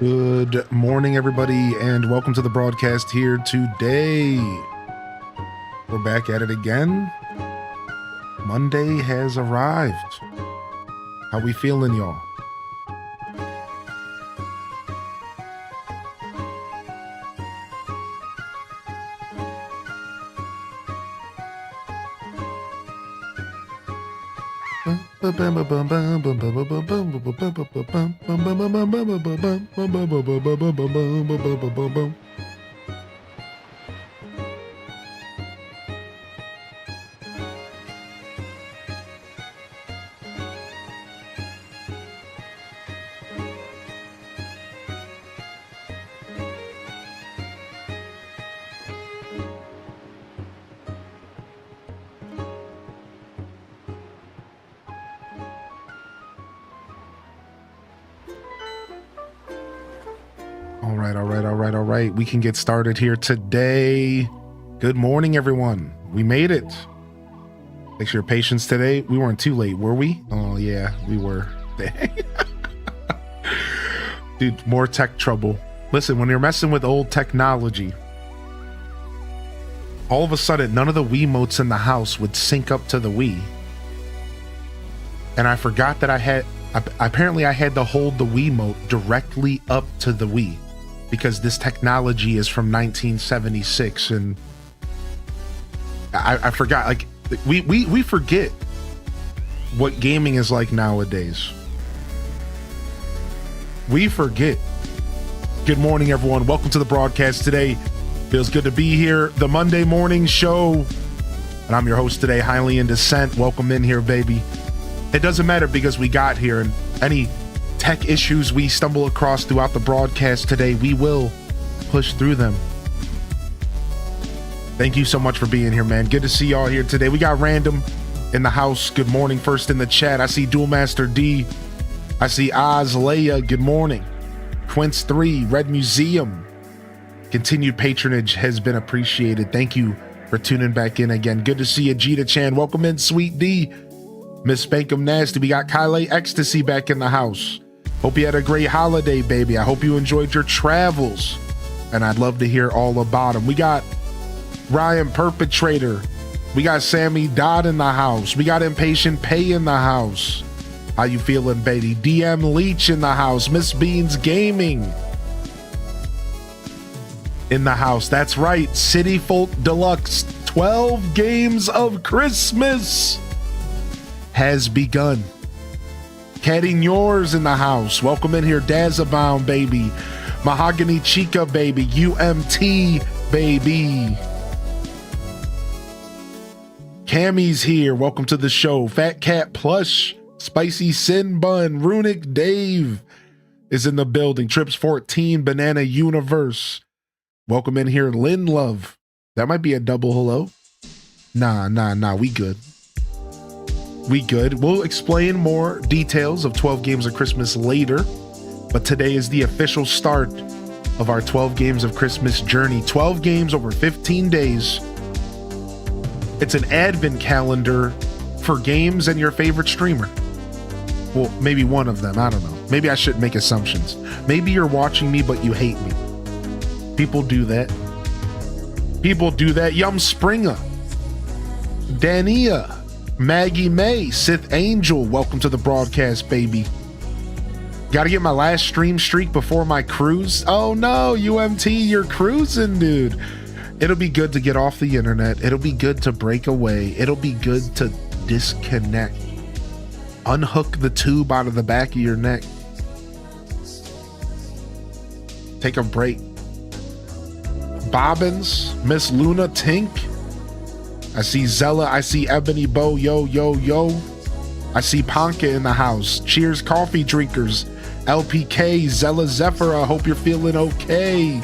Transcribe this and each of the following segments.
Good morning, everybody, and welcome to the broadcast here today. We're back at it again. Monday has arrived. How we feeling, y'all? All right. We can get started here today. Good morning, everyone. We made it. Thanks for your patience today. We weren't too late, were we? Oh, yeah, we were. Dude, more tech trouble. Listen, when you're messing with old technology, all of a sudden, none of the Wiimotes in the house would sync up to the Wii. And I forgot that I had to hold the Wiimote directly up to the Wii, because this technology is from 1976, and I forgot. Like we forget what gaming is like nowadays. We forget. Good morning, everyone. Welcome to the broadcast today. Feels good to be here. The Monday morning show, and I'm your host today, Highly in Descent. Welcome in here, baby. It doesn't matter because we got here, and any tech issues we stumble across throughout the broadcast today, we will push through them. Thank you so much for being here, man. Good to see y'all here today. We got Random in the house. Good morning. First in the chat, I see Dual Master D. I see Oz Leia. Good morning. Quince 3, Red Museum. Continued patronage has been appreciated. Thank you for tuning back in again. Good to see you, Jita Chan. Welcome in, Sweet D. Miss Spankum Nasty. We got Kyle Ecstasy back in the house. Hope you had a great holiday, baby. I hope you enjoyed your travels, and I'd love to hear all about them. We got Ryan Perpetrator. We got Sammy Dodd in the house. We got Impatient Pay in the house. How you feeling, baby? DM Leech in the house. Miss Beans Gaming in the house. That's right. City Folk Deluxe 12 Games of Christmas has begun. Catting Yours in the house. Welcome in here, Dazabound, baby. Mahogany Chica, baby. UMT, baby. Cammy's here. Welcome to the show. Fat Cat Plush. Spicy Sin Bun. Runic Dave is in the building. Trips 14. Banana Universe. Welcome in here, Lynn Love. That might be a double hello. Nah. We good. We good. We'll explain more details of 12 Games of Christmas later, but today is the official start of our 12 Games of Christmas journey. 12 games over 15 days. It's an advent calendar for games and your favorite streamer. Well, maybe one of them. I don't know. Maybe I shouldn't make assumptions. Maybe you're watching me, but you hate me. People do that. Yum Springer. Dania. Maggie May, Sith Angel, welcome to the broadcast, baby. Gotta get my last stream streak before my cruise. Oh no, UMT, you're cruising, dude. It'll be good to get off the internet. It'll be good to break away. It'll be good to disconnect. Unhook the tube out of the back of your neck. Take a break. Bobbins, Miss Luna Tink. I see Zella. I see Ebony Bo. Yo. I see Ponka in the house. Cheers, coffee drinkers. LPK, Zella Zephyr. I hope you're feeling okay.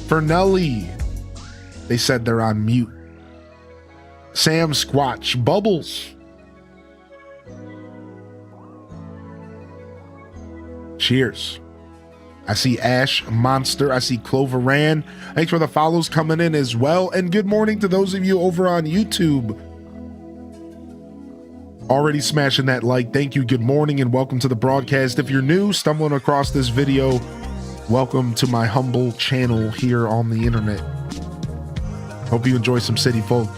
Fernelli. They said they're on mute. Sam Squatch. Bubbles. Cheers. I see Ash Monster. I see Clover Ran. Thanks for the follows coming in as well. And good morning to those of you over on YouTube. Already smashing that like. Thank you. Good morning and welcome to the broadcast. If you're new, stumbling across this video, welcome to my humble channel here on the internet. Hope you enjoy some City Folk.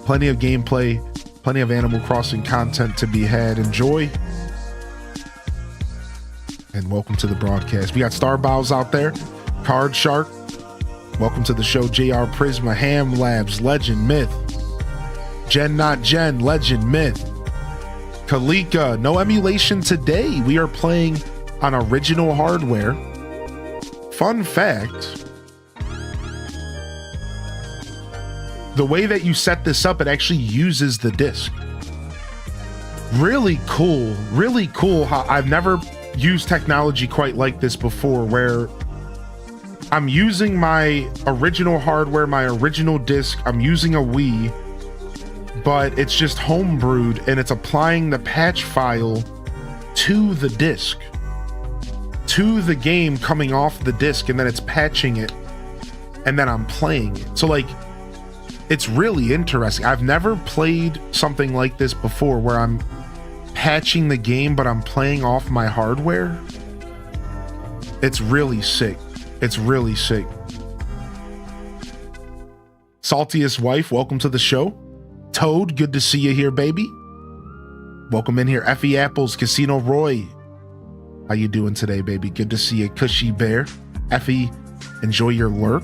Plenty of gameplay, plenty of Animal Crossing content to be had. Enjoy. And welcome to the broadcast. We got Star Bows out there. Card Shark. Welcome to the show. JR Prisma, Ham Labs, Legend, Myth. Gen Not Gen, Legend, Myth. Kalika, no emulation today. We are playing on original hardware. Fun fact, the way that you set this up, it actually uses the disc. Really cool how I've never used technology quite like this before, where I'm using my original hardware, my original disc. I'm using a Wii, but it's just homebrewed and it's applying the patch file to the disc, to the game coming off the disc, and then it's patching it and then I'm playing it. So like, it's really interesting. I've never played something like this before where I'm patching the game but I'm playing off my hardware. It's really sick. It's really sick. Saltiest Wife, welcome to the show. Toad, good to see you here, baby. Welcome in here. Effie Apples, Casino Roy. How you doing today, baby? Good to see you. Cushy Bear. Effie, enjoy your lurk.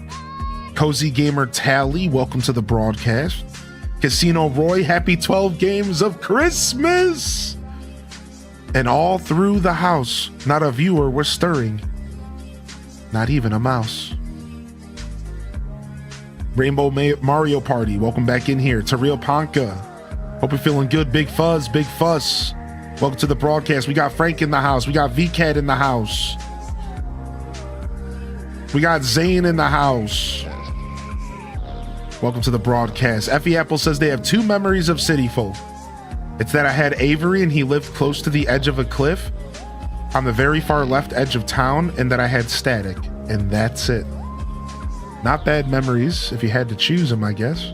Cozy Gamer Tally, welcome to the broadcast. Casino Roy, happy 12 games of Christmas. And all through the house, not a viewer was stirring. Not even a mouse. Rainbow Mario Party, welcome back in here. Tareel Panka, hope you're feeling good. Big Fuzz, Big Fuss, welcome to the broadcast. We got Frank in the house. We got VCAT in the house. We got Zane in the house. Welcome to the broadcast. Effie Apple says they have two memories of City Folk. It's that I had Avery and he lived close to the edge of a cliff on the very far left edge of town, and that I had Static, and that's it. Not bad memories if you had to choose them, I guess.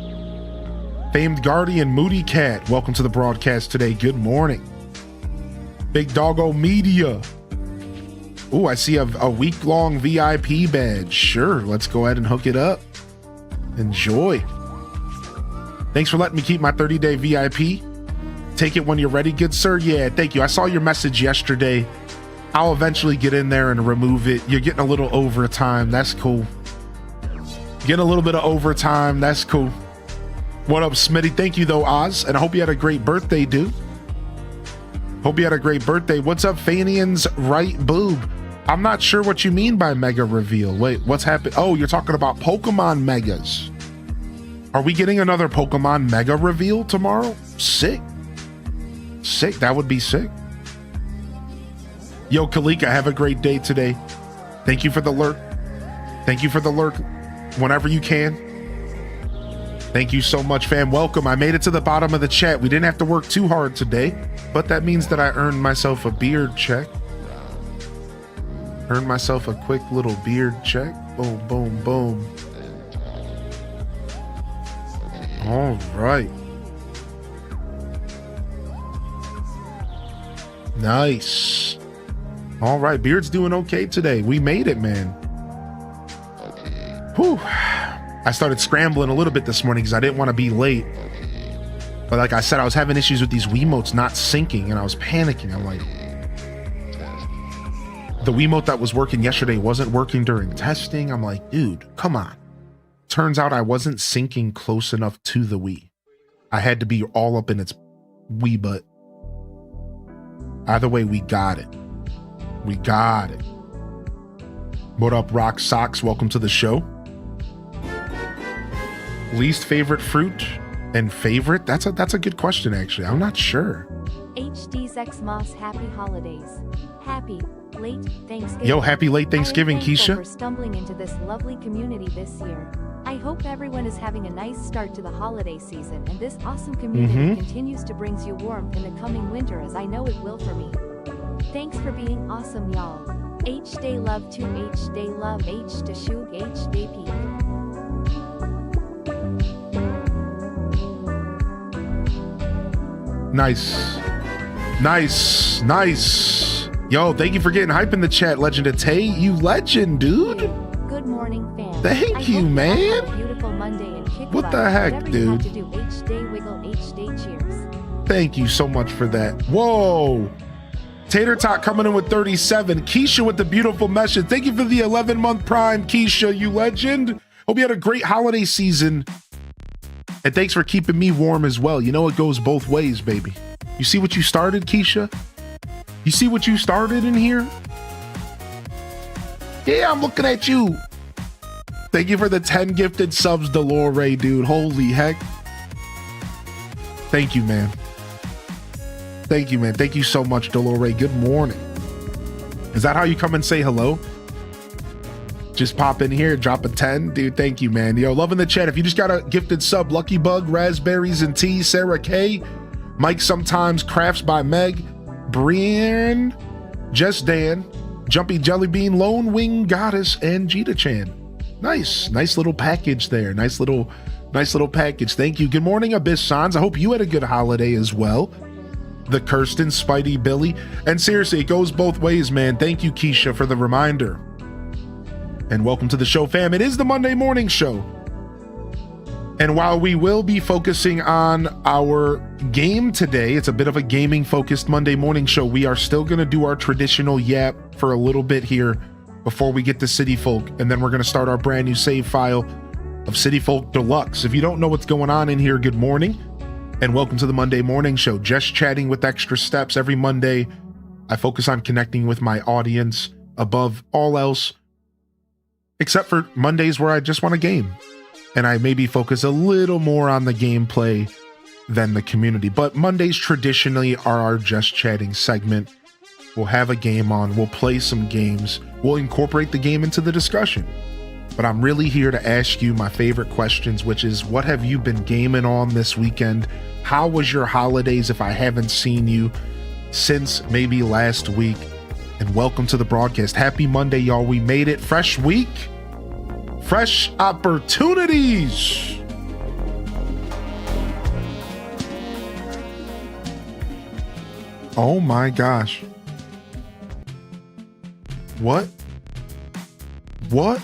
Famed Guardian Moody Cat, welcome to the broadcast today. Good morning. Big Doggo Media. Ooh, I see a week-long VIP badge. Sure, let's go ahead and hook it up. Enjoy. Thanks for letting me keep my 30-day VIP. Take it when you're ready, good sir. Yeah, thank you. I saw your message yesterday. I'll eventually get in there and remove it. You're getting a little overtime. That's cool. Getting a little bit of overtime. That's cool. What up, Smitty? Thank you, though, Oz. And I hope you had a great birthday, dude. Hope you had a great birthday. What's up, Fanian's right boob? I'm not sure what you mean by mega reveal. Wait, what's happened? Oh, you're talking about Pokemon megas. Are we getting another Pokemon mega reveal tomorrow? Sick. Sick. That would be sick. Yo, Kalika, have a great day today. Thank you for the lurk. Thank you for the lurk whenever you can. Thank you so much, fam. Welcome. I made it to the bottom of the chat. We didn't have to work too hard today, but that means that I earned myself a beard check. Earned myself a quick little beard check. Boom, boom, boom. All right. Nice. All right, Beard's doing okay today. We made it, man. Whew. I started scrambling a little bit this morning because I didn't want to be late. But like I said, I was having issues with these Wiimotes not syncing, and I was panicking. I'm like, the Wiimote that was working yesterday wasn't working during testing. I'm like, dude, come on. Turns out I wasn't syncing close enough to the Wii. I had to be all up in its Wii butt. Either way, we got it. We got it. What up, Rock Socks? Welcome to the show. Least favorite fruit and favorite? That's a good question, actually. I'm not sure. HD's X Moss, happy holidays. Happy late Thanksgiving. Yo, happy late Thanksgiving, I am thankful Keisha. For stumbling into this lovely community this year. I hope everyone is having a nice start to the holiday season, and this awesome community continues to bring you warmth in the coming winter, as I know it will for me. Thanks for being awesome, y'all. H-Day love to H-Day love H to Shug H-Day peak. Nice. Nice, nice. Yo, thank you for getting hype in the chat, Legend of Tay. You legend, dude. Good morning, fam. Thank you, man. Beautiful Monday and kick what the heck, dude? To do H-Day wiggle, H-Day cheers. Thank you so much for that. Whoa. Tater Tot coming in with 37. Keisha with the beautiful message. Thank you for the 11-month prime, Keisha, you legend. Hope you had a great holiday season. And thanks for keeping me warm as well. You know it goes both ways, baby. You see what you started, Keisha? You see what you started in here? Yeah, I'm looking at you. Thank you for the 10 gifted subs, Delore, dude. Holy heck. Thank you, man. Thank you, man. Thank you so much, Delore. Good morning. Is that how you come and say hello? Just pop in here, drop a 10. Dude, thank you, man. Yo, loving the chat. If you just got a gifted sub, Lucky Bug, Raspberries and Tea, Sarah K, Mike Sometimes, Crafts by Meg, Brian, Jess Dan, Jumpy Jelly Bean, Lone Wing Goddess, and Jita Chan. Nice little package there. Nice little package. Thank you. Good morning, Abyss Sans. I hope you had a good holiday as well. The Kirsten, Spidey, Billy. And seriously, it goes both ways, man. Thank you, Keisha, for the reminder. And welcome to the show, fam. It is the Monday morning show. And while we will be focusing on our game today, it's a bit of a gaming focused Monday morning show. We are still going to do our traditional yap for a little bit here before we get to City Folk. And then we're going to start our brand new save file of City Folk Deluxe. If you don't know what's going on in here, good morning and welcome to the Monday morning show. Just chatting with extra steps every Monday. I focus on connecting with my audience above all else, except for Mondays where I just want a game. And I maybe focus a little more on the gameplay than the community. But Mondays traditionally are our Just Chatting segment. We'll have a game on, we'll play some games, we'll incorporate the game into the discussion. But I'm really here to ask you my favorite questions, which is, what have you been gaming on this weekend? How was your holidays if I haven't seen you since maybe last week? And welcome to the broadcast. Happy Monday, y'all. We made it. Fresh week. Fresh opportunities. Oh my gosh. What? What?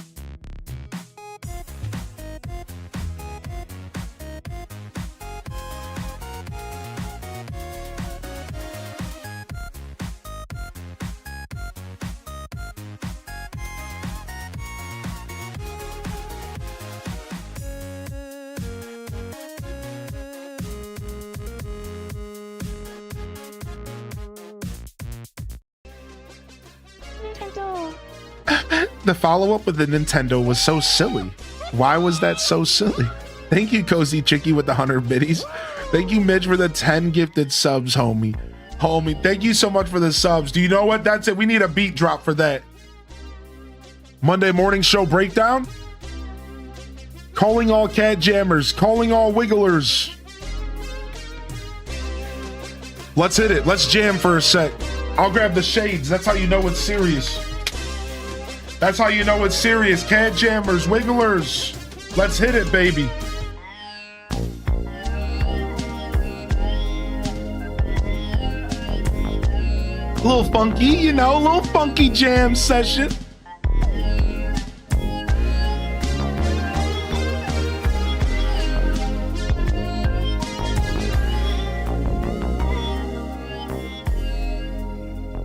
The follow-up with the Nintendo was so silly. Why was that so silly? Thank you, Cozy Chicky, with the 100 biddies. Thank you, Midge, for the 10 gifted subs, homie. Homie, thank you so much for the subs. Do you know what? That's it. We need a beat drop for that. Monday morning show breakdown. Calling all cat jammers. Calling all wigglers. Let's hit it. Let's jam for a sec. I'll grab the shades. That's how you know it's serious. That's how you know it's serious. Cat jammers, wigglers. Let's hit it, baby. A little funky, you know, a little funky jam session.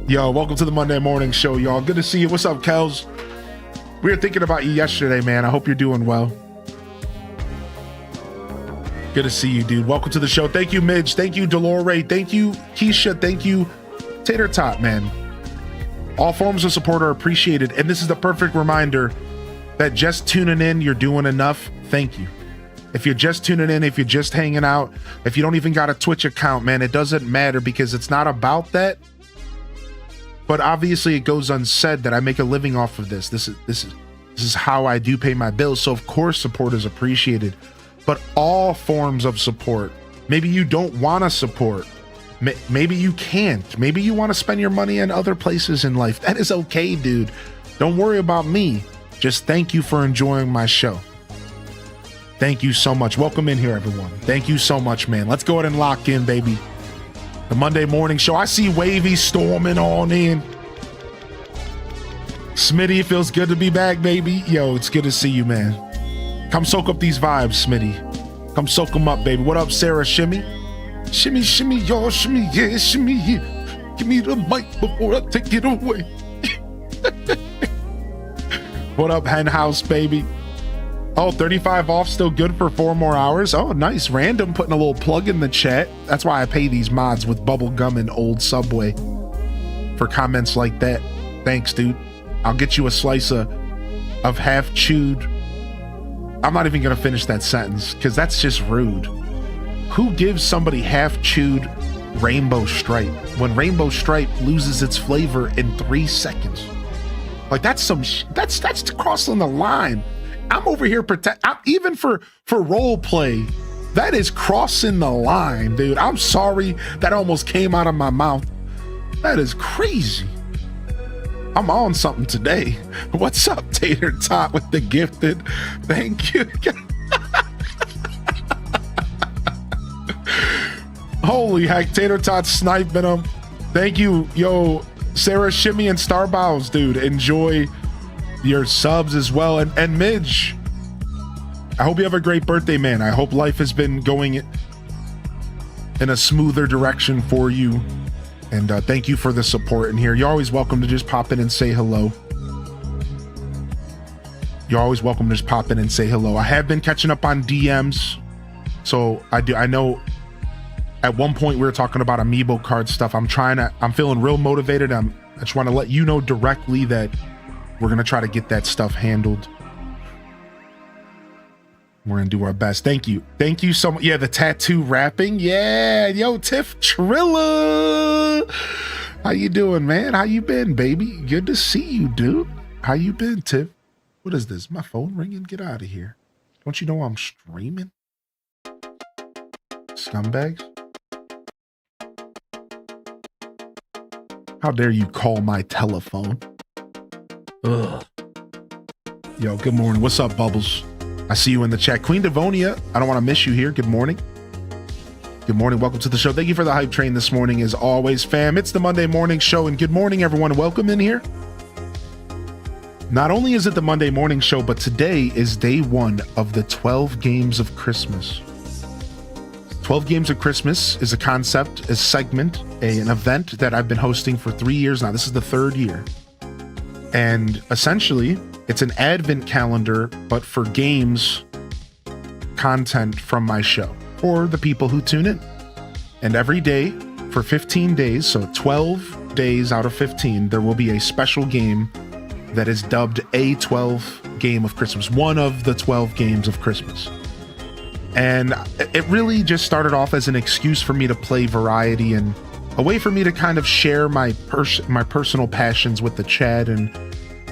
Yo, welcome to the Monday morning show, y'all. Good to see you. What's up, Kels? We were thinking about you yesterday, man. I hope you're doing well. Good to see you, dude. Welcome to the show. Thank you, Midge. Thank you, Delore. Thank you, Keisha. Thank you, Tater Tot, man. All forms of support are appreciated. And this is the perfect reminder that just tuning in, you're doing enough. Thank you. If you're just tuning in, if you're just hanging out, if you don't even got a Twitch account, man, it doesn't matter because it's not about that. But obviously it goes unsaid that I make a living off of this. This is how I do pay my bills. So of course support is appreciated, but all forms of support. Maybe you don't want to support. Maybe you can't. Maybe you want to spend your money in other places in life. That is okay, dude. Don't worry about me. Just thank you for enjoying my show. Thank you so much. Welcome in here, everyone. Thank you so much, man. Let's go ahead and lock in, baby. The Monday morning show. I see Wavy storming on in. Smitty, feels good to be back, baby. Yo, it's good to see you, man. Come soak up these vibes, Smitty. Come soak them up, baby. What up, Sarah? Shimmy? Shimmy, shimmy, y'all. Shimmy, yeah, shimmy, yeah. Give me the mic before I take it away. What up, Hen House, baby? Oh, 35 off, still good for 4 more hours. Oh, nice. Random putting a little plug in the chat. That's why I pay these mods with Bubblegum and Old Subway for comments like that. Thanks, dude. I'll get you a slice of half chewed. I'm not even going to finish that sentence because that's just rude. Who gives somebody half chewed Rainbow Stripe when Rainbow Stripe loses its flavor in 3 seconds? Like that's crossing the line. I'm over here even for role play. That is crossing the line, dude. I'm sorry that almost came out of my mouth. That is crazy. I'm on something today. What's up, Tater Tot with the gifted? Thank you. Holy heck, Tater Tot sniping them. Thank you, yo, Sarah Shimmy and Starbows, dude. Enjoy your subs as well. And Midge, I hope you have a great birthday, man. I hope life has been going in a smoother direction for you. And thank you for the support in here. You're always welcome to just pop in and say hello. You're always welcome to just pop in and say hello. I have been catching up on DMs. So I know at one point we were talking about amiibo card stuff. I'm feeling real motivated. I just want to let you know directly that we're going to try to get that stuff handled. We're going to do our best. Thank you. Thank you so much. Yeah, the tattoo wrapping. Yeah. Yo, Tiff Trilla. How you doing, man? How you been, baby? Good to see you, dude. How you been, Tiff? What is this? My phone ringing? Get out of here. Don't you know I'm streaming? Scumbags. How dare you call my telephone? Ugh. Yo, good morning. What's up, Bubbles? I see you in the chat. Queen Devonia, I don't want to miss you here. Good morning. Good morning. Welcome to the show. Thank you for the hype train this morning as always, fam. It's the Monday morning show, and good morning, everyone. Welcome in here. Not only is it the Monday morning show, but today is day 1 of the 12 Games of Christmas. 12 Games of Christmas is a concept, a segment, an event that I've been hosting for 3 years now. This is the 3rd year. And essentially, it's an advent calendar, but for games content from my show or the people who tune in. And every day for 15 days, so 12 days out of 15, there will be a special game that is dubbed a 12 Game of Christmas, one of the 12 Games of Christmas. And it really just started off as an excuse for me to play variety and a way for me to kind of share my personal passions with the chat and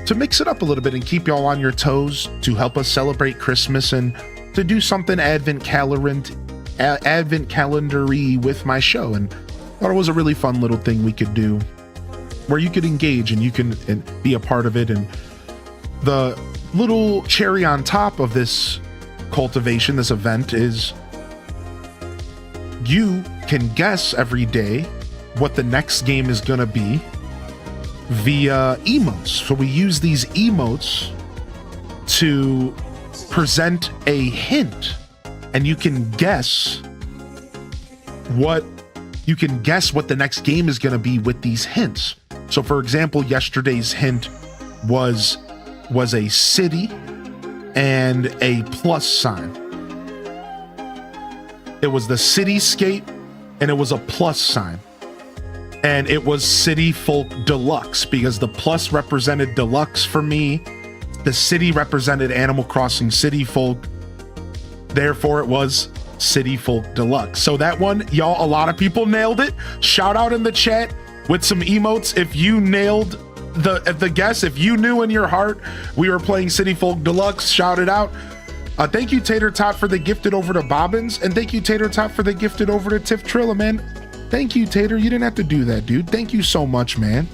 to mix it up a little bit and keep y'all on your toes, to help us celebrate Christmas and to do something advent calendar-y with my show. And I thought it was a really fun little thing we could do where you could engage and you can be a part of it. And the little cherry on top of this cultivation, this event, is you can guess every day what the next game is going to be via emotes. So we use these emotes to present a hint, and you can guess what the next game is going to be with these hints. So for example, yesterday's hint was a city and a plus sign. It was the cityscape and it was a plus sign. And it was City Folk Deluxe because the plus represented deluxe for me. The city represented Animal Crossing City Folk. Therefore, it was City Folk Deluxe. So that one, y'all, a lot of people nailed it. Shout out in the chat with some emotes if you nailed the guess. If you knew in your heart we were playing City Folk Deluxe, shout it out. Thank you, Tater Tot, for the gifted over to Bobbins. And thank you, Tater Tot, for the gifted over to Tiff Trilla, man. Thank you, Tater. You didn't have to do that, dude. Thank you so much, man.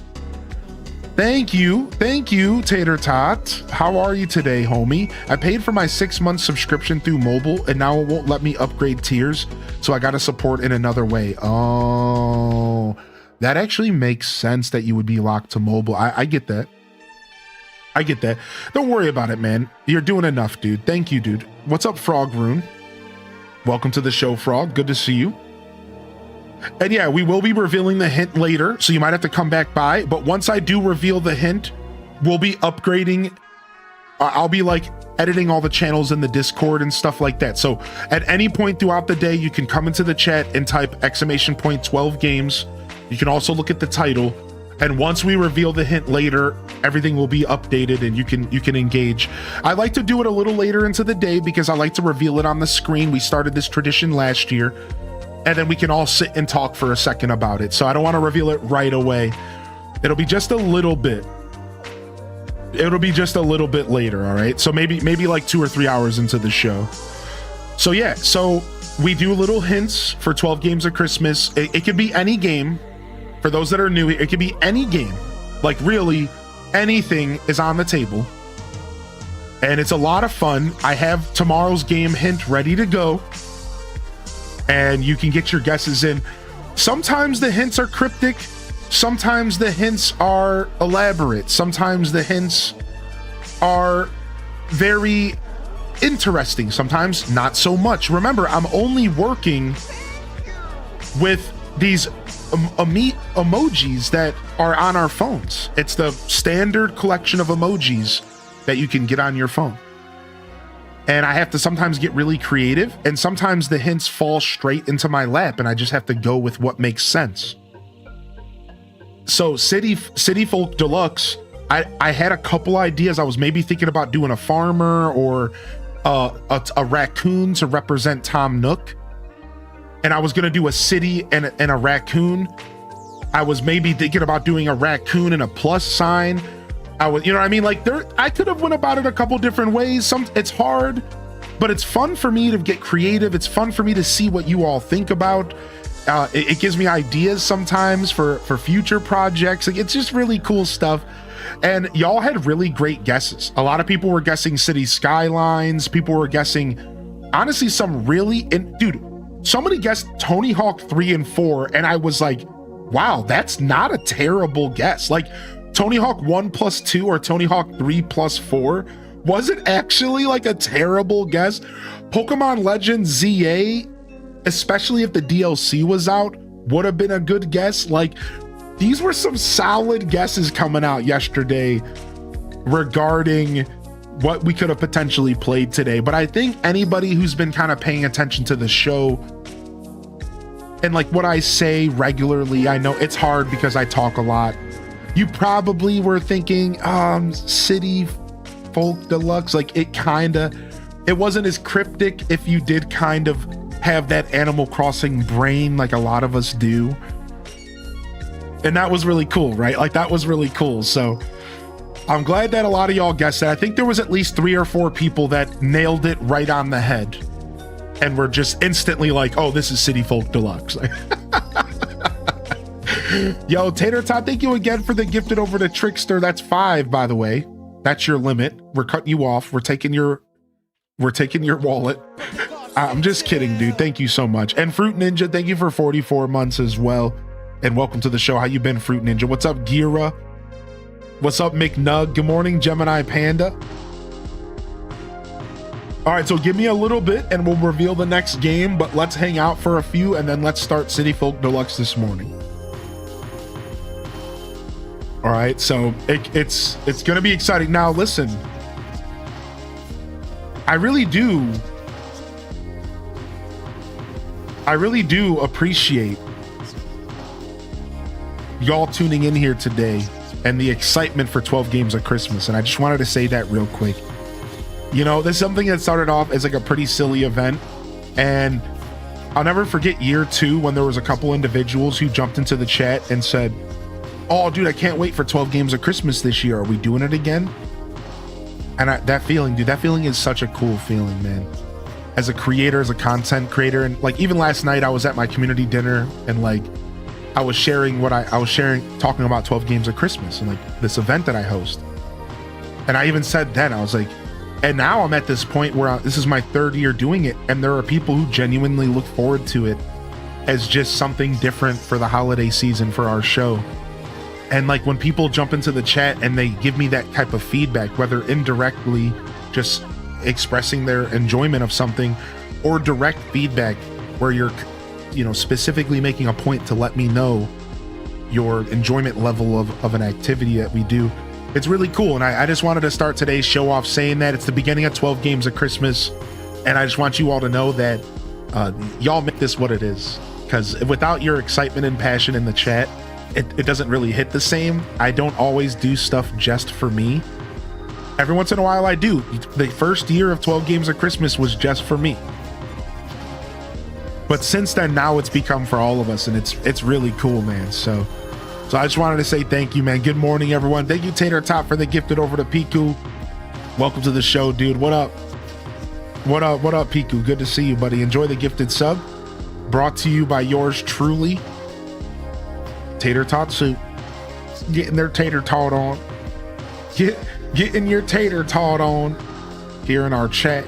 Thank you, Tater Tot. How are you today, homie? I paid for my 6-month subscription through mobile, and now it won't let me upgrade tiers, so I gotta support in another way. Oh, that actually makes sense that you would be locked to mobile. I get that. I get that. Don't worry about it, man. You're doing enough, dude. Thank you, dude. What's up, Frog Rune? Welcome to the show, Frog. Good to see you. And yeah, we will be revealing the hint later, so you might have to come back by. But once I do reveal the hint, we'll be upgrading. I'll be like editing all the channels in the Discord and stuff like that. So at any point throughout the day, you can come into the chat and type !12 games. You can also look at the title. And once we reveal the hint later, everything will be updated and you can engage. I like to do it a little later into the day because I like to reveal it on the screen. We started this tradition last year. And then we can all sit and talk for a second about it. So I don't want to reveal it right away. It'll be just a little bit. It'll be just a little bit later, all right? So maybe like 2 or 3 hours into the show. So yeah, so we do little hints for 12 games of Christmas. It could be any game. For those that are new, it could be any game. Like really, anything is on the table. And it's a lot of fun. I have tomorrow's game hint ready to go. And you can get your guesses in. Sometimes the hints are cryptic. Sometimes the hints are elaborate. Sometimes the hints are very interesting. Sometimes not so much. Remember, I'm only working with these emojis that are on our phones. It's the standard collection of emojis that you can get on your phone. And I have to sometimes get really creative, and sometimes the hints fall straight into my lap and I just have to go with what makes sense. So City Folk Deluxe, I had a couple ideas. I was maybe thinking about doing a farmer or a raccoon to represent Tom Nook. And I was gonna do a city and a raccoon. I was maybe thinking about doing a raccoon and a plus sign. I was, you know what I mean? Like I could have went about it a couple different ways. It's hard, but it's fun for me to get creative. It's fun for me to see what you all think about. It gives me ideas sometimes for future projects. Like, it's just really cool stuff. And y'all had really great guesses. A lot of people were guessing city skylines. People were guessing, honestly, dude, somebody guessed Tony Hawk 3 and 4. And I was like, wow, that's not a terrible guess. Like, Tony Hawk 1 plus 2 or Tony Hawk 3 plus 4 wasn't actually like a terrible guess. Pokemon Legends ZA, especially if the DLC was out, would have been a good guess. Like, these were some solid guesses coming out yesterday regarding what we could have potentially played today. But I think anybody who's been kind of paying attention to the show and like what I say regularly, I know it's hard because I talk a lot. You probably were thinking, City Folk Deluxe, like it wasn't as cryptic if you did kind of have that Animal Crossing brain like a lot of us do. And that was really cool, right? Like, that was really cool. So I'm glad that a lot of y'all guessed that. I think there was at least 3 or 4 people that nailed it right on the head and were just instantly like, oh, this is City Folk Deluxe. Yo, Tater Tot, thank you again for the gifted over to Trickster. That's 5, by the way. That's your limit. We're cutting you off. We're taking your wallet. I'm just kidding, dude. Thank you so much. And Fruit Ninja, thank you for 44 months as well. And welcome to the show. How you been, Fruit Ninja? What's up, Gira? What's up, McNug? Good morning, Gemini Panda. All right, so give me a little bit and we'll reveal the next game, but let's hang out for a few and then let's start City Folk Deluxe this morning. All right, so it's gonna be exciting. Now listen, I really do appreciate y'all tuning in here today and the excitement for 12 games of Christmas. And I just wanted to say that real quick. You know, this is something that started off as like a pretty silly event, and I'll never forget year 2 when there was a couple individuals who jumped into the chat and said, oh dude, I can't wait for 12 games of Christmas this year. Are we doing it again? And that feeling is such a cool feeling, man. As a creator, as a content creator, and like even last night I was at my community dinner and like I was sharing talking about 12 Games of Christmas and like this event that I host. And I even said then, I was like, and now I'm at this point where this is my 3rd year doing it, and there are people who genuinely look forward to it as just something different for the holiday season for our show. And like when people jump into the chat and they give me that type of feedback, whether indirectly just expressing their enjoyment of something, or direct feedback where you're, specifically making a point to let me know your enjoyment level of an activity that we do. It's really cool. And I just wanted to start today's show off saying that it's the beginning of 12 Games of Christmas. And I just want you all to know that y'all make this what it is. Because without your excitement and passion in the chat, it doesn't really hit the same. I don't always do stuff just for me. Every once in a while I do. The first year of 12 Games of Christmas was just for me. But since then, now it's become for all of us, and it's really cool, man. So I just wanted to say thank you, man. Good morning, everyone. Thank you, Tater Top, for the gifted over to Piku. Welcome to the show, dude. What up? What up, Piku? Good to see you, buddy. Enjoy the gifted sub. Brought to you by yours truly, Tater Tot Soup. Getting their tater tot on. Getting your tater tot on here in our chat.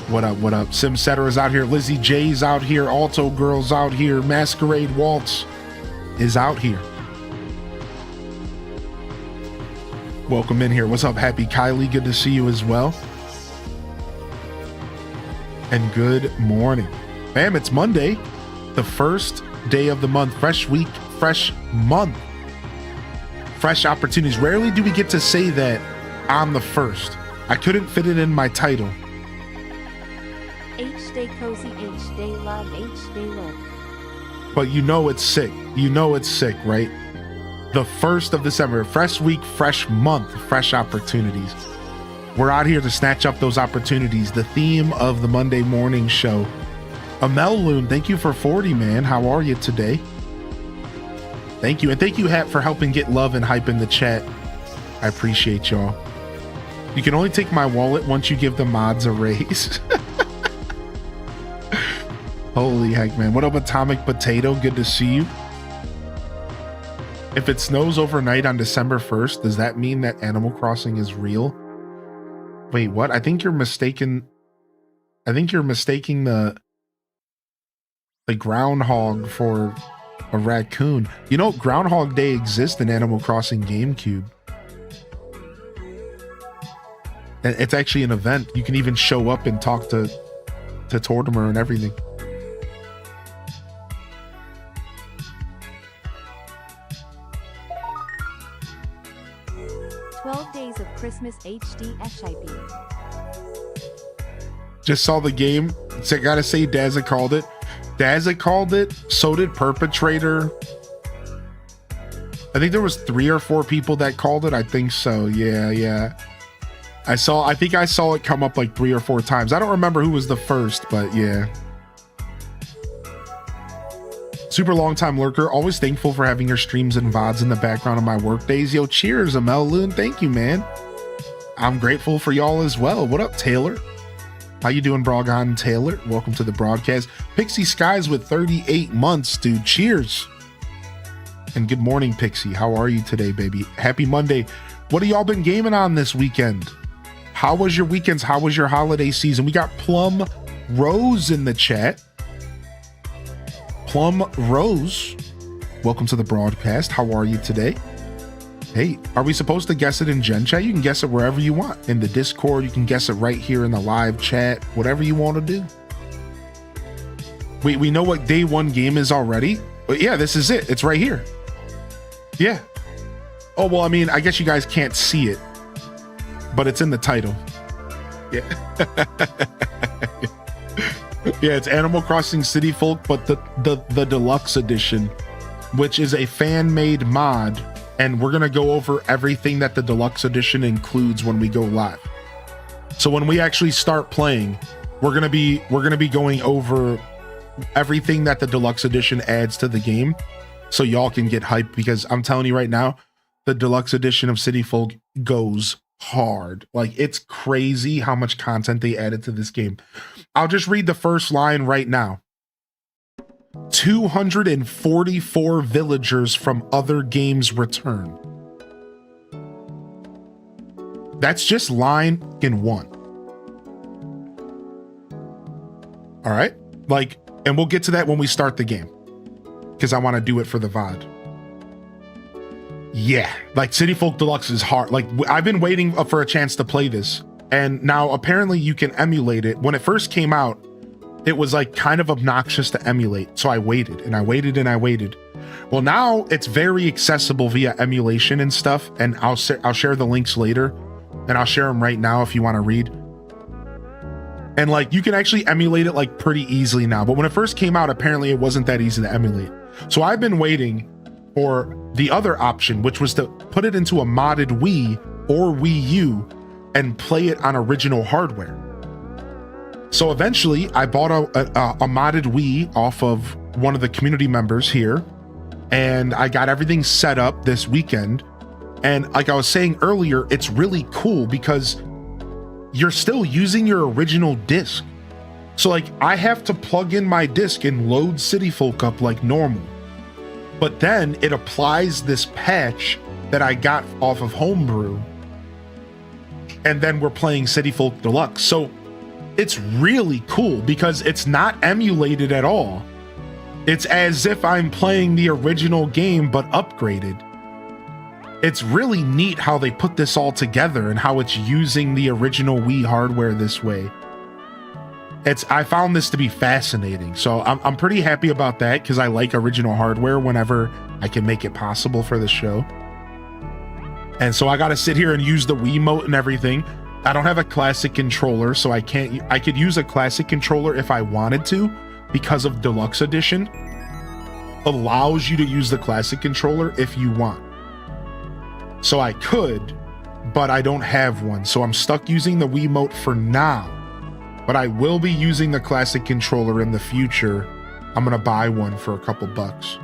What up? Sim Setter's out here. Lizzie J's out here. Alto Girl's out here. Masquerade Waltz is out here. Welcome in here. What's up, Happy Kylie? Good to see you as well. And good morning. Bam, it's Monday, the first day of the month. Fresh week, fresh month, fresh opportunities. Rarely do we get to say that I'm the first. I couldn't fit it in my title. H-Day cozy, H-Day love, H-Day look. But it's sick. It's sick, right? The 1st of December, fresh week, fresh month, fresh opportunities. We're out here to snatch up those opportunities. The theme of the Monday morning show. Amel Loon, thank you for 40, man. How are you today? Thank you. And thank you, Hat, for helping get love and hype in the chat. I appreciate y'all. You can only take my wallet once you give the mods a raise. Holy heck, man. What up, Atomic Potato? Good to see you. If it snows overnight on December 1st, does that mean that Animal Crossing is real? Wait, what? I think you're mistaken. The groundhog for a raccoon. Groundhog Day exists in Animal Crossing GameCube. And it's actually an event. You can even show up and talk to Tortimer and everything. 12 Days of Christmas HD SIP. Just saw the game. So I gotta say, Dazza called it. So did Perpetrator. I think there was 3 or 4 people that called it. I think so. Yeah. I think I saw it come up like 3 or 4 times. I don't remember who was the first, but yeah. Super long time lurker. Always thankful for having your streams and VODs in the background of my work days. Yo, cheers, Amel Loon. Thank you, man. I'm grateful for y'all as well. What up, Taylor? How you doing, Brogan Taylor? Welcome to the broadcast. Pixie Skies with 38 months, dude. Cheers. And good morning, Pixie. How are you today, baby? Happy Monday. What have y'all been gaming on this weekend? How was your weekends? How was your holiday season? We got Plum Rose in the chat. Plum Rose, welcome to the broadcast. How are you today? Hey, are we supposed to guess it in Gen Chat? You can guess it wherever you want. In the Discord, you can guess it right here in the live chat. Whatever you want to do. We know what day 1 game is already. But yeah, this is it. It's right here. Yeah. Oh, well, I mean, I guess you guys can't see it, but it's in the title. Yeah. Yeah, it's Animal Crossing City Folk, but the deluxe edition, which is a fan-made mod, and we're gonna go over everything that the deluxe edition includes when we go live. So when we actually start playing, we're gonna be going over everything that the deluxe edition adds to the game, so y'all can get hyped, because I'm telling you right now, the deluxe edition of City Folk goes hard. Like, it's crazy how much content they added to this game. I'll just read the first line right now. 244 villagers from other games return. That's just line in one. All right. Like, and we'll get to that when we start the game, because I want to do it for the VOD. Yeah, like City Folk Deluxe is hard. Like, I've been waiting for a chance to play this, and now apparently you can emulate it. When it first came out, it was like kind of obnoxious to emulate. So I waited and I waited and I waited. Well, now it's very accessible via emulation and stuff. And I'll share the links later, and I'll share them right now if you want to read. And like, you can actually emulate it like pretty easily now. But when it first came out, apparently it wasn't that easy to emulate. So I've been waiting for the other option, which was to put it into a modded Wii or Wii U and play it on original hardware. So eventually I bought a modded Wii off of one of the community members here, and I got everything set up this weekend. And like I was saying earlier, it's really cool because you're still using your original disc. So like, I have to plug in my disc and load City Folk up like normal. But then it applies this patch that I got off of Homebrew, and then we're playing City Folk Deluxe. So it's really cool because it's not emulated at all. It's as if I'm playing the original game, but upgraded. It's really neat how they put this all together and how it's using the original Wii hardware this way. I found this to be fascinating. So I'm pretty happy about that because I like original hardware whenever I can make it possible for the show. And so I got to sit here and use the Wiimote and everything. I don't have a classic controller, so I could use a classic controller if I wanted to, because of Deluxe Edition allows you to use the classic controller if you want. So I could, but I don't have one. So I'm stuck using the Wiimote for now, but I will be using the classic controller in the future. I'm going to buy one for a couple bucks.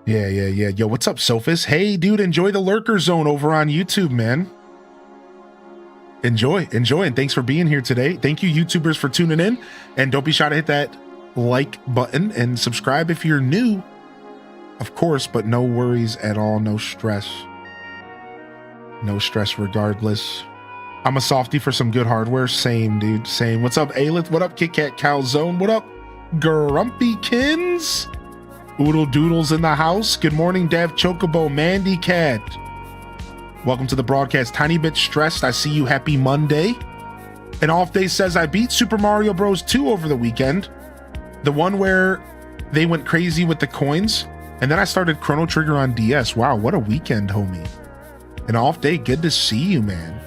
Yeah. Yo, what's up, Sophus? Hey, dude, enjoy the Lurker Zone over on YouTube, man. Enjoy, and thanks for being here today. Thank you, YouTubers, for tuning in, and don't be shy to hit that like button and subscribe if you're new, of course, but no worries at all, no stress regardless. I'm a softie for some good hardware. Same, dude, same. What's up, Aelith? What up, Kit Kat Calzone? What up, Grumpykins? Oodle Doodles in the house. Good morning, Dev Chocobo, Mandy Cat. Welcome to the broadcast. Tiny bit stressed. I see you. Happy Monday. And Off Day says, I beat Super Mario Bros. 2 over the weekend. The one where they went crazy with the coins. And then I started Chrono Trigger on DS. Wow, what a weekend, homie. And Off Day, good to see you, man.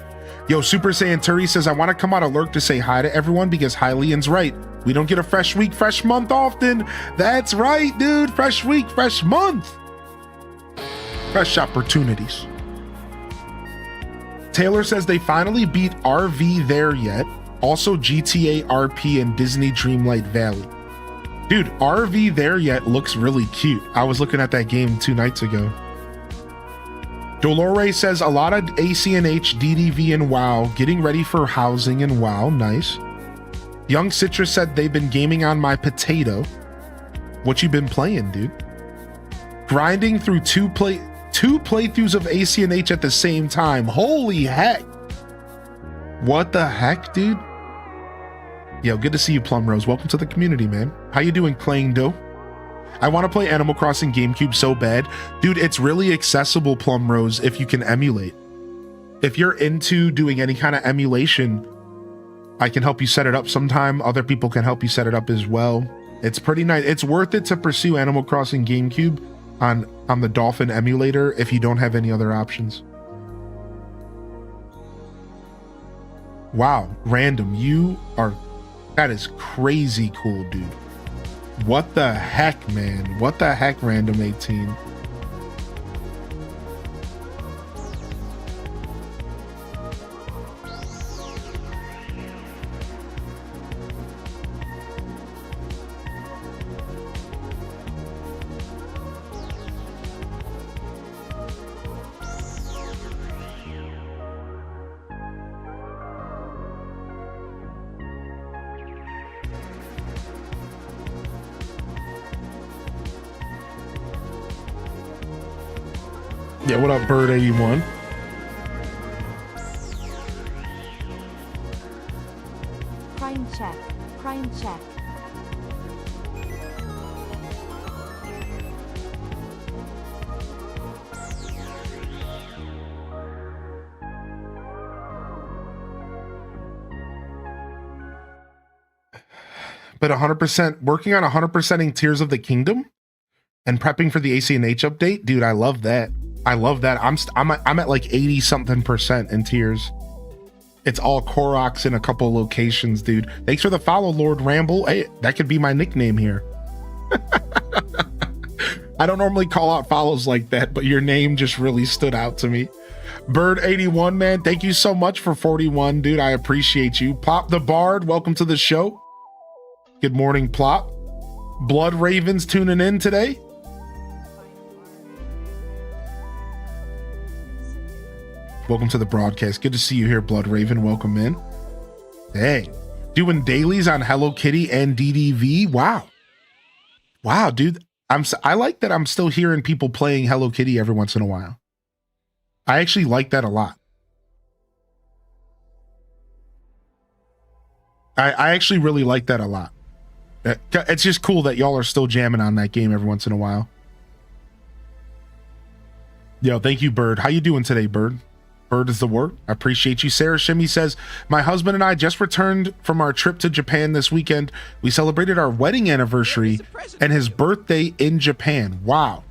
Yo, Super Saiyan Turi says, I want to come out of Lurk to say hi to everyone because Hylian's right. We don't get a fresh week, fresh month often. That's right, dude. Fresh week, fresh month. Fresh opportunities. Taylor says they finally beat RV There Yet, also GTA RP and Disney Dreamlight Valley. Dude, RV There Yet looks really cute. I was looking at that game 2 nights ago. Dolores says a lot of ACNH, DDV, and WoW, getting ready for housing and WoW. Nice. Young Citrus said they've been gaming on my potato. What you been playing, dude? Grinding through two playthroughs of ACNH at the same time. Holy heck. What the heck, dude? Yo, good to see you, Plum Rose. Welcome to the community, man. How you doing, Claying Dough? I want to play Animal Crossing GameCube so bad. Dude, it's really accessible, Plum Rose, if you can emulate. If you're into doing any kind of emulation, I can help you set it up sometime. Other people can help you set it up as well. It's pretty nice. It's worth it to pursue Animal Crossing GameCube on the Dolphin emulator if you don't have any other options. Wow, Random, that is crazy cool, dude. What the heck, man? What the heck, Random 18? Yeah, what up, Bird 81? Crime check. Crime check. But 100% working on 100%ing Tears of the Kingdom and prepping for the ACNH update, dude. I love that. I love that. I'm at like 80 something percent in Tears. It's all Koroks in a couple locations, dude. Thanks for the follow, Lord Ramble. Hey, that could be my nickname here. I don't normally call out follows like that, but your name just really stood out to me. Bird 81, man, thank you so much for 41, dude. I appreciate you. Plop the Bard, welcome to the show. Good morning, Plop. Blood Ravens tuning in today. Welcome to the broadcast. Good to see you here, Blood Raven. Welcome in. Hey, doing dailies on Hello Kitty and DDV. Wow. Wow, dude. I like that I'm still hearing people playing Hello Kitty every once in a while. I actually like that a lot. I actually really like that a lot. It's just cool that y'all are still jamming on that game every once in a while. Yo, thank you, Bird. How you doing today, Bird? Bird is the word. I appreciate you. Sarah Shimmy says, my husband and I just returned from our trip to Japan this weekend. We celebrated our wedding anniversary and his birthday in Japan. Wow.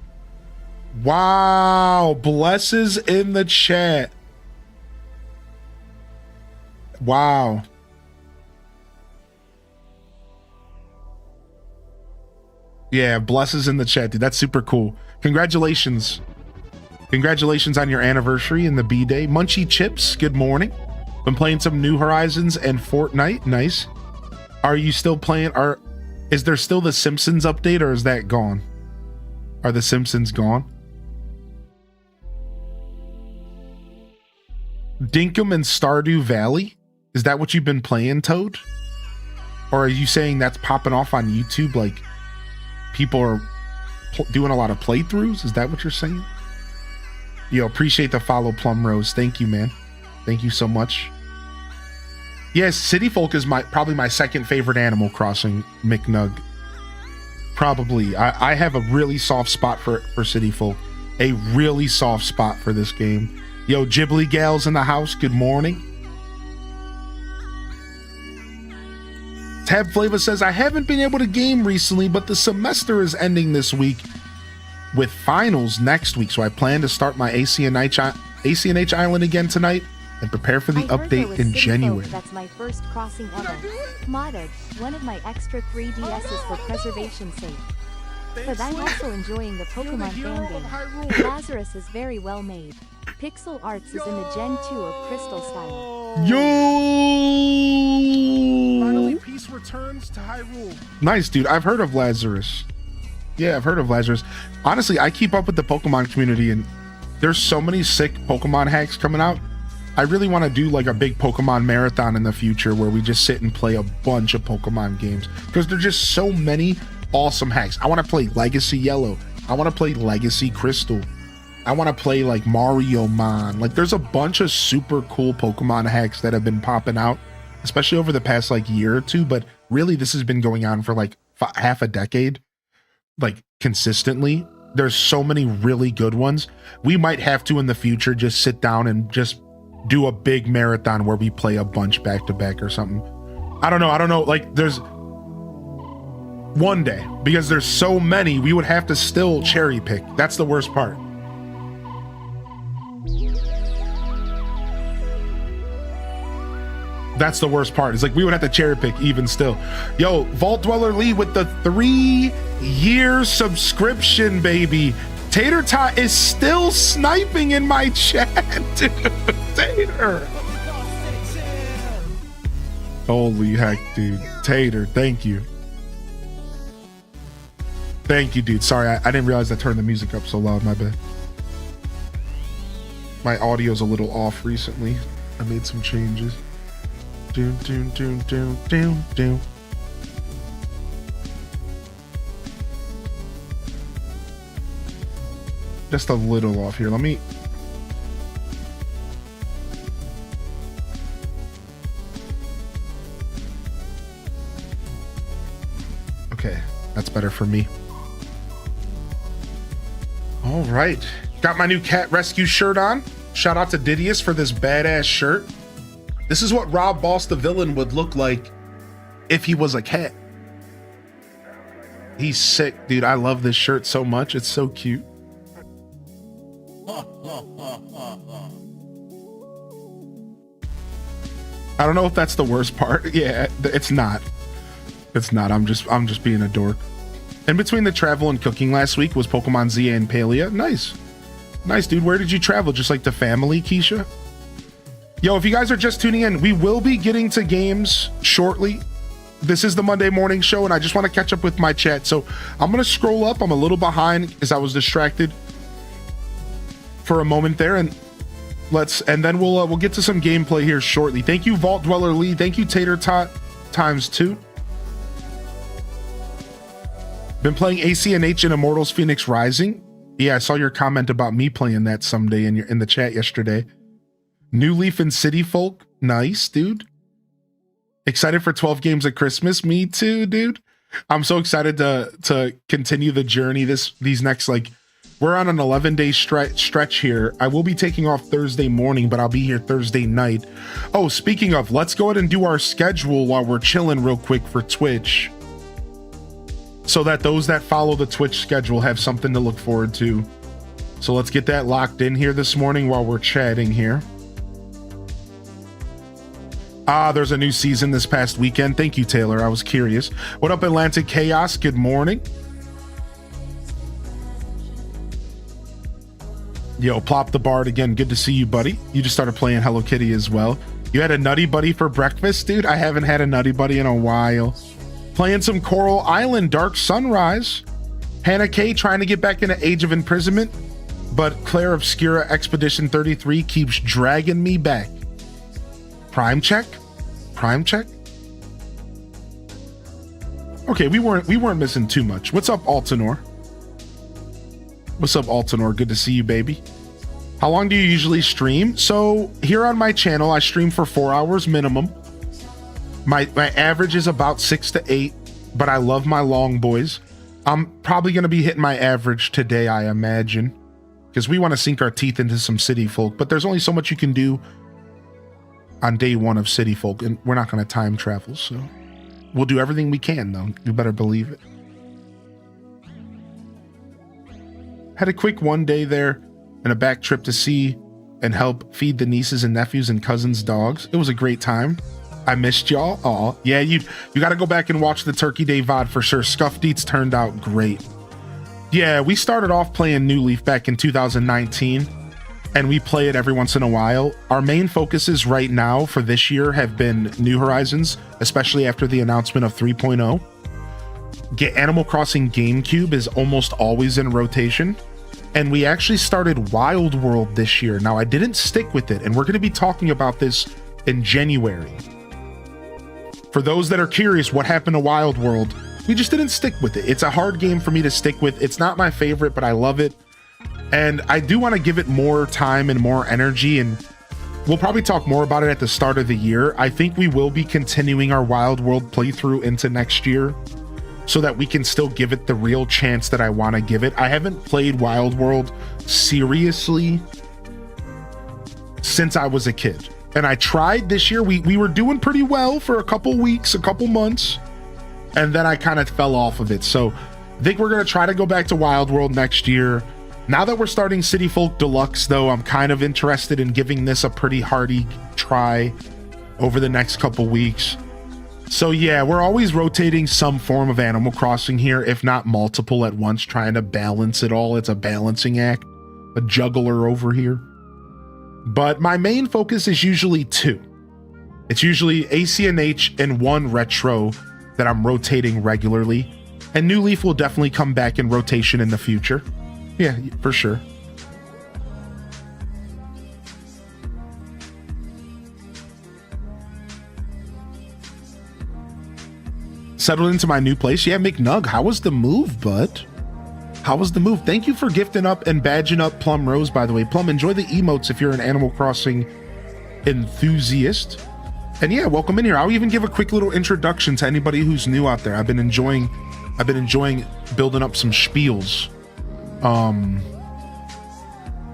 Wow. Blesses in the chat. Wow. Yeah, blesses in the chat, dude. That's super cool. Congratulations. Congratulations on your anniversary and the B-Day. Munchie Chips, good morning. Been playing some New Horizons and Fortnite. Nice. Are you still playing? Is there still the Simpsons update, or is that gone? Are the Simpsons gone? Dinkum and Stardew Valley? Is that what you've been playing, Toad? Or are you saying that's popping off on YouTube? Like, people are doing a lot of playthroughs? Is that what you're saying? Yo, appreciate the follow, Plum Rose. Thank you, man. Thank you so much. Yes, City Folk is probably my second favorite Animal Crossing, McNug. Probably. I have a really soft spot for City Folk. A really soft spot for this game. Yo, Ghibli Gals in the house, good morning. Tab Flava says, I haven't been able to game recently, but the semester is ending this week with finals next week, so I plan to start my ACNH Island again tonight and prepare for the update in January. That's my first crossing ever. Modded, one of my extra 3DSs for preservation's sake. But I'm also enjoying the Pokemon fan game. Lazarus is very well made. Pixel Arts is in the Gen 2 or Crystal style. Yo! Finally, peace returns to Hyrule. Nice, dude. I've heard of Lazarus. Yeah, I've heard of Lazarus. Honestly, I keep up with the Pokemon community, and there's so many sick Pokemon hacks coming out. I really want to do like a big Pokemon marathon in the future where we just sit and play a bunch of Pokemon games, because there's just so many awesome hacks. I want to play Legacy Yellow. I want to play Legacy Crystal. I want to play like Mario Man. Like, there's a bunch of super cool Pokemon hacks that have been popping out, especially over the past like year or two. But really, this has been going on for like half a decade, like consistently. There's so many really good ones. We might have to in the future just sit down and just do a big marathon where we play a bunch back to back or something. I don't know. Like, there's one day, because there's so many, we would have to still cherry pick. That's the worst part. That's the worst part. It's like we would have to cherry pick even still. Yo, Vault Dweller Lee with the 3-year subscription, baby. Tater Tot is still sniping in my chat, dude. Tater. Holy heck, dude. Tater, thank you. Thank you, dude. Sorry, I didn't realize I turned the music up so loud. My bad. My audio's a little off recently. I made some changes. Doom, doom, doom, doom, doom, doom. just a little off here. Let me. Okay, that's better for me. All right, got my new cat rescue shirt on. Shout out to Didius for this badass shirt. This is what Rob Boss the villain would look like if he was a cat. He's sick, dude. I love this shirt so much. It's so cute. I don't know if that's the worst part. Yeah, it's not. It's not. I'm just being a dork. In between the travel and cooking last week was Pokemon Zia and Palia. Nice. Nice, dude. Where did you travel? Just like the family, Keisha? Yo, if you guys are just tuning in, we will be getting to games shortly. This is the Monday morning show, and I just want to catch up with my chat. So I'm going to scroll up. I'm a little behind because I was distracted for a moment there. And then we'll get to some gameplay here shortly. Thank you, Vault Dweller Lee. Thank you, Tater Tot ×2. Been playing ACNH in Immortals Phoenix Rising. Yeah, I saw your comment about me playing that someday in the chat yesterday. New Leaf and City Folk. Nice, dude. Excited for 12 games at Christmas. Me too, dude. I'm so excited to continue the journey these next, like, we're on an 11-day stretch here. I will be taking off Thursday morning, but I'll be here Thursday night. Oh, speaking of, let's go ahead and do our schedule while we're chilling real quick for Twitch, so that those that follow the Twitch schedule have something to look forward to. So let's get that locked in here this morning while we're chatting here. There's a new season this past weekend. Thank you, Taylor. I was curious. What up, Atlantic Chaos? Good morning. Yo, Plop the Bard again. Good to see you, buddy. You just started playing Hello Kitty as well. You had a Nutty Buddy for breakfast, dude? I haven't had a Nutty Buddy in a while. Playing some Coral Island Dark Sunrise. Hannah K trying to get back into Age of Imprisonment, but Claire Obscura Expedition 33 keeps dragging me back. Prime check? Prime check? Okay, we weren't missing too much. What's up, Altanor? What's up, Altanor? Good to see you, baby. How long do you usually stream? So here on my channel, I stream for 4 hours minimum. My average is about 6 to 8, but I love my long boys. I'm probably going to be hitting my average today, I imagine, because we want to sink our teeth into some City Folk, but there's only so much you can do on day one of City Folk, and we're not going to time travel, so we'll do everything we can, though. You better believe it. Had a quick one day there and a back trip to see and help feed the nieces and nephews and cousins' dogs. It was a great time. I missed y'all. Aw, yeah, you got to go back and watch the Turkey Day VOD for sure. Scuff Deets turned out great. Yeah, we started off playing New Leaf back in 2019, and we play it every once in a while. Our main focuses right now for this year have been New Horizons, especially after the announcement of 3.0. Animal Crossing GameCube is almost always in rotation. And we actually started Wild World this year. Now, I didn't stick with it, and we're going to be talking about this in January. For those that are curious what happened to Wild World, we just didn't stick with it. It's a hard game for me to stick with. It's not my favorite, but I love it. And I do want to give it more time and more energy, and we'll probably talk more about it at the start of the year. I think we will be continuing our Wild World playthrough into next year so that we can still give it the real chance that I want to give it. I haven't played Wild World seriously since I was a kid. And I tried this year. We were doing pretty well for a couple weeks, a couple months, and then I kind of fell off of it. So I think we're going to try to go back to Wild World next year. Now that we're starting City Folk Deluxe, though, I'm kind of interested in giving this a pretty hearty try over the next couple weeks. So yeah, we're always rotating some form of Animal Crossing here, if not multiple at once, trying to balance it all. It's a balancing act, a juggler over here. But my main focus is usually two. It's usually ACNH and one retro that I'm rotating regularly. And New Leaf will definitely come back in rotation in the future. Yeah, for sure. Settled into my new place. Yeah, McNug, how was the move, bud? How was the move? Thank you for gifting up and badging up Plum Rose, by the way. Plum, enjoy the emotes if you're an Animal Crossing enthusiast. And yeah, welcome in here. I'll even give a quick little introduction to anybody who's new out there. I've been enjoying building up some spiels.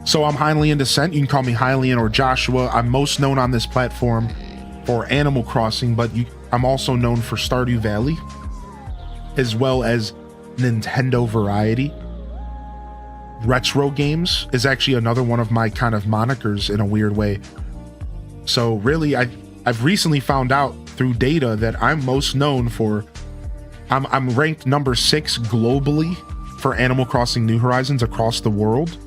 So I'm Hylian Descent. You can call me Hylian or Joshua. I'm most known on this platform for Animal Crossing, but I'm also known for Stardew Valley, as well as Nintendo variety. Retro games is actually another one of my kind of monikers in a weird way. So really, I've recently found out through data that I'm most known for, I'm ranked number 6 globally for Animal Crossing New Horizons across the world.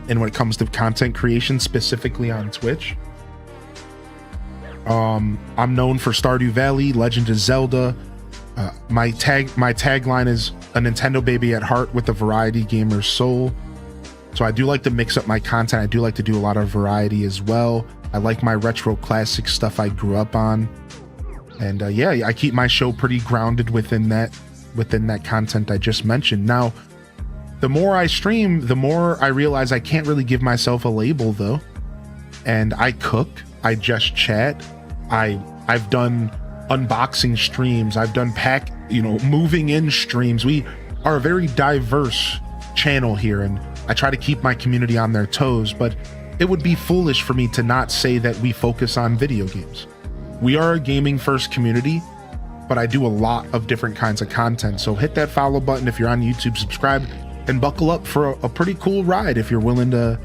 And when it comes to content creation, specifically on Twitch, I'm known for Stardew Valley, Legend of Zelda. My tagline is a Nintendo baby at heart with a variety gamer's soul. So I do like to mix up my content. I do like to do a lot of variety as well. I like my retro classic stuff I grew up on. And yeah, I keep my show pretty grounded within that content I just mentioned. Now, the more I stream, the more I realize I can't really give myself a label though. And I cook, I just chat, I've done unboxing streams, I've done moving in streams. We are a very diverse channel here, and I try to keep my community on their toes, but it would be foolish for me to not say that we focus on video games. We are a gaming first community, but I do a lot of different kinds of content. So hit that follow button if you're on YouTube, subscribe, and buckle up for a pretty cool ride if you're willing to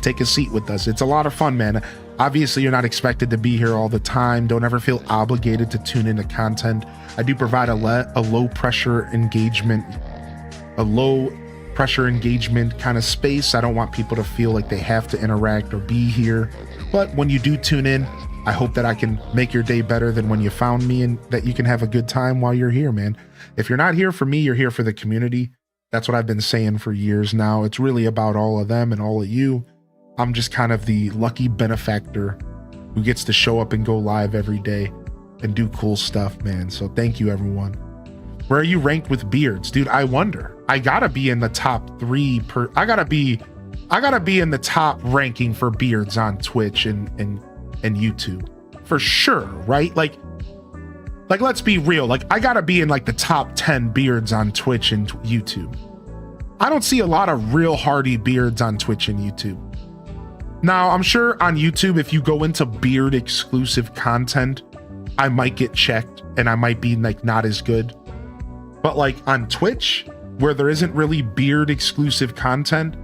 take a seat with us. It's a lot of fun, man. Obviously, you're not expected to be here all the time. Don't ever feel obligated to tune into content. I do provide a low pressure engagement kind of space. I don't want people to feel like they have to interact or be here. But when you do tune in, I hope that I can make your day better than when you found me, and that you can have a good time while you're here, man. If you're not here for me, you're here for the community. That's what I've been saying for years now. It's really about all of them and all of you. I'm just kind of the lucky benefactor who gets to show up and go live every day and do cool stuff, man. So thank you, everyone. Where are you ranked with beards? Dude, I wonder. I gotta be in the top 3 I gotta be in the top ranking for beards on Twitch and YouTube. For sure, right? Like let's be real. Like, I gotta be in like the top 10 beards on Twitch and YouTube. I don't see a lot of real hardy beards on Twitch and YouTube. Now, I'm sure on YouTube, if you go into beard exclusive content, I might get checked and I might be like not as good. But like on Twitch, where there isn't really beard exclusive content,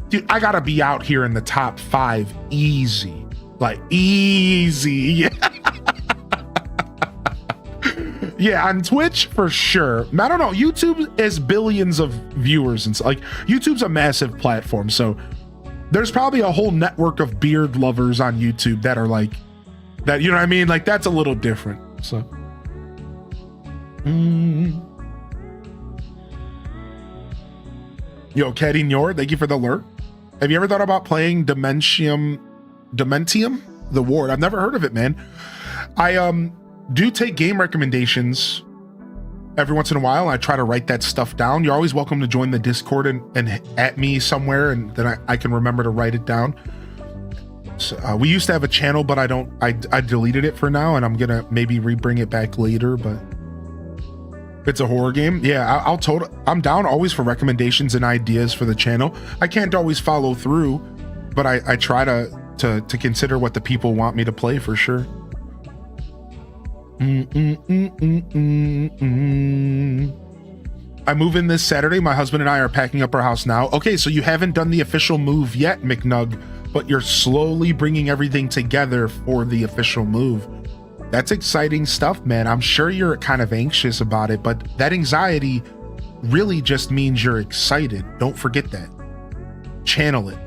dude, I gotta be out here in the top 5 easy. Like easy. Yeah, on Twitch for sure. I don't know. YouTube has billions of viewers, and so, like, YouTube's a massive platform, so there's probably a whole network of beard lovers on YouTube that are like that. You know what I mean? Like, that's a little different. So, Yo, Caddy Nyor, thank you for the alert. Have you ever thought about playing Dementium, the Ward? I've never heard of it, man. I do take game recommendations every once in a while. I try to write that stuff down. You're always welcome to join the Discord and at me somewhere, and then I can remember to write it down. So, we used to have a channel, but I deleted it for now, and I'm gonna maybe rebring it back later. But it's a horror game. Yeah, I'm down always for recommendations and ideas for the channel. I can't always follow through, but I try to consider what the people want me to play for sure. I move in this Saturday. My husband and I are packing up our house now. Okay, so you haven't done the official move yet, McNug, but you're slowly bringing everything together for the official move. That's exciting stuff, man. I'm sure you're kind of anxious about it, but that anxiety really just means you're excited. Don't forget that. Channel it.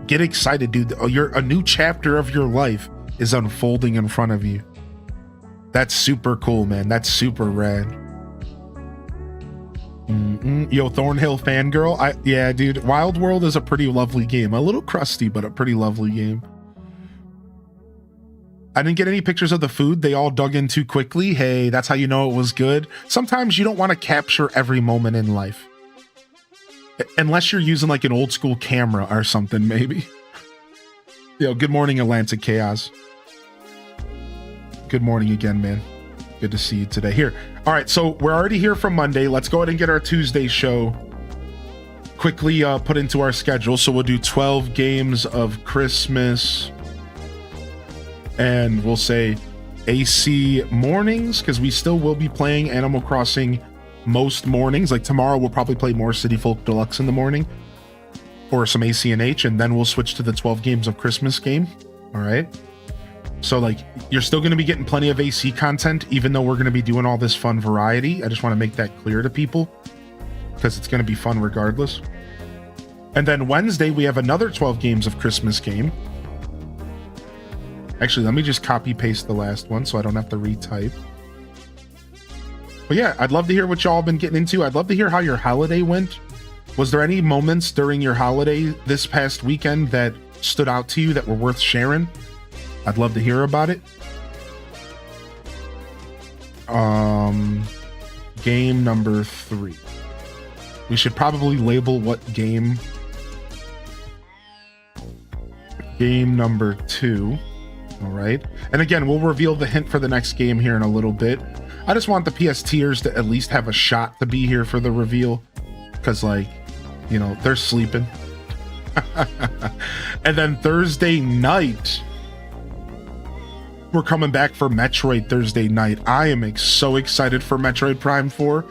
Get excited, dude. A new chapter of your life is unfolding in front of you. That's super cool, man. That's super rad. Yo, Thornhill fangirl. Yeah, dude. Wild World is a pretty lovely game. A little crusty, but a pretty lovely game. I didn't get any pictures of the food. They all dug in too quickly. Hey, that's how you know it was good. Sometimes you don't want to capture every moment in life. Unless you're using like an old school camera or something, maybe. Yo, good morning, Atlantic Chaos. Good morning again, man. Good to see you today. Here. All right, so we're already here from Monday. Let's go ahead and get our Tuesday show quickly put into our schedule. So we'll do 12 games of Christmas. And we'll say AC mornings, because we still will be playing Animal Crossing most mornings. Like tomorrow, we'll probably play more City Folk Deluxe in the morning. Or some AC and H, and then we'll switch to the 12 games of Christmas game. All right. So like you're still going to be getting plenty of AC content, even though we're going to be doing all this fun variety. I just want to make that clear to people because it's going to be fun regardless. And then Wednesday, we have another 12 games of Christmas game. Actually, let me just copy paste the last one so I don't have to retype. But yeah, I'd love to hear what y'all have been getting into. I'd love to hear how your holiday went. Was there any moments during your holiday this past weekend that stood out to you that were worth sharing? I'd love to hear about it. Game number 3. We should probably label what game. Game number 2. All right. And again, we'll reveal the hint for the next game here in a little bit. I just want the PS tiers to at least have a shot to be here for the reveal. Because, like, you know, they're sleeping. And then Thursday night, we're coming back for Metroid Thursday night. I am so excited for Metroid Prime 4.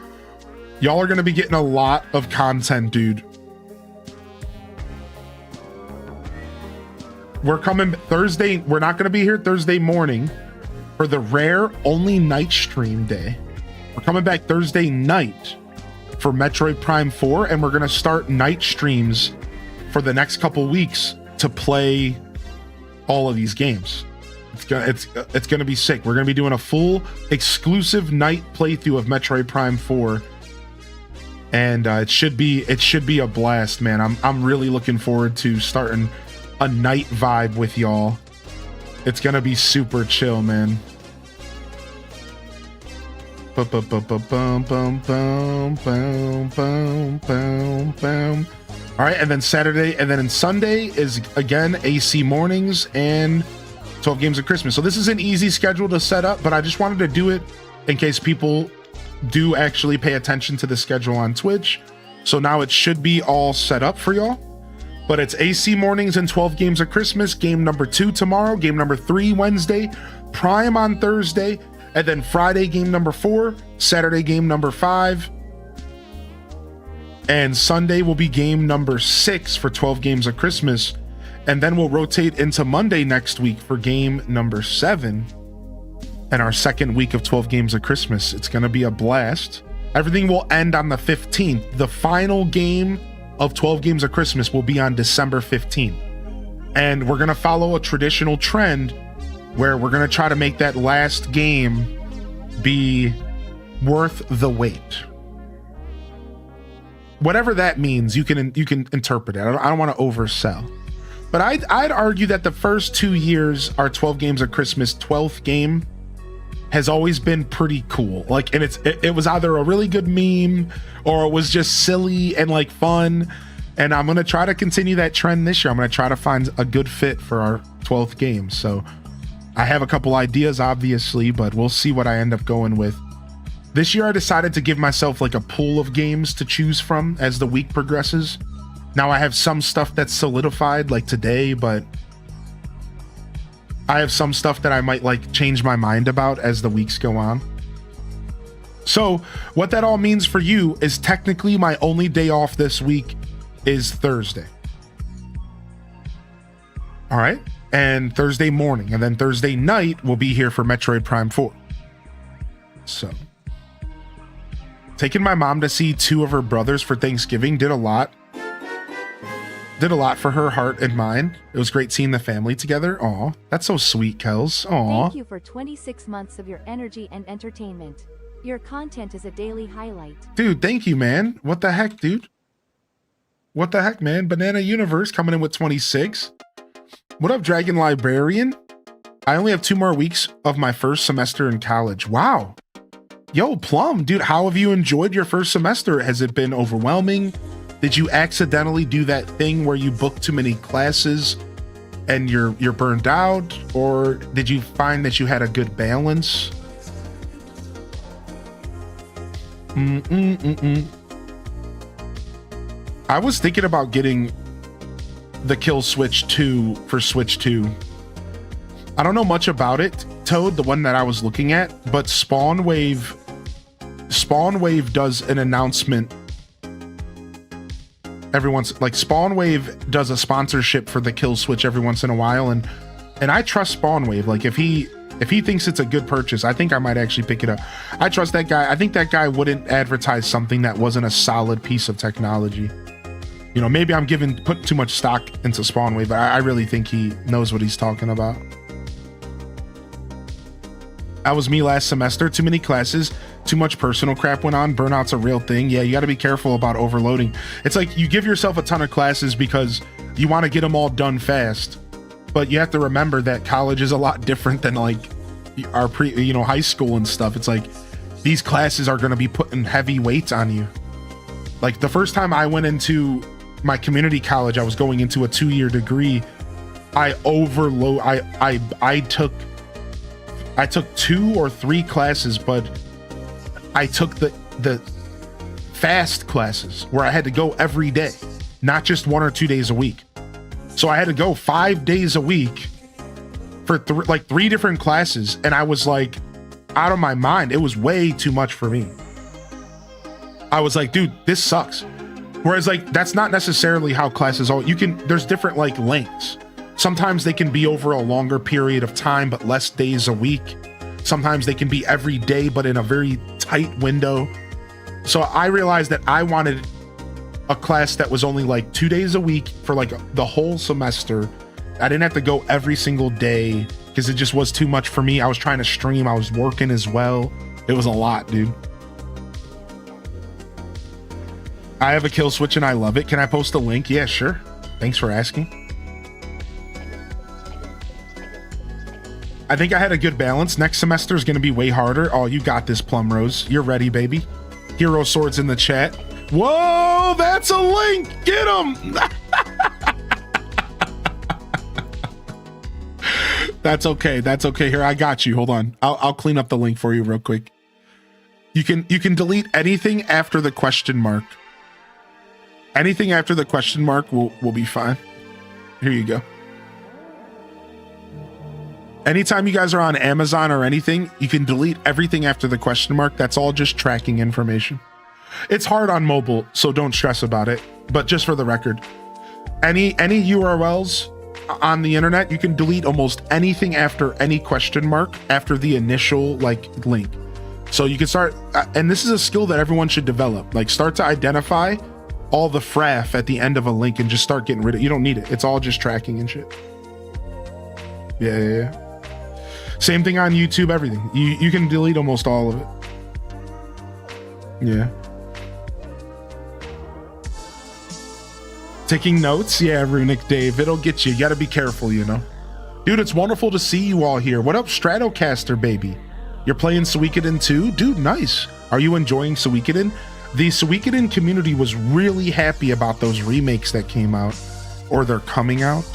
Y'all are going to be getting a lot of content, dude. We're coming Thursday. We're not going to be here Thursday morning for the rare only night stream day. We're coming back Thursday night for Metroid Prime 4, and we're going to start night streams for the next couple weeks to play all of these games. It's gonna be sick. We're gonna be doing a full exclusive night playthrough of Metroid Prime 4, and it should be a blast, man. I'm really looking forward to starting a night vibe with y'all. It's gonna be super chill, man. All right, and then Saturday, and then Sunday is again AC mornings and 12 games of Christmas. So this is an easy schedule to set up, but I just wanted to do it in case people do actually pay attention to the schedule on Twitch. So now it should be all set up for y'all. But it's AC mornings and 12 games of Christmas. Game number 2 tomorrow, game number 3 Wednesday, Prime on Thursday, and then Friday game number 4, Saturday game number 5, and Sunday will be game number 6 for 12 games of Christmas. And then we'll rotate into Monday next week for game number 7 and our second week of 12 games of Christmas. It's going to be a blast. Everything will end on the 15th. The final game of 12 games of Christmas will be on December 15th. And we're going to follow a traditional trend where we're going to try to make that last game be worth the wait. Whatever that means, you can interpret it. I don't want to oversell. But I'd argue that the first 2 years, our 12 games of Christmas 12th game has always been pretty cool. Like, and it was either a really good meme or it was just silly and like fun. And I'm gonna try to continue that trend this year. I'm gonna try to find a good fit for our 12th game. So I have a couple ideas, obviously, but we'll see what I end up going with. This year, I decided to give myself like a pool of games to choose from as the week progresses. Now I have some stuff that's solidified like today, but I have some stuff that I might like change my mind about as the weeks go on. So what that all means for you is technically my only day off this week is Thursday. All right. And Thursday morning, and then Thursday night we'll be here for Metroid Prime 4. So taking my mom to see 2 of her brothers for Thanksgiving did a lot for her heart and mind. It was great seeing the family together. Aw, that's so sweet, Kels. Aw. Thank you for 26 months of your energy and entertainment. Your content is a daily highlight. Dude, thank you, man. What the heck, dude? What the heck, man? Banana Universe coming in with 26. What up, Dragon Librarian? I only have 2 more weeks of my first semester in college. Wow. Yo, Plum, dude, how have you enjoyed your first semester? Has it been overwhelming? Did you accidentally do that thing where you book too many classes and you're burned out, or did you find that you had a good balance? I was thinking about getting the Kill Switch 2 for Switch 2. I don't know much about it, Toad, the one that I was looking at, but Spawnwave does an announcement every once, like Spawnwave does a sponsorship for the Kill Switch every once in a while, and I trust Spawnwave. Like if he thinks it's a good purchase, I think I might actually pick it up. I trust that guy. I think that guy wouldn't advertise something that wasn't a solid piece of technology. You know, maybe I'm putting too much stock into Spawnwave, but I really think he knows what he's talking about. That was me last semester. Too many classes, too much personal crap went on. Burnout's a real thing. Yeah, you got to be careful about overloading. It's like you give yourself a ton of classes because you want to get them all done fast, but you have to remember that college is a lot different than like our high school and stuff. It's like these classes are going to be putting heavy weights on you. Like the first time I went into my community college, I was going into a 2-year degree. I took 2 or 3 classes, but I took the fast classes where I had to go every day, not just 1 or 2 days a week. So I had to go 5 days a week for 3 different classes, and I was like out of my mind. It was way too much for me. I was like, dude, this sucks. Whereas like that's not necessarily how classes are. There's different like lengths. Sometimes they can be over a longer period of time, but less days a week. Sometimes they can be every day, but in a very tight window. So I realized that I wanted a class that was only like 2 days a week for like the whole semester. I didn't have to go every single day because it just was too much for me. I was trying to stream. I was working as well. It was a lot, dude. I have a Kill Switch and I love it. Can I post a link? Yeah, sure. Thanks for asking. I think I had a good balance. Next semester is going to be way harder. Oh, you got this, Plum Rose. You're ready, baby. Hero Swords in the chat. Whoa, that's a link. Get him. That's okay. That's okay. Here, I got you. Hold on. I'll clean up the link for you real quick. You can delete anything after the question mark. Anything after the question mark will be fine. Here you go. Anytime you guys are on Amazon or anything, you can delete everything after the question mark. That's all just tracking information. It's hard on mobile, so don't stress about it. But just for the record, any URLs on the internet, you can delete almost anything after any question mark after the initial like link. So you can start, and this is a skill that everyone should develop. Like start to identify all the fraff at the end of a link and just start getting rid of it. You don't need it. It's all just tracking and shit. Yeah. Same thing on YouTube, everything. You can delete almost all of it. Yeah. Taking notes? Yeah, Runic Dave. It'll get you. You gotta be careful, you know. Dude, it's wonderful to see you all here. What up, Stratocaster, baby? You're playing Suikoden too? Dude, nice. Are you enjoying Suikoden? The Suikoden community was really happy about those remakes that came out. Or they're coming out.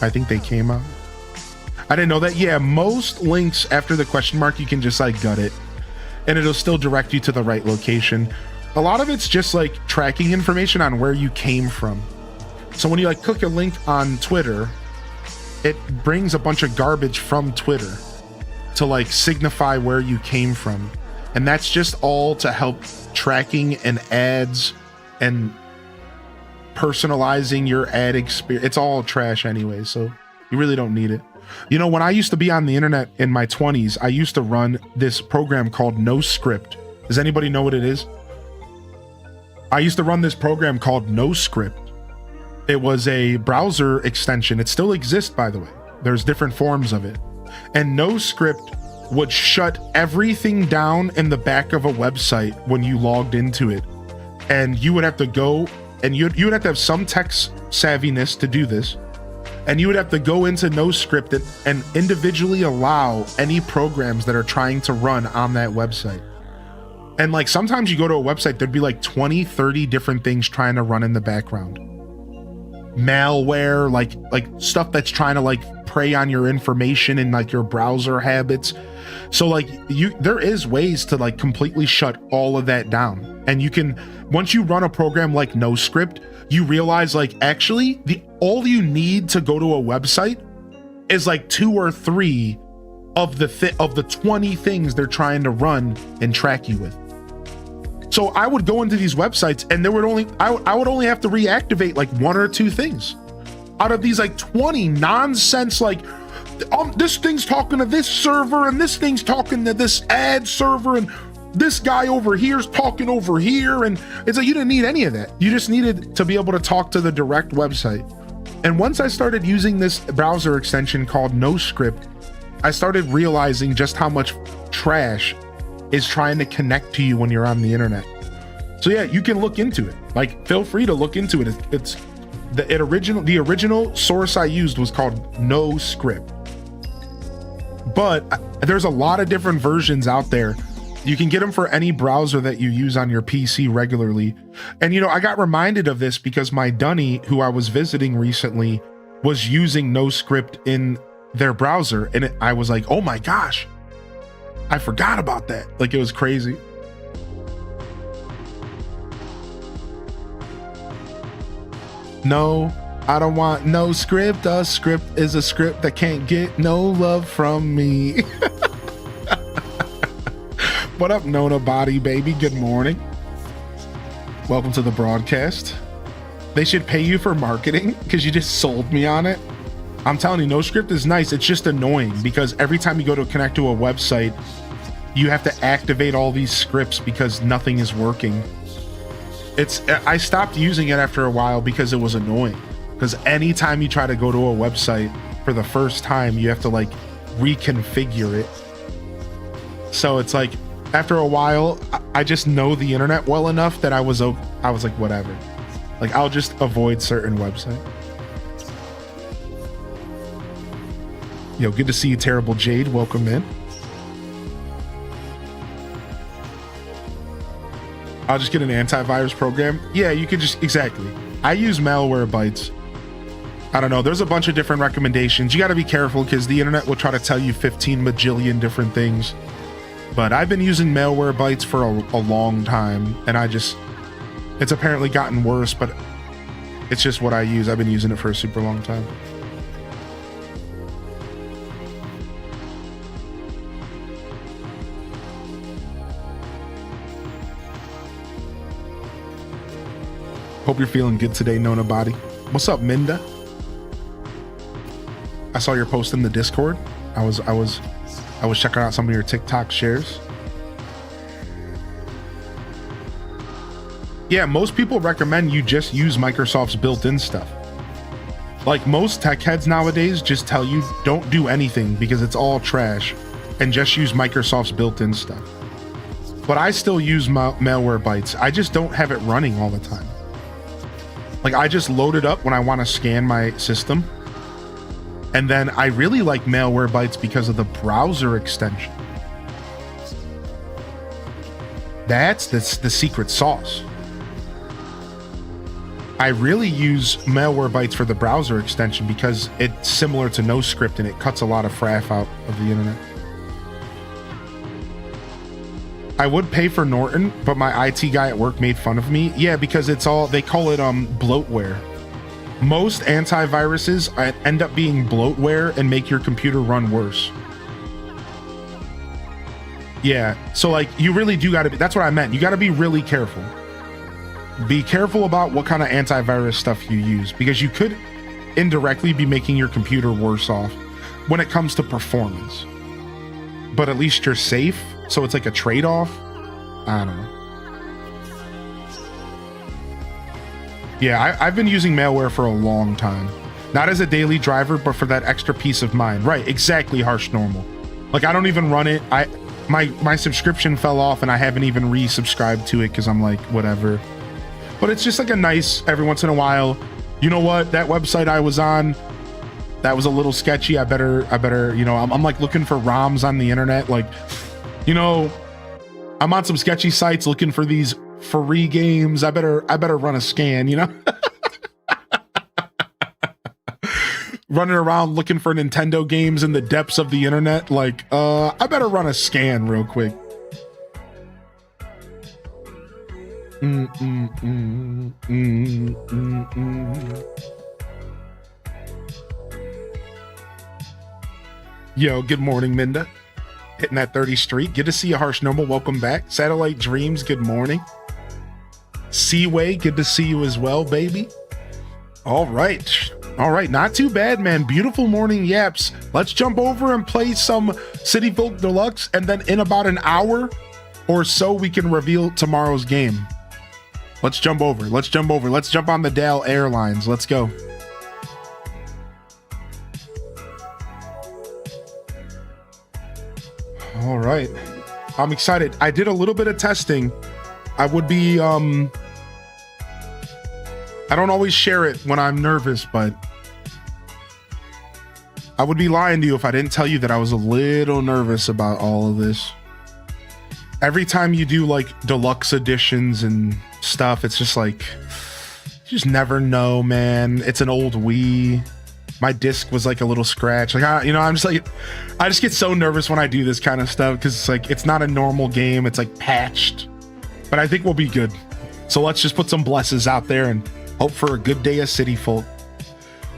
I think they came out. I didn't know that. Yeah, most links after the question mark, you can just like gut it. And it'll still direct you to the right location. A lot of it's just like tracking information on where you came from. So when you like click a link on Twitter, it brings a bunch of garbage from Twitter to like signify where you came from. And that's just all to help tracking and ads and personalizing your ad experience. It's all trash anyway, so you really don't need it. You know, when I used to be on the internet in my 20s, I used to run this program called NoScript. Does anybody know what it is? I used to run this program called NoScript. It was a browser extension. It still exists, by the way. There's different forms of it. And NoScript would shut everything down in the back of a website when you logged into it. And you would have to go, and you would have to have some tech savviness to do this. And you would have to go into NoScript and individually allow any programs that are trying to run on that website. And like sometimes you go to a website, there'd be like 20, 30 different things trying to run in the background. Malware, like stuff that's trying to like prey on your information and like your browser habits. So like there is ways to like completely shut all of that down. And you can, once you run a program like NoScript, you realize like actually all you need to go to a website is like 2 or 3 of the 20 things they're trying to run and track you with. So I would go into these websites and I would only have to reactivate like 1 or 2 things out of these like 20 nonsense, like this thing's talking to this server and this thing's talking to this ad server and this guy over here's talking over here. And it's like, you didn't need any of that. You just needed to be able to talk to the direct website. And once I started using this browser extension called NoScript, I started realizing just how much trash is trying to connect to you when you're on the internet. So yeah, you can look into it. Like, feel free to look into it. It's the original source I used was called NoScript. But there's a lot of different versions out there. You can get them for any browser that you use on your PC regularly. And you know, I got reminded of this because my Dunny, who I was visiting recently, was using NoScript in their browser, and I was like, oh my gosh, I forgot about that. Like, it was crazy. No, I don't want no script. A script is a script that can't get no love from me. What up, Nona Body Baby? Good morning. Welcome to the broadcast. They should pay you for marketing because you just sold me on it. I'm telling you, NoScript is nice. It's just annoying because every time you go to connect to a website, you have to activate all these scripts because nothing is working. I stopped using it after a while because it was annoying. Because anytime you try to go to a website for the first time, you have to like reconfigure it. So it's like, after a while, I just know the internet well enough that I was like, whatever. Like, I'll just avoid certain websites. Yo, good to see you, Terrible Jade. Welcome in. I'll just get an antivirus program. Yeah, you could just, exactly. I use Malwarebytes. I don't know. There's a bunch of different recommendations. You got to be careful because the internet will try to tell you 15 majillion different things. But I've been using Malwarebytes for a long time, and it's apparently gotten worse, but it's just what I use. I've been using it for a super long time. Hope you're feeling good today, Nona Body. What's up, Minda? I saw your post in the Discord. I was checking out some of your TikTok shares. Yeah, most people recommend you just use Microsoft's built-in stuff. Like, most tech heads nowadays just tell you don't do anything because it's all trash and just use Microsoft's built-in stuff. But I still use Malwarebytes. I just don't have it running all the time. Like, I just load it up when I want to scan my system. And then I really like Malwarebytes because of the browser extension. That's the secret sauce. I really use Malwarebytes for the browser extension because it's similar to NoScript and it cuts a lot of fraff out of the internet. I would pay for Norton, but my IT guy at work made fun of me. Yeah, because they call it bloatware. Most antiviruses end up being bloatware and make your computer run worse. Yeah, so like, you really do gotta be, that's what I meant. You gotta be really careful. Be careful about what kind of antivirus stuff you use, because you could indirectly be making your computer worse off when it comes to performance. But at least you're safe, so it's like a trade-off. I don't know. Yeah, I've been using malware for a long time. Not as a daily driver, but for that extra peace of mind. Right, exactly, Harsh Normal. Like, I don't even run it. My subscription fell off and I haven't even resubscribed to it because I'm like, whatever. But it's just like a nice, every once in a while, you know what, that website I was on, that was a little sketchy. I better, you know, I'm like looking for ROMs on the internet. Like, you know, I'm on some sketchy sites looking for these free games. I better run a scan, you know? Running around looking for Nintendo games in the depths of the internet. Like, I better run a scan real quick. Yo, good morning, Minda. Hitting that 30th Street. Good to see you, Harsh Noble. Welcome back. Satellite Dreams, good morning. Seaway, good to see you as well, baby. All right. Not too bad, man. Beautiful morning yaps. Let's jump over and play some City Folk Deluxe, and then in about an hour or so, we can reveal tomorrow's game. Let's jump over. Let's jump on the Dal Airlines. Let's go. All right. I'm excited. I did a little bit of testing. I would be, I don't always share it when I'm nervous, but I would be lying to you if I didn't tell you that I was a little nervous about all of this. Every time you do like deluxe editions and stuff, it's just like, you just never know, man. It's an old Wii. My disc was like a little scratch. Like, I'm just like, I just get so nervous when I do this kind of stuff because it's like, it's not a normal game. It's like patched, but I think we'll be good. So let's just put some blesses out there and hope for a good day of City Folk.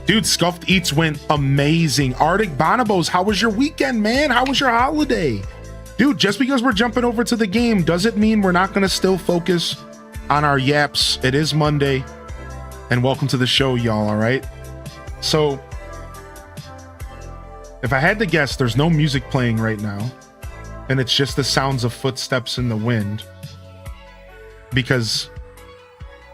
Dude, Scuffed Eats went amazing. Arctic Bonobos, how was your weekend, man? How was your holiday? Dude, just because we're jumping over to the game doesn't mean we're not going to still focus on our yaps. It is Monday, and welcome to the show, y'all, all right? So, if I had to guess, there's no music playing right now, and it's just the sounds of footsteps in the wind, because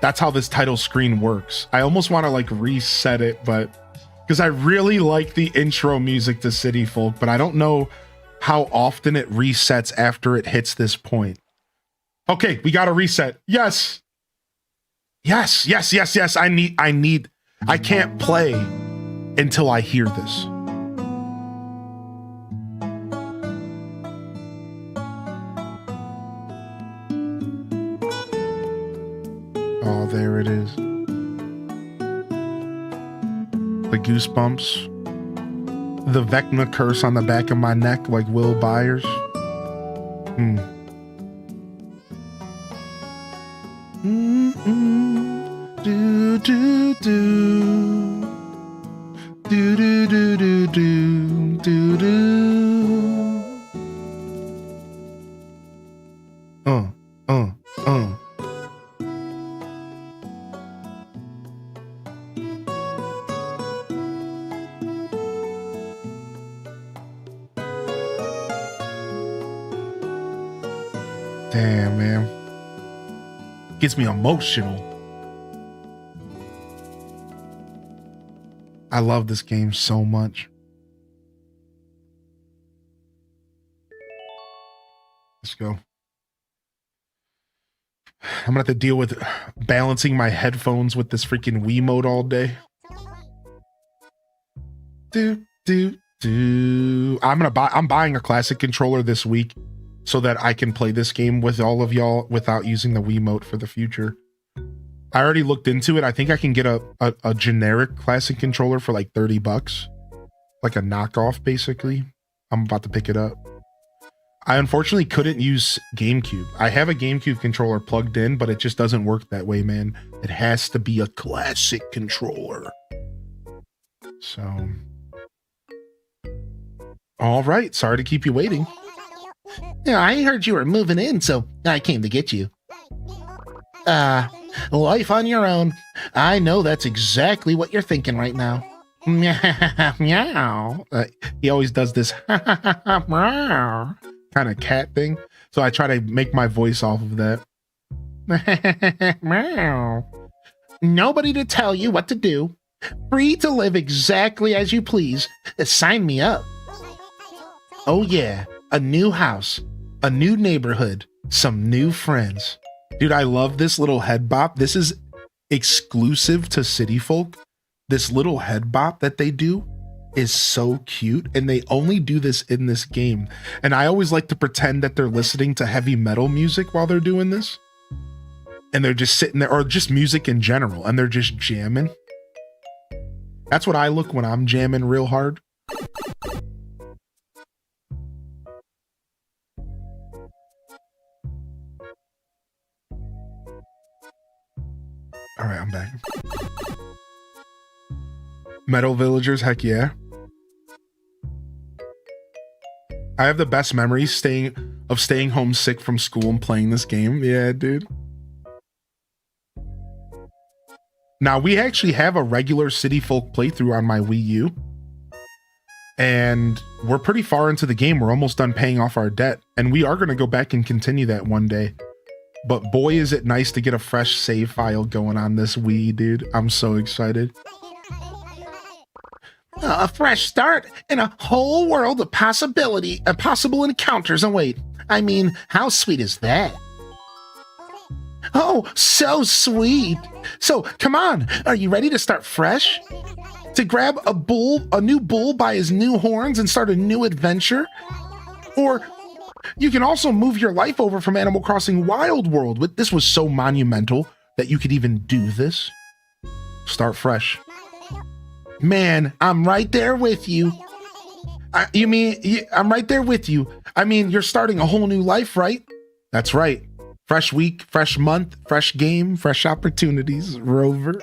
that's how this title screen works. I almost want to like reset it, but because I really like the intro music to City Folk, but I don't know how often it resets after it hits this point. Okay, we got to reset. Yes. I can't play until I hear this. Oh, there it is. The goosebumps. The Vecna curse on the back of my neck like Will Byers. Do do do. Do do do do do do do. Damn, man. Gets me emotional. I love this game so much. Let's go. I'm gonna have to deal with balancing my headphones with this freaking Wiimote all day. I'm buying a classic controller this week so that I can play this game with all of y'all without using the Wiimote for the future. I already looked into it. I think I can get a generic classic controller for like $30, like a knockoff, basically. I'm about to pick it up. I unfortunately couldn't use GameCube. I have a GameCube controller plugged in, but it just doesn't work that way, man. It has to be a classic controller. So, all right. Sorry to keep you waiting. Yeah, I heard you were moving in, so I came to get you. Life on your own. I know that's exactly what you're thinking right now. Meow. He always does this meow kind of cat thing. So I try to make my voice off of that. Meow. Nobody to tell you what to do. Free to live exactly as you please. Sign me up. Oh yeah, a new house, a new neighborhood, some new friends. Dude, I love this little head bop. This is exclusive to City Folk. This little head bop that they do is so cute, and they only do this in this game. And I always like to pretend that they're listening to heavy metal music while they're doing this. And they're just sitting there, or just music in general, and they're just jamming. That's what I look when I'm jamming real hard. All right, I'm back. Metal Villagers, heck yeah. I have the best memories staying home sick from school and playing this game. Yeah, dude. Now, we actually have a regular City Folk playthrough on my Wii U. And we're pretty far into the game. We're almost done paying off our debt. And we are going to go back and continue that one day. But boy, is it nice to get a fresh save file going on this Wii, dude. I'm so excited. A fresh start and a whole world of possible encounters await. I mean, how sweet is that? Oh, so sweet. So, come on, are you ready to start fresh? To grab a new bull by his new horns and start a new adventure? Or you can also move your life over from Animal Crossing Wild World. This was so monumental that you could even do this. Start fresh. Man, I'm right there with you. I'm right there with you. I mean, you're starting a whole new life, right? That's right. Fresh week, fresh month, fresh game, fresh opportunities, Rover.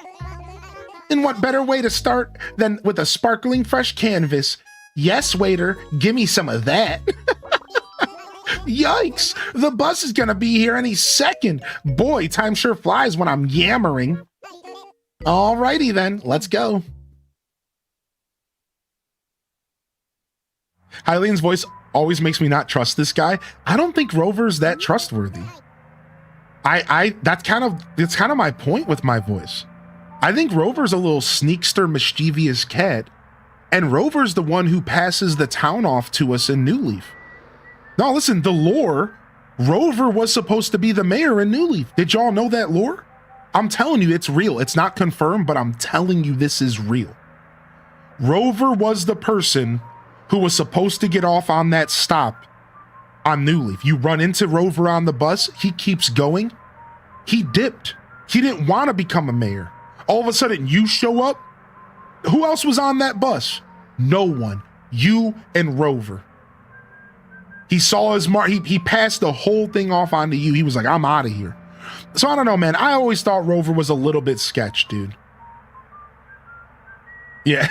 And what better way to start than with a sparkling fresh canvas? Yes, waiter, give me some of that. Yikes, the bus is gonna be here any second. Boy, time sure flies when I'm yammering. Alrighty then, let's go. Hylian's voice always makes me not trust this guy. I don't think Rover's that trustworthy. That's kind of my point with my voice. I think Rover's a little sneakster, mischievous cat, and Rover's the one who passes the town off to us in New Leaf. Now listen, the lore, Rover was supposed to be the mayor in New Leaf. Did y'all know that lore? I'm telling you, it's real. It's not confirmed, but I'm telling you this is real. Rover was the person who was supposed to get off on that stop on New Leaf. You run into Rover on the bus, he keeps going. He dipped. He didn't want to become a mayor. All of a sudden, you show up. Who else was on that bus? No one. You and Rover. He saw his mark. He passed the whole thing off onto you. He was like, I'm out of here. So I don't know, man. I always thought Rover was a little bit sketch, dude. Yeah.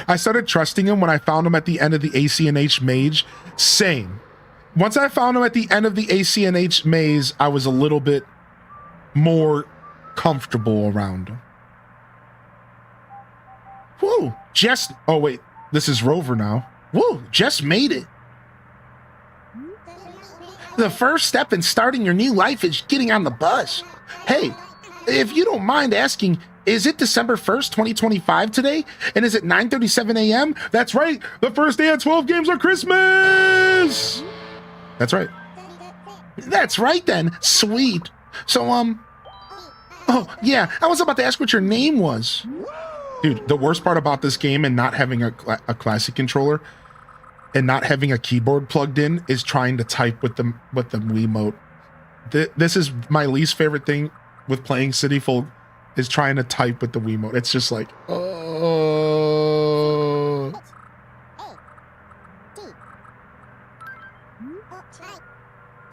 I started trusting him when I found him at the end of the ACNH maze. Same. Once I found him at the end of the ACNH maze, I was a little bit more comfortable around him. Whoa, oh wait, this is Rover now. Whoa, just made it. The first step in starting your new life is getting on the bus. Hey, if you don't mind asking, is it December 1st, 2025 today? And is it 9:37 a.m.? That's right, the first day of 12 games of Christmas! That's right. That's right then, sweet. So, oh yeah, I was about to ask what your name was. Dude, the worst part about this game and not having a classic controller and not having a keyboard plugged in is trying to type with the Wiimote. This is my least favorite thing with playing City Folk, is trying to type with the Wiimote. It's just like, oh.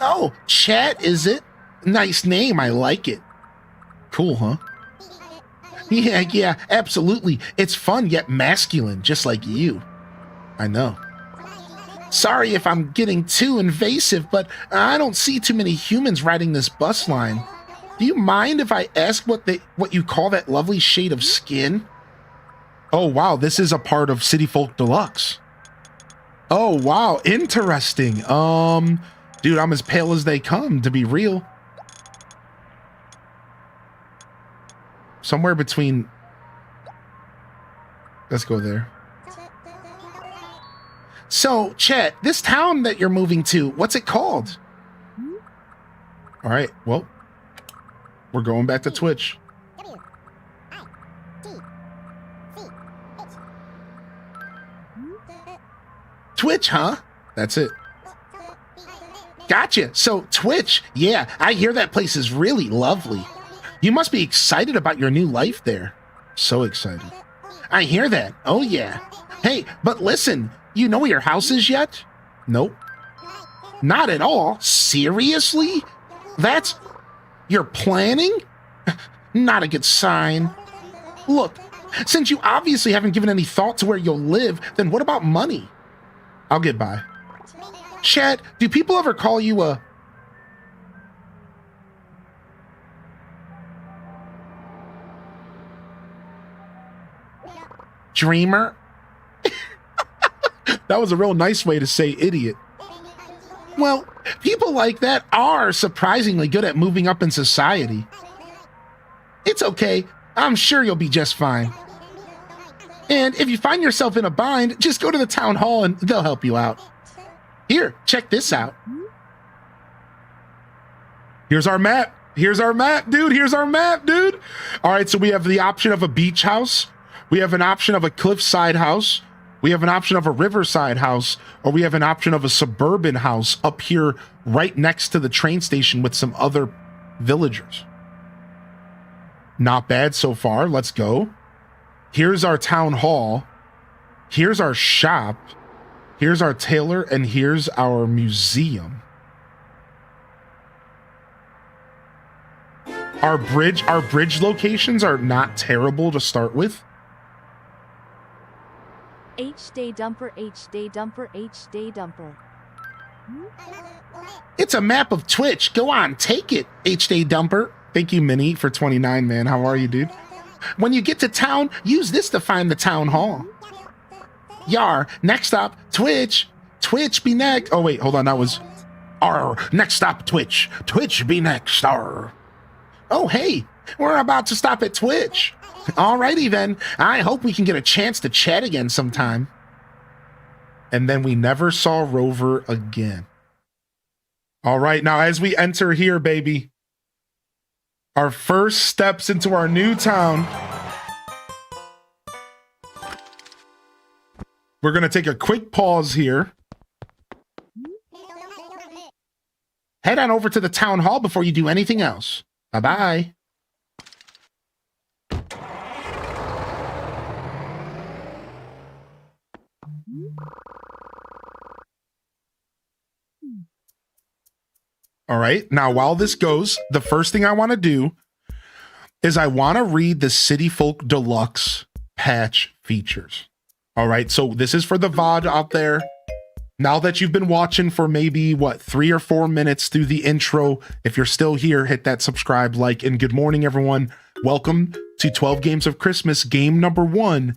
Oh, Chat, is it? Nice name, I like it. Cool, huh? Yeah, absolutely. It's fun yet masculine, just like you. I know. Sorry if I'm getting too invasive, but I don't see too many humans riding this bus line. Do you mind if I ask what you call that lovely shade of skin? Oh wow, this is a part of City Folk Deluxe. Oh wow, interesting. Dude, I'm as pale as they come, to be real. Somewhere between... Let's go there. So, Chet, this town that you're moving to, what's it called? All right, well, we're going back to Twitch. Twitch, huh? That's it. Gotcha. So Twitch, yeah, I hear that place is really lovely. You must be excited about your new life there. So excited. I hear that. Oh yeah. Hey, but listen, you know where your house is yet? Nope. Not at all. Seriously? You're planning? Not a good sign. Look, since you obviously haven't given any thought to where you'll live, then what about money? I'll get by. Chat, do people ever call you a... dreamer? That was a real nice way to say idiot. Well, people like that are surprisingly good at moving up in society. It's okay. I'm sure you'll be just fine. And if you find yourself in a bind, just go to the town hall and they'll help you out. Here, check this out. Here's our map. Here's our map, dude. Here's our map, dude. All right, so we have the option of a beach house. We have an option of a cliffside house. We have an option of a riverside house, or we have an option of a suburban house up here right next to the train station with some other villagers. Not bad so far. Let's go. Here's our town hall. Here's our shop. Here's our tailor, and here's our museum. Our bridge locations are not terrible to start with. H-Day Dumper, H-Day Dumper, H-Day Dumper. It's a map of Twitch. Go on, take it, H-Day Dumper. Thank you, Minnie, for 29, man. How are you, dude? When you get to town, use this to find the town hall. Yar, next stop, Twitch. Twitch be next. Oh, wait, hold on. That was R. Next stop, Twitch. Twitch be next, R. Oh, hey, we're about to stop at Twitch. Alrighty then. I hope we can get a chance to chat again sometime. And then we never saw Rover again. All right, now as we enter here, baby, our first steps into our new town. We're going to take a quick pause here. Head on over to the town hall before you do anything else. Bye-bye. All right, now while this goes, the first thing I want to do is I want to read the City Folk Deluxe patch features. All right, so this is for the VOD out there. Now that you've been watching for maybe, 3 or 4 minutes through the intro, if you're still here, hit that subscribe, like, and good morning, everyone. Welcome to 12 Games of Christmas, game number 1,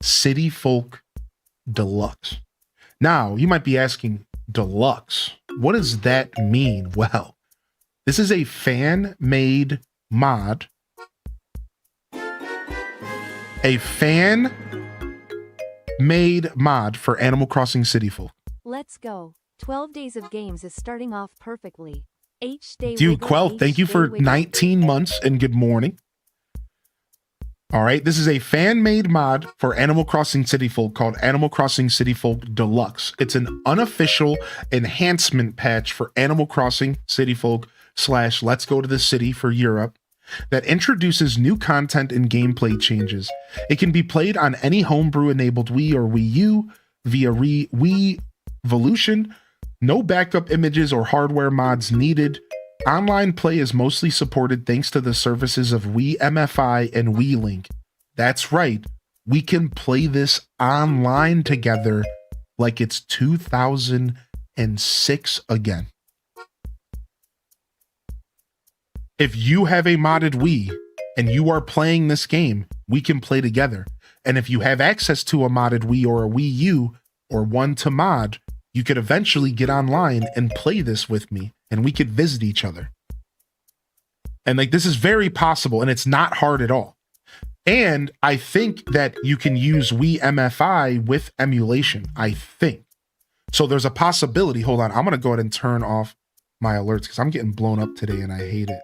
City Folk Deluxe. Now, you might be asking, Deluxe, what does that mean? Well, this is a fan-made mod. A fan-made mod for Animal Crossing City Folk. Let's go. 12 days of games is starting off perfectly. H-Day Dude, Wiggle, Quell, thank you H-Day for Wiggle. 19 months and good morning. All right, this is a fan-made mod for Animal Crossing City Folk called Animal Crossing City Folk Deluxe. It's an unofficial enhancement patch for Animal Crossing City Folk / Let's Go to the City for Europe that introduces new content and gameplay changes. It can be played on any homebrew-enabled Wii or Wii U via Wii Evolution. No backup images or hardware mods needed. Online play is mostly supported thanks to the services of Wii MFI and Wii Link. That's right, we can play this online together like it's 2006 again. If you have a modded Wii and you are playing this game, we can play together. And if you have access to a modded Wii or a Wii U or one to mod, you could eventually get online and play this with me, and we could visit each other. And this is very possible, and it's not hard at all. And I think that you can use Wii MFI with emulation, I think. So there's a possibility. Hold on, I'm going to go ahead and turn off my alerts because I'm getting blown up today and I hate it.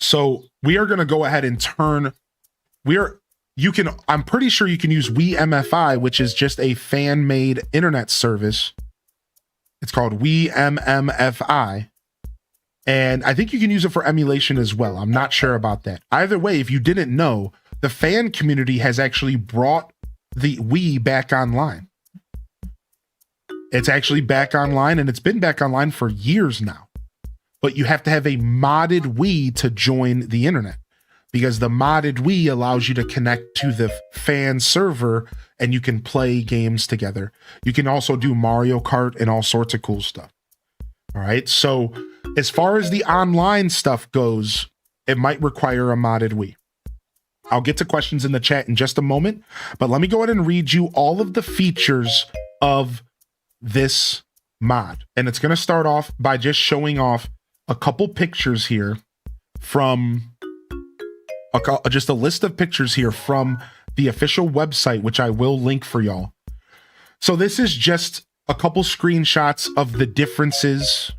So we are going to go ahead and I'm pretty sure you can use WeMFI, which is just a fan-made internet service. It's called WeMMFI. And I think you can use it for emulation as well. I'm not sure about that. Either way, if you didn't know, the fan community has actually brought the Wii back online. It's actually back online, and it's been back online for years now. But you have to have a modded Wii to join the internet, because the modded Wii allows you to connect to the fan server and you can play games together. You can also do Mario Kart and all sorts of cool stuff. All right. So as far as the online stuff goes, it might require a modded Wii. I'll get to questions in the chat in just a moment, but let me go ahead and read you all of the features of this mod. And it's going to start off by just showing off a couple pictures here from just a list of pictures here from the official website, which I will link for y'all. So this is just a couple screenshots of the differences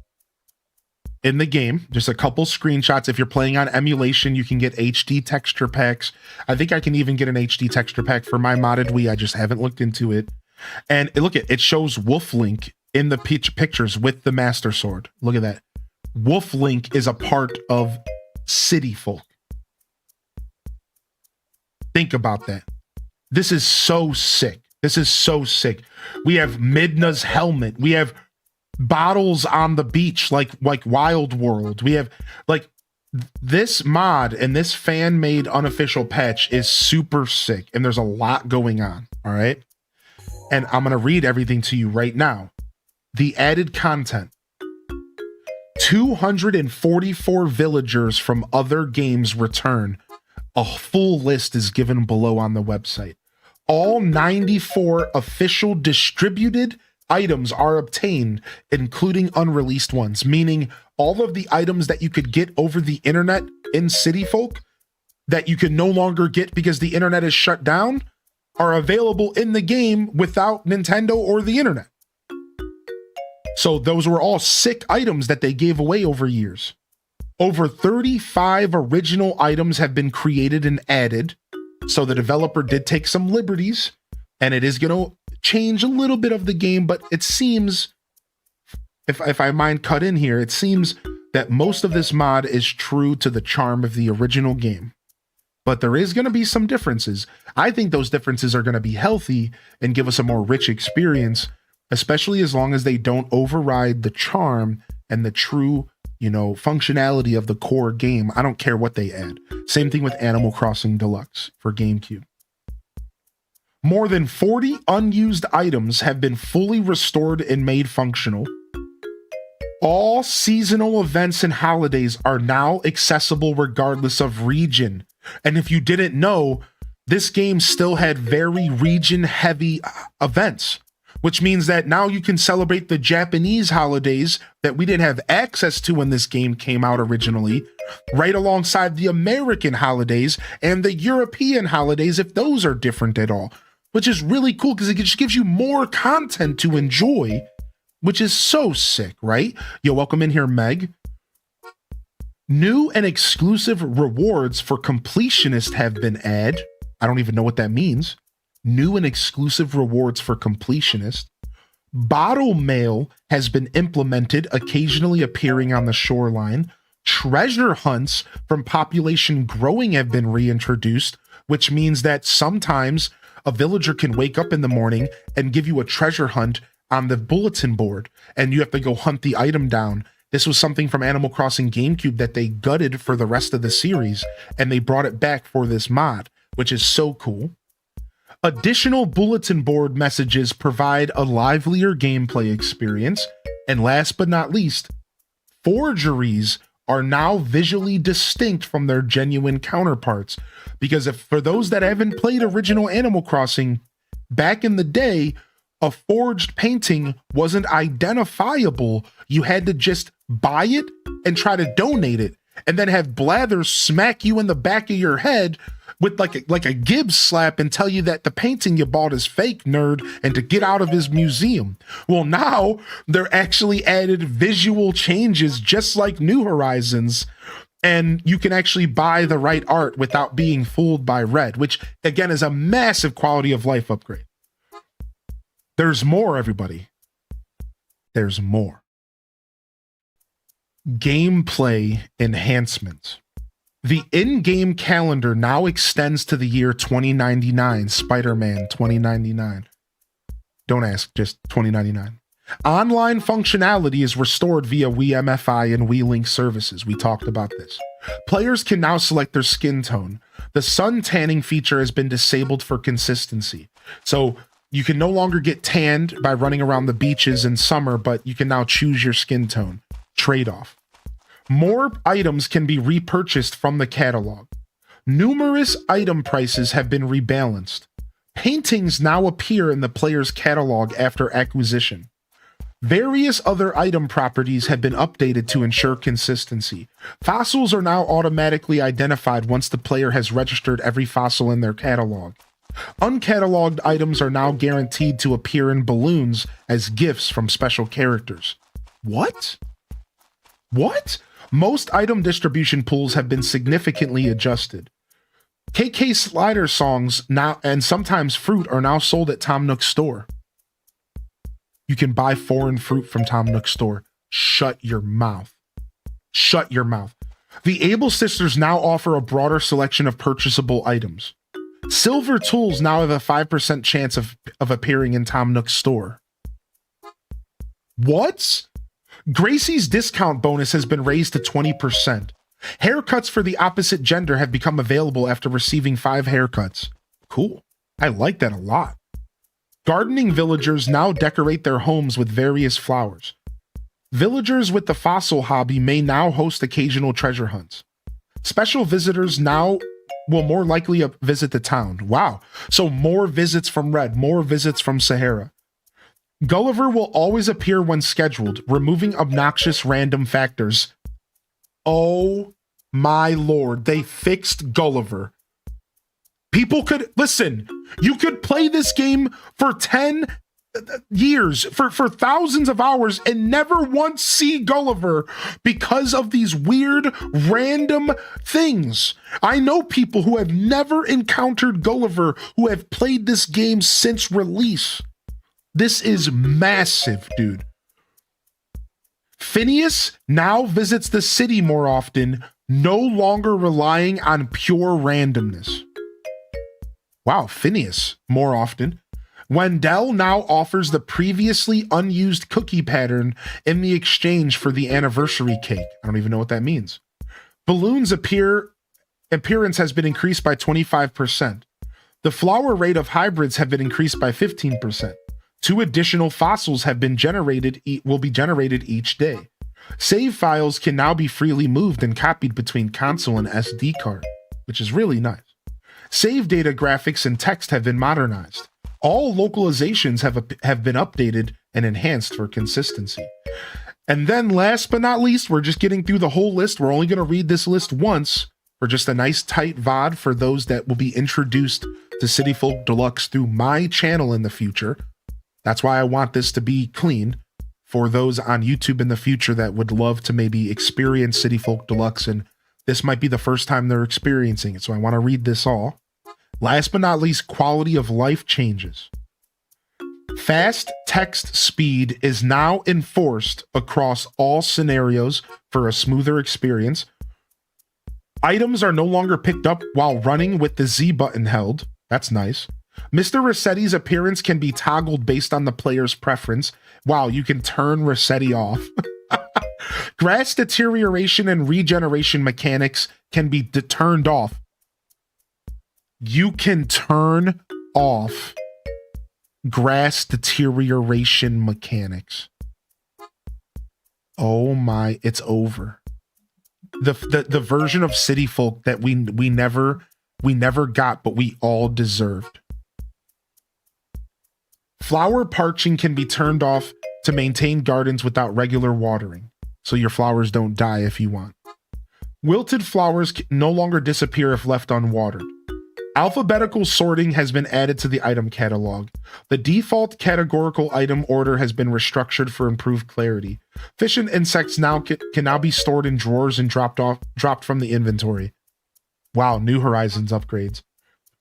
in the game. Just a couple screenshots. If you're playing on emulation, you can get HD texture packs. I think I can even get an HD texture pack for my modded Wii. I just haven't looked into it. And look at it shows Wolf Link in the pictures with the Master Sword. Look at that. Wolf Link is a part of City Folk. Think about that. This is so sick. This is so sick. We have Midna's helmet. We have bottles on the beach like Wild World. We have like this mod, and this fan-made unofficial patch is super sick, and there's a lot going on. All right. And I'm going to read everything to you right now. The added content. 244 villagers from other games return. A full list is given below on the website. All 94 official distributed items are obtained, including unreleased ones, meaning all of the items that you could get over the internet in City Folk that you can no longer get because the internet is shut down are available in the game without Nintendo or the internet. So those were all sick items that they gave away over years. Over 35 original items have been created and added. So the developer did take some liberties, and it is going to change a little bit of the game, but it seems, if I mind cut in here, it seems that most of this mod is true to the charm of the original game. But there is going to be some differences. I think those differences are going to be healthy and give us a more rich experience, especially as long as they don't override the charm and the true, functionality of the core game. I don't care what they add. Same thing with Animal Crossing Deluxe for GameCube. More than 40 unused items have been fully restored and made functional. All seasonal events and holidays are now accessible regardless of region. And if you didn't know, this game still had very region-heavy events, which means that now you can celebrate the Japanese holidays that we didn't have access to when this game came out originally, right alongside the American holidays and the European holidays, if those are different at all, which is really cool because it just gives you more content to enjoy, which is so sick, right? Yo, welcome in here, Meg. New and exclusive rewards for completionists have been added. I don't even know what that means. New and exclusive rewards for completionists. Bottle mail has been implemented, occasionally appearing on the shoreline. Treasure hunts from population growing have been reintroduced, which means that sometimes a villager can wake up in the morning and give you a treasure hunt on the bulletin board, and you have to go hunt the item down. This was something from Animal Crossing GameCube that they gutted for the rest of the series, and they brought it back for this mod, which is so cool. Additional bulletin board messages provide a livelier gameplay experience. And last but not least, forgeries are now visually distinct from their genuine counterparts. Because for those that haven't played original Animal Crossing, back in the day, a forged painting wasn't identifiable. You had to just buy it and try to donate it, and then have Blathers smack you in the back of your head with like a Gibbs slap and tell you that the painting you bought is fake, nerd, and to get out of his museum. Well, now they're actually added visual changes just like New Horizons, And you can actually buy the right art without being fooled by red, which again is a massive quality of life upgrade. There's more, everybody. There's more. Gameplay enhancement. The in-game calendar now extends to the year 2099, Spider-Man 2099. Don't ask, just 2099. Online functionality is restored via Wii MFI and Wii Link services. We talked about this. Players can now select their skin tone. The sun tanning feature has been disabled for consistency. So you can no longer get tanned by running around the beaches in summer, but you can now choose your skin tone. Trade-off. More items can be repurchased from the catalog. Numerous item prices have been rebalanced. Paintings now appear in the player's catalog after acquisition. Various other item properties have been updated to ensure consistency. Fossils are now automatically identified once the player has registered every fossil in their catalog. Uncatalogued items are now guaranteed to appear in balloons as gifts from special characters. What? What? Most item distribution pools have been significantly adjusted. KK Slider songs now and sometimes fruit are now sold at Tom Nook's store. You can buy foreign fruit from Tom Nook's store. Shut your mouth. Shut your mouth. The Able Sisters now offer a broader selection of purchasable items. Silver tools now have a 5% chance of appearing in Tom Nook's store. What? Gracie's discount bonus has been raised to 20%. Haircuts for the opposite gender have become available after receiving 5 haircuts. Cool. I like that a lot. Gardening villagers now decorate their homes with various flowers. Villagers with the fossil hobby may now host occasional treasure hunts. Special visitors now will more likely visit the town. Wow. So more visits from Red, more visits from Sahara. Gulliver will always appear when scheduled, removing obnoxious random factors. Oh my lord, they fixed Gulliver. People could, listen, you could play this game for 10 years, for thousands of hours and never once see Gulliver because of these weird random things. I know people who have never encountered Gulliver who have played this game since release. This is massive, dude. Phineas now visits the city more often, no longer relying on pure randomness. Wow, Phineas more often. Wendell now offers the previously unused cookie pattern in the exchange for the anniversary cake. I don't even know what that means. Balloon's appearance has been increased by 25%. The flower rate of hybrids have been increased by 15%. 2 additional fossils have been will be generated each day. Save files can now be freely moved and copied between console and SD card, which is really nice. Save data graphics and text have been modernized. All localizations have been updated and enhanced for consistency. And then last but not least, we're just getting through the whole list. We're only going to read this list once for just a nice tight VOD for those that will be introduced to City Folk Deluxe through my channel in the future. That's why I want this to be clean for those on YouTube in the future that would love to maybe experience City Folk Deluxe, and this might be the first time they're experiencing it, so I want to read this all. Last but not least, quality of life changes. Fast text speed is now enforced across all scenarios for a smoother experience. Items are no longer picked up while running with the Z button held. That's nice. Mr. Rossetti's appearance can be toggled based on the player's preference. Wow, you can turn Rossetti off. Grass deterioration and regeneration mechanics can be turned off. You can turn off grass deterioration mechanics. Oh my, it's over. The version of City Folk that we never got, but we all deserved. Flower parching can be turned off to maintain gardens without regular watering, so your flowers don't die if you want. Wilted flowers no longer disappear if left unwatered. Alphabetical sorting has been added to the item catalog. The default categorical item order has been restructured for improved clarity. Fish and insects now can now be stored in drawers and dropped from the inventory. Wow, New Horizons upgrades.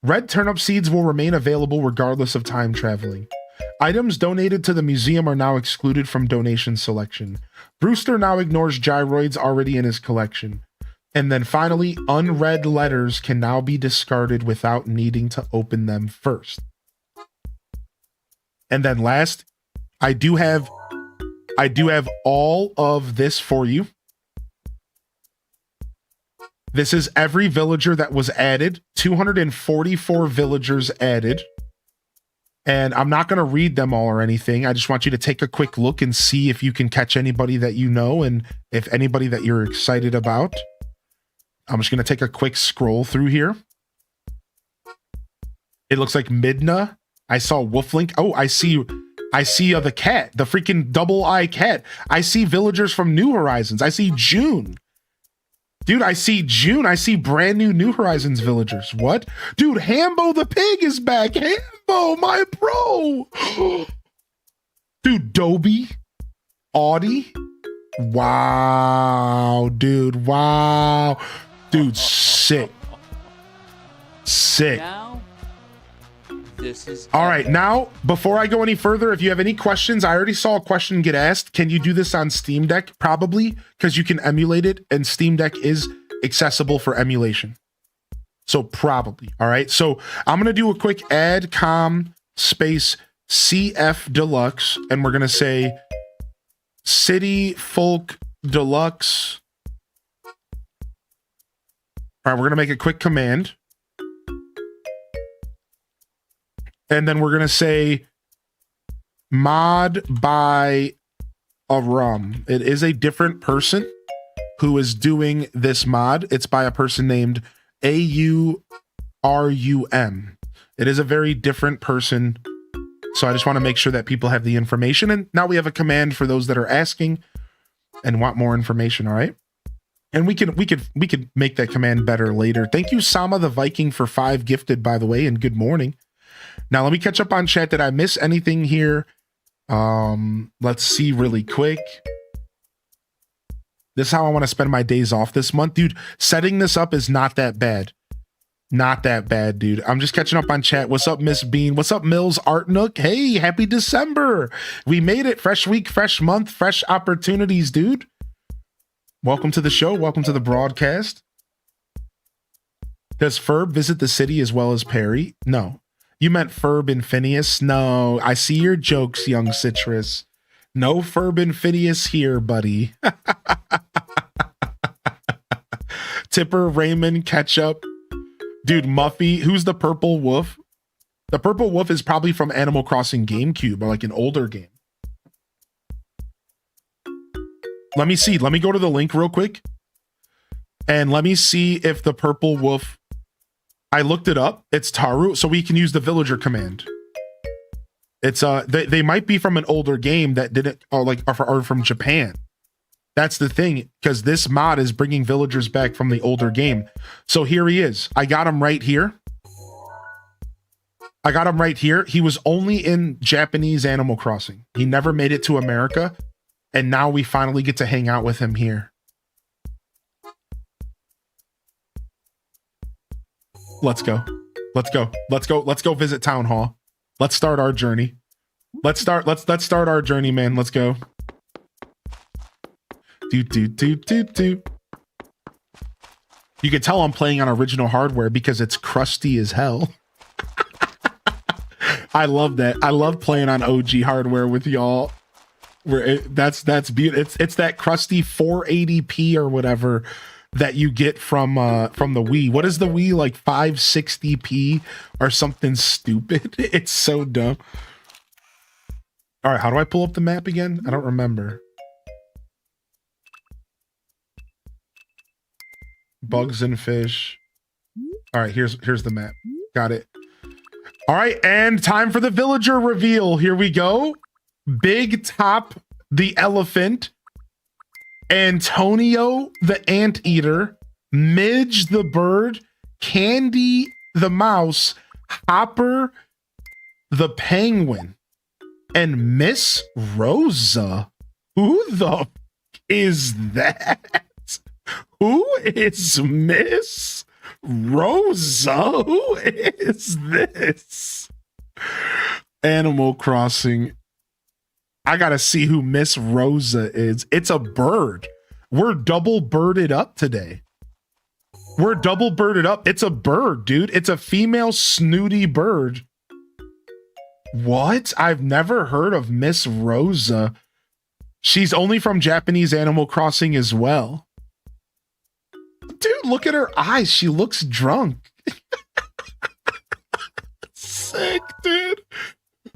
Red turnip seeds will remain available regardless of time traveling. Items donated to the museum are now excluded from donation selection. Brewster now ignores gyroids already in his collection. And then finally, unread letters can now be discarded without needing to open them first. And then last, I do have all of this for you. This is every villager that was added, 244 villagers added. And I'm not going to read them all or anything. I just want you to take a quick look and see if you can catch anybody that you know and if anybody that you're excited about. I'm just going to take a quick scroll through here. It looks like Midna. I saw Wolflink. Oh, I see the cat, the freaking double eye cat. I see villagers from New Horizons. I see June. Dude, I see June. I see brand New Horizons villagers. What? Dude, Hambo the pig is back. Hambo, my bro. Dude, Dobie, Audie. Wow, dude. Wow. Dude, sick. Sick. Now, this is all right. Now, before I go any further, if you have any questions, I already saw a question get asked. Can you do this on Steam Deck? Probably, because you can emulate it, and Steam Deck is accessible for emulation. So probably. All right. So I'm going to do a quick add com space CF Deluxe, and we're going to say City Folk Deluxe. All right, we're going to make a quick command. And then we're going to say mod by a rum. It is a different person who is doing this mod. It's by a person named AURUM. It is a very different person. So I just want to make sure that people have the information. And now we have a command for those that are asking and want more information. All right. And we could make that command better later. Thank you, Sama the Viking, for 5 gifted, by the way, and good morning. Now let me catch up on chat. Did I miss anything here? Let's see really quick. This is how I want to spend my days off this month. Dude, setting this up is not that bad. Not that bad, dude. I'm just catching up on chat. What's up, Miss Bean? What's up, Mills Art Nook? Hey, happy December. We made it. Fresh week, fresh month, fresh opportunities, dude. Welcome to the show. Welcome to the broadcast. Does Ferb visit the city as well as Perry? No. You meant Ferb and Phineas? No. I see your jokes, young Citrus. No Ferb and Phineas here, buddy. Tipper, Raymond, Ketchup. Dude, Muffy. Who's the purple wolf? The purple wolf is probably from Animal Crossing GameCube, or like an older game. Let me see. Let me go to the link real quick. And let me see if the purple wolf... I looked it up. It's Taru, so we can use the villager command. It's they might be from an older game that didn't, or from Japan. That's the thing, because this mod is bringing villagers back from the older game. So here he is. I got him right here. He was only in Japanese Animal Crossing. He never made it to America. And now we finally get to hang out with him here. Let's go. Let's go. Let's go. Let's go visit Town Hall. Let's start our journey. Let's start our journey, man. Let's go. You can tell I'm playing on original hardware because it's crusty as hell. I love that. I love playing on OG hardware with y'all. Where that's beautiful. It's that crusty 480p or whatever that you get from the Wii. What is the Wii, like 560p or something stupid? It's so dumb. All right, how do I pull up the map again? I don't remember. Bugs and fish. All right, here's the map. Got it. All right, and time for the villager reveal. Here we go. Big Top the elephant, Antonio the anteater, Midge the bird, Candy the mouse, Hopper the penguin, and Miss Rosa. Who the f- is that? Who is Miss Rosa? Who is this? Animal Crossing. I gotta see who Miss Rosa is. It's a bird. We're double birded up today. We're double birded up. It's a bird, dude. It's a female snooty bird. What? I've never heard of Miss Rosa. She's only from Japanese Animal Crossing as well. Dude, look at her eyes. She looks drunk. Sick, dude.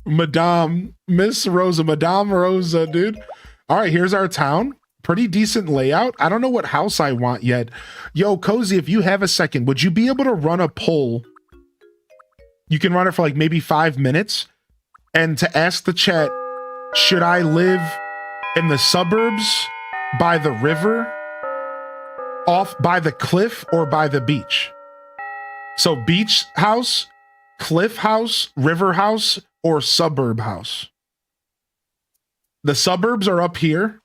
Miss Rosa, Madame Rosa, dude. All right, here's our town. Pretty decent layout. I don't know what house I want yet. Yo, Cozy, if you have a second, would you be able to run a poll? You can run it for like maybe 5 minutes. And to ask the chat, should I live in the suburbs, by the river, off by the cliff, or by the beach? So beach house, cliff house, river house, or suburb house. The suburbs are up here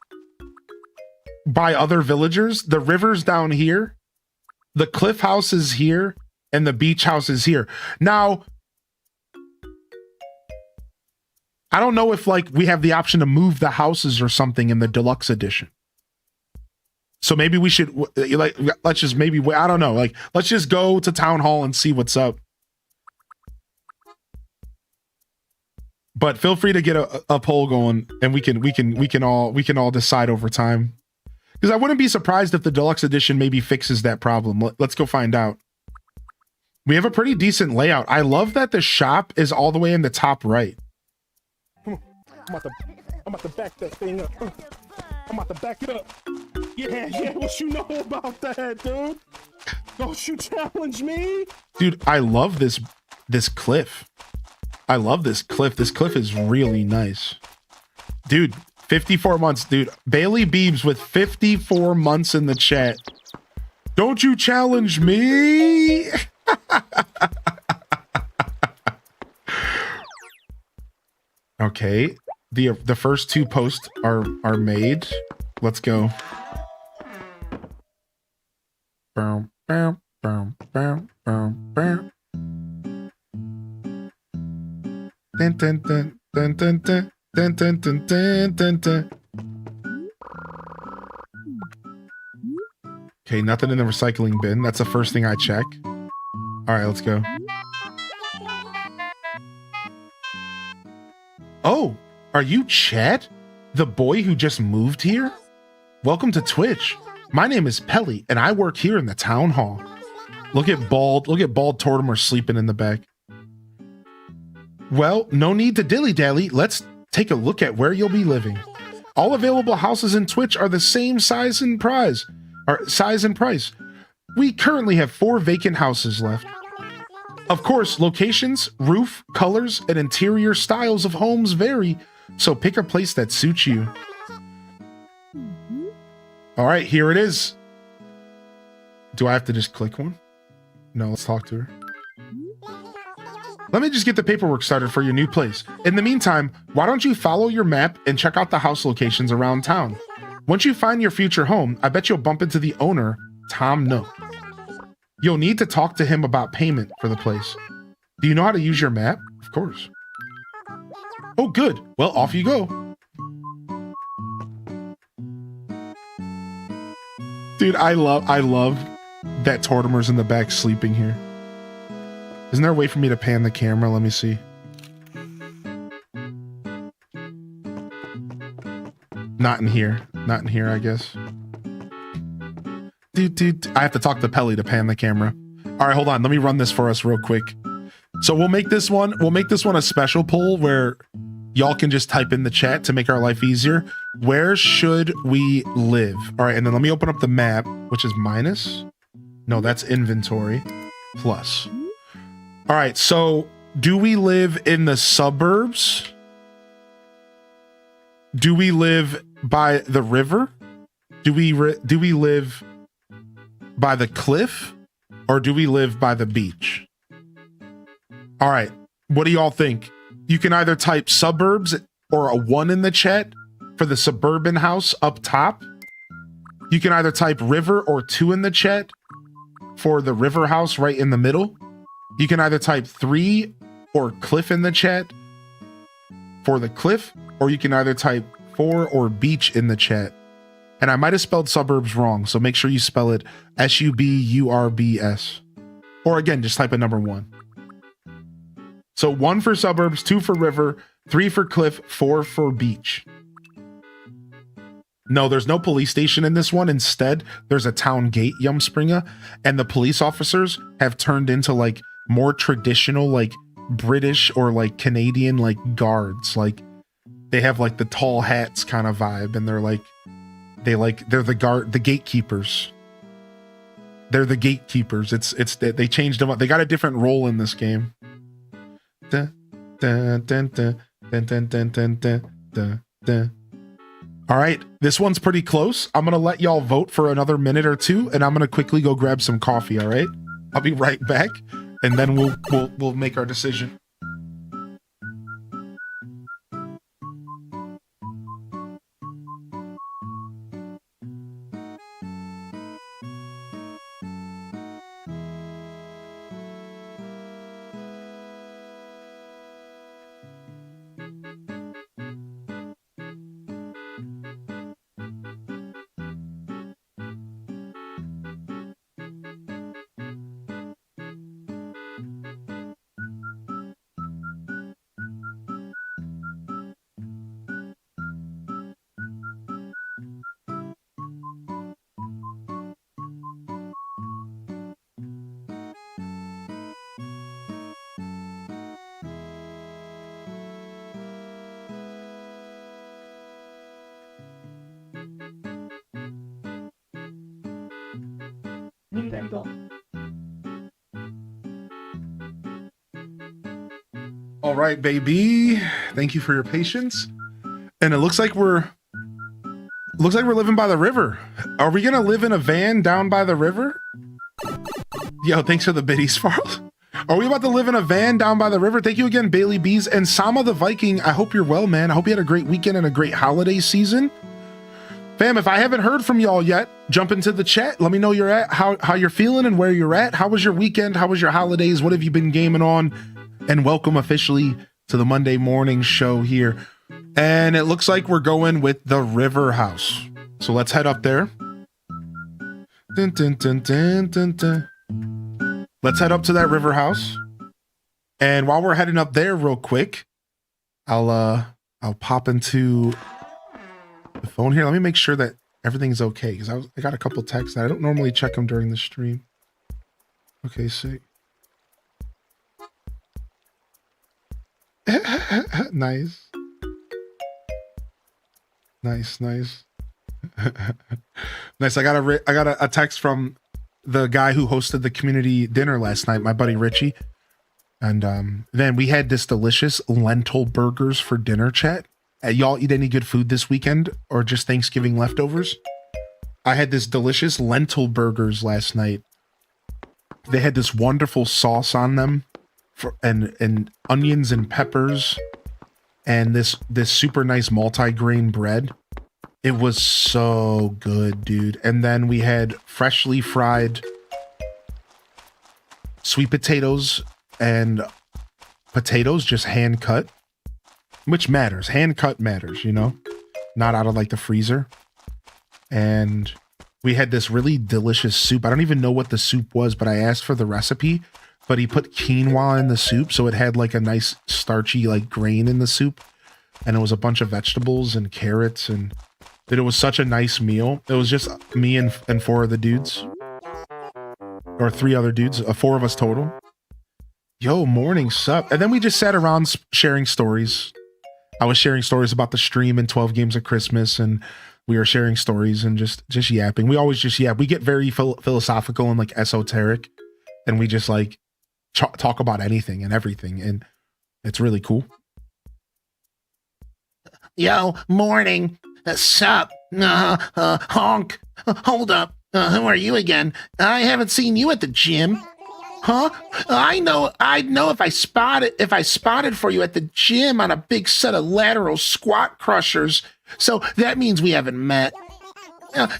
by other villagers. The river's down here. The cliff house is here, and the beach house is here. Now, I don't know if like we have the option to move the houses or something in the deluxe edition. So maybe we should like, let's just maybe, I don't know, like, let's just go to town hall and see what's up. But feel free to get a poll going, and we can all decide over time. Because I wouldn't be surprised if the deluxe edition maybe fixes that problem. Let's go find out. We have a pretty decent layout. I love that the shop is all the way in the top right. I'm about to back that thing up. I'm about to back it up. Yeah, what you know about that, dude? Don't you challenge me? Dude, I love this cliff. I love this cliff. This cliff is really nice. Dude, 54 months, dude. Bailey Beebs with 54 months in the chat. Don't you challenge me? Okay. The first 2 posts are made. Let's go. Boom, boom, boom, boom, boom, boom. Dun, dun, dun, dun, dun, dun, dun, dun, dun, dun, dun, dun. Okay, nothing in the recycling bin. That's the first thing I check. All right, let's go. Oh, are you Chad? The boy who just moved here? Welcome to Twitch. My name is Pelly, and I work here in the town hall. Look at bald Tortimer sleeping in the back. Well, no need to dilly-dally. Let's take a look at where you'll be living. All available houses in Twitch are the same size and price. We currently have 4 vacant houses left. Of course, locations, roof, colors, and interior styles of homes vary, so pick a place that suits you. All right, here it is. Do I have to just click one? No, let's talk to her. Let me just get the paperwork started for your new place. In the meantime, why don't you follow your map and check out the house locations around town? Once you find your future home, I bet you'll bump into the owner, Tom Nook. You'll need to talk to him about payment for the place. Do you know how to use your map? Of course. Oh, good. Well, off you go. Dude, I love that Tortimer's in the back sleeping here. Isn't there a way for me to pan the camera? Let me see. Not in here. Not in here, I guess. Dude, I have to talk to Pelly to pan the camera. All right, hold on. Let me run this for us real quick. So we'll make this one a special poll where y'all can just type in the chat to make our life easier. Where should we live? All right, and then let me open up the map, which is minus. No, that's inventory. Plus. All right, so do we live in the suburbs? Do we live by the river? Do we live by the cliff? Or do we live by the beach? All right. What do y'all think? You can either type suburbs or a 1 in the chat for the suburban house up top. You can either type river or 2 in the chat for the river house right in the middle. You can either type 3 or cliff in the chat for the cliff, or you can either type 4 or beach in the chat. And I might have spelled suburbs wrong, so make sure you spell it SUBURBS. Or again, just type a number 1. So 1 for suburbs, 2 for river, 3 for cliff, 4 for beach. No, there's no police station in this one. Instead, there's a town gate, Yumspringa, and the police officers have turned into like more traditional, like British or like Canadian, like guards. Like they have like the tall hats kind of vibe, and they're the gatekeepers. They're the gatekeepers. They changed them up. They got a different role in this game. Dun, dun, dun, dun, dun, dun, dun, dun, dun, dun. All right, this one's pretty close. I'm gonna let y'all vote for another minute or 2, and I'm gonna quickly go grab some coffee. All right, I'll be right back, and then we'll make our decision. All right, baby. Thank you for your patience. And it looks like we're living by the river. Are we gonna live in a van down by the river? Yo, thanks for the biddies, Farrell. Are we about to live in a van down by the river? Thank you again, Bailey Bees and Sama the Viking. I hope you're well, man. I hope you had a great weekend and a great holiday season. Fam, if I haven't heard from y'all yet, jump into the chat. Let me know how you're feeling and where you're at. How was your weekend? How was your holidays? What have you been gaming on? And welcome officially to the Monday morning show here. And it looks like we're going with the River House. So let's head up there. Dun, dun, dun, dun, dun, dun. Let's head up to that River House. And while we're heading up there real quick, I'll pop into the phone here. Let me make sure that everything's okay, because I got a couple texts. I don't normally check them during the stream. Okay, sick. Nice. Nice. Nice. I got a text from the guy who hosted the community dinner last night, my buddy Richie. And then we had this delicious lentil burgers for dinner, chat. Y'all eat any good food this weekend or just Thanksgiving leftovers? I had this delicious lentil burgers last night. They had this wonderful sauce on them and onions and peppers and this super nice multi-grain bread. It was so good, dude. And then we had freshly fried sweet potatoes and potatoes, just hand cut. Which matters. Hand cut matters, you know? Not out of like the freezer. And we had this really delicious soup. I don't even know what the soup was, but I asked for the recipe. But he put quinoa in the soup, so it had like a nice starchy like grain in the soup. And it was a bunch of vegetables and carrots, and it was such a nice meal. It was just me and 4 of the dudes. Or 3 other dudes, 4 of us total. Yo, morning sup. And then we just sat around sharing stories. I was sharing stories about the stream and 12 Games of Christmas, and we were sharing stories and just yapping. We always just yap. We get very philosophical and like esoteric, and we just like talk about anything and everything, and it's really cool. Yo, morning. Sup? Honk. Hold up. Who are you again? I haven't seen you at the gym. Huh? I'd know if I spotted for you at the gym on a big set of lateral squat crushers. So that means we haven't met.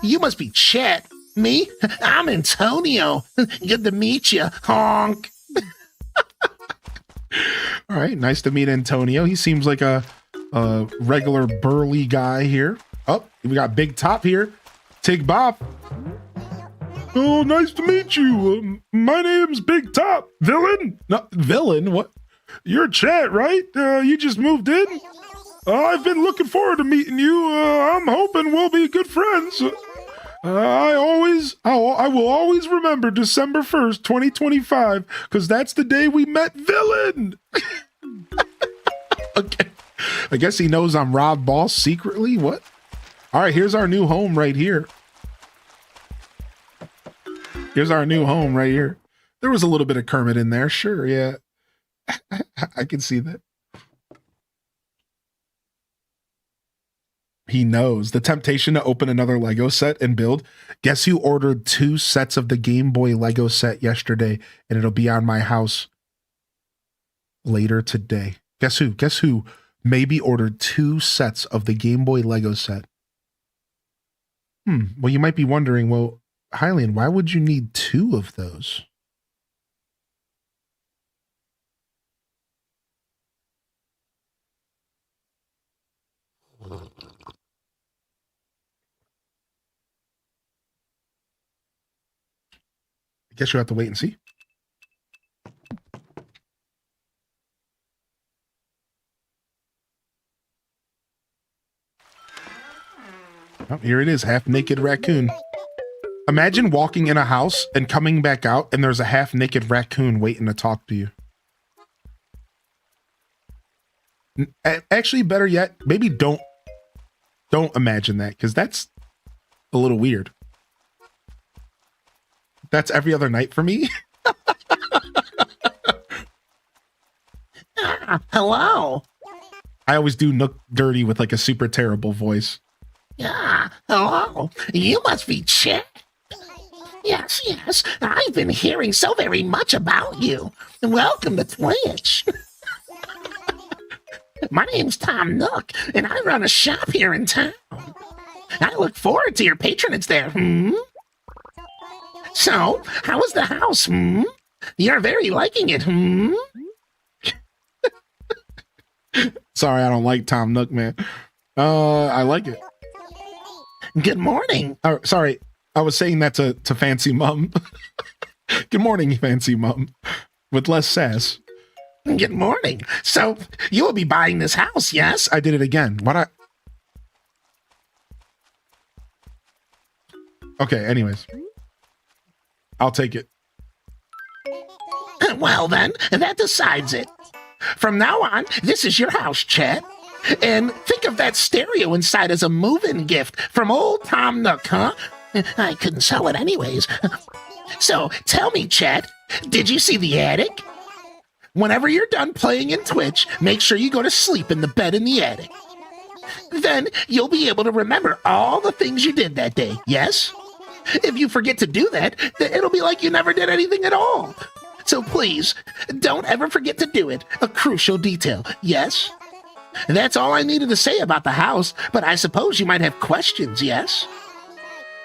You must be Chet. Me? I'm Antonio. Good to meet you, honk. All right, nice to meet Antonio. He seems like a regular burly guy here. Oh, we got Big Top here. Tig Bop. Oh, nice to meet you. My name's Big Top. Villain? No, villain? What? You're Chet, right? You just moved in? I've been looking forward to meeting you. I'm hoping we'll be good friends. I will always remember December 1st, 2025, because that's the day we met Villain. Okay. I guess he knows I'm Rob Boss secretly. What? All right, here's our new home right here. Here's our new home right here. There was a little bit of Kermit in there. Sure, yeah. I can see that. He knows the temptation to open another Lego set and build. Guess who ordered 2 sets of the Game Boy Lego set yesterday, and it'll be on my house later today. Guess who? Guess who maybe ordered 2 sets of the Game Boy Lego set? Well, you might be wondering, well, Hylian, why would you need 2 of those? I guess you'll have to wait and see. Oh, here it is, half-naked raccoon. Imagine walking in a house and coming back out and there's a half-naked raccoon waiting to talk to you. Actually, better yet, maybe don't imagine that, because that's a little weird. That's every other night for me. Hello. I always do Nook dirty with like a super terrible voice. Hello. You must be Chet. Yes. I've been hearing so very much about you. Welcome to Twitch. My name's Tom Nook, and I run a shop here in town. I look forward to your patronage there. So, how was the house? You're very liking it. Sorry, I don't like Tom Nook, man. I like it. Good morning. Sorry, I was saying that to Fancy Mum. Good morning, Fancy Mum. With less sass. Good morning. So, you will be buying this house, yes? I did it again. Okay, anyways. I'll take it. Well then, that decides it. From now on, this is your house, Chet. And think of that stereo inside as a move-in gift from old Tom Nook, huh? I couldn't sell it anyways. So, tell me, Chet, did you see the attic? Whenever you're done playing in Twitch, make sure you go to sleep in the bed in the attic. Then you'll be able to remember all the things you did that day, yes? If you forget to do that, then it'll be like you never did anything at all. So please, don't ever forget to do it. A crucial detail, yes? That's all I needed to say about the house, but I suppose you might have questions, yes?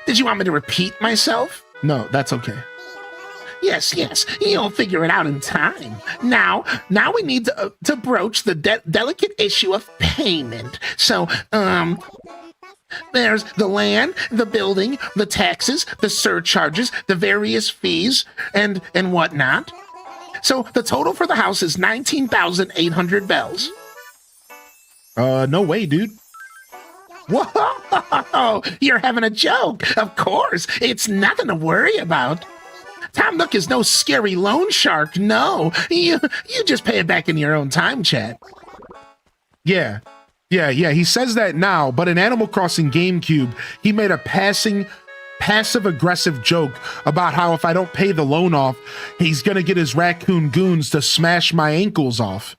Did you want me to repeat myself? No, that's okay. Yes, you'll figure it out in time. Now we need to broach the delicate issue of payment. So, there's the land, the building, the taxes, the surcharges, the various fees, and whatnot. So the total for the house is 19,800 bells. No way, dude. Whoa, you're having a joke. Of course, it's nothing to worry about. Tom Nook is no scary loan shark, no. You just pay it back in your own time, Chat. Yeah, he says that now, but in Animal Crossing GameCube, he made a passive-aggressive joke about how if I don't pay the loan off, he's gonna get his raccoon goons to smash my ankles off.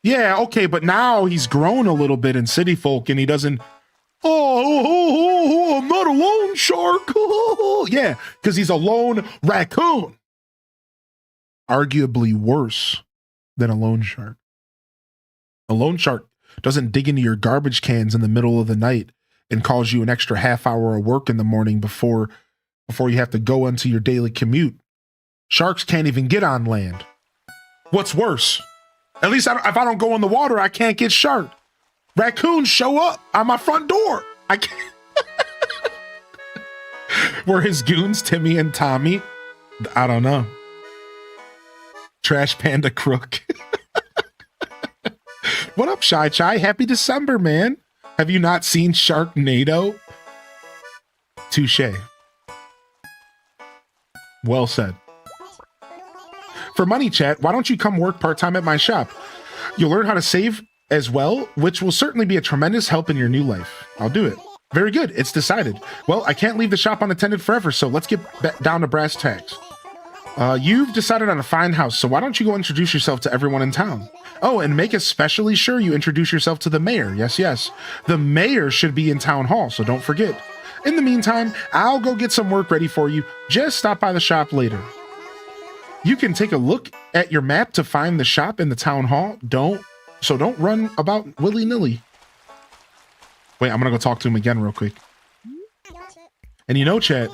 Yeah, okay, but now he's grown a little bit in City Folk, and he doesn't, I'm not a loan shark. Yeah, because he's a lone raccoon. arguably worse than a loan shark. A loan shark doesn't dig into your garbage cans in the middle of the night and cause you an extra half hour of work in the morning before you have to go into your daily commute. Sharks can't even get on land. What's worse? At least if I don't go in the water, I can't get sharked. Raccoons show up on my front door. I can't. Were his goons Timmy and Tommy? I don't know. Trash Panda Crook. What up, Shy Chai? Happy December, man. Have you not seen Sharknado? Touche. Well said. For money, chat, why don't you come work part-time at my shop? You'll learn how to save as well, which will certainly be a tremendous help in your new life. I'll do it. Very good. It's decided. Well, I can't leave the shop unattended forever, so let's get down to brass tacks. You've decided on a fine house, so why don't you go introduce yourself to everyone in town? Oh, and make especially sure you introduce yourself to the mayor. Yes, yes. The mayor should be in town hall, so don't forget. In the meantime, I'll go get some work ready for you. Just stop by the shop later. You can take a look at your map to find the shop in the town hall. Don't run about willy-nilly. Wait, I'm gonna go talk to him again real quick. And you know, chat,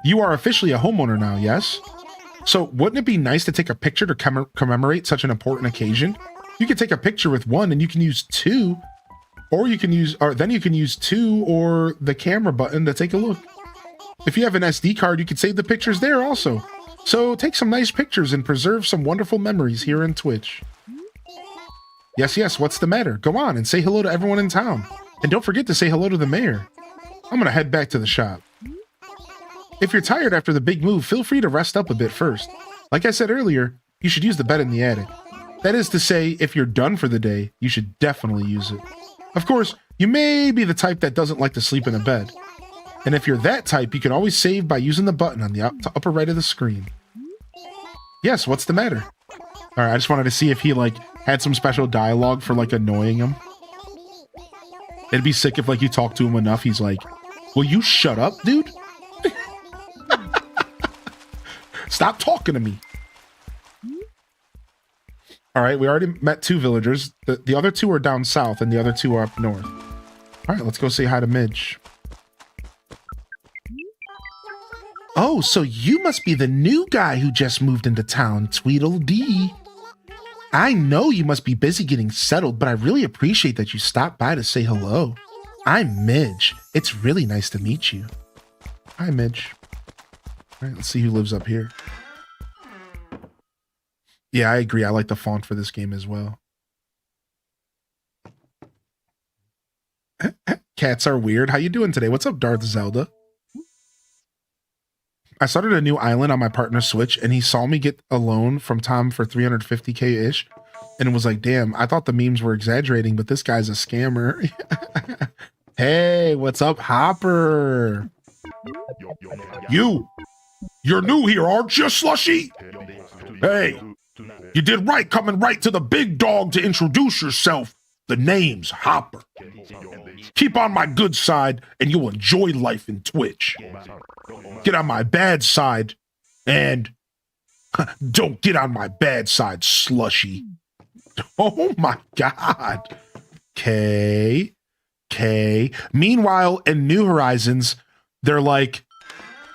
you are officially a homeowner now, yes? So wouldn't it be nice to take a picture to commemorate such an important occasion? You could take a picture with one and you can use two, or then you can use two or the camera button to take a look. If you have an SD card, you could save the pictures there also. So take some nice pictures and preserve some wonderful memories here in Twitch. Yes, what's the matter? Go on and say hello to everyone in town. And don't forget to say hello to the mayor. I'm gonna head back to the shop. If you're tired after the big move, feel free to rest up a bit first. Like I said earlier, you should use the bed in the attic. That is to say, if you're done for the day, you should definitely use it. Of course, you may be the type that doesn't like to sleep in a bed. And if you're that type, you can always save by using the button on the upper right of the screen. Yes, what's the matter? Alright, I just wanted to see if he had some special dialogue for annoying him. It'd be sick if you talk to him enough, he's like, will you shut up, dude? Stop talking to me. All right, we already met 2 villagers. The other 2 are down south and the other 2 are up north. All right, let's go say hi to Midge. Oh, so you must be the new guy who just moved into town, Tweedledee. I know you must be busy getting settled, but I really appreciate that you stopped by to say hello. I'm Midge. It's really nice to meet you. Hi, Midge. All right, let's see who lives up here. Yeah, I agree. I like the font for this game as well. Cats are weird. How you doing today? What's up, Darth Zelda? I started a new island on my partner's Switch, and he saw me get a loan from Tom for 350k-ish, and it was like, damn, I thought the memes were exaggerating, but this guy's a scammer. Hey, what's up, Hopper? You're new here, aren't you, Slushy? Hey, you did right coming right to the big dog to introduce yourself. The name's Hopper. Keep on my good side, and you'll enjoy life in Twitch. Get on my bad side, and don't get on my bad side, Slushy. Oh my God. Okay. Meanwhile, in New Horizons, they're like,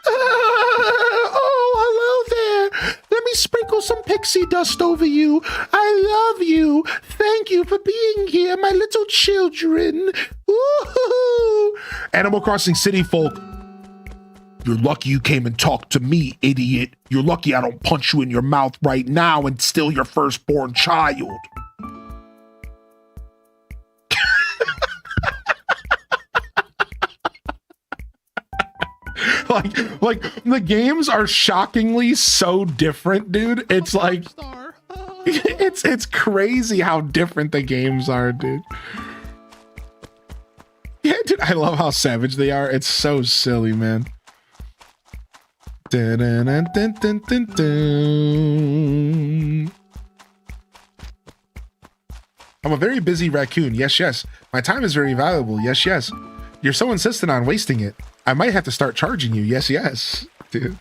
oh, hello there. Let me sprinkle some pixie dust over you. I love you. Thank you for being here, my little children. Woo-hoo-hoo. Animal Crossing City folk. You're lucky you came and talked to me, idiot. You're lucky I don't punch you in your mouth right now and steal your firstborn child. like the games are shockingly so different, dude. It's like it's crazy how different the games are, dude. Yeah, dude, I love how savage they are. It's so silly, man. Dun, dun, dun, dun, dun, dun, dun. I'm a very busy raccoon. Yes. My time is very valuable. Yes. You're so insistent on wasting it. I might have to start charging you. Yes, dude.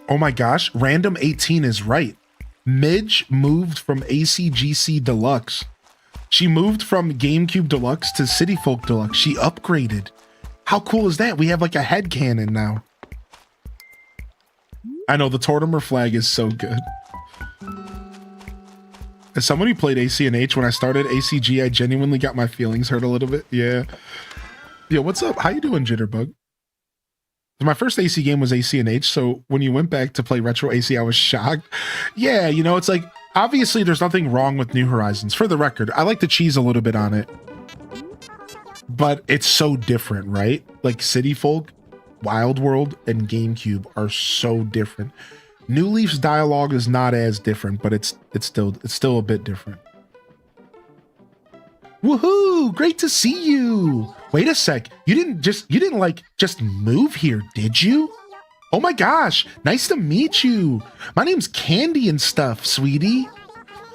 Oh my gosh, Random 18 is right. Midge moved from ACGC Deluxe. She moved from GameCube Deluxe to City Folk Deluxe. She upgraded. How cool is that? We have like a headcanon now. I know the Tortimer flag is so good. As someone who played AC and H, when I started ACG, I genuinely got my feelings hurt a little bit. Yeah. Yo, what's up? How you doing, Jitterbug? My first AC game was AC and H, so when you went back to play Retro AC, I was shocked. Yeah, you know, it's like, obviously there's nothing wrong with New Horizons. For the record, I like to cheese a little bit on it. But it's so different, right? Like City Folk, Wild World, and GameCube are so different. New Leaf's dialogue is not as different, but it's still a bit different. Woohoo! Great to see you. Wait a sec. You didn't just move here, did you? Oh my gosh, nice to meet you. My name's Candy and stuff, sweetie.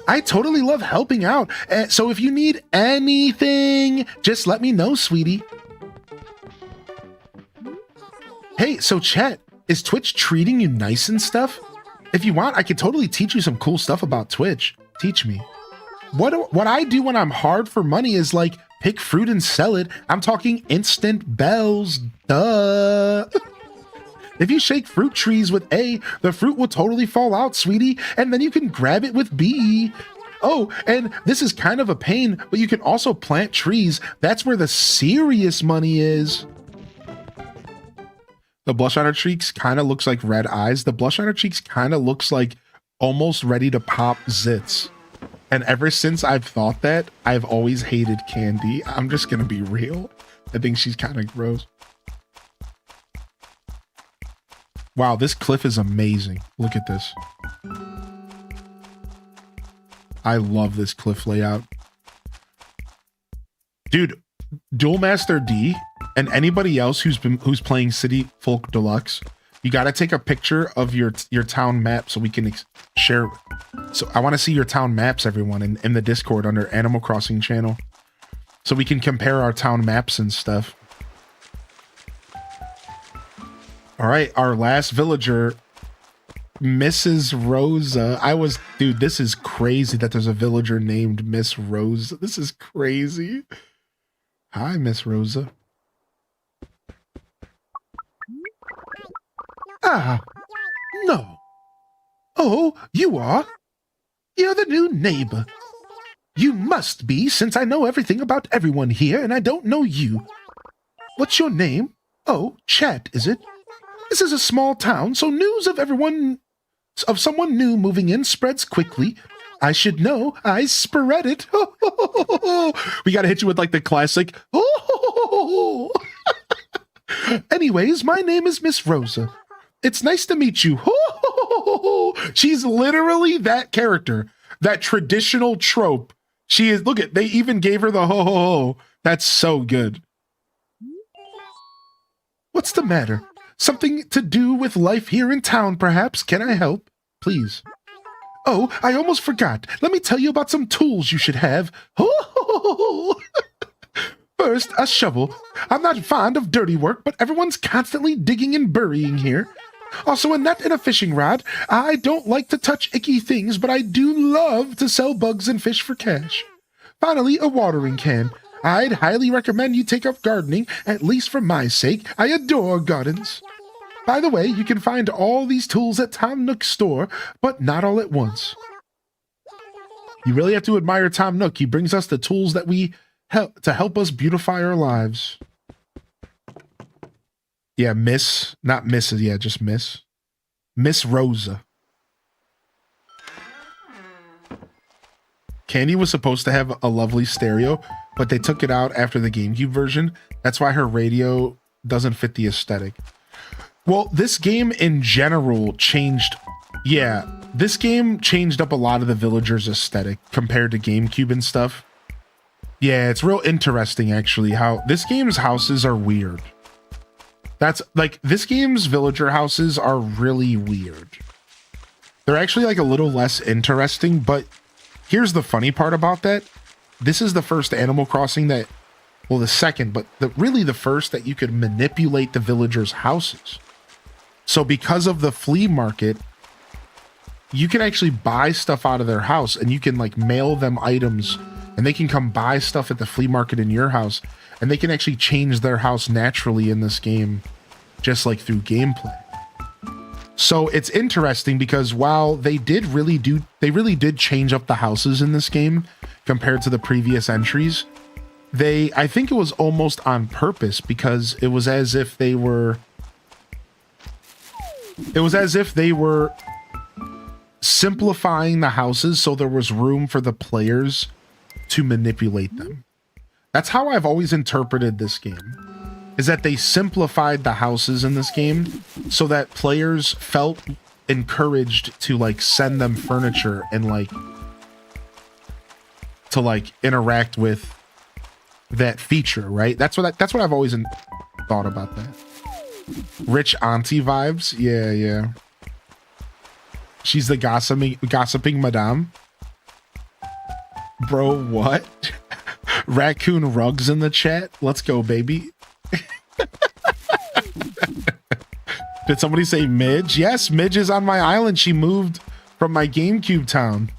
I totally love helping out. So if you need anything, just let me know, sweetie. Hey, so Chet, is Twitch treating you nice and stuff? If you want, I could totally teach you some cool stuff about Twitch. Teach me. What I do when I'm hard for money is like pick fruit and sell it. I'm talking instant bells. Duh. If you shake fruit trees with A, the fruit will totally fall out, sweetie, and then you can grab it with B. Oh, and this is kind of a pain, but you can also plant trees. That's where the serious money is. The blush on her cheeks kind of looks like red eyes. The blush on her cheeks kind of looks like almost ready to pop zits. And ever since I've thought that, I've always hated Candy. I'm just going to be real. I think she's kind of gross. Wow, this cliff is amazing. Look at this. I love this cliff layout. Dude, Duel Master D and anybody else who's playing City Folk Deluxe, you got to take a picture of your town map so we can share. So I want to see your town maps, everyone, in the Discord under Animal Crossing channel, so we can compare our town maps and stuff. All right, our last villager, Mrs. Rosa. Dude, this is crazy that there's a villager named Miss Rosa. This is crazy. Hi, Miss Rosa. Ah, no. Oh, you are? You're the new neighbor. You must be, since I know everything about everyone here and I don't know you. What's your name? Oh, Chat, is it? This is a small town, so news of someone new moving in spreads quickly. I should know. I spread it. We gotta hit you with like the classic. Anyways, my name is Miss Rosa. It's nice to meet you. She's literally that character, that traditional trope. She is. Look at, they even gave her the ho ho ho. That's so good. What's the matter? Something to do with life here in town, perhaps? Can I help? Please. Oh, I almost forgot. Let me tell you about some tools you should have. First, a shovel. I'm not fond of dirty work, but everyone's constantly digging and burying here. Also, a net and a fishing rod. I don't like to touch icky things, but I do love to sell bugs and fish for cash. Finally, a watering can. I'd highly recommend you take up gardening, at least for my sake. I adore gardens. By the way, you can find all these tools at Tom Nook's store, but not all at once. You really have to admire Tom Nook. He brings us the tools that we to help us beautify our lives. Yeah, Miss, not Mrs. Yeah, just Miss. Miss Rosa. Candy was supposed to have a lovely stereo, but they took it out after the GameCube version. That's why her radio doesn't fit the aesthetic. Well, this game in general changed. Yeah, this game changed up a lot of the villagers' aesthetic compared to GameCube and stuff. Yeah, it's real interesting, actually, how this game's houses are weird. That's like, this game's villager houses are really weird. They're actually like a little less interesting, but here's the funny part about that. This is the first Animal Crossing that, well, the second, but really the first that you could manipulate the villagers' houses. So because of the flea market, you can actually buy stuff out of their house, and you can like mail them items, and they can come buy stuff at the flea market in your house, and they can actually change their house naturally in this game, just like through gameplay. So it's interesting because while they really did change up the houses in this game compared to the previous entries, I think it was almost on purpose, because it was as if they were simplifying the houses so there was room for the players to manipulate them. That's how I've always interpreted this game, is that they simplified the houses in this game so that players felt encouraged to like send them furniture and like to like interact with that feature, right? That's what I've always thought about that. Rich auntie vibes. Yeah. She's the gossiping madame. Bro, what? Raccoon rugs in the chat. Let's go, baby. Did somebody say Midge? Yes, Midge is on my island. She moved from my GameCube town.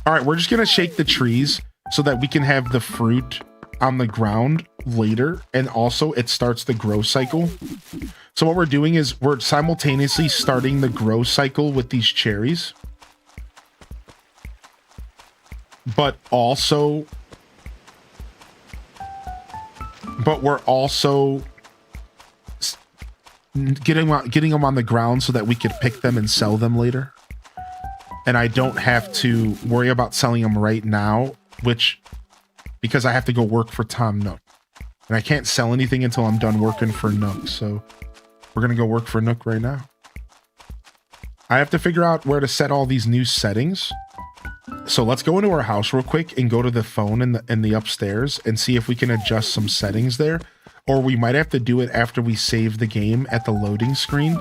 All right, we're just gonna shake the trees so that we can have the fruit on the ground later, and also it starts the grow cycle. So what we're doing is we're simultaneously starting the grow cycle with these cherries, but we're also getting them on the ground so that we could pick them and sell them later. And I don't have to worry about selling them right now, because I have to go work for Tom Nook. And I can't sell anything until I'm done working for Nook. So we're going to go work for Nook right now. I have to figure out where to set all these new settings. So let's go into our house real quick and go to the phone in the upstairs and see if we can adjust some settings there. Or we might have to do it after we save the game at the loading screen,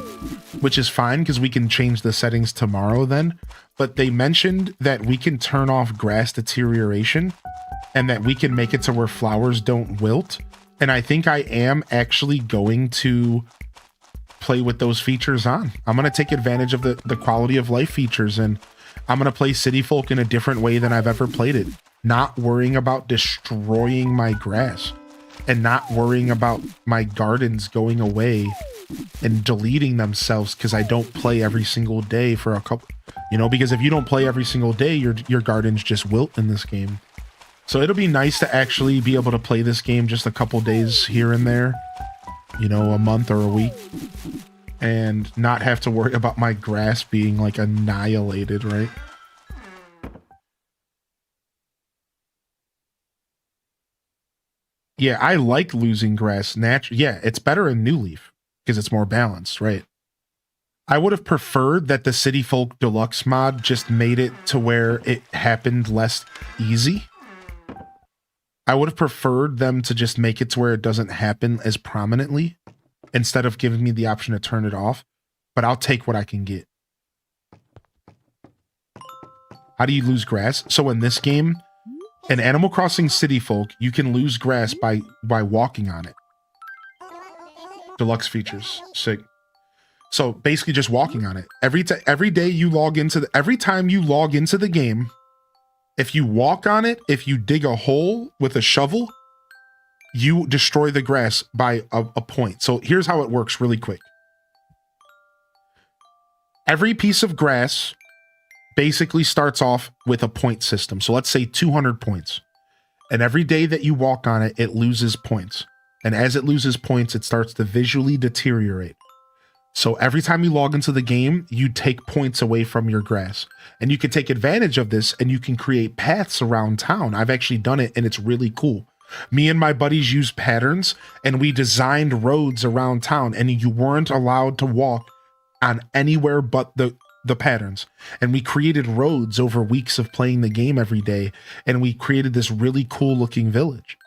which is fine because we can change the settings tomorrow then. But they mentioned that we can turn off grass deterioration and that we can make it to where flowers don't wilt. And I think I am actually going to play with those features on. I'm going to take advantage of the quality of life features, and I'm going to play City Folk in a different way than I've ever played it. Not worrying about destroying my grass and not worrying about my gardens going away and deleting themselves because I don't play every single day for a couple, because if you don't play every single day, your gardens just wilt in this game. So it'll be nice to actually be able to play this game just a couple days here and there, a month or a week, and not have to worry about my grass being like annihilated, right? Yeah, I like losing grass naturally. Yeah, it's better in New Leaf because it's more balanced, right? I would have preferred that the City Folk Deluxe mod just made it to where it happened less easy. I would have preferred them to just make it to where it doesn't happen as prominently instead of giving me the option to turn it off, but I'll take what I can get. How do you lose grass? So in this game, in Animal Crossing City Folk, you can lose grass by walking on it. Deluxe features. Sick. So basically just walking on it. Every time you log into the game, if you walk on it, if you dig a hole with a shovel, you destroy the grass by a point. So here's how it works really quick. Every piece of grass basically starts off with a point system. So let's say 200 points. And every day that you walk on it, it loses points. And as it loses points, it starts to visually deteriorate. So every time you log into the game, you take points away from your grass. And you can take advantage of this and you can create paths around town. I've actually done it and it's really cool. Me and my buddies used patterns and we designed roads around town, and you weren't allowed to walk on anywhere but the patterns. And we created roads over weeks of playing the game every day, and we created this really cool looking village.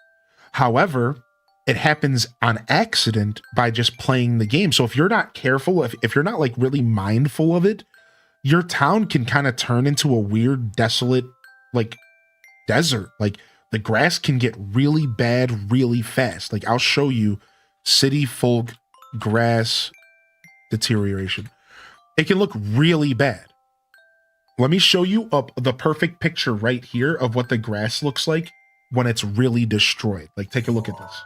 However, it happens on accident by just playing the game. So if you're not careful, if you're not like really mindful of it, your town can kind of turn into a weird, desolate, like desert. Like the grass can get really bad really fast. Like I'll show you City Folk grass deterioration. It can look really bad. Let me show you the perfect picture right here of what the grass looks like when it's really destroyed. Like, take a look at this.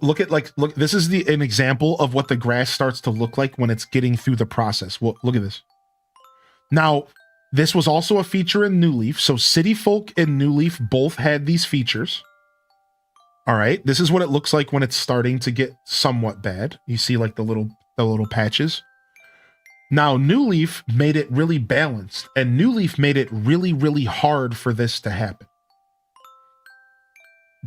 Look, this is an example of what the grass starts to look like when it's getting through the process. Well, look at this. Now, this was also a feature in New Leaf. So City Folk and New Leaf both had these features. All right. This is what it looks like when it's starting to get somewhat bad. You see like the little patches. Now, New Leaf made it really balanced, and New Leaf made it really, really hard for this to happen.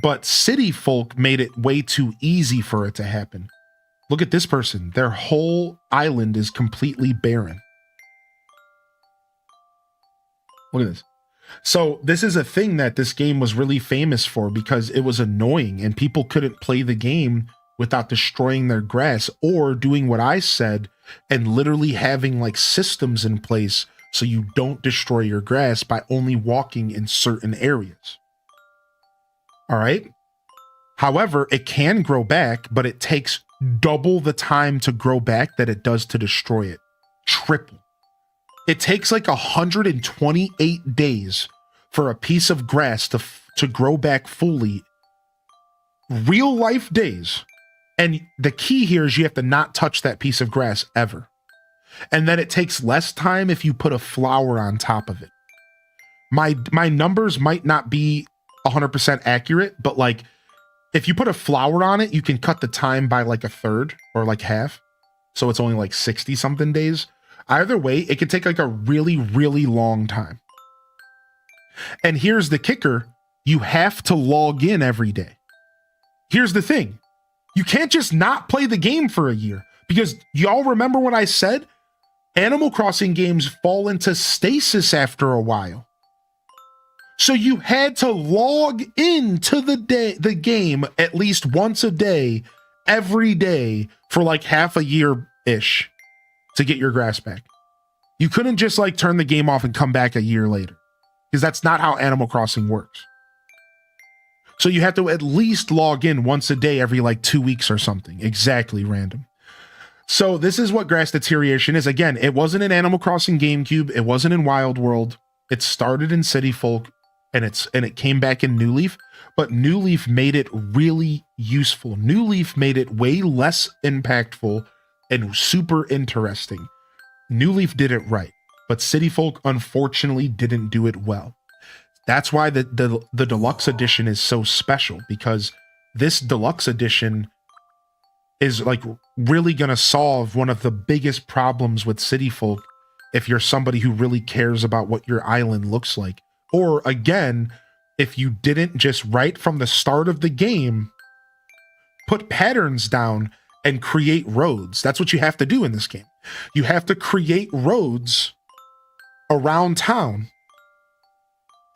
But City Folk made it way too easy for it to happen. Look at this person. Their whole island is completely barren. Look at this. So this is a thing that this game was really famous for because it was annoying and people couldn't play the game without destroying their grass or doing what I said and literally having like systems in place so you don't destroy your grass by only walking in certain areas. All right. However, it can grow back, but it takes double the time to grow back that it does to destroy it. Triple. It takes like 128 days for a piece of grass to grow back fully. Real life days. And the key here is you have to not touch that piece of grass ever. And then it takes less time if you put a flower on top of it. My numbers might not be 100% accurate, but like if you put a flower on it, you can cut the time by like a third or like half. So it's only like 60 something days. Either way, it can take like a really, really long time. And here's the kicker. You have to log in every day. Here's the thing. You can't just not play the game for a year because y'all remember what I said? Animal Crossing games fall into stasis after a while. So you had to log into the game at least once a day, every day for like half a year-ish to get your grass back. You couldn't just like turn the game off and come back a year later because that's not how Animal Crossing works. So you have to at least log in once a day every like 2 weeks or something. Exactly random. So this is what grass deterioration is. Again, it wasn't in Animal Crossing GameCube. It wasn't in Wild World. It started in City Folk and it came back in New Leaf, but New Leaf made it really useful. New Leaf made it way less impactful and super interesting. New Leaf did it right, but City Folk unfortunately didn't do it well. That's why the deluxe edition is so special, because this deluxe edition is like really going to solve one of the biggest problems with City Folk if you're somebody who really cares about what your island looks like. Or again, if you didn't just right from the start of the game, put patterns down and create roads. That's what you have to do in this game. You have to create roads around town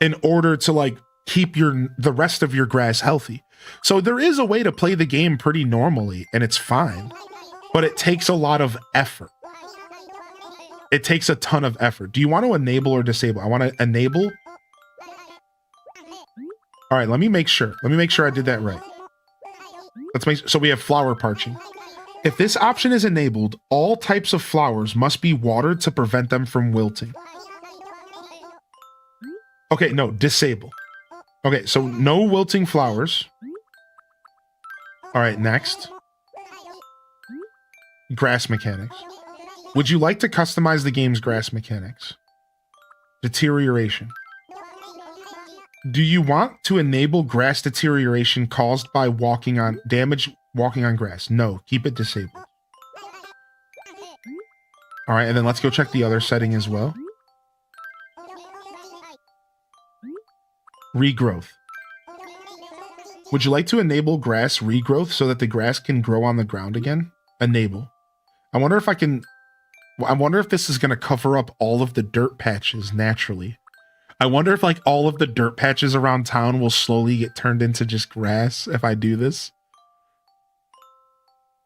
in order to like keep the rest of your grass healthy. So there is a way to play the game pretty normally and it's fine, but it takes a lot of effort. It takes a ton of effort. Do you want to enable or disable? I want to enable. All right, let me make sure. Let me make sure I did that right. So we have flower parching. If this option is enabled, all types of flowers must be watered to prevent them from wilting. Okay, no, disable. Okay, so no wilting flowers. All right, next. Grass mechanics. Would you like to customize the game's grass mechanics? Deterioration. Do you want to enable grass deterioration caused by walking on grass? No, keep it disabled. All right, and then let's go check the other setting as well. Regrowth. Would you like to enable grass regrowth so that the grass can grow on the ground again? Enable. I wonder if this is going to cover up all of the dirt patches naturally. I wonder if like all of the dirt patches around town will slowly get turned into just grass if I do this.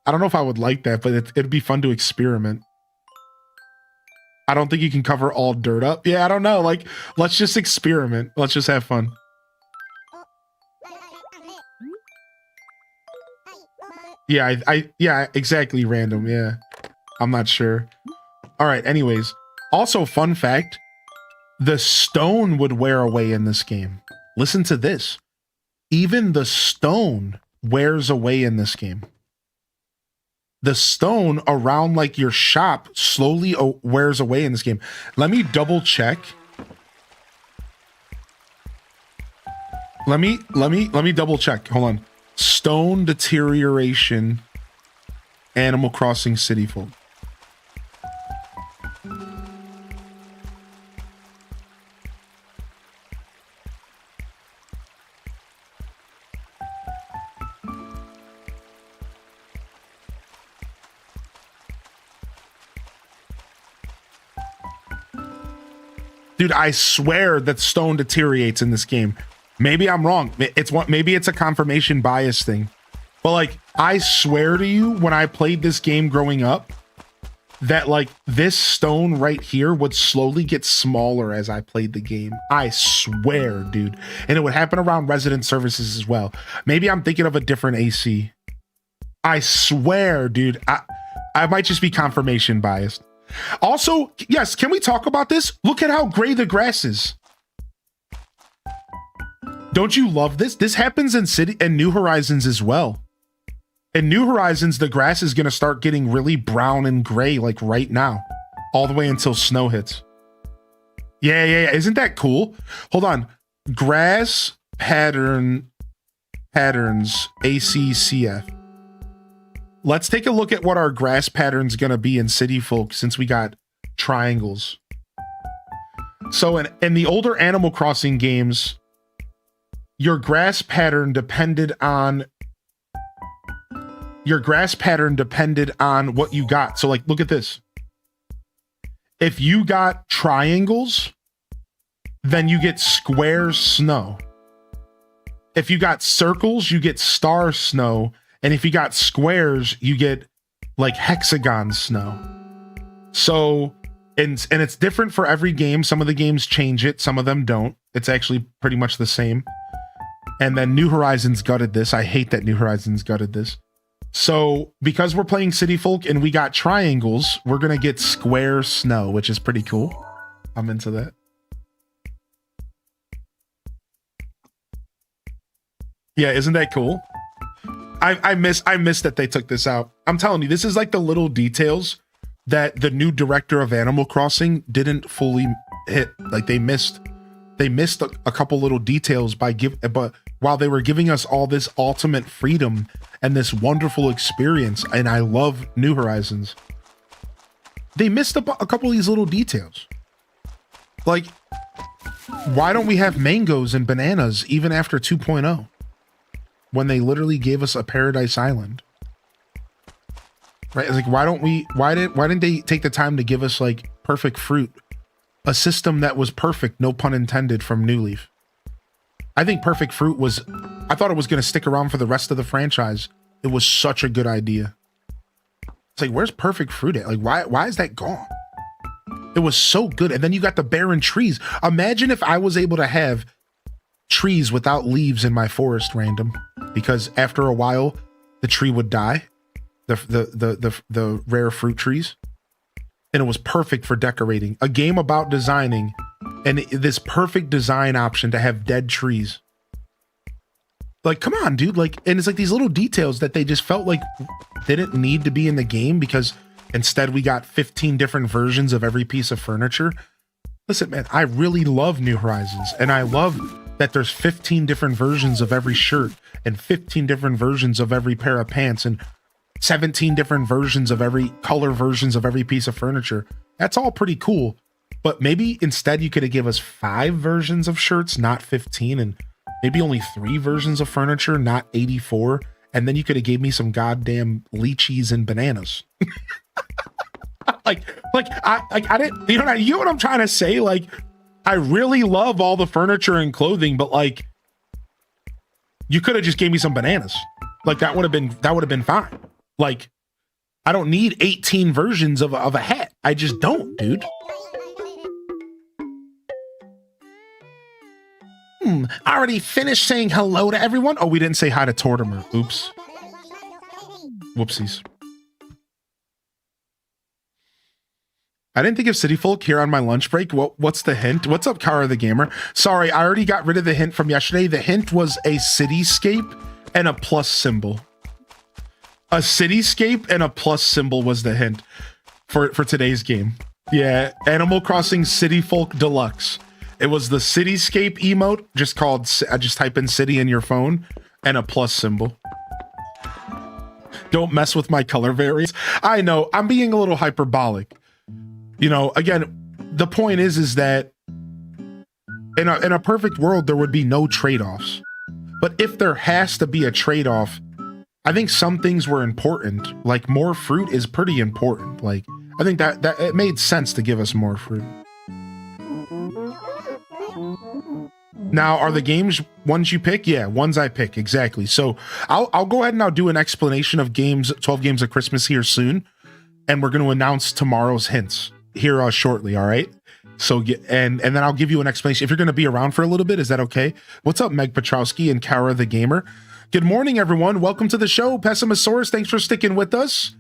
I don't know if I would like that, but it'd be fun to experiment. I don't think you can cover all dirt up. Yeah, I don't know. Like, let's just experiment. Let's just have fun. Yeah, yeah, exactly random. Yeah. I'm not sure. All right, anyways. Also, fun fact, the stone would wear away in this game. Listen to this. Even the stone wears away in this game. The stone around like your shop slowly wears away in this game. Let me double check. Let me double check. Hold on. Stone deterioration. Animal Crossing City Folk. Dude, I swear that stone deteriorates in this game. Maybe I'm wrong. Maybe it's a confirmation bias thing. But like, I swear to you, when I played this game growing up, that like this stone right here would slowly get smaller as I played the game. I swear, dude. And it would happen around resident services as well. Maybe I'm thinking of a different AC. I swear, dude. I might just be confirmation biased. Also, yes, can we talk about this? Look at how gray the grass is. Don't you love this? This happens in City and New Horizons as well. In New Horizons, the grass is going to start getting really brown and gray like right now, all the way until snow hits. Yeah. Isn't that cool? Hold on. Grass patterns ACCF. Let's take a look at what our grass pattern's going to be in City Folk since we got triangles. So in the older Animal Crossing games, your grass pattern depended on what you got. So like, look at this. If you got triangles, then you get square snow. If you got circles, you get star snow. And if you got squares, you get like hexagon snow. So, and it's different for every game. Some of the games change it, some of them don't. It's actually pretty much the same. And then New Horizons gutted this. I hate that New Horizons gutted this. So, because we're playing City Folk and we got triangles, we're going to get square snow, which is pretty cool. I'm into that. Yeah, isn't that cool? I miss that they took this out. I'm telling you, this is like the little details that the new director of Animal Crossing didn't fully hit. Like they missed a couple little details but while they were giving us all this ultimate freedom and this wonderful experience, and I love New Horizons, they missed a couple of these little details. Like, why don't we have mangoes and bananas even after 2.0? When they literally gave us a paradise island, right? It's like, why didn't they take the time to give us like perfect fruit, a system that was perfect, no pun intended, from New Leaf? I think perfect fruit I thought it was going to stick around for the rest of the franchise. It was such a good idea. It's like, where's perfect fruit at? Like, why is that gone? It was so good. And then you got the barren trees. Imagine if I was able to have trees without leaves in my forest random, because after a while the tree would die, the rare fruit trees, and it was perfect for decorating. A game about designing, and this perfect design option to have dead trees. Like, come on, dude. Like, and it's like these little details that they just felt like didn't need to be in the game, because instead we got 15 different versions of every piece of furniture. Listen, man, I really love New Horizons, and I love that there's 15 different versions of every shirt and 15 different versions of every pair of pants and 17 different versions of every color versions of every piece of furniture. That's all pretty cool. But maybe instead you could have given us 5 versions of shirts, not 15, and maybe only 3 versions of furniture, not 84. And then you could have gave me some goddamn lychees and bananas. I didn't, you know what I'm trying to say? Like, I really love all the furniture and clothing, but like, you could have just gave me some bananas. Like that would have been fine. Like, I don't need 18 versions of a hat. I just don't, dude. I already finished saying hello to everyone. Oh, we didn't say hi to Tortimer. Oops. Whoopsies. I didn't think of City Folk here on my lunch break. What's the hint? What's up, Kara the Gamer? Sorry, I already got rid of the hint from yesterday. The hint was a cityscape and a plus symbol. A cityscape and a plus symbol was the hint for today's game. Yeah, Animal Crossing City Folk Deluxe. It was the cityscape emote, just type in city in your phone, and a plus symbol. Don't mess with my color variants. I know, I'm being a little hyperbolic. You know, again, the point is that in a perfect world, there would be no trade-offs. But if there has to be a trade-off, I think some things were important. Like more fruit is pretty important. Like, I think that it made sense to give us more fruit. Now, are the games ones you pick? Yeah, ones I pick, exactly. So I'll go ahead and I'll do an explanation of games, 12 games of Christmas here soon. And we're going to announce tomorrow's hints here shortly, all right? So and then I'll give you an explanation. If you're going to be around for a little bit, is that okay? What's up, Meg Petrowski and Kara the Gamer? Good morning, everyone. Welcome to the show. Pessimosaurus, thanks for sticking with us.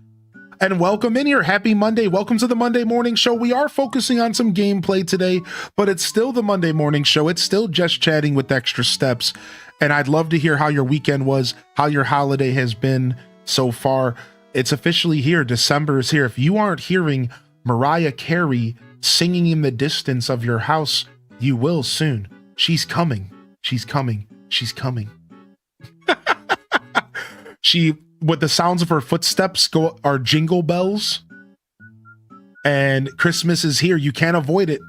And welcome in here. Happy Monday. Welcome to the Monday Morning Show. We are focusing on some gameplay today, but it's still the Monday Morning Show. It's still just chatting with extra steps. And I'd love to hear how your weekend was, how your holiday has been so far. It's officially here. December is here. If you aren't hearing Mariah Carey singing in the distance of your house, you will soon. She's coming. She's coming. She's coming. With the sounds of her footsteps are jingle bells, and Christmas is here. You can't avoid it.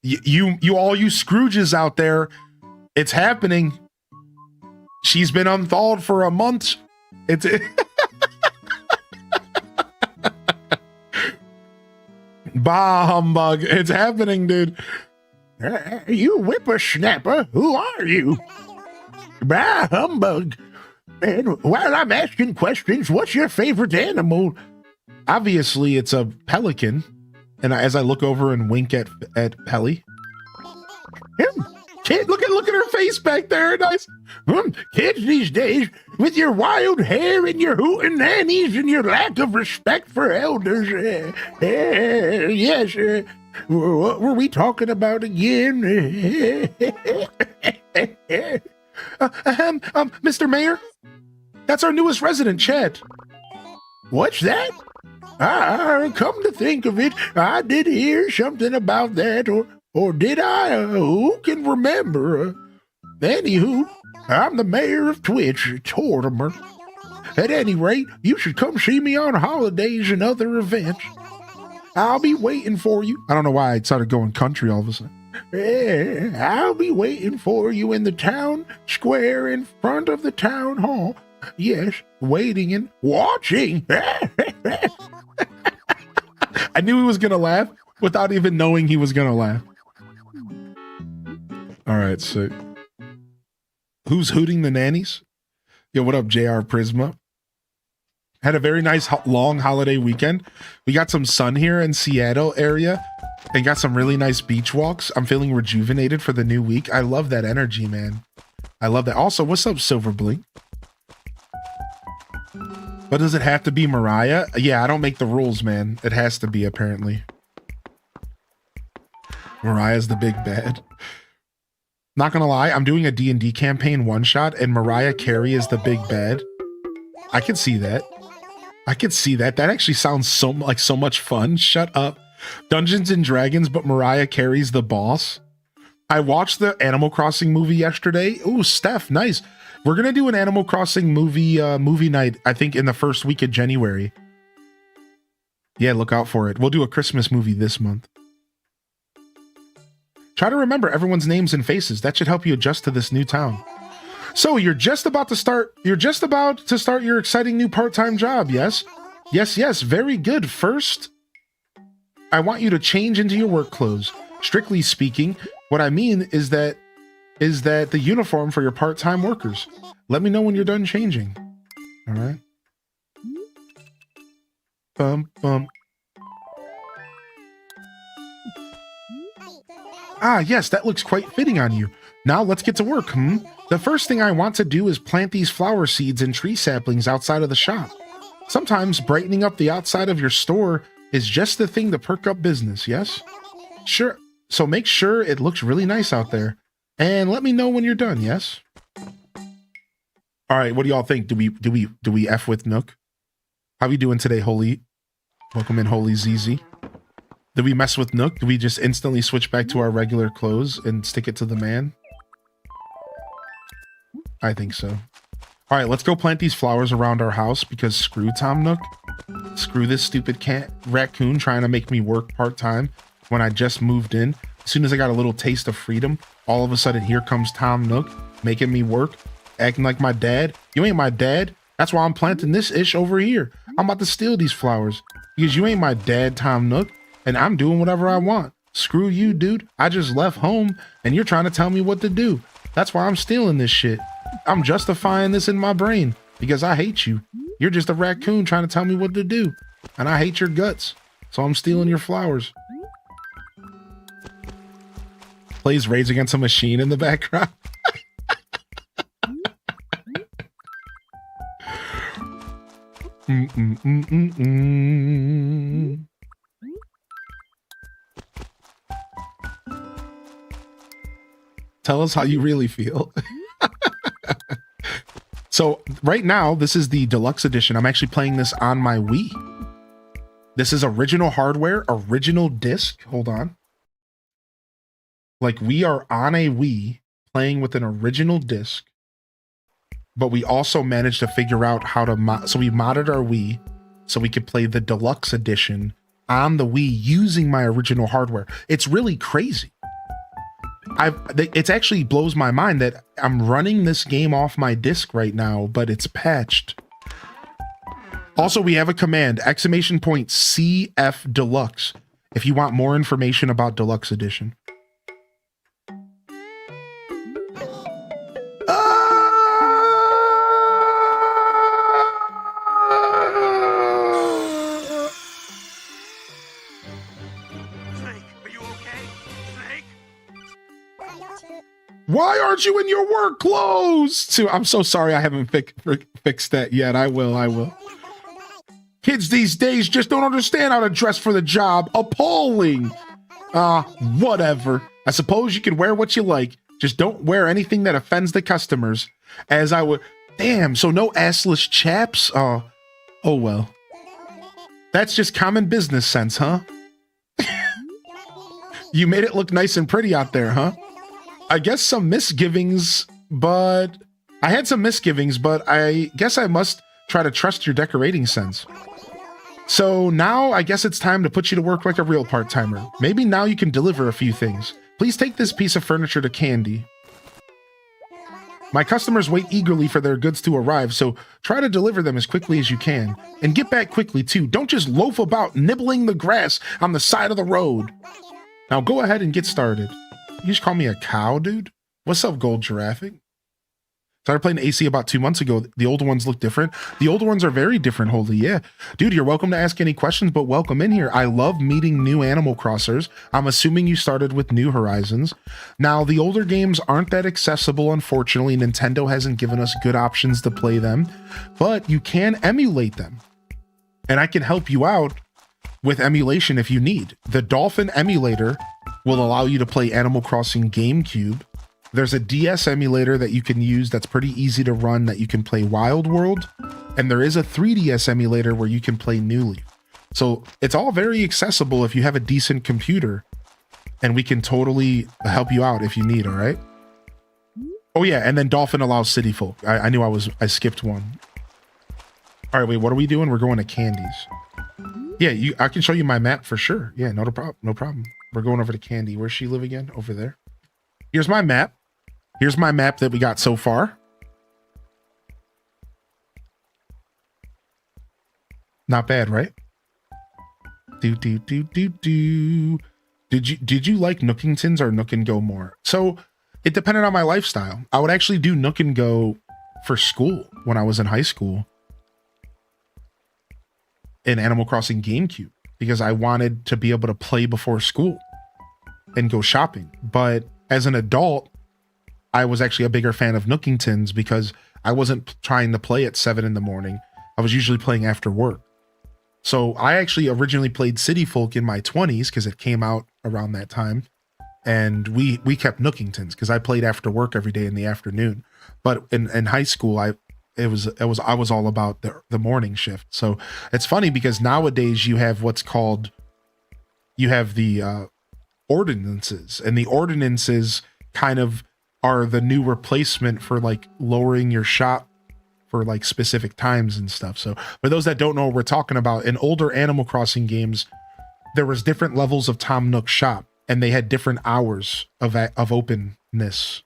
You all you Scrooges out there, it's happening. She's been unthawed for a month. It's bah humbug. It's happening, dude. You whippersnapper, who are you? Bah humbug. And while I'm asking questions, what's your favorite animal? Obviously, it's a pelican. And as I look over and wink at Pelly. Kid, look at her face back there. Nice. Kids these days, with your wild hair and your hootin' nannies and your lack of respect for elders. Yes, what were we talking about again? Mr. Mayor? That's our newest resident, Chad. What's that? Come to think of it, I did hear something about that, or did I? Who can remember? Anywho, I'm the mayor of Twitch, Tortimer. At any rate, you should come see me on holidays and other events. I'll be waiting for you. I don't know why I started going country all of a sudden. I'll be waiting for you in the town square in front of the town hall. Yes, waiting and watching. I knew he was going to laugh without even knowing he was going to laugh. All right, so who's hooting the nannies? Yo, what up, JR Prisma? Had a very nice long holiday weekend. We got some sun here in Seattle area and got some really nice beach walks. I'm feeling rejuvenated for the new week. I love that energy, man. I love that. Also, what's up, Silver Blink? But does it have to be Mariah? Yeah, I don't make the rules, man. It has to be, apparently. Mariah's the big bad. Not gonna lie, I'm doing a D&D campaign one-shot, and Mariah Carey is the big bad. I can see that. I can see that. That actually sounds so much fun. Shut up. Dungeons and Dragons, but Mariah Carey's the boss. I watched the Animal Crossing movie yesterday. Ooh, Steph, nice. We're gonna do an Animal Crossing movie night, I think in the first week of January. Yeah, look out for it. We'll do a Christmas movie this month. Try to remember everyone's names and faces. That should help you adjust to this new town. So you're just about to start your exciting new part-time job, yes? Yes, very good. First, I want you to change into your work clothes. Strictly speaking, what I mean is that the uniform for your part-time workers. Let me know when you're done changing. All right. Ah, yes, that looks quite fitting on you. Now let's get to work, The first thing I want to do is plant these flower seeds and tree saplings outside of the shop. Sometimes brightening up the outside of your store is just the thing to perk up business, yes? Sure. So make sure it looks really nice out there. And let me know when you're done, yes? All right, what do y'all think? Do we F with Nook? How we doing today, Holy? Welcome in, Holy ZZ. Did we mess with Nook? Did we just instantly switch back to our regular clothes and stick it to the man? I think so. All right, let's go plant these flowers around our house because screw Tom Nook. Screw this stupid raccoon trying to make me work part-time when I just moved in. As soon as I got a little taste of freedom, all of a sudden here comes Tom Nook making me work, acting like my dad. You ain't my dad. That's why I'm planting this ish over here. I'm about to steal these flowers because you ain't my dad, Tom Nook, and I'm doing whatever I want. Screw you, dude. I just left home and you're trying to tell me what to do. That's why I'm stealing this shit. I'm justifying this in my brain because I hate you. You're just a raccoon trying to tell me what to do. And I hate your guts. So I'm stealing your flowers. Plays Rage Against a Machine in the background. Tell us how you really feel. So right now, this is the deluxe edition. I'm actually playing this on my Wii. This is original hardware, original disc. Hold on. Like we are on a Wii playing with an original disc, but we also managed to figure out how to so we modded our Wii so we could play the deluxe edition on the Wii using my original hardware. It's really crazy. It actually blows my mind that I'm running this game off my disc right now, but it's patched. Also, we have a command, !CF Deluxe, if you want more information about Deluxe Edition. Why aren't you in your work clothes? I'm so sorry I haven't fixed that yet. I will. Kids these days just don't understand how to dress for the job. Appalling. Whatever. I suppose you can wear what you like. Just don't wear anything that offends the customers. As I would... Damn, so no assless chaps? Oh well. That's just common business sense, huh? You made it look nice and pretty out there, huh? I guess some misgivings, but I had some misgivings, but I guess I must try to trust your decorating sense. So now I guess it's time to put you to work like a real part-timer. Maybe now you can deliver a few things. Please take this piece of furniture to Candy. My customers wait eagerly for their goods to arrive, so try to deliver them as quickly as you can. And get back quickly too. Don't just loaf about nibbling the grass on the side of the road. Now go ahead and get started. You just call me a cow, dude? What's up, Gold Giraffe? Started playing AC about 2 months ago. The older ones look different. The older ones are very different, Holy. Yeah. Dude, you're welcome to ask any questions, but welcome in here. I love meeting new Animal Crossers. I'm assuming you started with New Horizons. Now, the older games aren't that accessible, unfortunately. Nintendo hasn't given us good options to play them, but you can emulate them. And I can help you out with emulation if you need. The Dolphin emulator will allow you to play Animal Crossing GameCube. There's a DS emulator that you can use that's pretty easy to run that you can play Wild World. And there is a 3DS emulator where you can play New Leaf. So it's all very accessible if you have a decent computer. And we can totally help you out if you need, all right? Oh yeah, and then Dolphin allows City Folk. I knew I skipped one. All right, wait, what are we doing? We're going to Candy's. Yeah, I can show you my map for sure. Yeah, no problem. We're going over to Candy. Where's she live again? Over there. Here's my map. Here's my map that we got so far. Not bad, right? Did you like Nookingtons or Nook and Go more? So it depended on my lifestyle. I would actually do Nook and Go for school when I was in high school in Animal Crossing GameCube because I wanted to be able to play before school and go shopping. But as an adult, I was actually a bigger fan of Nookingtons because I wasn't trying to play at 7 in the morning. I was usually playing after work. So I actually originally played City Folk in my 20s because it came out around that time. And we kept Nookingtons because I played after work every day in the afternoon. But in high school, I was all about the morning shift. So it's funny because nowadays you have the ordinances, and the ordinances kind of are the new replacement for like lowering your shop for like specific times and stuff. So for those that don't know what we're talking about, in older Animal Crossing games, there was different levels of Tom Nook's shop, and they had different hours of openness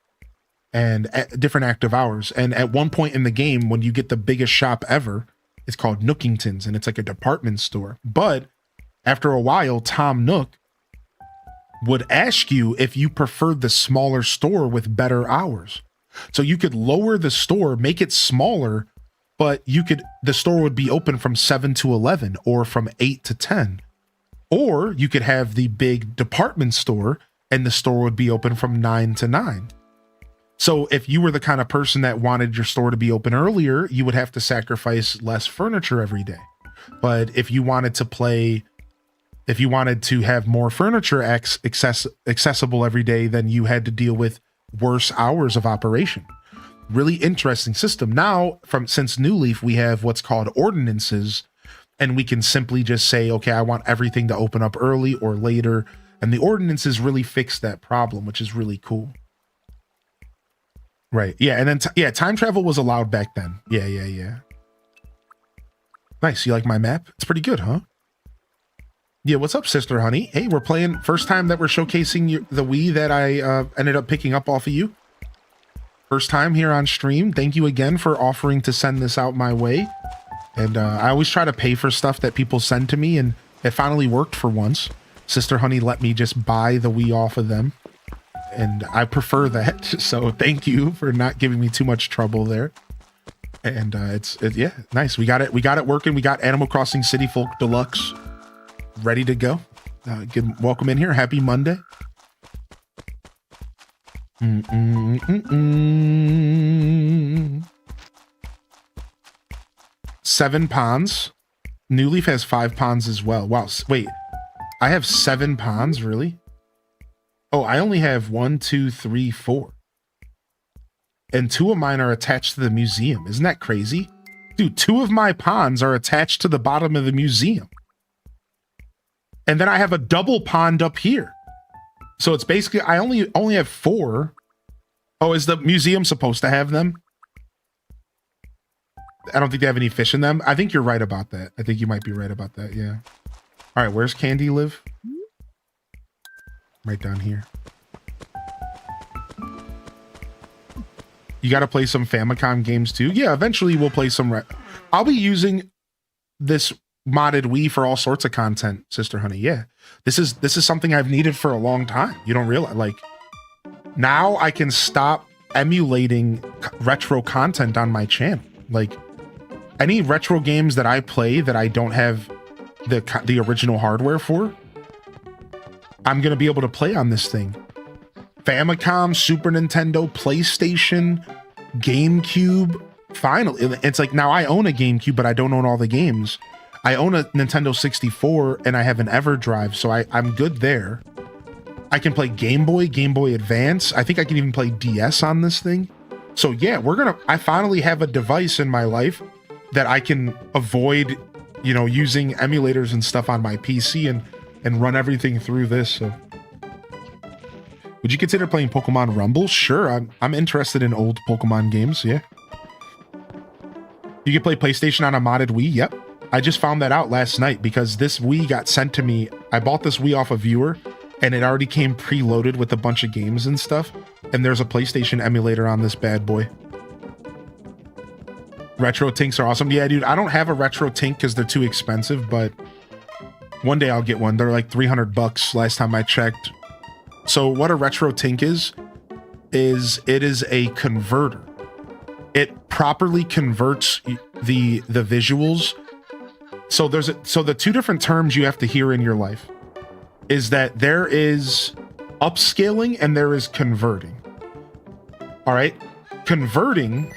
and different active hours. And at one point in the game, when you get the biggest shop ever, it's called Nookingtons, and it's like a department store. But after a while, Tom Nook would ask you if you preferred the smaller store with better hours. So you could lower the store, make it smaller, but the store would be open from 7 to 11 or from 8 to 10. Or you could have the big department store and the store would be open from 9 to 9. So if you were the kind of person that wanted your store to be open earlier, you would have to sacrifice less furniture every day. But if you wanted to have more furniture accessible every day, then you had to deal with worse hours of operation. Really interesting system. Now, since New Leaf, we have what's called ordinances, and we can simply just say, okay, I want everything to open up early or later. And the ordinances really fix that problem, which is really cool. Right. Yeah. And then, time travel was allowed back then. Yeah. Nice. You like my map? It's pretty good, huh? Yeah. What's up, Sister Honey? Hey, we're playing. First time that we're showcasing the Wii that I ended up picking up off of you. First time here on stream. Thank you again for offering to send this out my way. And I always try to pay for stuff that people send to me, and it finally worked for once. Sister Honey let me just buy the Wii off of them, and I prefer that. So thank you for not giving me too much trouble there. And yeah, nice. We got it working. We got Animal Crossing City Folk Deluxe ready to go. Welcome in here. Happy Monday. 7 ponds. New Leaf has 5 ponds as well. Wow. Wait, I have 7 ponds, really? Oh, I only have 1, 2, 3, 4. And 2 of mine are attached to the museum. Isn't that crazy? Dude, 2 of my ponds are attached to the bottom of the museum. And then I have a double pond up here. So it's basically, I only have 4. Oh, is the museum supposed to have them? I don't think they have any fish in them. I think you're right about that. I think you might be right about that, yeah. All right, where's Candy live? Right down here. You got to play some Famicom games too? Yeah, eventually we'll play some... I'll be using this modded Wii for all sorts of content, Sister Honey. Yeah, this is something I've needed for a long time. You don't realize, like, now I can stop emulating retro content on my channel. Like, any retro games that I play that I don't have the original hardware for, I'm gonna be able to play on this thing. Famicom, Super Nintendo, PlayStation, GameCube. Finally, it's like now I own a GameCube, but I don't own all the games. I own a Nintendo 64 and I have an EverDrive, so I'm good there. I can play Game Boy, Game Boy Advance. I think I can even play DS on this thing. So yeah, I finally have a device in my life that I can avoid, using emulators and stuff on my PC and run everything through this. So would you consider playing Pokemon Rumble? Sure, I'm interested in old Pokemon games, yeah. You can play PlayStation on a modded Wii, yep. I just found that out last night because this Wii got sent to me. I bought this Wii off a viewer and it already came preloaded with a bunch of games and stuff. And there's a PlayStation emulator on this bad boy. Retro Tinks are awesome. Yeah, dude, I don't have a Retro Tink because they're too expensive, but one day I'll get one. They're like $300 last time I checked. So what a Retro Tink is it is a converter. It properly converts the visuals. So the 2 different terms you have to hear in your life is that there is upscaling and there is converting. All right. Converting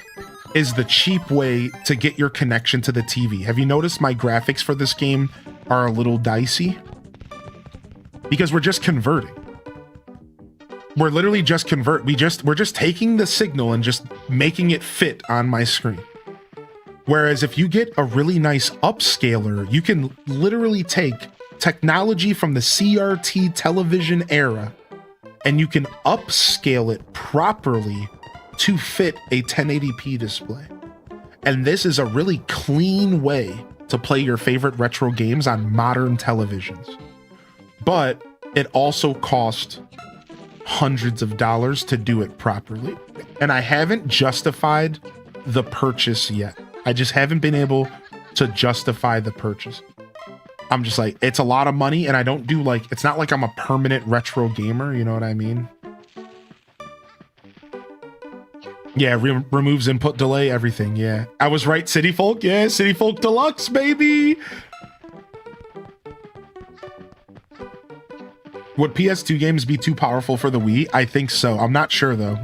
is the cheap way to get your connection to the TV. Have you noticed my graphics for this game are a little dicey? Because we're just converting. We're literally just we're just taking the signal and just making it fit on my screen. Whereas if you get a really nice upscaler, you can literally take technology from the CRT television era and you can upscale it properly to fit a 1080p display. And this is a really clean way to play your favorite retro games on modern televisions. But it also costs hundreds of dollars to do it properly. And I haven't justified the purchase yet. I just haven't been able to justify the purchase. I'm just like, it's a lot of money and I don't do like, it's not like I'm a permanent retro gamer, you know what I mean? Yeah, removes input delay, everything, yeah. I was right, City Folk, yeah, City Folk Deluxe, baby! Would PS2 games be too powerful for the Wii? I think so. I'm not sure though.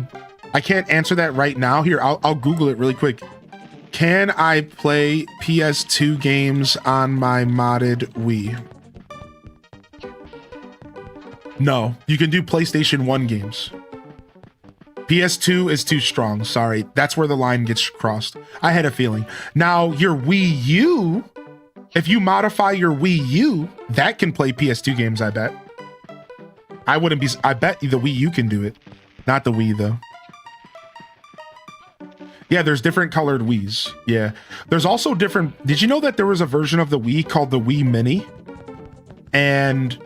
I can't answer that right now. Here, I'll Google it really quick. Can I play PS2 games on my modded Wii? No, you can do PlayStation 1 games. PS2 is too strong, sorry. That's where the line gets crossed. I had a feeling. Now, your Wii U, if you modify your Wii U, that can play PS2 games, I bet. I bet the Wii U can do it. Not the Wii, though. Yeah, there's different colored Wiis. Yeah. There's also different... Did you know that there was a version of the Wii called the Wii Mini? And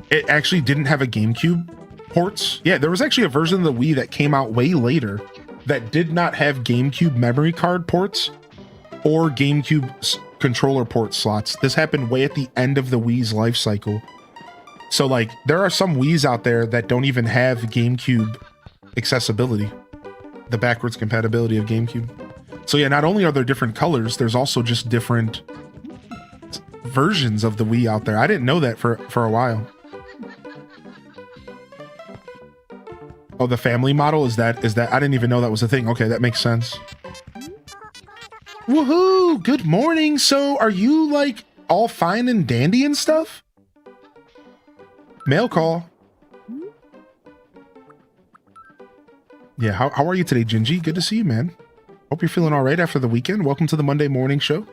it actually didn't have a GameCube ports. Yeah, there was actually a version of the Wii that came out way later that did not have GameCube memory card ports or GameCube controller port slots. This happened way at the end of the Wii's life cycle. So, like, there are some Wiis out there that don't even have GameCube accessibility. The backwards compatibility of GameCube. So yeah, not only are there different colors, there's also just different versions of the Wii out there. I didn't know that for a while. Oh, the family model is that I didn't even know that was a thing. Okay, that makes sense. Woohoo! Good morning. So are you like all fine and dandy and stuff? Mail call. Yeah, how are you today, Gingy? Good to see you, man. Hope you're feeling all right after the weekend. Welcome to the Monday morning show.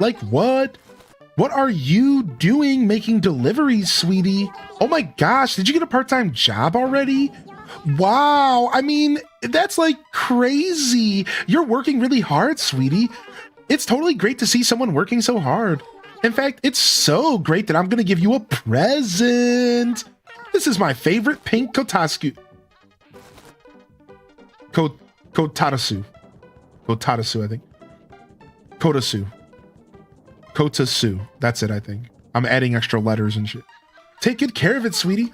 Like, what? What are you doing making deliveries, sweetie? Oh my gosh, did you get a part-time job already? Wow, I mean, that's like crazy. You're working really hard, sweetie. It's totally great to see someone working so hard. In fact, it's so great that I'm gonna give you a present. This is my favorite pink kotatsu. Kotatsu, I think. Kotatsu. That's it, I think. I'm adding extra letters and shit. Take good care of it, sweetie.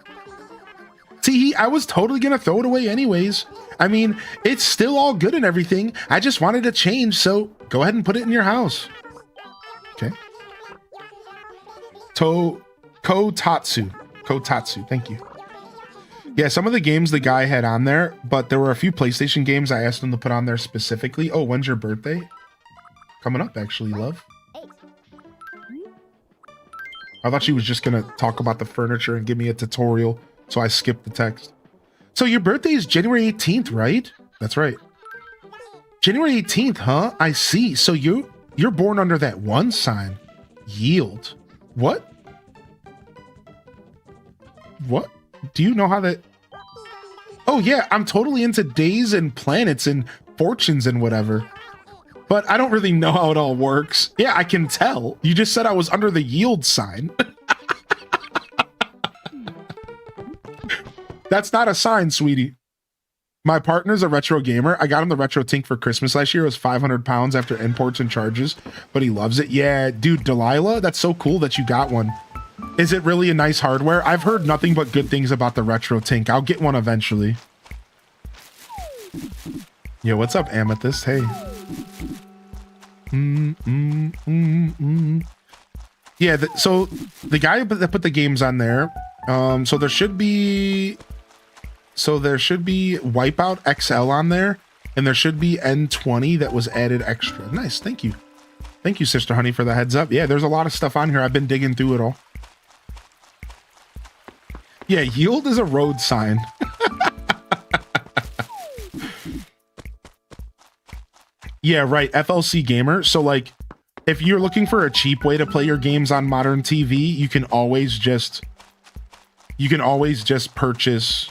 See, I was totally gonna throw it away anyways. I mean, it's still all good and everything. I just wanted to change, so go ahead and put it in your house. Okay. Kotatsu. Thank you. Yeah, some of the games the guy had on there, but there were a few PlayStation games I asked him to put on there specifically. Oh, when's your birthday? Coming up, actually, love. I thought she was just gonna talk about the furniture and give me a tutorial, so I skipped the text. So your birthday is January 18th, right? That's right. January 18th, huh? I see. So you're born under that one sign. Yield. What? What? Do you know how that... Oh yeah, I'm totally into days and planets and fortunes and whatever. But I don't really know how it all works. Yeah, I can tell. You just said I was under the yield sign. That's not a sign, sweetie. My partner's a retro gamer. I got him the retro Tink for Christmas last year. It was 500 pounds after imports and charges, but he loves it. Yeah, dude, Delilah, that's so cool that you got one. Is it really a nice hardware? I've heard nothing but good things about the retro Tink. I'll get one eventually. Yo, what's up, Amethyst? Hey. Yeah, so the guy that put the games on there, so there should be Wipeout XL on there, And there should be N20 that was added extra. Nice, thank you. Thank you, Sister Honey, for the heads up. Yeah, there's a lot of stuff on here. I've been digging through it all. Yeah, yield is a road sign. Yeah, right, FLC Gamer. So like, if you're looking for a cheap way to play your games on modern TV, you can always just purchase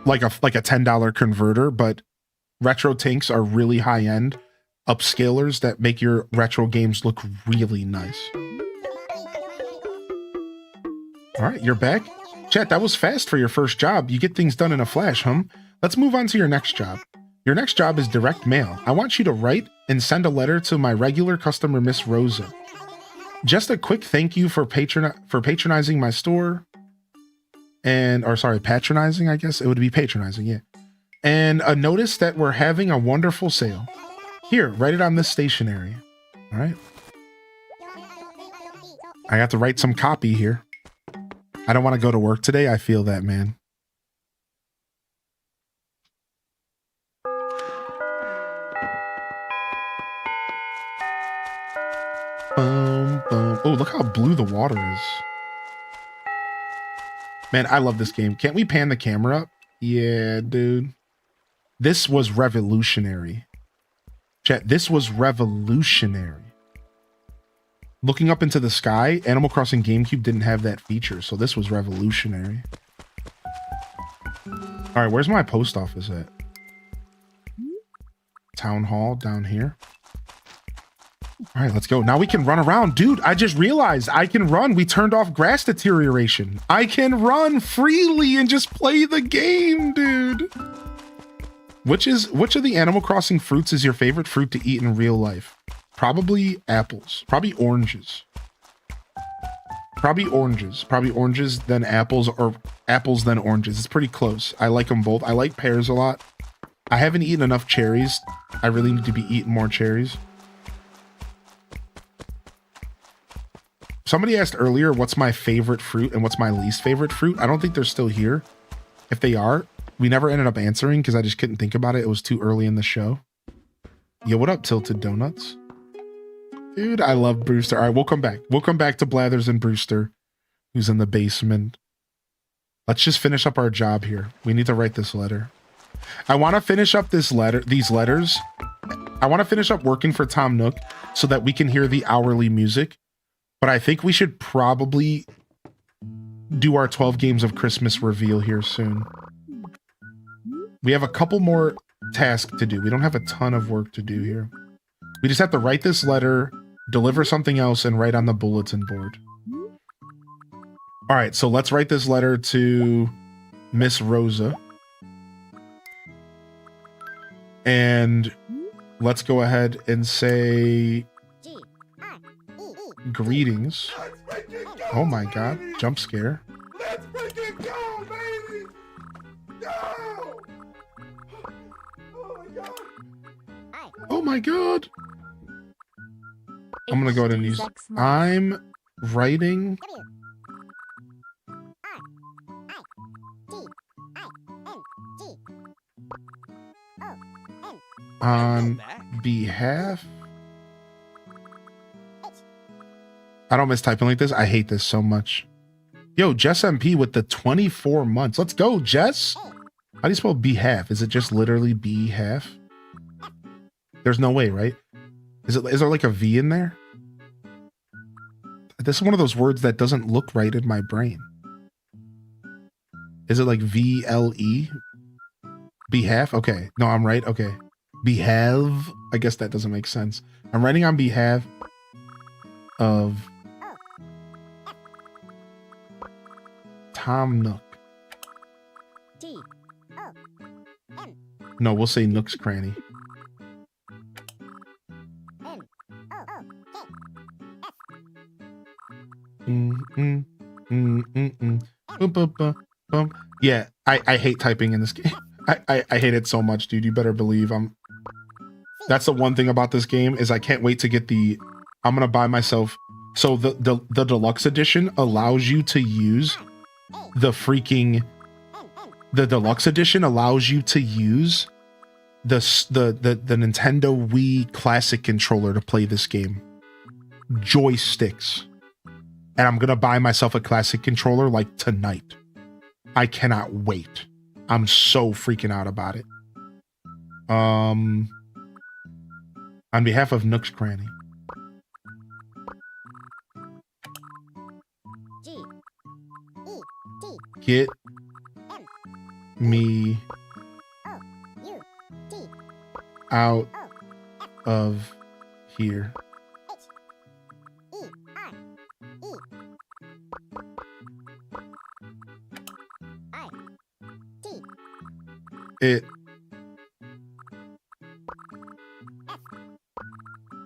like a $10 converter, but retro tanks are really high end upscalers that make your retro games look really nice. All right, you're back. Chat, that was fast for your first job. You get things done in a flash, Let's move on to your next job. Your next job is direct mail. I want you to write and send a letter to my regular customer, Miss Rosa. Just a quick thank you for patronizing my store. Patronizing, I guess. It would be patronizing, yeah. And a notice that we're having a wonderful sale. Here, write it on this stationery. All right. I have to write some copy here. I don't want to go to work today. I feel that, man. Boom, boom. Oh, look how blue the water is. Man, I love this game. Can't we pan the camera up? Yeah, dude. This was revolutionary. Chat, this was revolutionary. Looking up into the sky, Animal Crossing GameCube didn't have that feature, so this was revolutionary. All right, where's my post office at? Town Hall down here. All right, let's go. Now we can run around. Dude, I just realized I can run. We turned off grass deterioration. I can run freely and just play the game, dude. Which of the Animal Crossing fruits is your favorite fruit to eat in real life? Probably apples. Probably oranges. Probably oranges, then apples, or apples, then oranges. It's pretty close. I like them both. I like pears a lot. I haven't eaten enough cherries. I really need to be eating more cherries. Somebody asked earlier, what's my favorite fruit and what's my least favorite fruit? I don't think they're still here. If they are, we never ended up answering because I just couldn't think about it. It was too early in the show. Yo, what up, Tilted Donuts? Dude, I love Brewster. All right, we'll come back. We'll come back to Blathers and Brewster, who's in the basement. Let's just finish up our job here. We need to write this letter. I want to finish up these letters. I want to finish up working for Tom Nook so that we can hear the hourly music. But I think we should probably do our 12 games of Christmas reveal here soon. We have a couple more tasks to do. We don't have a ton of work to do here. We just have to write this letter, deliver something else, and write on the bulletin board. All right, so let's write this letter to Miss Rosa. And let's go ahead and say greetings. Oh my god, jump scare. Let's freaking go, baby! Go! Oh my god. I'm gonna go ahead and use. I'm writing. On behalf. I don't miss typing like this. I hate this so much. Yo, Jess MP with the 24 months. Let's go, Jess. How do you spell behalf? Is it just literally behalf? There's no way, right? Is there like a V in there? This is one of those words that doesn't look right in my brain. Is it like VLE? Behalf? Okay. No, I'm right. Okay. Behave. I guess that doesn't make sense. I'm writing on behalf of Tom Nook. No, we'll say Nook's Cranny. Yeah, I hate typing in this game. I hate it so much, dude. You better believe that's the one thing about this game is I can't wait to get I'm gonna buy myself. So the deluxe edition allows you to use the freaking the deluxe edition allows you to use the Nintendo Wii Classic controller to play this game. Joysticks. And I'm gonna buy myself a classic controller like tonight. I cannot wait. I'm so freaking out about it. On behalf of Nook's Cranny. Get me out of here.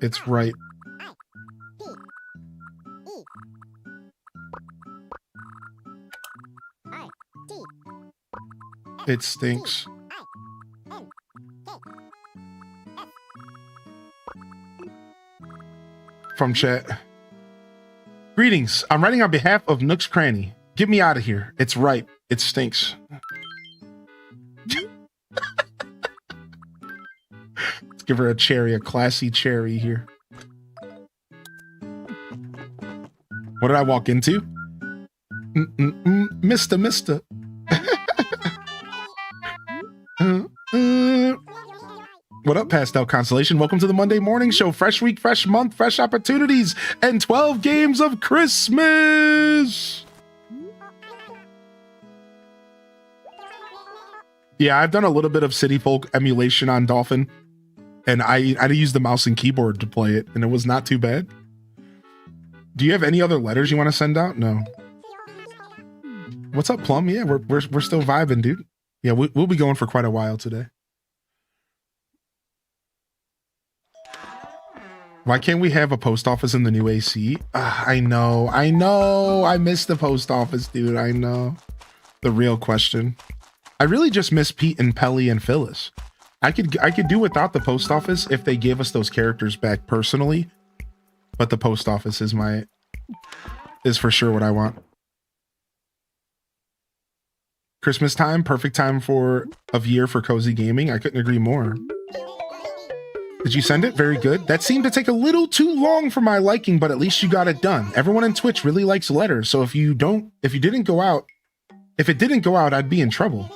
It's right. It stinks. From chat. Greetings. I'm writing on behalf of Nook's Cranny. Get me out of here. It's right. It stinks. Let's give her a cherry, a classy cherry here. What did I walk into? Mister. What up, Pastel Constellation? Welcome to the Monday Morning Show. Fresh week, fresh month, fresh opportunities, and 12 games of Christmas. Yeah, I've done a little bit of City Folk emulation on Dolphin, and I used the mouse and keyboard to play it, and it was not too bad. Do you have any other letters you want to send out? No. What's up, Plum? Yeah, we're still vibing, dude. Yeah, we'll be going for quite a while today. Why can't we have a post office in the new AC? I know. I miss the post office, dude. I know. The real question. I really just miss Pete and Pelly and Phyllis. I could do without the post office if they gave us those characters back personally, but the post office is for sure what I want. Christmas time, perfect time of year for cozy gaming. I couldn't agree more. Did you send it? Very good. That seemed to take a little too long for my liking, but at least you got it done. Everyone on Twitch really likes letters, so if it didn't go out, I'd be in trouble.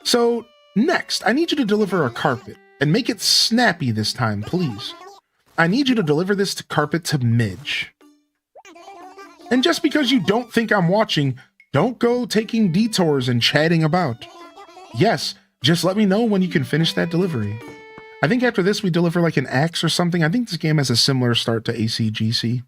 So next, I need you to deliver a carpet and make it snappy this time, please. I need you to deliver this carpet to Midge. And just because you don't think I'm watching, don't go taking detours and chatting about. Yes, just let me know when you can finish that delivery. I think after this we deliver like an axe or something. I think this game has a similar start to ACGC.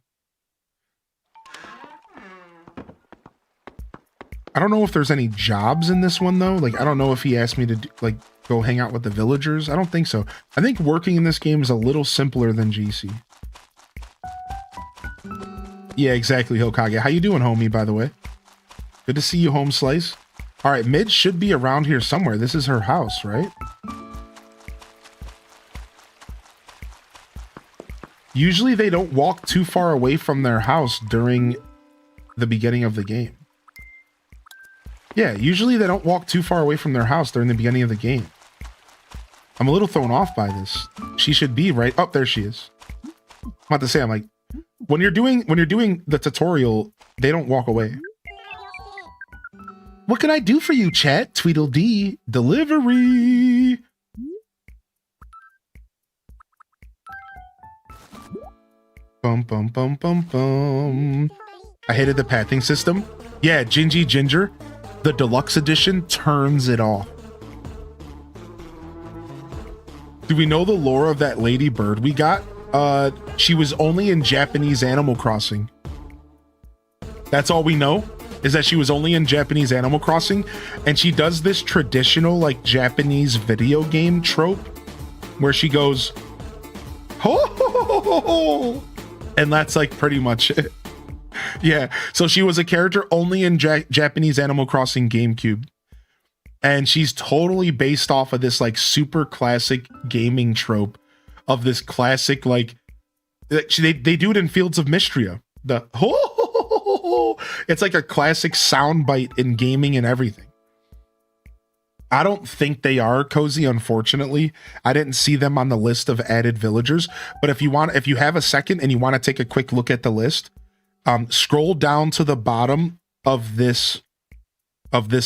I don't know if there's any jobs in this one though. Like, I don't know if he asked me to go hang out with the villagers. I don't think so. I think working in this game is a little simpler than GC. Yeah, exactly, Hokage. How you doing, homie, by the way? Good to see you, Home Slice. All right, Midge should be around here somewhere. This is her house, right? Usually they don't walk too far away from their house during the beginning of the game. Yeah, usually they don't walk too far away from their house during the beginning of the game. I'm a little thrown off by this. She should be right. Oh, there she is. I'm about to say, I'm like, when you're doing the tutorial, they don't walk away. What can I do for you, chat? Tweedledee. Delivery. Bum, bum, bum, bum, bum. I hated the pathing system. Yeah, Gingy Ginger, the deluxe edition turns it off. Do we know the lore of that lady bird we got? She was only in Japanese Animal Crossing. That's all we know, is that she was only in Japanese Animal Crossing, and she does this traditional like Japanese video game trope where she goes, ho, ho, ho, ho, ho. And that's like pretty much it. Yeah, so she was a character only in Japanese Animal Crossing GameCube. And she's totally based off of this like super classic gaming trope of this classic, like, they do it in Fields of Mystria. The ho, it's like a classic soundbite in gaming and everything. I don't think they are, Cozy, unfortunately. I didn't see them on the list of added villagers. But if you have a second and you want to take a quick look at the list, scroll down to the bottom of this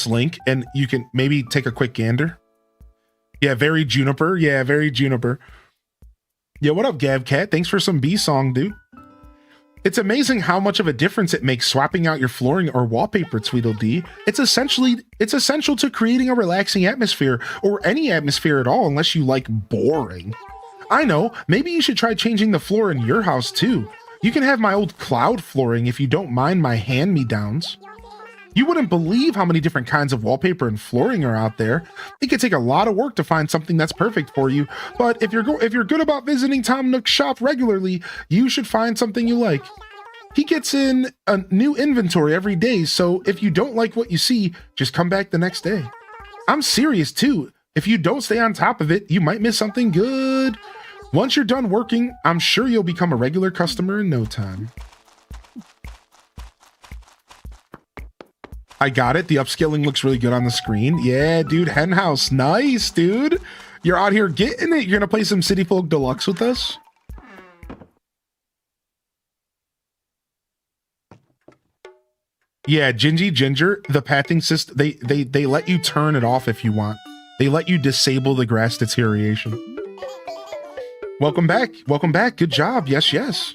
link and you can maybe take a quick gander. Yeah, very Juniper. Yeah, very Juniper. Yeah, what up, Gavcat? Thanks for some B-Song, dude. It's amazing how much of a difference it makes swapping out your flooring or wallpaper, Tweedledee. It's essential to creating a relaxing atmosphere, or any atmosphere at all, unless you like boring. I know, maybe you should try changing the floor in your house too. You can have my old cloud flooring if you don't mind my hand-me-downs. You wouldn't believe how many different kinds of wallpaper and flooring are out there. It could take a lot of work to find something that's perfect for you, but if you're good about visiting Tom Nook's shop regularly, you should find something you like. He gets in a new inventory every day, so if you don't like what you see, just come back the next day. I'm serious too. If you don't stay on top of it, you might miss something good. Once you're done working, I'm sure you'll become a regular customer in no time. I got it. The upscaling looks really good on the screen. Yeah, dude, Henhouse. Nice, dude. You're out here getting it. You're going to play some City Folk Deluxe with us? Yeah, Gingy Ginger, the pathing system, they let you turn it off if you want. They let you disable the grass deterioration. Welcome back. Welcome back. Good job. Yes, yes.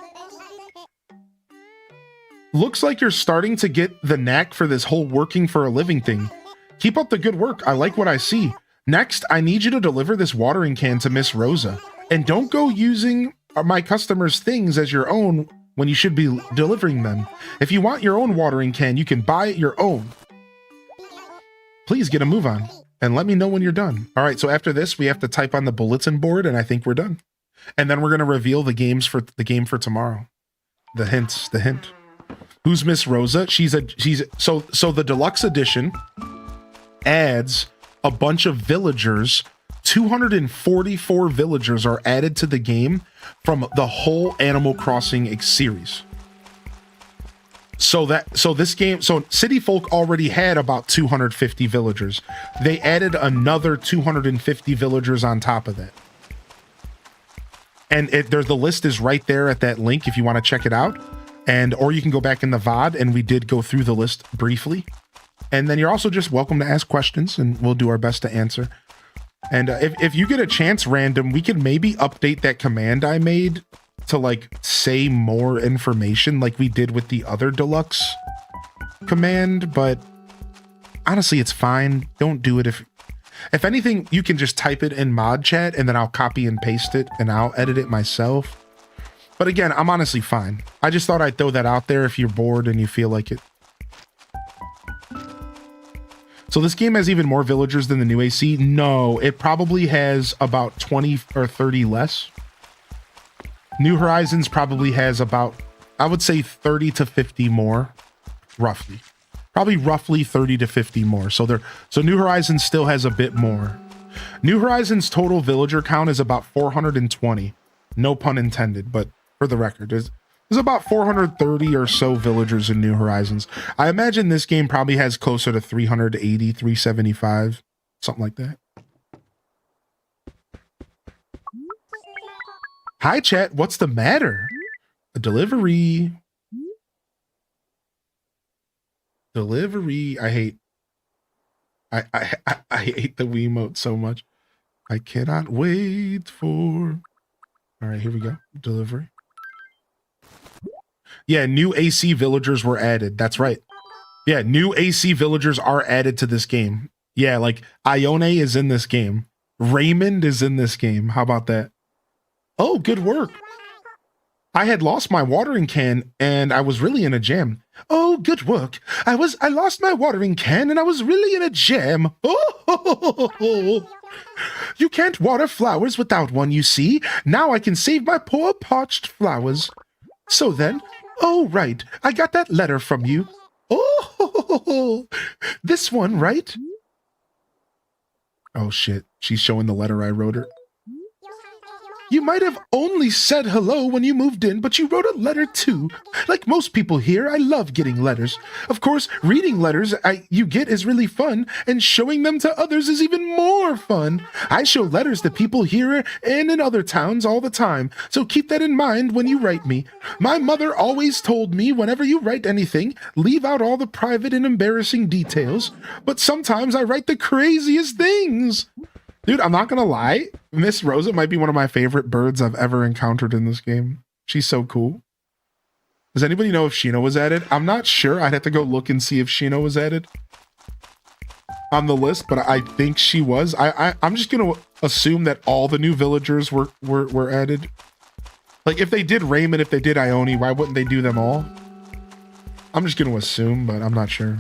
Looks like you're starting to get the knack for this whole working for a living thing. Keep up the good work. I like what I see. Next, I need you to deliver this watering can to Miss Rosa. And don't go using my customers' things as your own when you should be delivering them. If you want your own watering can, you can buy your own. Please get a move on and let me know when you're done. All right, so after this, we have to type on the bulletin board and I think we're done. And then we're going to reveal the game for tomorrow. The hint. Who's Miss Rosa? So the deluxe edition adds a bunch of villagers. 244 villagers are added to the game from the whole Animal Crossing series. So City Folk already had about 250 villagers. They added another 250 villagers on top of that. And the list is right there at that link if you want to check it out. Or you can go back in the VOD, and we did go through the list briefly. And then you're also just welcome to ask questions, and we'll do our best to answer. And if you get a chance, Random, we can maybe update that command I made to, like, say more information like we did with the other deluxe command. But honestly, it's fine. Don't do it. If anything, you can just type it in mod chat, and then I'll copy and paste it, and I'll edit it myself. But again, I'm honestly fine. I just thought I'd throw that out there if you're bored and you feel like it. So this game has even more villagers than the new AC? No, it probably has about 20 or 30 less. New Horizons probably has about, I would say 30 to 50 more, roughly. Probably roughly 30 to 50 more. So New Horizons still has a bit more. New Horizons total villager count is about 420. No pun intended, but for the record, there's about 430 or so villagers in New Horizons. I imagine this game probably has closer to 380, 375, something like that. Hi, chat. What's the matter? A delivery. Delivery. I hate the Wiimote so much. I cannot wait for... All right, here we go. Delivery. Yeah, new AC villagers were added. That's right. Yeah, new AC villagers are added to this game. Yeah, like Ione is in this game. Raymond is in this game. How about that? Oh, good work. I had lost my watering can and I was really in a jam. Oh, good work. I lost my watering can and I was really in a jam. Oh, you can't water flowers without one, you see. Now I can save my poor parched flowers. So then, oh, right, I got that letter from you. Oh, this one, right? Oh, shit. She's showing the letter I wrote her. You might have only said hello when you moved in, but you wrote a letter too. Like most people here, I love getting letters. Of course, reading letters you get is really fun, and showing them to others is even more fun. I show letters to people here and in other towns all the time, so keep that in mind when you write me. My mother always told me whenever you write anything, leave out all the private and embarrassing details, but sometimes I write the craziest things. Dude, I'm not gonna lie, Miss Rosa might be one of my favorite birds I've ever encountered in this game. She's so cool. Does anybody know if Shino was added? I'm not sure. I'd have to go look and see if Shino was added on the list, but I think she was. I'm just gonna assume that all the new villagers were added. Like, if they did Raymond, if they did Ione, why wouldn't they do them all? I'm just gonna assume, but I'm not sure.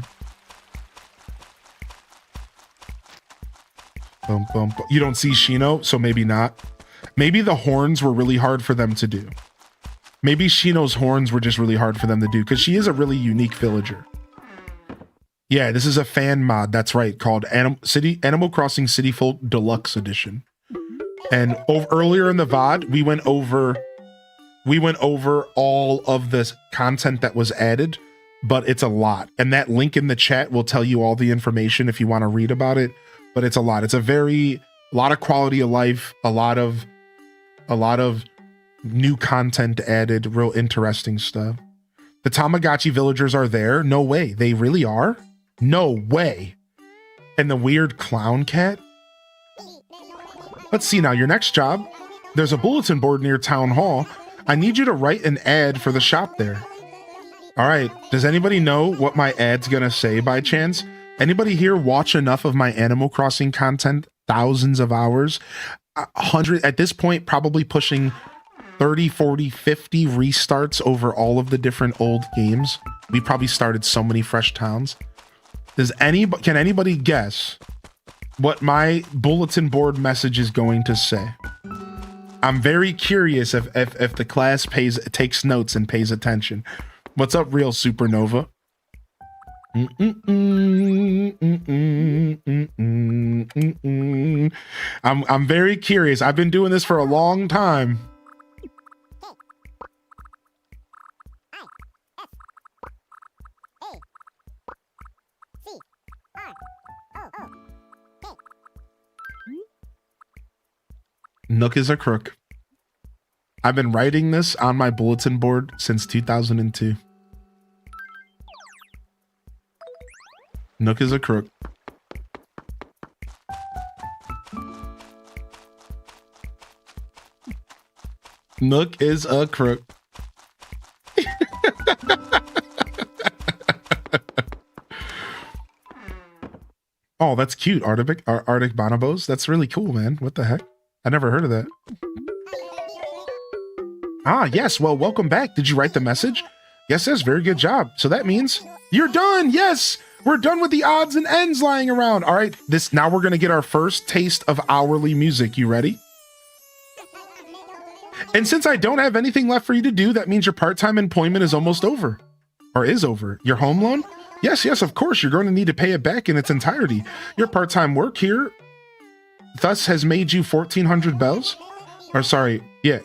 Bum, bum, bum. You don't see Shino, so maybe not. Maybe the horns were really hard for them to do. Maybe Shino's horns were just really hard for them to do, because she is a really unique villager. Yeah, this is a fan mod, that's right, called Animal Crossing City Folk Deluxe Edition. And earlier in the VOD, we went over all of the content that was added, but it's a lot. And that link in the chat will tell you all the information if you want to read about it. But it's a lot. It's a lot of quality of life, a lot of new content added, real interesting stuff. The Tamagotchi villagers are there. No way. They really are? No way. And the weird clown cat? Let's see now, your next job. There's a bulletin board near Town Hall. I need you to write an ad for the shop there. All right, does anybody know what my ad's gonna say by chance? Anybody here watch enough of my Animal Crossing content? Thousands of hours? 100, at this point, probably pushing 30, 40, 50 restarts over all of the different old games. We probably started so many fresh towns. Can anybody guess what my bulletin board message is going to say? I'm very curious if the class takes notes and pays attention. What's up, Real Supernova? I'm very curious. I've been doing this for a long time. Nook is a crook. I've been writing this on my bulletin board since 2002. Nook is a crook. Nook is a crook. Oh, that's cute. Arctic bonobos. That's really cool, man. What the heck? I never heard of that. Ah, yes. Well, welcome back. Did you write the message? Yes, very good job. So that means you're done. Yes, we're done with the odds and ends lying around. All right, now we're going to get our first taste of hourly music. You ready? And since I don't have anything left for you to do, that means your part-time employment is almost over. Or is over. Your home loan? Yes, of course. You're going to need to pay it back in its entirety. Your part-time work here thus has made you 1,400 bells. Or sorry, yeah,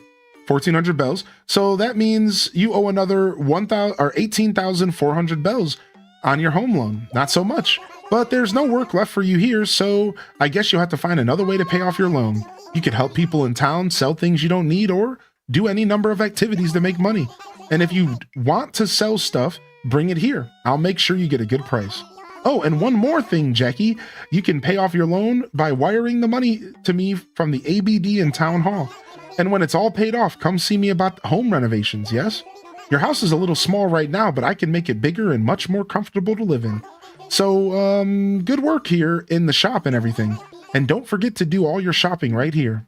1,400 bells. So that means you owe another 18,400 bells on your home loan. Not so much, but there's no work left for you here, so I guess you'll have to find another way to pay off your loan. You could help people in town, sell things you don't need, or do any number of activities to make money. And if you want to sell stuff, bring it here. I'll make sure you get a good price. Oh, and one more thing, Jackie. You can pay off your loan by wiring the money to me from the ABD in Town Hall. And when it's all paid off, come see me about home renovations, yes? Your house is a little small right now, but I can make it bigger and much more comfortable to live in. So, good work here in the shop and everything. And don't forget to do all your shopping right here.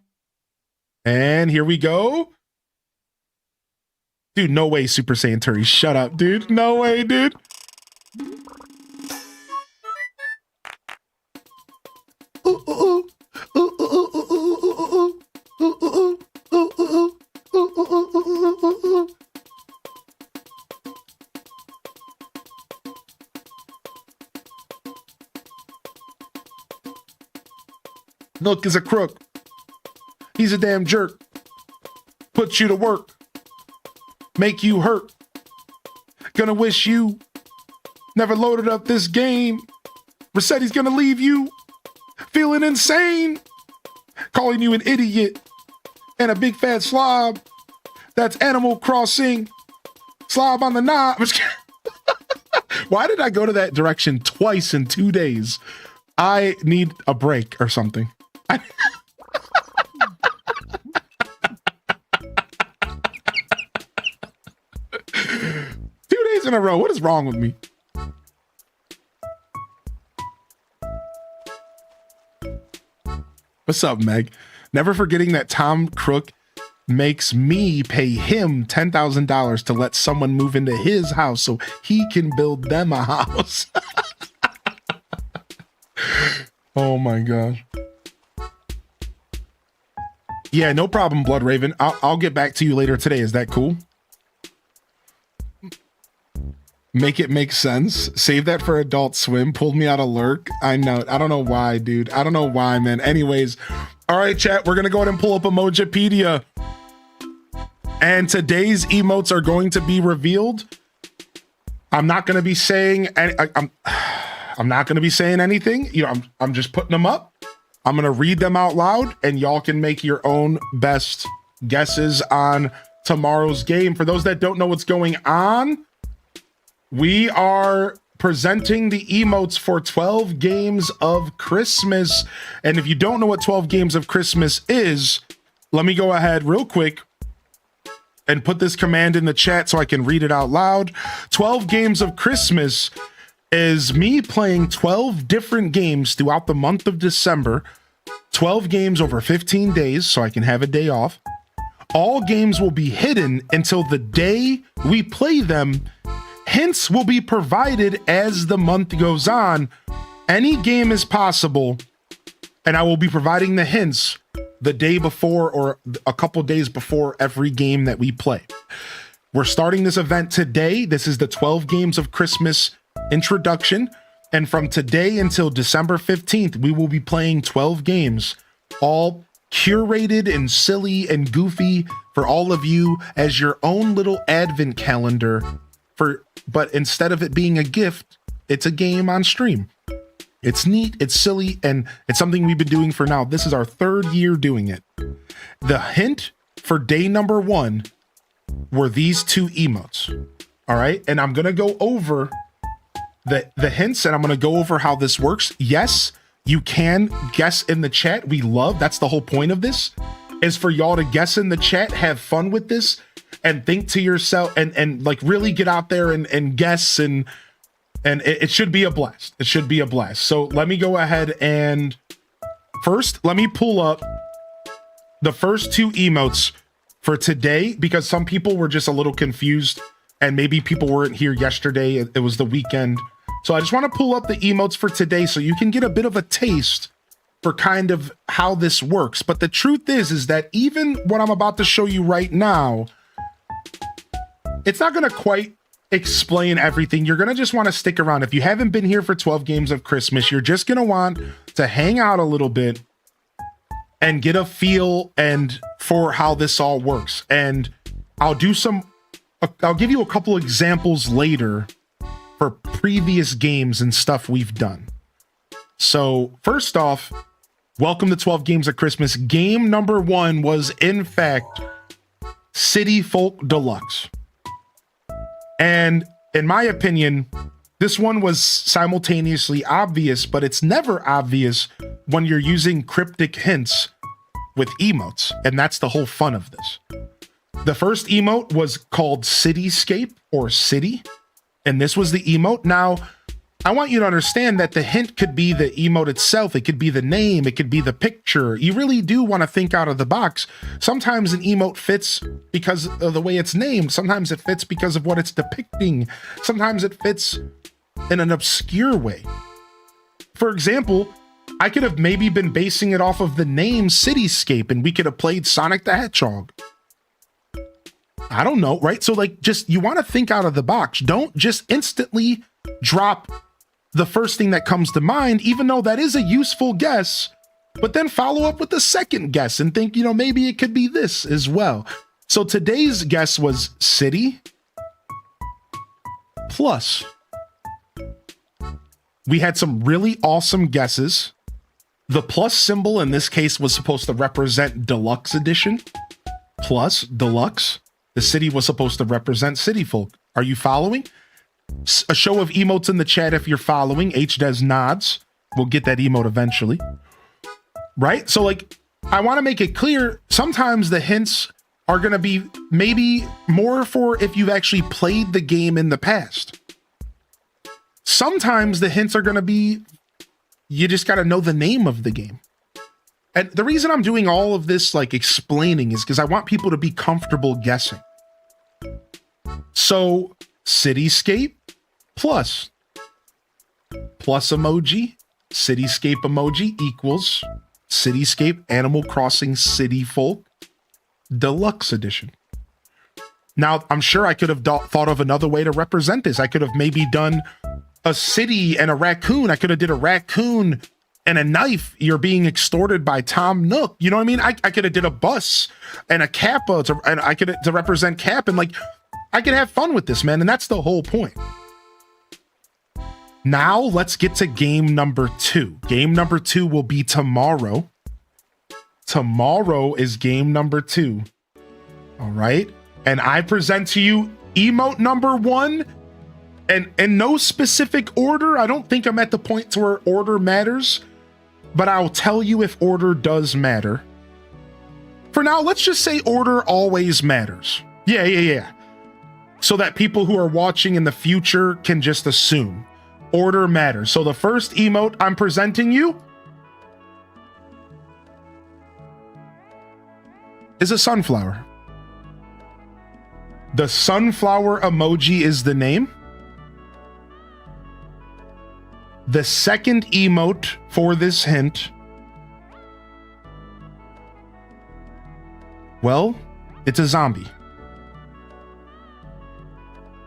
And here we go. Dude, no way, Super Saiyan Turi. Shut up, dude. No way, dude. Nook is a crook. He's a damn jerk. put you to work, make you hurt. Gonna wish you never loaded up this game. Rossetti's gonna leave you feeling insane, calling you an idiot and a big fat slob. That's Animal Crossing. Slob on the knob. Why did I go to that direction twice in 2 days? I need a break or something. 2 days in a row. What is wrong with me? What's up, Meg? Never forgetting that Tom Crook makes me pay him $10,000 to let someone move into his house so he can build them a house. Oh my gosh. Yeah, no problem, Blood Raven. I'll get back to you later today. Is that cool? Make it make sense. Save that for Adult Swim. Pulled me out of Lurk. I know. I don't know why, dude. I don't know why, man. Anyways, all right, chat. We're gonna go ahead and pull up Emojipedia, and today's emotes are going to be revealed. I'm not gonna be saying. I'm not gonna be saying anything. You know, I'm just putting them up. I'm gonna read them out loud, and y'all can make your own best guesses on tomorrow's game. For those that don't know what's going on, we are presenting the emotes for 12 Games of Christmas. And if you don't know what 12 Games of Christmas is, let me go ahead real quick and put this command in the chat so I can read it out loud. 12 Games of Christmas is me playing 12 different games throughout the month of December. 12 games over 15 days so I can have a day off. All games will be hidden until the day we play them. Hints will be provided as the month goes on. Any game is possible, and I will be providing the hints the day before or a couple days before every game that we play. We're starting this event today. This is the 12 Games of Christmas introduction, and from today until December 15th, we will be playing 12 games, all curated and silly and goofy for all of you as your own little advent calendar. But instead of it being a gift, it's a game on stream. It's neat, it's silly, and it's something we've been doing for now. This is our 3rd year doing it. The hint for day number 1 were these 2 emotes. All right, and I'm gonna go over the hints, and I'm gonna go over how this works. Yes, you can guess in the chat. That's the whole point of this, is for y'all to guess in the chat, have fun with this, and think to yourself and like really get out there and guess and it should be a blast. It should be a blast. So let me go ahead and first let me pull up the first 2 emotes for today, because some people were just a little confused and maybe people weren't here yesterday. It was the weekend. So I just want to pull up the emotes for today so you can get a bit of a taste for kind of how this works. But the truth is that even what I'm about to show you right now, it's not going to quite explain everything. You're going to just want to stick around. If you haven't been here for 12 Games of Christmas, you're just going to want to hang out a little bit and get a feel and for how this all works. And I'll give you a couple examples later for previous games and stuff we've done. So first off, welcome to 12 Games of Christmas. Game number 1 was in fact City Folk Deluxe. And in my opinion, this one was simultaneously obvious, but it's never obvious when you're using cryptic hints with emotes. And that's the whole fun of this. The first emote was called Cityscape or City. And this was the emote. Now, I want you to understand that the hint could be the emote itself. It could be the name. It could be the picture. You really do want to think out of the box. Sometimes an emote fits because of the way it's named. Sometimes it fits because of what it's depicting. Sometimes it fits in an obscure way. For example, I could have maybe been basing it off of the name Cityscape, and we could have played Sonic the Hedgehog. I don't know, right? So like, just, you want to think out of the box. Don't just instantly drop the first thing that comes to mind, even though that is a useful guess, but then follow up with the second guess and think, maybe it could be this as well. So today's guess was city plus. We had some really awesome guesses. The plus symbol in this case was supposed to represent deluxe edition. Plus deluxe. The city was supposed to represent city folk. Are you following? A show of emotes in the chat if you're following. HDes nods. We'll get that emote eventually. Right? So like, I want to make it clear, sometimes the hints are going to be maybe more for if you've actually played the game in the past. Sometimes the hints are going to be, you just got to know the name of the game. And the reason I'm doing all of this, like explaining, is because I want people to be comfortable guessing. So cityscape plus emoji, cityscape emoji equals cityscape Animal Crossing City Folk Deluxe Edition. Now, I'm sure I could have thought of another way to represent this. I could have maybe done a city and a raccoon. I could have did a raccoon and a knife. You're being extorted by Tom Nook. You know what I mean? I could have did a bus and a Kappa to represent Cap, and like, I could have fun with this, man. And that's the whole point. Now let's get to game number 2. Game number 2 will be tomorrow. Tomorrow is game number 2. All right. And I present to you emote number 1, and in no specific order. I don't think I'm at the point to where order matters, but I'll tell you if order does matter. For now, let's just say order always matters. Yeah. So that people who are watching in the future can just assume order matters. So the first emote I'm presenting you is a sunflower. The sunflower emoji is the name. The second emote for this hint, well, it's a zombie.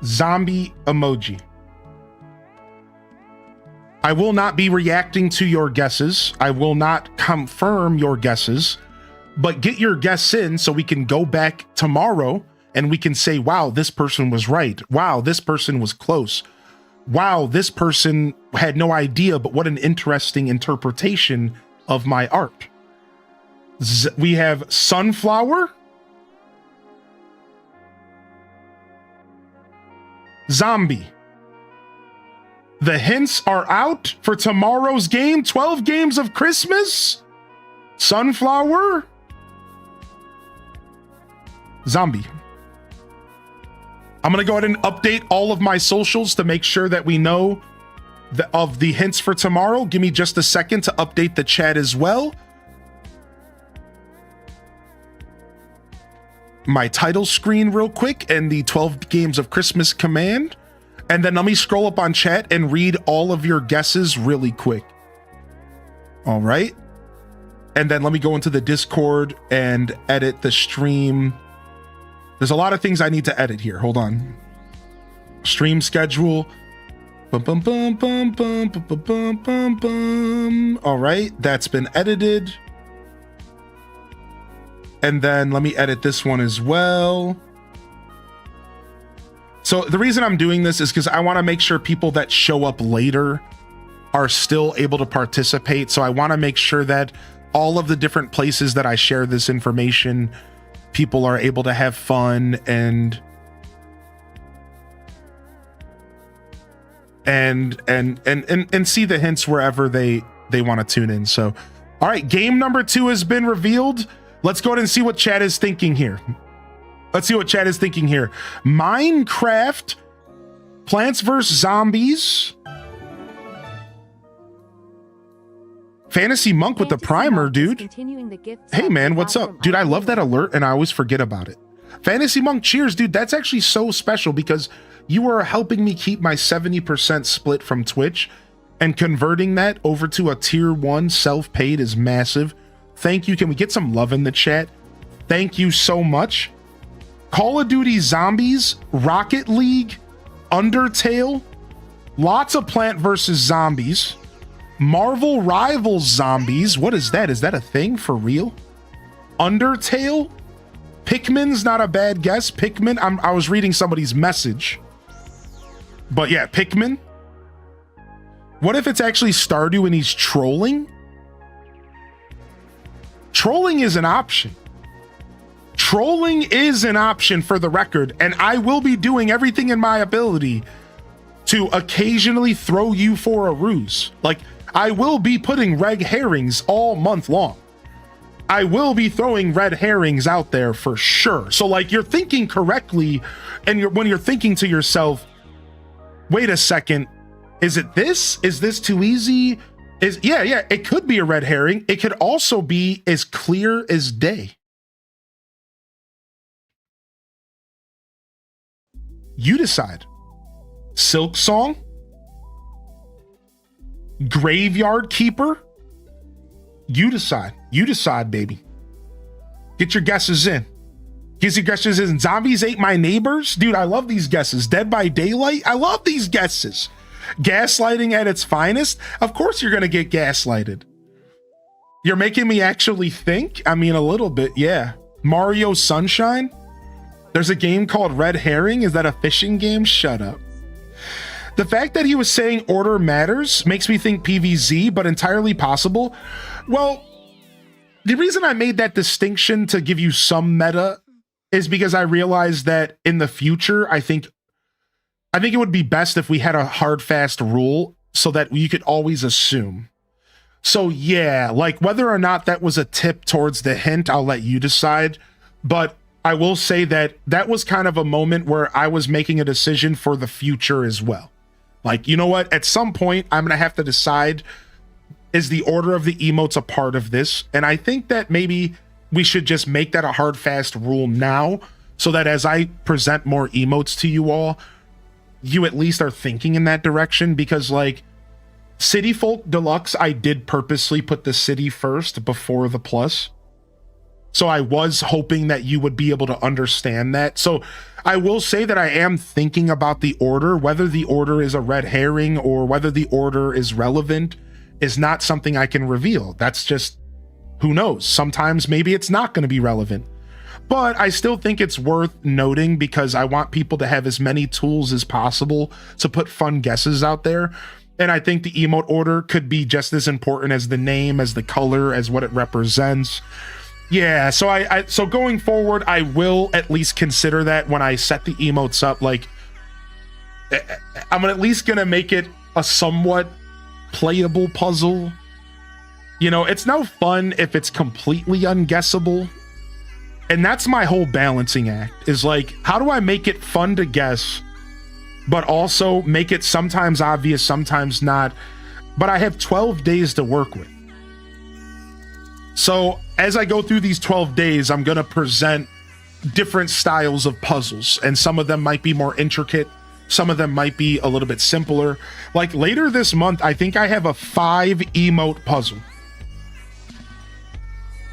Zombie emoji. I will not be reacting to your guesses. I will not confirm your guesses, but get your guess in so we can go back tomorrow and we can say, wow, this person was right. Wow, this person was close. Wow, this person had no idea, but what an interesting interpretation of my art. We have sunflower, zombie. The hints are out for tomorrow's game. 12 games of Christmas. Sunflower, zombie. I'm going to go ahead and update all of my socials to make sure that we know of the hints for tomorrow. Give me just a second to update the chat as well. My title screen real quick and the 12 games of Christmas command. And then let me scroll up on chat and read all of your guesses really quick. All right. And then let me go into the Discord and edit the stream. There's a lot of things I need to edit here. Hold on. Stream schedule. Bum, bum, bum, bum, bum, bum, bum, bum, bum. All right, that's been edited. And then let me edit this one as well. So the reason I'm doing this is because I want to make sure people that show up later are still able to participate. So I want to make sure that all of the different places that I share this information, people are able to have fun and see the hints wherever they want to tune in. So, all right, game number 2 has been revealed. Let's go ahead and see what chat is thinking here. Minecraft, Plants vs. Zombies, Fantasy Monk with the primer, dude. Hey man, what's up? Dude, I love that alert and I always forget about it. Fantasy Monk, cheers, dude. That's actually so special because you are helping me keep my 70% split from Twitch, and converting that over to a tier 1 self-paid is massive. Thank you. Can we get some love in the chat? Thank you so much. Call of Duty Zombies, Rocket League, Undertale, lots of Plant vs. Zombies, Marvel Rivals Zombies. What is that? Is that a thing for real? Undertale, Pikmin's not a bad guess. Pikmin, I was reading somebody's message. But yeah, Pikmin. What if it's actually Stardew and he's trolling? Trolling is an option. Trolling is an option for the record, and I will be doing everything in my ability to occasionally throw you for a ruse. Like, I will be putting red herrings all month long. I will be throwing red herrings out there for sure. So like, you're thinking correctly, and when you're thinking to yourself, wait a second, is it this? Is this too easy? Yeah, it could be a red herring. It could also be as clear as day. You decide. Silk Song? Graveyard Keeper? You decide. You decide, baby. Get your guesses in. Get your guesses in. Zombies Ate My Neighbors? Dude, I love these guesses. Dead by Daylight? I love these guesses. Gaslighting at its finest? Of course you're going to get gaslighted. You're making me actually think? I mean, a little bit, yeah. Mario Sunshine? There's a game called Red Herring? Is that a fishing game? Shut up. The fact that he was saying order matters makes me think PVZ, but entirely possible. Well, the reason I made that distinction to give you some meta is because I realized that in the future, I think it would be best if we had a hard, fast rule so that you could always assume. So yeah, like whether or not that was a tip towards the hint, I'll let you decide. But I will say that that was kind of a moment where I was making a decision for the future as well. Like, you know what? At some point, I'm going to have to decide, is the order of the emotes a part of this? And I think that maybe we should just make that a hard, fast rule now so that as I present more emotes to you all, you at least are thinking in that direction. Because like City Folk Deluxe, I did purposely put the city first before the plus. So I was hoping that you would be able to understand that. So I will say that I am thinking about the order. Whether the order is a red herring or whether the order is relevant is not something I can reveal. That's just, who knows? Sometimes maybe it's not going to be relevant. But I still think it's worth noting because I want people to have as many tools as possible to put fun guesses out there. And I think the emote order could be just as important as the name, as the color, as what it represents. Yeah, so so going forward, I will at least consider that when I set the emotes up. Like, I'm at least gonna make it a somewhat playable puzzle. You know, it's no fun if it's completely unguessable. And that's my whole balancing act, is like, how do I make it fun to guess, but also make it sometimes obvious, sometimes not. But I have 12 days to work with. So as I go through these 12 days, I'm going to present different styles of puzzles, and some of them might be more intricate. Some of them might be a little bit simpler. Like later this month, I think I have a 5 emote puzzle.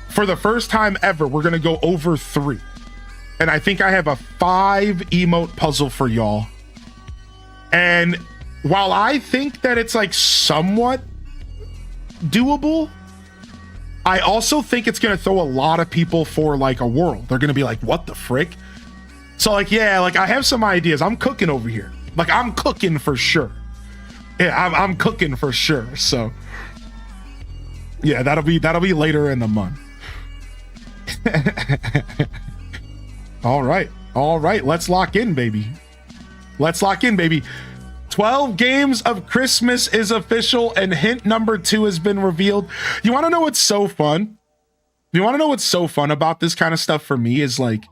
For the first time ever, we're going to go over 3. And I think I have a 5 emote puzzle for y'all. And while I think that it's like somewhat doable, I also think it's going to throw a lot of people for like a whirl. They're going to be like, what the frick? So like, yeah, like I have some ideas. I'm cooking over here. Like I'm cooking for sure. Yeah, I'm cooking for sure. So yeah, that'll be later in the month. All right. Let's lock in, baby. 12 games of Christmas is official, and hint number 2 has been revealed. You want to know what's so fun? About this kind of stuff for me is like,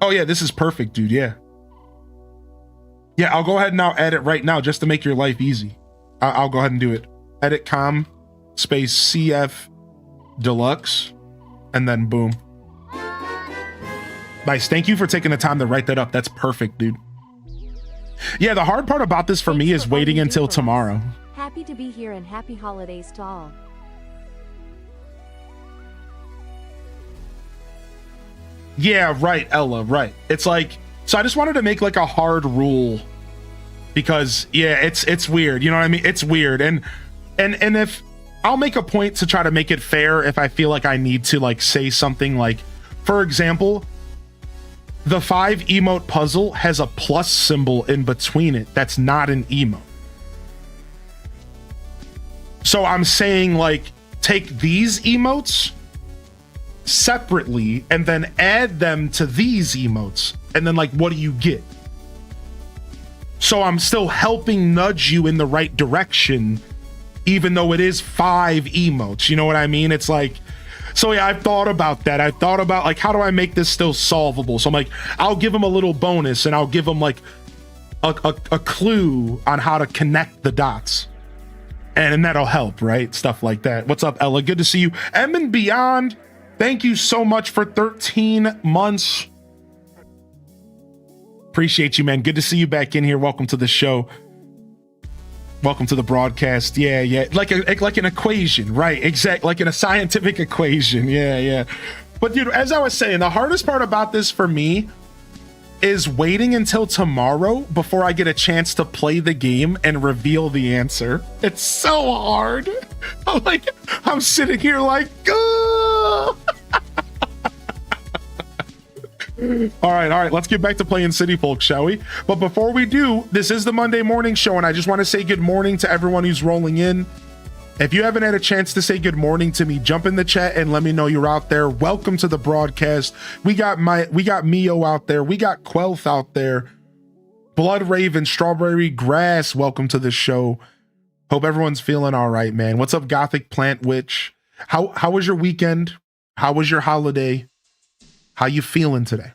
oh yeah, this is perfect, dude. Yeah, I'll go ahead and I'll edit right now just to make your life easy. I'll go ahead and do it. Edit com space CF Deluxe, and then boom. Nice. Thank you for taking the time to write that up. That's perfect, dude. Yeah, the hard part about this for me is waiting until tomorrow. Happy to be here and happy holidays to all. Yeah, right, Ella, right. It's like, so I just wanted to make like a hard rule because yeah, it's weird. You know what I mean? It's weird. And if I'll make a point to try to make it fair if I feel like I need to like say something like for example, the 5 emote puzzle has a plus symbol in between it. That's not an emote. So I'm saying, like, take these emotes separately and then add them to these emotes. And then, like, what do you get? So I'm still helping nudge you in the right direction, even though it is 5 emotes. You know what I mean? It's like, so yeah, I've thought about that. I've thought about, like, how do I make this still solvable? So I'm like, I'll give them a little bonus and I'll give them like a clue on how to connect the dots. And that'll help, right? Stuff like that. What's up, Ella? Good to see you. M and Beyond, thank you so much for 13 months. Appreciate you, man. Good to see you back in here. Welcome to the show. Welcome to the broadcast. Yeah. Like an equation, right? Exact, like in a scientific equation. Yeah. But dude, as I was saying, the hardest part about this for me is waiting until tomorrow before I get a chance to play the game and reveal the answer. It's so hard. I'm sitting here like, oh. All right, let's get back to playing City Folk, shall we? But before we do, this is the Monday morning show, and I just want to say good morning to everyone who's rolling in. If you haven't had a chance to say good morning to me, jump in the chat and let me know you're out there. Welcome to the broadcast. We got Mio out there. We got Quelth out there. Blood Raven, Strawberry Grass, welcome to the show. Hope everyone's feeling all right, man. What's up, Gothic Plant Witch? How was your weekend? How was your holiday? How you feeling today?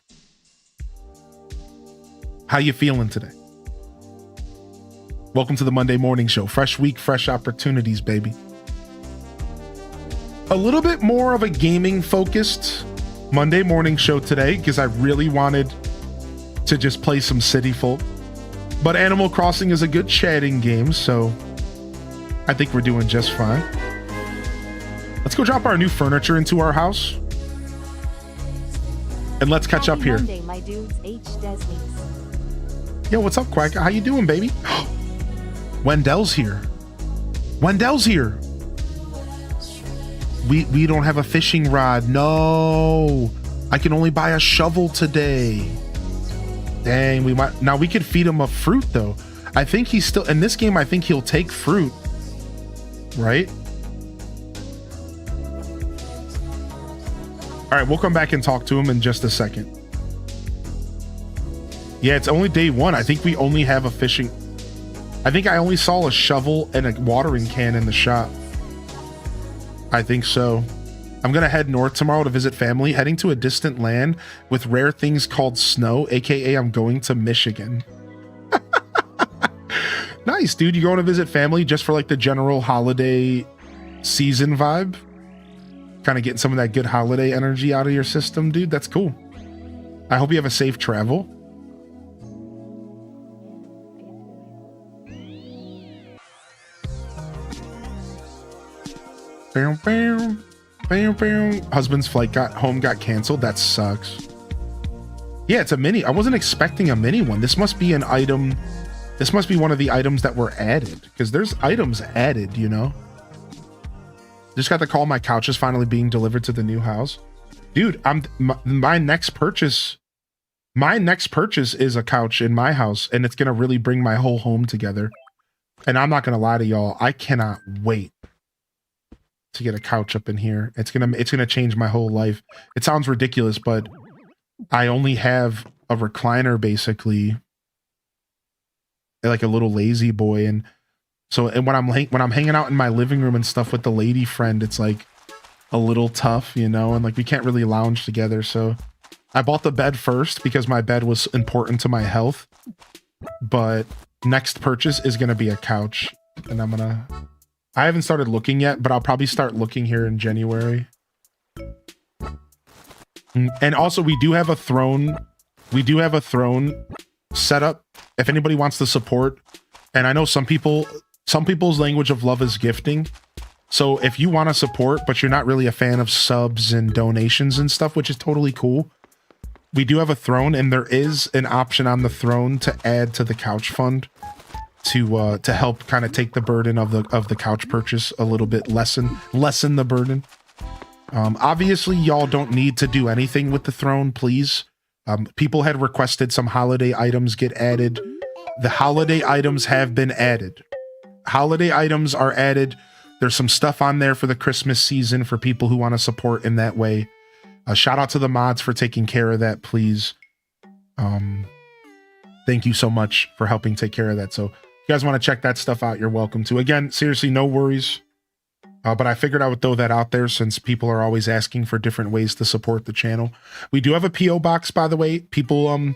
How you feeling today? Welcome to the Monday morning show. Fresh week, fresh opportunities, baby. A little bit more of a gaming focused Monday morning show today because I really wanted to just play some City Folk. But Animal Crossing is a good chatting game, so I think we're doing just fine. Let's go drop our new furniture into our house. And let's catch up here. Monday, my dudes, H. Desnies. Yo, what's up, Quack? How you doing, baby? Wendell's here. Wendell's here. We don't have a fishing rod. No. I can only buy a shovel today. Dang, now we could feed him a fruit though. I think he's still in this game. I think he'll take fruit, right? All right, we'll come back and talk to him in just a second. Yeah, it's only day 1. I think we only have a fishing. I think I only saw a shovel and a watering can in the shop. I think so. I'm gonna head north tomorrow to visit family, heading to a distant land with rare things called snow, aka I'm going to Michigan. Nice, dude. You going to visit family just for like the general holiday season vibe? Kind of getting some of that good holiday energy out of your system, dude. That's cool. I hope you have a safe travel. Bam, bam, bam, bam. Husband's flight got canceled. That sucks. Yeah, it's a mini. I wasn't expecting a mini one. This must be an item. This must be one of the items that were added because there's items added, you know. Just got the call. My couch is finally being delivered to the new house, dude. My next purchase. My next purchase is a couch in my house, and it's gonna really bring my whole home together. And I'm not gonna lie to y'all. I cannot wait to get a couch up in here. It's gonna change my whole life. It sounds ridiculous, but I only have a recliner basically, like a little lazy boy, and when I'm hanging out in my living room and stuff with the lady friend, it's like a little tough, you know, and like we can't really lounge together. So I bought the bed first because my bed was important to my health. But next purchase is gonna be a couch, and I haven't started looking yet, but I'll probably start looking here in January. And also we do have a throne. We do have a throne set up if anybody wants to support. And I know some people's language of love is gifting. So if you want to support, but you're not really a fan of subs and donations and stuff, which is totally cool, we do have a throne, and there is an option on the throne to add to the couch fund to help kind of take the burden of the couch purchase a little bit, lessen the burden. Obviously, y'all don't need to do anything with the throne, please. People had requested some holiday items get added. The holiday items have been added. Holiday items are added. There's some stuff on there for the Christmas season for people who want to support in that way. Shout out to the mods for taking care of that, please. Thank you so much for helping take care of that. So if you guys want to check that stuff out, you're welcome to. Again, seriously, no worries. But I figured I would throw that out there since people are always asking for different ways to support the channel. We do have a P.O. box, by the way. People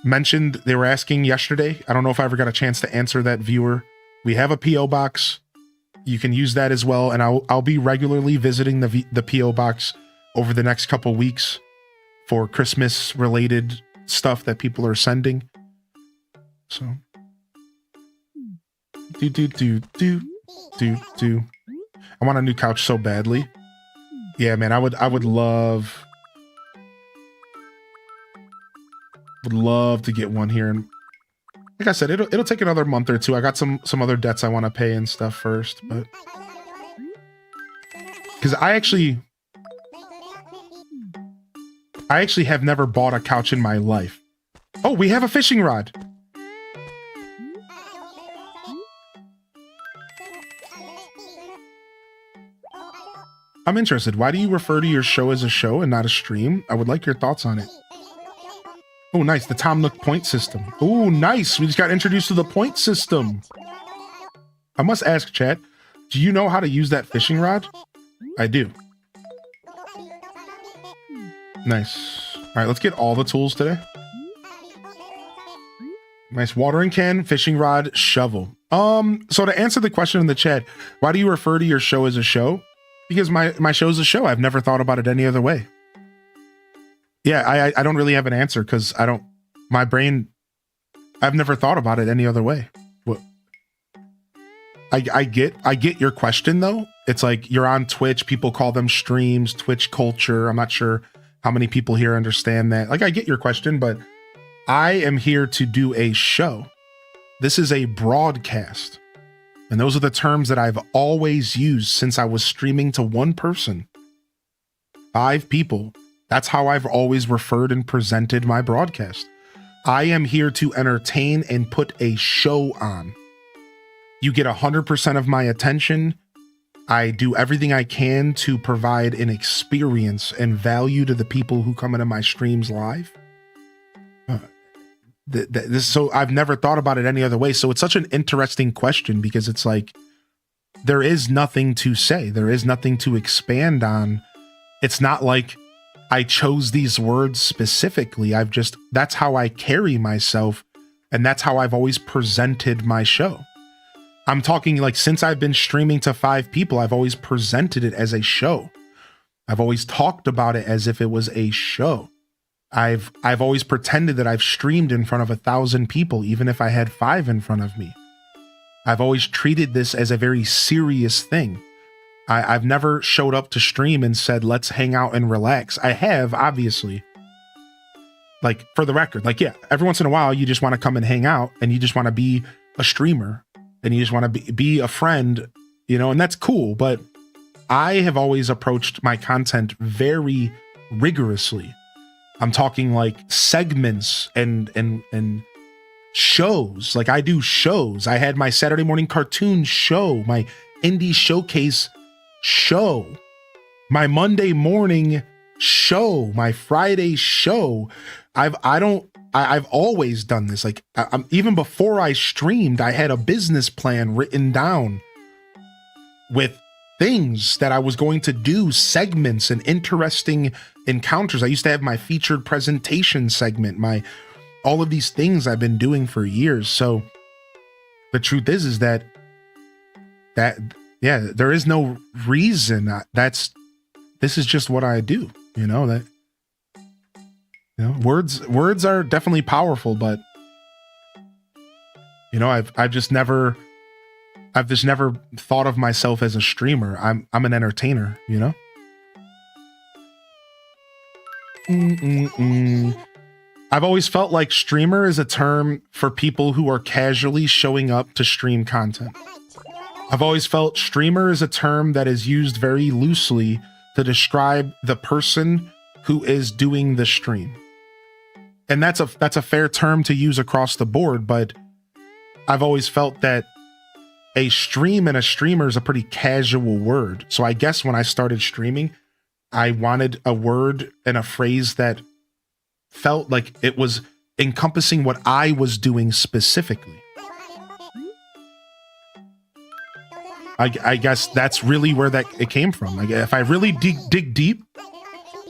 mentioned they were asking yesterday. I don't know if I ever got a chance to answer that viewer. We have a P.O. box. You can use that as well. And I'll be regularly visiting the P.O. box over the next couple weeks for Christmas related stuff that people are sending. So I want a new couch so badly. Yeah, man, I would love to get one here. And like I said, it'll take another month or two. I got some other debts I want to pay and stuff first, but because I actually have never bought a couch in my life. Oh, we have a fishing rod. I'm interested. Why do you refer to your show as a show and not a stream? I would like your thoughts on it. Oh, nice. The Tom Nook point system. Oh, nice. We just got introduced to the point system. I must ask, chat, do you know how to use that fishing rod? I do. Nice. All right, let's get all the tools today. Nice watering can, fishing rod, shovel. So to answer the question in the chat, why do you refer to your show as a show? Because my show's a show. I've never thought about it any other way. Yeah, I don't really have an answer because my brain, I've never thought about it any other way. What? I get your question though. It's like you're on Twitch, people call them streams, Twitch culture. I'm not sure how many people here understand that. Like I get your question, but I am here to do a show. This is a broadcast. And those are the terms that I've always used since I was streaming to one person. 5 people. That's how I've always referred and presented my broadcast. I am here to entertain and put a show on. You get 100% of my attention. I do everything I can to provide an experience and value to the people who come into my streams live. So I've never thought about it any other way. So it's such an interesting question because it's like, there is nothing to say. There is nothing to expand on. It's not like I chose these words specifically. That's how I carry myself. And that's how I've always presented my show. I'm talking like since I've been streaming to 5 people, I've always presented it as a show. I've always talked about it as if it was a show. I've always pretended that I've streamed in front of 1,000 people, even if I had 5 in front of me. I've always treated this as a very serious thing. I've never showed up to stream and said, let's hang out and relax. I have, obviously. Like, for the record, like, yeah, every once in a while, you just want to come and hang out and you just want to be a streamer and you just want to be a friend, you know, and that's cool. But I have always approached my content very rigorously. I'm talking like segments and shows. Like I do shows. I had my Saturday morning cartoon show, my indie showcase show, my Monday morning show, my Friday show. I've always done this. Like even before I streamed, I had a business plan written down with things that I was going to do, segments and interesting encounters. I used to have my featured presentation segment, all of these things I've been doing for years. So the truth is that yeah, there is no reason. This is just what I do, you know, words are definitely powerful, but you know, I've just never thought of myself as a streamer. I'm an entertainer, you know? I've always felt like streamer is a term for people who are casually showing up to stream content. I've always felt streamer is a term that is used very loosely to describe the person who is doing the stream. And that's a fair term to use across the board, but I've always felt that a stream and a streamer is a pretty casual word. So I guess when I started streaming, I wanted a word and a phrase that felt like it was encompassing what I was doing specifically. I guess that's really where it came from. Like, if I really dig deep,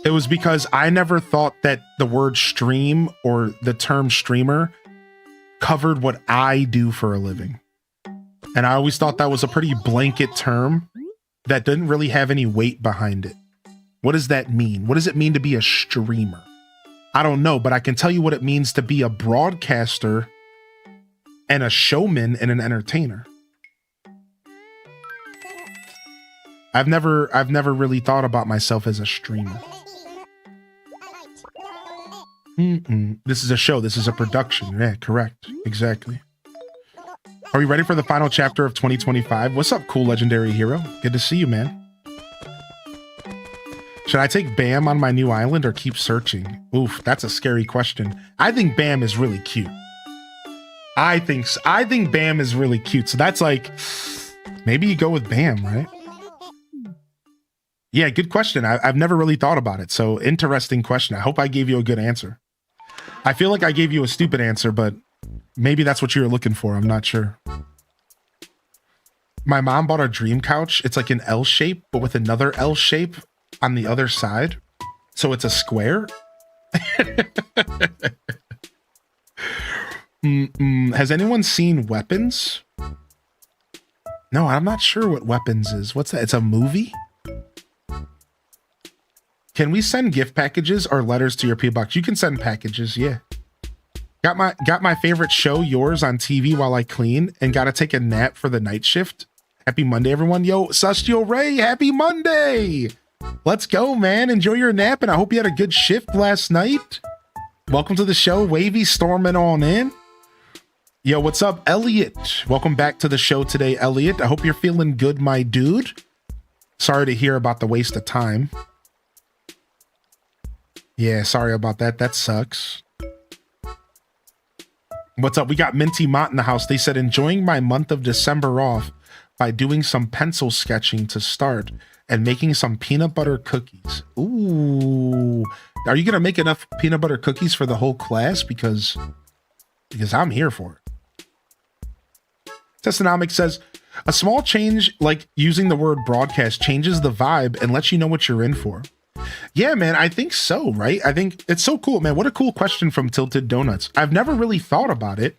it was because I never thought that the word stream or the term streamer covered what I do for a living. And I always thought that was a pretty blanket term that didn't really have any weight behind it. What does that mean? What does it mean to be a streamer? I don't know, but I can tell you what it means to be a broadcaster and a showman and an entertainer. I've never really thought about myself as a streamer. This is a show. This is a production. Yeah, correct. Exactly. Are we ready for the final chapter of 2025? What's up, cool legendary hero? Good to see you, man. Should I take Bam on my new island or keep searching? Oof, that's a scary question. I think Bam is really cute. I think Bam is really cute. So that's like, maybe you go with Bam, right? Yeah, good question. I've never really thought about it. So interesting question. I hope I gave you a good answer. I feel like I gave you a stupid answer, but maybe that's what you were looking for. I'm not sure. My mom bought a dream couch. It's like an L shape, but with another L shape on the other side. So it's a square. Has anyone seen Weapons? No, I'm not sure what Weapons is. What's that? It's a movie? Can we send gift packages or letters to your P.O. box? You can send packages, yeah. Got my favorite show, Yours, on TV while I clean, and gotta take a nap for the night shift. Happy Monday, everyone. Yo, Sustio Ray, happy Monday! Let's go, man. Enjoy your nap, and I hope you had a good shift last night. Welcome to the show, Wavy, storming on in. Yo, what's up, Elliot? Welcome back to the show today, Elliot. I hope you're feeling good, my dude. Sorry to hear about the waste of time. Yeah, sorry about that. That sucks. What's up? We got Minty Mott in the house. They said, enjoying my month of December off by doing some pencil sketching to start and making some peanut butter cookies. Ooh. Are you going to make enough peanut butter cookies for the whole class? Because I'm here for it. Testonomics says, a small change like using the word broadcast changes the vibe and lets you know what you're in for. Yeah, man, I think so, right? I think it's so cool, man. What a cool question from Tilted Donuts. I've never really thought about it,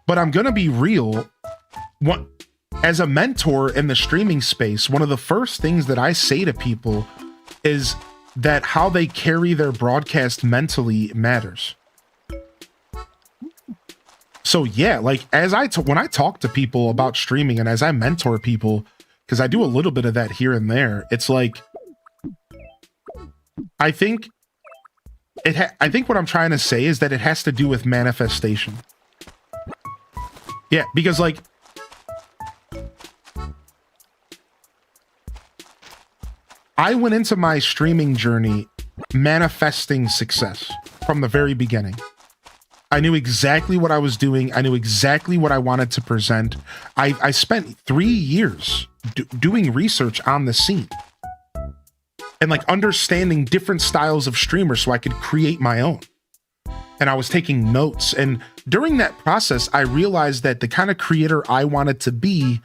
but I'm going to be real. As a mentor in the streaming space, one of the first things that I say to people is that how they carry their broadcast mentally matters. So yeah, like when I talk to people about streaming and as I mentor people, because I do a little bit of that here and there, it's like, I think what I'm trying to say is that it has to do with manifestation. Yeah, because like I went into my streaming journey manifesting success from the very beginning. I knew exactly what I was doing. I knew exactly what I wanted to present. I spent 3 years doing research on the scene and like understanding different styles of streamers so I could create my own. And I was taking notes. And during that process, I realized that the kind of creator I wanted to be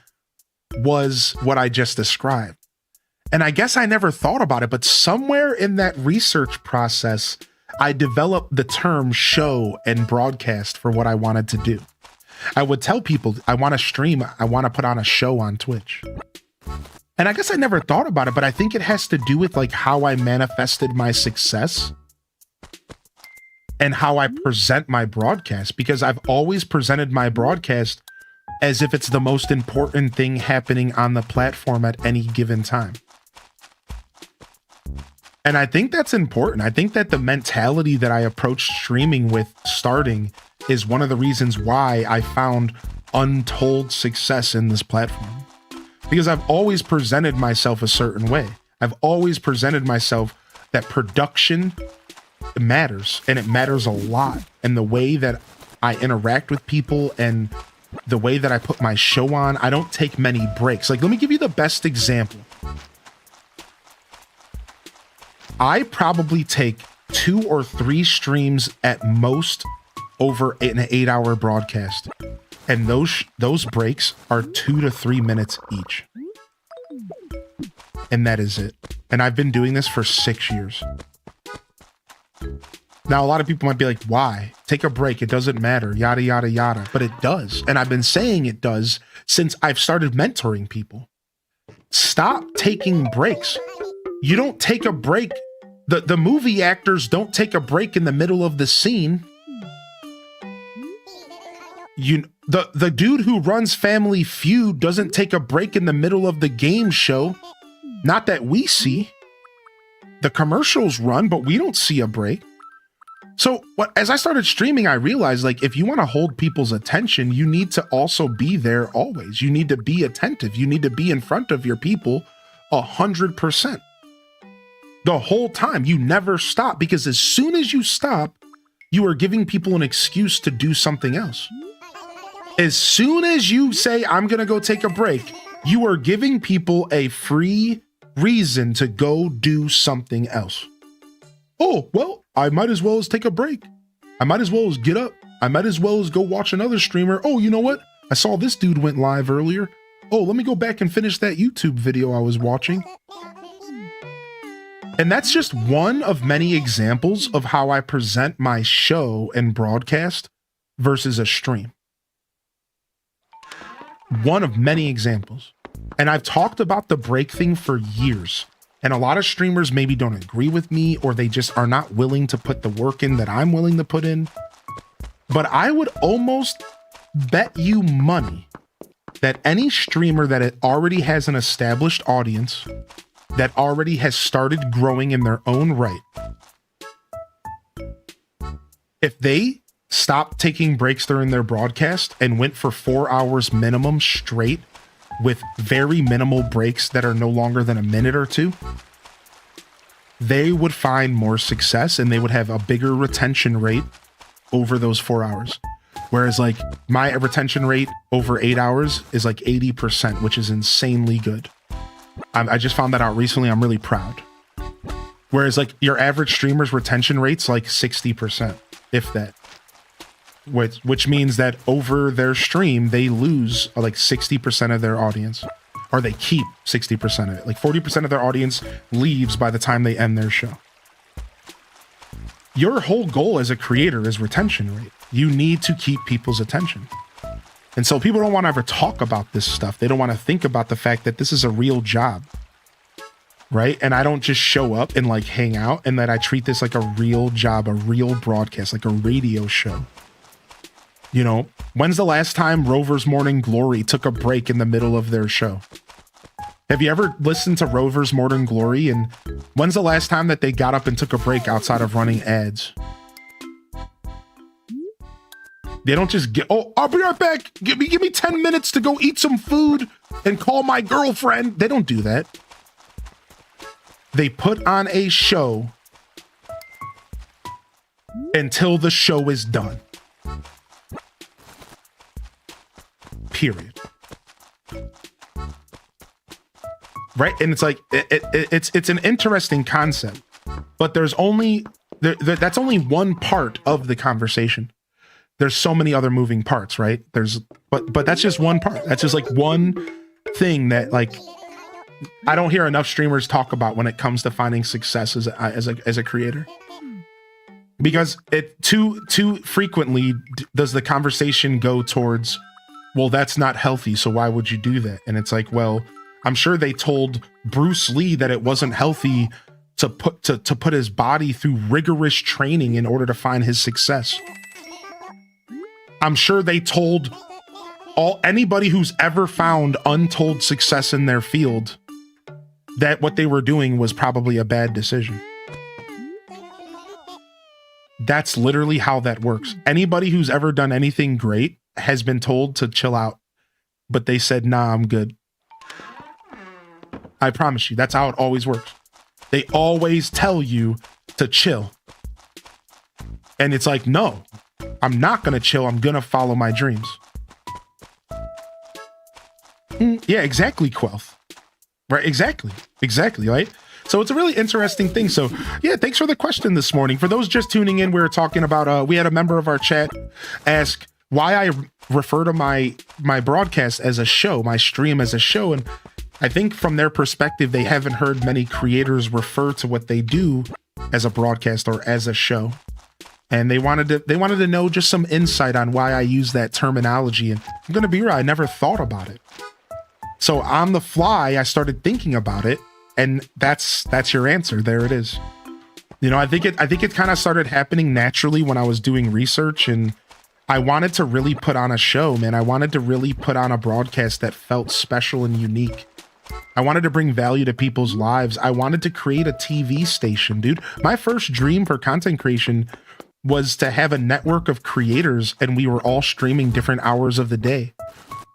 was what I just described. And I guess I never thought about it, but somewhere in that research process, I developed the term show and broadcast for what I wanted to do. I would tell people, I want to stream, I want to put on a show on Twitch. And I guess I never thought about it, but I think it has to do with like how I manifested my success and how I present my broadcast, because I've always presented my broadcast as if it's the most important thing happening on the platform at any given time. And I think that's important. I think that the mentality that I approached streaming with starting is one of the reasons why I found untold success in this platform. Because I've always presented myself a certain way. I've always presented myself that production matters, and it matters a lot. And the way that I interact with people and the way that I put my show on, I don't take many breaks. Like, let me give you the best example. I probably take 2 or 3 streams at most over an 8-hour broadcast. And those breaks are 2 to 3 minutes each. And that is it. And I've been doing this for 6 years. Now, a lot of people might be like, why? Take a break. It doesn't matter. Yada, yada, yada. But it does. And I've been saying it does since I've started mentoring people. Stop taking breaks. You don't take a break. The movie actors don't take a break in the middle of the scene. The dude who runs Family Feud doesn't take a break in the middle of the game show. Not that we see. The commercials run, but we don't see a break. So as I started streaming, I realized, like, if you want to hold people's attention, you need to also be there always. You need to be attentive. You need to be in front of your people 100%. The whole time. You never stop, because as soon as you stop, you are giving people an excuse to do something else. As soon as you say, I'm going to go take a break, you are giving people a free reason to go do something else. Oh, well, I might as well as take a break. I might as well as get up. I might as well as go watch another streamer. Oh, you know what? I saw this dude went live earlier. Oh, let me go back and finish that YouTube video I was watching. And that's just one of many examples of how I present my show and broadcast versus a stream. One of many examples. And I've talked about the break thing for years. And a lot of streamers maybe don't agree with me, or they just are not willing to put the work in that I'm willing to put in. But I would almost bet you money that any streamer that already has an established audience, that already has started growing in their own right, if they stopped taking breaks during their broadcast and went for 4 hours minimum straight with very minimal breaks that are no longer than a minute or two, they would find more success and they would have a bigger retention rate over those 4 hours. Whereas, like, my retention rate over 8 hours is like 80%, which is insanely good. I just found that out recently. I'm really proud. Whereas, like, your average streamer's retention rate's like 60%, if that. Which means that over their stream, they lose like 60% of their audience. Or they keep 60% of it. Like 40% of their audience leaves by the time they end their show. Your whole goal as a creator is retention rate. You need to keep people's attention. And so people don't want to ever talk about this stuff. They don't want to think about the fact that this is a real job, right? And I don't just show up and like hang out, and that I treat this like a real job, a real broadcast, like a radio show. You know, when's the last time Rover's Morning Glory took a break in the middle of their show? Have you ever listened to Rover's Morning Glory? And when's the last time that they got up and took a break outside of running ads? They don't just get, oh, I'll be right back. Give me 10 minutes to go eat some food and call my girlfriend. They don't do that. They put on a show until the show is done. Period. Right? And it's like, it's an interesting concept, but there's only, that's only one part of the conversation. There's so many other moving parts, right? But that's just one part. That's just like one thing that, like, I don't hear enough streamers talk about when it comes to finding success as a creator. Because it too frequently does the conversation go towards, well, that's not healthy, so why would you do that? And it's like, well, I'm sure they told Bruce Lee that it wasn't healthy to put his body through rigorous training in order to find his success. I'm sure they told anybody who's ever found untold success in their field that what they were doing was probably a bad decision. That's literally how that works. Anybody who's ever done anything great has been told to chill out, but they said, nah, I'm good. I promise you, that's how it always works. They always tell you to chill. And it's like, no, I'm not going to chill. I'm going to follow my dreams. Yeah, exactly, Quelth. Right, exactly, right? So it's a really interesting thing. So yeah, thanks for the question this morning. For those just tuning in, we were talking about, we had a member of our chat ask why I refer to my broadcast as a show, my stream as a show. And I think from their perspective, they haven't heard many creators refer to what they do as a broadcast or as a show. And they wanted to know just some insight on why I use that terminology. And I'm going to be real, I never thought about it. So on the fly, I started thinking about it, and that's your answer. There it is. You know, I think it kind of started happening naturally when I was doing research, and I wanted to really put on a show, man. I wanted to really put on a broadcast that felt special and unique. I wanted to bring value to people's lives. I wanted to create a TV station, dude. My first dream for content creation was to have a network of creators, and we were all streaming different hours of the day.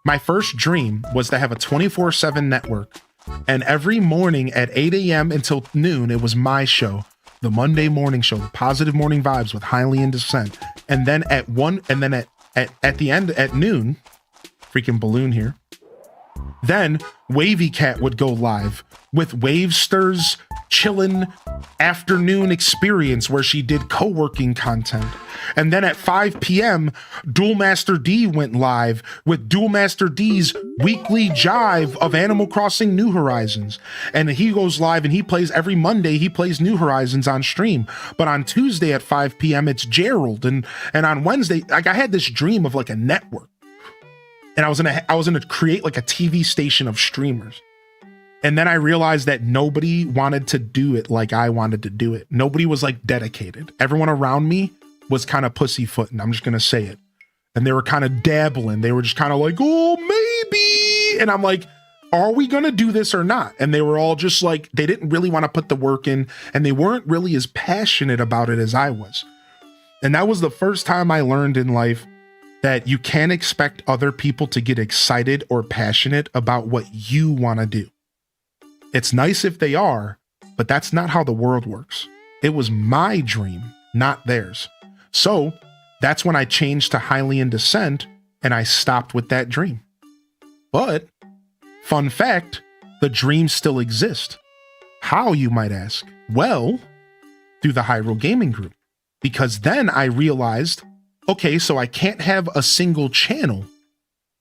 My first dream was to have a 24/7 network, and every morning at 8 a.m. until noon, it was my show, the Monday morning show, the Positive Morning Vibes with Highly in Dissent. And then at the end at noon, freaking balloon here. Then Wavy Cat would go live with Wavesters chillin' afternoon experience where she did co-working content. And then at 5 p.m., Duel Master D went live with Duel Master D's weekly jive of Animal Crossing New Horizons. And he goes live and he plays every Monday, he plays New Horizons on stream. But on Tuesday at 5 p.m., it's Gerald. And on Wednesday, like I had this dream of like a network. And I was gonna create like a TV station of streamers. And then I realized that nobody wanted to do it like I wanted to do it. Nobody was like dedicated. Everyone around me was kind of pussyfooting. I'm just gonna say it. And they were kind of dabbling. They were just kind of like, oh, maybe. And I'm like, are we gonna do this or not? And they were all just like, they didn't really want to put the work in, and they weren't really as passionate about it as I was. And that was the first time I learned in life that you can't expect other people to get excited or passionate about what you want to do. It's nice if they are, but that's not how the world works. It was my dream, not theirs. So that's when I changed to Highly in Dissent, and I stopped with that dream. But fun fact, the dream still exists. How, you might ask? Well, through the Hyrule Gaming Group. Because then I realized, okay, so I can't have a single channel,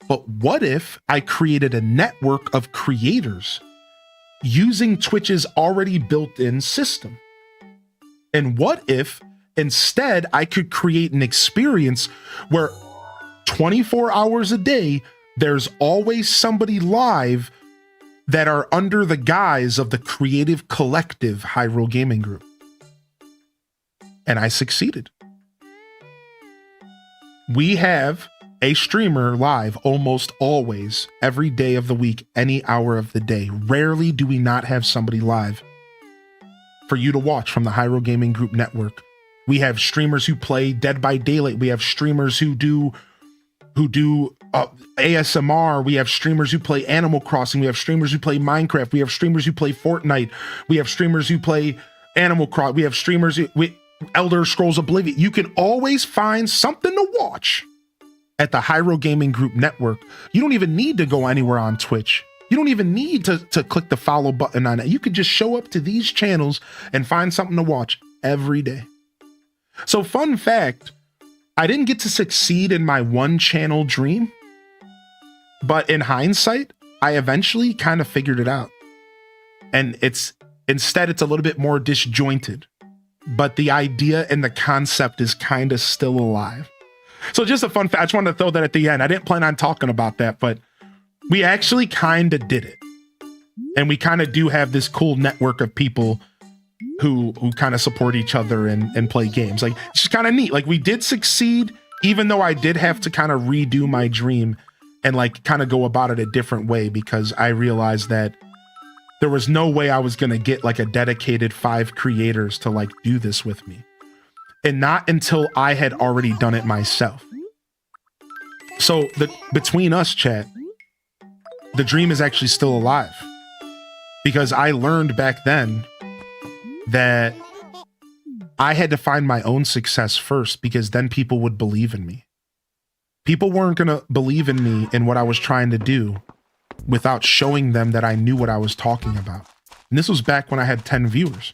but what if I created a network of creators using Twitch's already built-in system? And what if instead I could create an experience where 24 hours a day, there's always somebody live that are under the guise of the creative collective Hyrule Gaming Group? And I succeeded. We have a streamer live almost always, every day of the week, any hour of the day. Rarely do we not have somebody live for you to watch from the Hyrule Gaming Group network. We have streamers who play Dead by Daylight. We have streamers who do ASMR. We have streamers who play Animal Crossing. We have streamers who play Minecraft. We have streamers who play Fortnite. We have streamers who play Animal Crossing. We have streamers Elder Scrolls Oblivion. You can always find something to watch at the Hyrule Gaming Group network. You don't even need to go anywhere on Twitch. You don't even need to click the follow button on it. You could just show up to these channels and find something to watch every day. So fun fact, I didn't get to succeed in my one channel dream, but in hindsight, I eventually kind of figured it out. And it's a little bit more disjointed, but the idea and the concept is kind of still alive. So just a fun fact, I just wanted to throw that at the end. I didn't plan on talking about that, but we actually kind of did it. And we kind of do have this cool network of people who kind of support each other and play games. Like, it's just kind of neat. Like, we did succeed, even though I did have to kind of redo my dream and like kind of go about it a different way, because I realized that there was no way I was going to get like a dedicated 5 creators to like do this with me. And not until I had already done it myself. So between us, chat, the dream is actually still alive. because I learned back then that I had to find my own success first, because then people would believe in me. People weren't going to believe in me and what I was trying to do without showing them that I knew what I was talking about. And this was back when I had 10 viewers.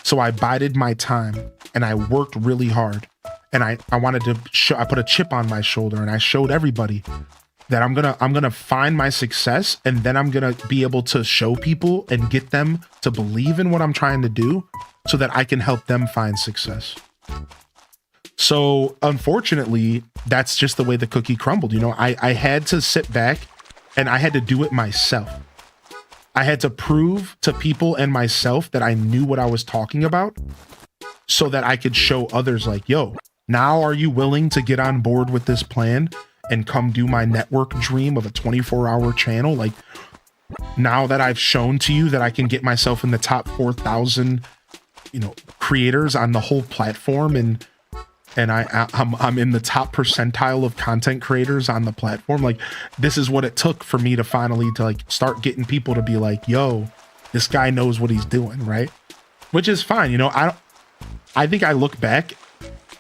So I bided my time and I worked really hard. And I wanted to show, I put a chip on my shoulder and I showed everybody that I'm gonna find my success, and then I'm gonna be able to show people and get them to believe in what I'm trying to do so that I can help them find success. So unfortunately, that's just the way the cookie crumbled. You know, I had to sit back and I had to do it myself. I had to prove to people and myself that I knew what I was talking about so that I could show others like, yo, now are you willing to get on board with this plan and come do my network dream of a 24-hour channel? Like, now that I've shown to you that I can get myself in the top 4,000, you know, creators on the whole platform, and I'm in the top percentile of content creators on the platform. Like, this is what it took for me to finally to like start getting people to be like, yo, this guy knows what he's doing, right? Which is fine. You know, I think I look back,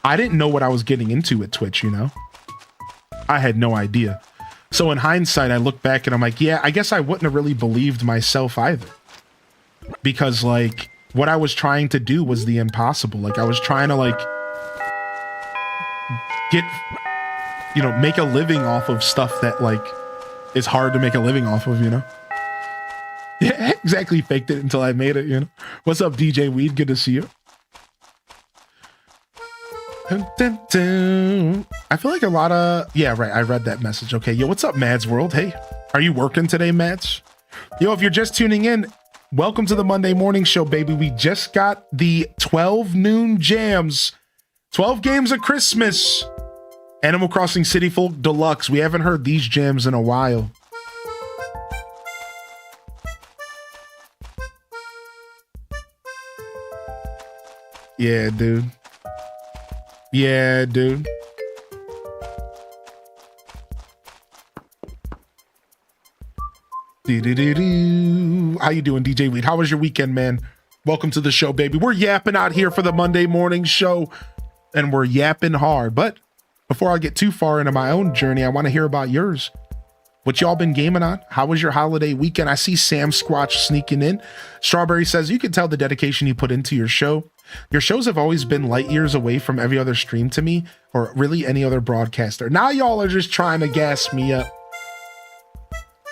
I didn't know what I was getting into at Twitch, you know? I had no idea. So in hindsight, I look back and I'm like, yeah, I guess I wouldn't have really believed myself either. Because like what I was trying to do was the impossible. Like I was trying to like get, you know, make a living off of stuff that like is hard to make a living off of, you know? Yeah, exactly. Faked it until I made it, you know? What's up, DJ Weed? Good to see you. Dun, dun. I feel like a lot of, yeah, right. I read that message. Okay. Yo, what's up, Mads World? Hey, are you working today, Mads? Yo, if you're just tuning in, welcome to the Monday morning show, baby. We just got the 12 noon jams, 12 games of Christmas, Animal Crossing City Folk Deluxe. We haven't heard these jams in a while. Yeah, dude. Yeah, dude. How you doing, DJ Weed? How was your weekend, man? Welcome to the show, baby. We're yapping out here for the Monday morning show, and we're yapping hard. But before I get too far into my own journey, I want to hear about yours. What y'all been gaming on? How was your holiday weekend? I see Sam Squatch sneaking in. Strawberry says, you can tell the dedication you put into your show. Your shows have always been light years away from every other stream to me, or really any other broadcaster. Now y'all are just trying to gas me up.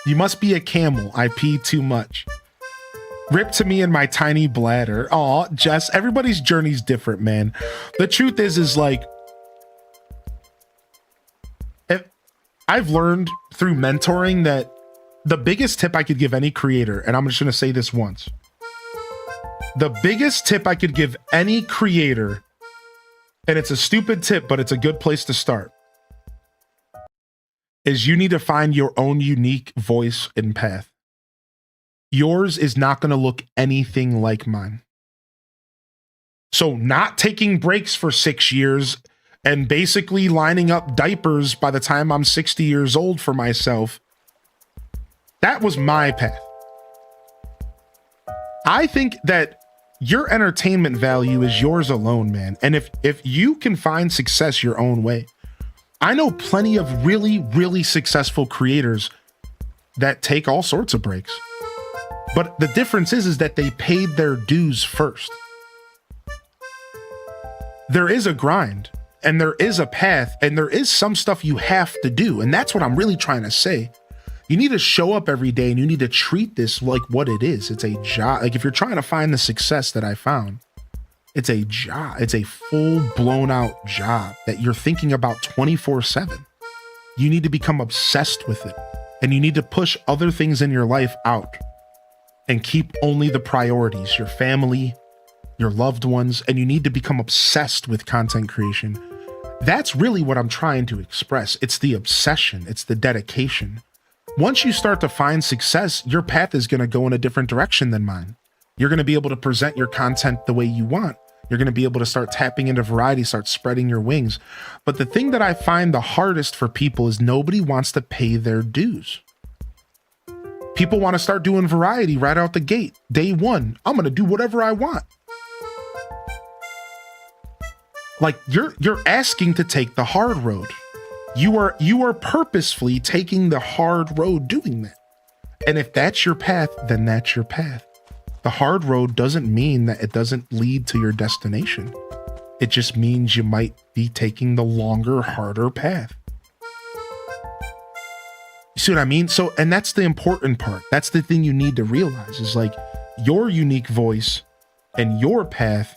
You must be a camel. I pee too much. Rip to me and my tiny bladder. Aw, Jess, everybody's journey's different, man. The truth is like, I've learned through mentoring that the biggest tip I could give any creator, and I'm just going to say this once. The biggest tip I could give any creator, and it's a stupid tip, but it's a good place to start, is you need to find your own unique voice and path. Yours is not going to look anything like mine. So not taking breaks for 6 years and basically lining up diapers by the time I'm 60 years old for myself, that was my path. I think that your entertainment value is yours alone, man. And if you can find success your own way, I know plenty of really, really successful creators that take all sorts of breaks. But the difference is that they paid their dues first. There is a grind, and there is a path, and there is some stuff you have to do. And that's what I'm really trying to say. You need to show up every day, and you need to treat this like what it is. It's a job. Like if you're trying to find the success that I found, it's a job. It's a full blown out job that you're thinking about 24/7. You need to become obsessed with it, and you need to push other things in your life out and keep only the priorities, your family, your loved ones, and you need to become obsessed with content creation. That's really what I'm trying to express. It's the obsession. It's the dedication. Once you start to find success, your path is going to go in a different direction than mine. You're going to be able to present your content the way you want. You're going to be able to start tapping into variety, start spreading your wings. But the thing that I find the hardest for people is nobody wants to pay their dues. People want to start doing variety right out the gate. Day one, I'm going to do whatever I want. Like you're asking to take the hard road. You are purposefully taking the hard road doing that. And if that's your path, then that's your path. The hard road doesn't mean that it doesn't lead to your destination. It just means you might be taking the longer, harder path. You see what I mean? So, and that's the important part. That's the thing you need to realize is like your unique voice and your path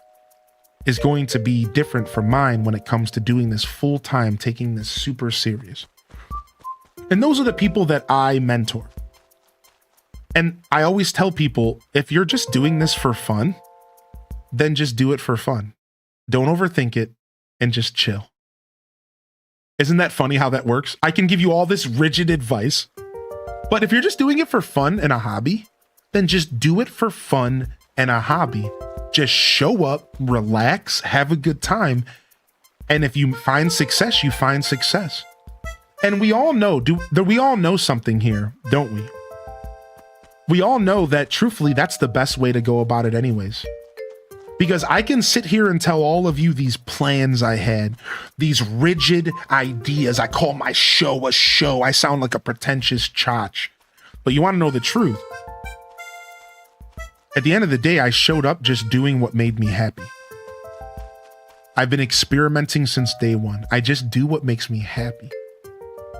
is going to be different from mine when it comes to doing this full time, taking this super serious. And those are the people that I mentor. And I always tell people, if you're just doing this for fun, then just do it for fun. Don't overthink it and just chill. Isn't that funny how that works? I can give you all this rigid advice, but if you're just doing it for fun and a hobby, then just do it for fun and a hobby. Just show up, relax, have a good time. And if you find success, you find success. And we all know, we all know something here, don't we? We all know that truthfully, that's the best way to go about it anyways. Because I can sit here and tell all of you these plans I had, these rigid ideas. I call my show a show. I sound like a pretentious chotch. But you want to know the truth? At the end of the day, I showed up just doing what made me happy. I've been experimenting since day one. I just do what makes me happy.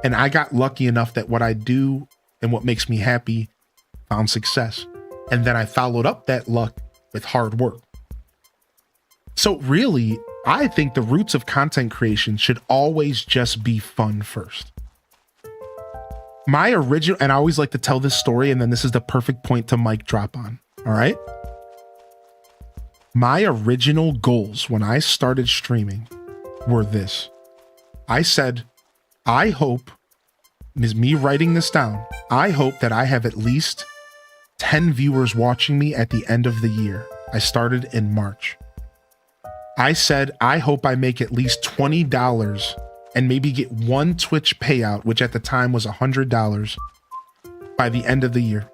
And I got lucky enough that what I do and what makes me happy found success. And then I followed up that luck with hard work. So really, I think the roots of content creation should always just be fun first. My original, and I always like to tell this story, and then this is the perfect point to mic drop on. All right. My original goals when I started streaming were this. I said, I hope, is me writing this down, I hope that I have at least 10 viewers watching me at the end of the year. I started in March. I said, I hope I make at least $20 and maybe get one Twitch payout, which at the time was $100 by the end of the year.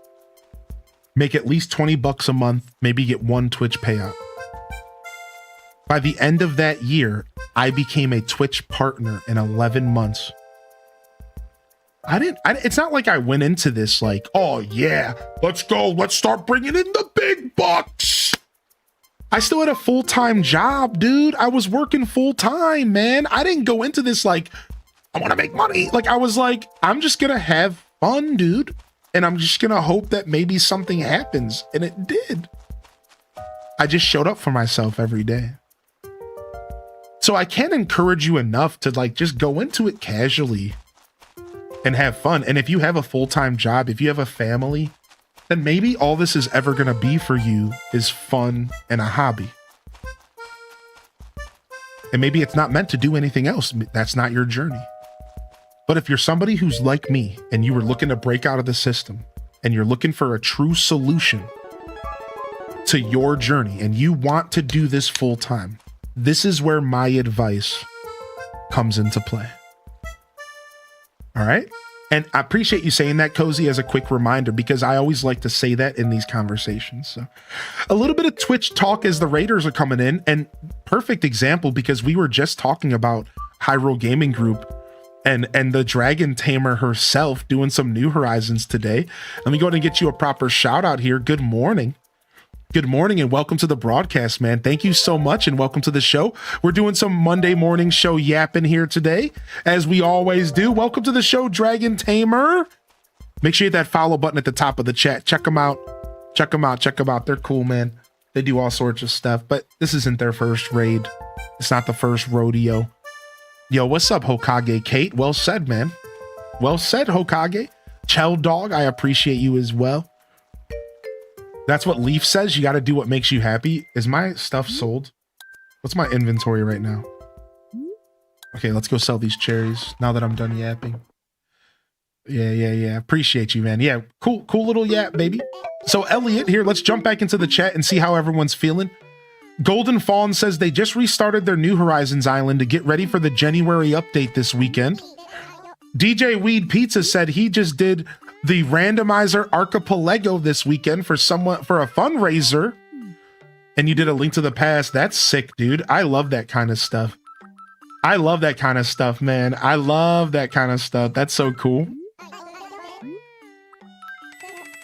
Make at least $20 a month, maybe get one Twitch payout. By the end of that year, I became a Twitch partner in 11 months. It's not like I went into this like, oh yeah, let's go, let's start bringing in the big bucks. I still had a full-time job, dude. I was working full-time, man. I didn't go into this like, I want to make money. Like, I was like, I'm just going to have fun, dude. And I'm just going to hope that maybe something happens. And it did. I just showed up for myself every day. So I can't encourage you enough to like, just go into it casually and have fun. And if you have a full-time job, if you have a family, then maybe all this is ever going to be for you is fun and a hobby. And maybe it's not meant to do anything else. That's not your journey. But if you're somebody who's like me and you were looking to break out of the system and you're looking for a true solution to your journey and you want to do this full time, this is where my advice comes into play. All right. And I appreciate you saying that, Cozy, as a quick reminder, because I always like to say that in these conversations. So a little bit of Twitch talk as the Raiders are coming in, and perfect example because we were just talking about Hyrule Gaming Group and the Dragon Tamer herself doing some New Horizons today. Let me go ahead and get you a proper shout out here. Good morning. Good morning and welcome to the broadcast, man. Thank you so much and welcome to the show. We're doing some Monday morning show yapping here today, as we always do. Welcome to the show, Dragon Tamer. Make sure you hit that follow button at the top of the chat. Check them out. Check them out. Check them out. They're cool, man. They do all sorts of stuff, but this isn't their first raid. It's not the first rodeo. Yo, what's up, Hokage Kate? Well said, man. Well said, Hokage. Chell Dog, I appreciate you as well. That's what Leaf says. You got to do what makes you happy. Is my stuff sold? What's my inventory right now? Okay, let's go sell these cherries now that I'm done yapping. Yeah. Appreciate you, man. Yeah, cool little yap, baby. So Elliot here, let's jump back into the chat and see how everyone's feeling. Golden Fawn says they just restarted their New Horizons island to get ready for the January update this weekend. DJ Weed Pizza said he just did the randomizer archipelago this weekend for a fundraiser. And you did a Link to the Past. That's sick, dude. I love that kind of stuff. I love that kind of stuff, man. I love that kind of stuff. That's so cool.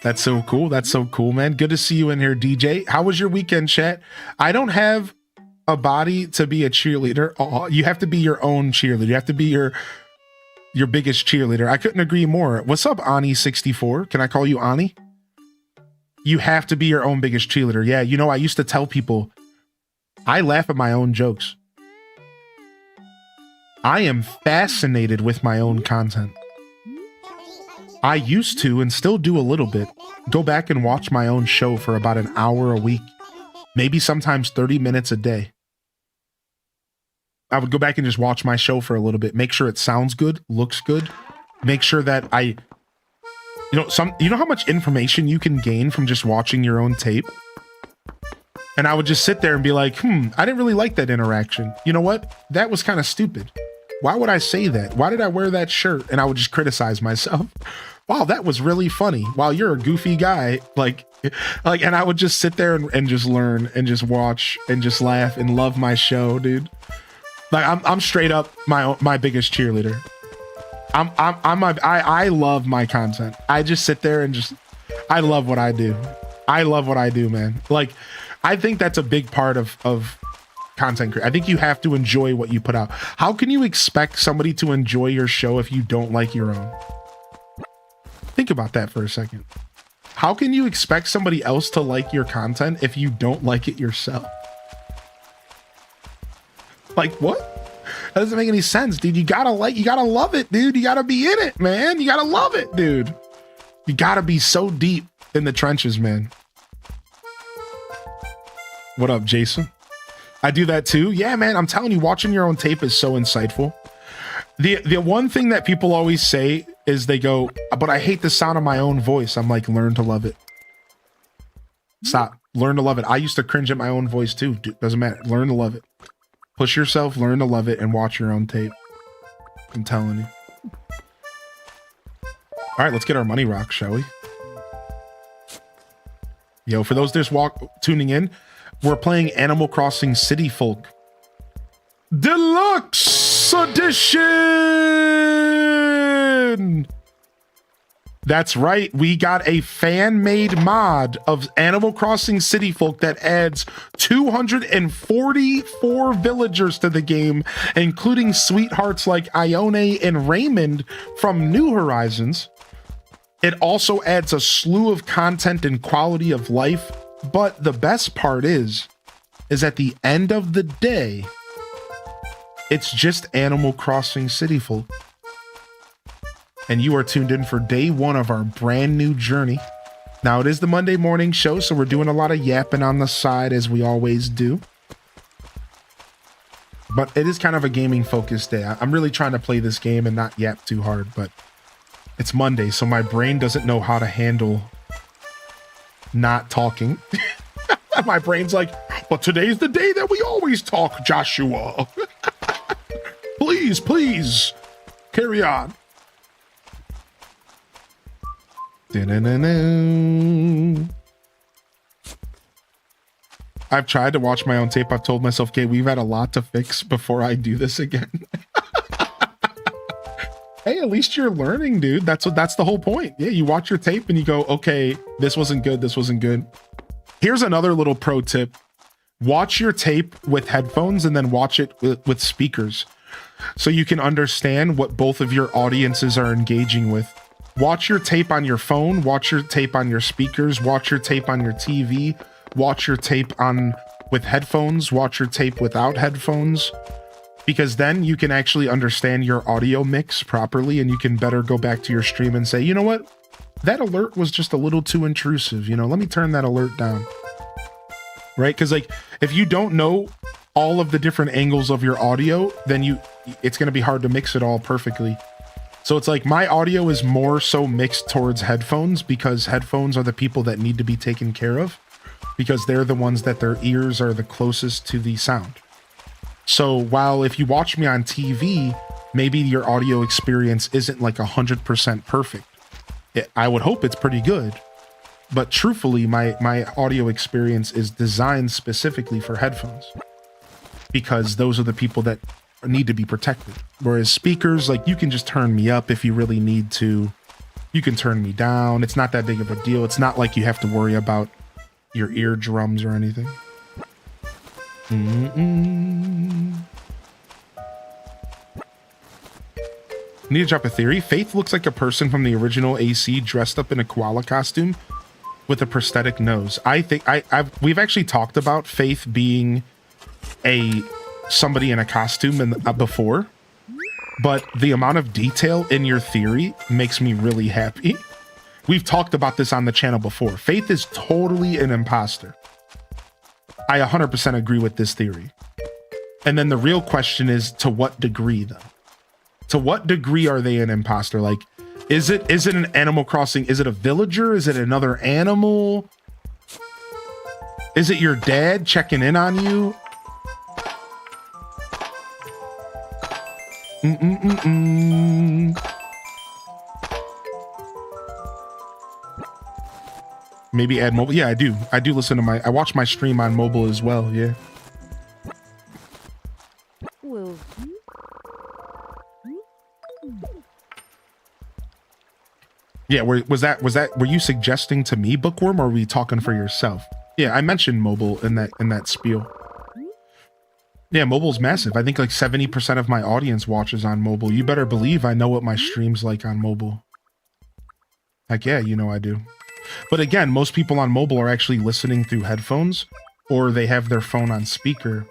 That's so cool. That's so cool, man. Good to see you in here, DJ. How was your weekend, chat? I don't have a body to be a cheerleader. Oh, you have to be your own cheerleader. You have to be your biggest cheerleader. I couldn't agree more. What's up, Ani64? Can I call you Ani? You have to be your own biggest cheerleader. Yeah, you know, I used to tell people, I laugh at my own jokes. I am fascinated with my own content. I used to, and still do a little bit, go back and watch my own show for about an hour a week, maybe sometimes 30 minutes a day. I would go back and just watch my show for a little bit, make sure it sounds good, looks good, make sure that you know how much information you can gain from just watching your own tape? And I would just sit there and be like, I didn't really like that interaction. You know what? That was kind of stupid. Why would I say that? Why did I wear that shirt? And I would just criticize myself. Wow, that was really funny. Wow, you're a goofy guy. Like, and I would just sit there and just learn and just watch and just laugh and love my show, dude. Like, I'm straight up my biggest cheerleader. I love my content. I just sit there and I love what I do. I love what I do, man. Like, I think that's a big part of content creation. I think you have to enjoy what you put out. How can you expect somebody to enjoy your show if you don't like your own? Think about that for a second. How can you expect somebody else to like your content if you don't like it yourself? Like, what? That doesn't make any sense, dude. You gotta love it, dude. You gotta be in it, man. You gotta love it, dude. You gotta be so deep in the trenches, man. What up, Jason? I do that too. Yeah, man, I'm telling you, watching your own tape is so insightful. The one thing that people always say is they go, but I hate the sound of my own voice. I'm like, learn to love it. Stop. Learn to love it. I used to cringe at my own voice too. Doesn't matter. Learn to love it. Push yourself, learn to love it, and watch your own tape. I'm telling you. All right, let's get our money rock, shall we? Yo, for those just tuning in, we're playing Animal Crossing City Folk Deluxe Edition! That's right, we got a fan-made mod of Animal Crossing City Folk that adds 244 villagers to the game, including sweethearts like Ione and Raymond from New Horizons. It also adds a slew of content and quality of life, but the best part is at the end of the day, it's just Animal Crossing City Folk. And you are tuned in for day one of our brand new journey. Now, it is the Monday morning show, so we're doing a lot of yapping on the side, as we always do. But it is kind of a gaming-focused day. I'm really trying to play this game and not yap too hard, but it's Monday, so my brain doesn't know how to handle not talking. My brain's like, but today's the day that we always talk, Joshua. Please, carry on. I've tried to watch my own tape. I've told myself, okay, we've had a lot to fix before I do this again. Hey, at least you're learning, dude. That's the whole point. Yeah, you watch your tape and you go, okay, this wasn't good. This wasn't good. Here's another little pro tip. Watch your tape with headphones and then watch it with speakers, so you can understand what both of your audiences are engaging with. Watch your tape on your phone, watch your tape on your speakers, watch your tape on your TV, watch your tape with headphones, watch your tape without headphones, because then you can actually understand your audio mix properly, and you can better go back to your stream and say, you know what? That alert was just a little too intrusive. You know, let me turn that alert down. Right? Because like, if you don't know all of the different angles of your audio, then it's going to be hard to mix it all perfectly. So it's like my audio is more so mixed towards headphones, because headphones are the people that need to be taken care of, because they're the ones that their ears are the closest to the sound. So while if you watch me on TV, maybe your audio experience isn't like 100% perfect. I would hope it's pretty good. But truthfully, my audio experience is designed specifically for headphones, because those are the people that need to be protected. Whereas speakers, like, you can just turn me up if you really need to. You can turn me down. It's not that big of a deal. It's not like you have to worry about your eardrums or anything. Need to drop a theory. Faith looks like a person from the original AC dressed up in a koala costume with a prosthetic nose. I think we've actually talked about Faith being somebody in a costume before, but the amount of detail in your theory makes me really happy. We've talked about this on the channel before. Faith is totally an imposter. I 100% agree with this theory. And then the real question is, to what degree though? To what degree are they an imposter? Like, is it an Animal Crossing? Is it a villager? Is it another animal? Is it your dad checking in on you? Maybe add mobile. Yeah, I do. I do listen to I watch my stream on mobile as well. Yeah. Woo. Yeah, were you suggesting to me, Bookworm, or were you talking for yourself? Yeah, I mentioned mobile in that spiel. Yeah, mobile's massive. I think like 70% of my audience watches on mobile. You better believe I know what my stream's like on mobile. Heck yeah, you know I do. But again, most people on mobile are actually listening through headphones, or they have their phone on speaker.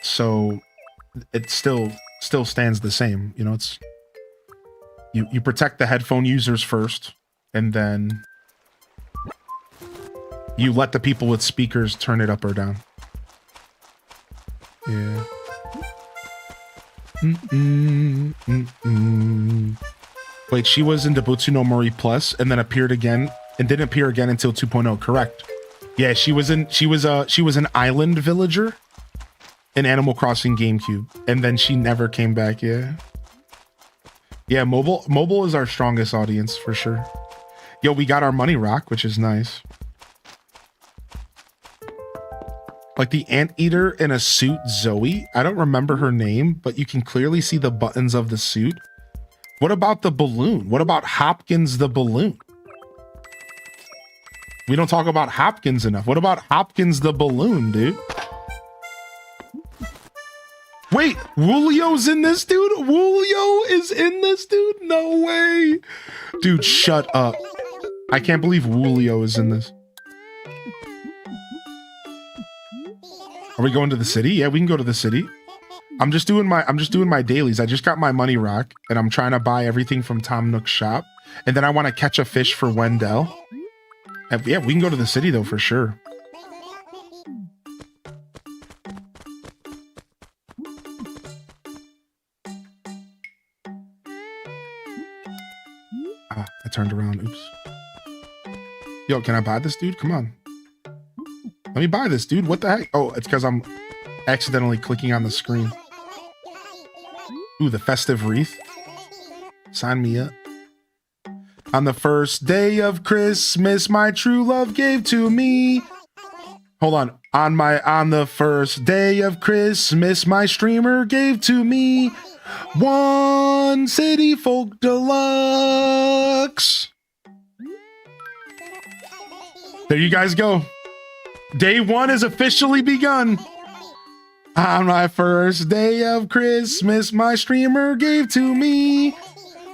So it still stands the same. You know, it's you protect the headphone users first, and then you let the people with speakers turn it up or down. Yeah. Wait, she was in Debutsu no Mori Plus and then appeared again and didn't appear again until 2.0. Correct. Yeah, she was an island villager in Animal Crossing GameCube, and then she never came back. Yeah. Yeah, mobile is our strongest audience for sure. Yo, we got our money rock, which is nice. Like the anteater in a suit, Zoe. I don't remember her name, but you can clearly see the buttons of the suit. What about the balloon? What about Hopkins the balloon? We don't talk about Hopkins enough. What about Hopkins the balloon, dude? Wait, Woolio's in this, dude? Woolio is in this, dude? No way. Dude, shut up. I can't believe Woolio is in this. Are we going to the city? Yeah, we can go to the city. I'm just doing my dailies. I just got my money rock and I'm trying to buy everything from Tom Nook's shop. And then I want to catch a fish for Wendell. And yeah, we can go to the city though, for sure. I turned around. Oops. Yo, can I buy this, dude? Come on. Let me buy this, dude. What the heck? Oh, it's because I'm accidentally clicking on the screen. Ooh, the festive wreath. Sign me up. On the first day of Christmas, my true love gave to me. Hold on. On the first day of Christmas, my streamer gave to me one City Folk Deluxe. There you guys go. Day one has officially begun. On my first day of Christmas, my streamer gave to me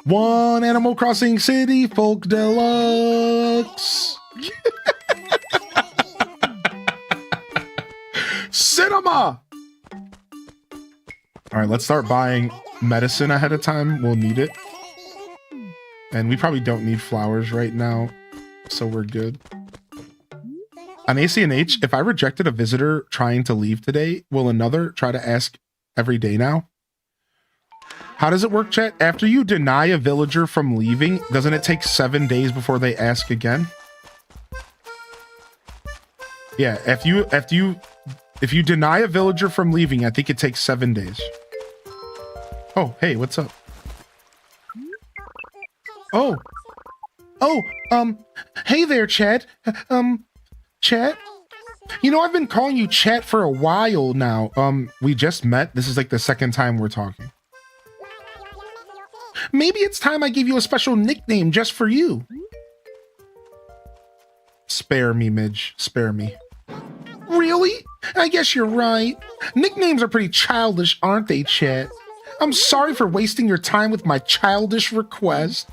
one Animal Crossing City Folk Deluxe. Cinema! All right, let's start buying medicine ahead of time. We'll need it. And we probably don't need flowers right now, so we're good. On ACNH, if I rejected a visitor trying to leave today, will another try to ask every day now? How does it work, chat? After you deny a villager from leaving, doesn't it take 7 days before they ask again? Yeah, if you deny a villager from leaving, I think it takes 7 days. Oh, hey, what's up? Oh, Oh, hey there, Chat. Chat? You know, I've been calling you Chat for a while now. We just met. This is like the second time we're talking. Maybe it's time I give you a special nickname just for you. Spare me, Midge. Spare me. Really? I guess you're right. Nicknames are pretty childish, aren't they, Chat? I'm sorry for wasting your time with my childish request.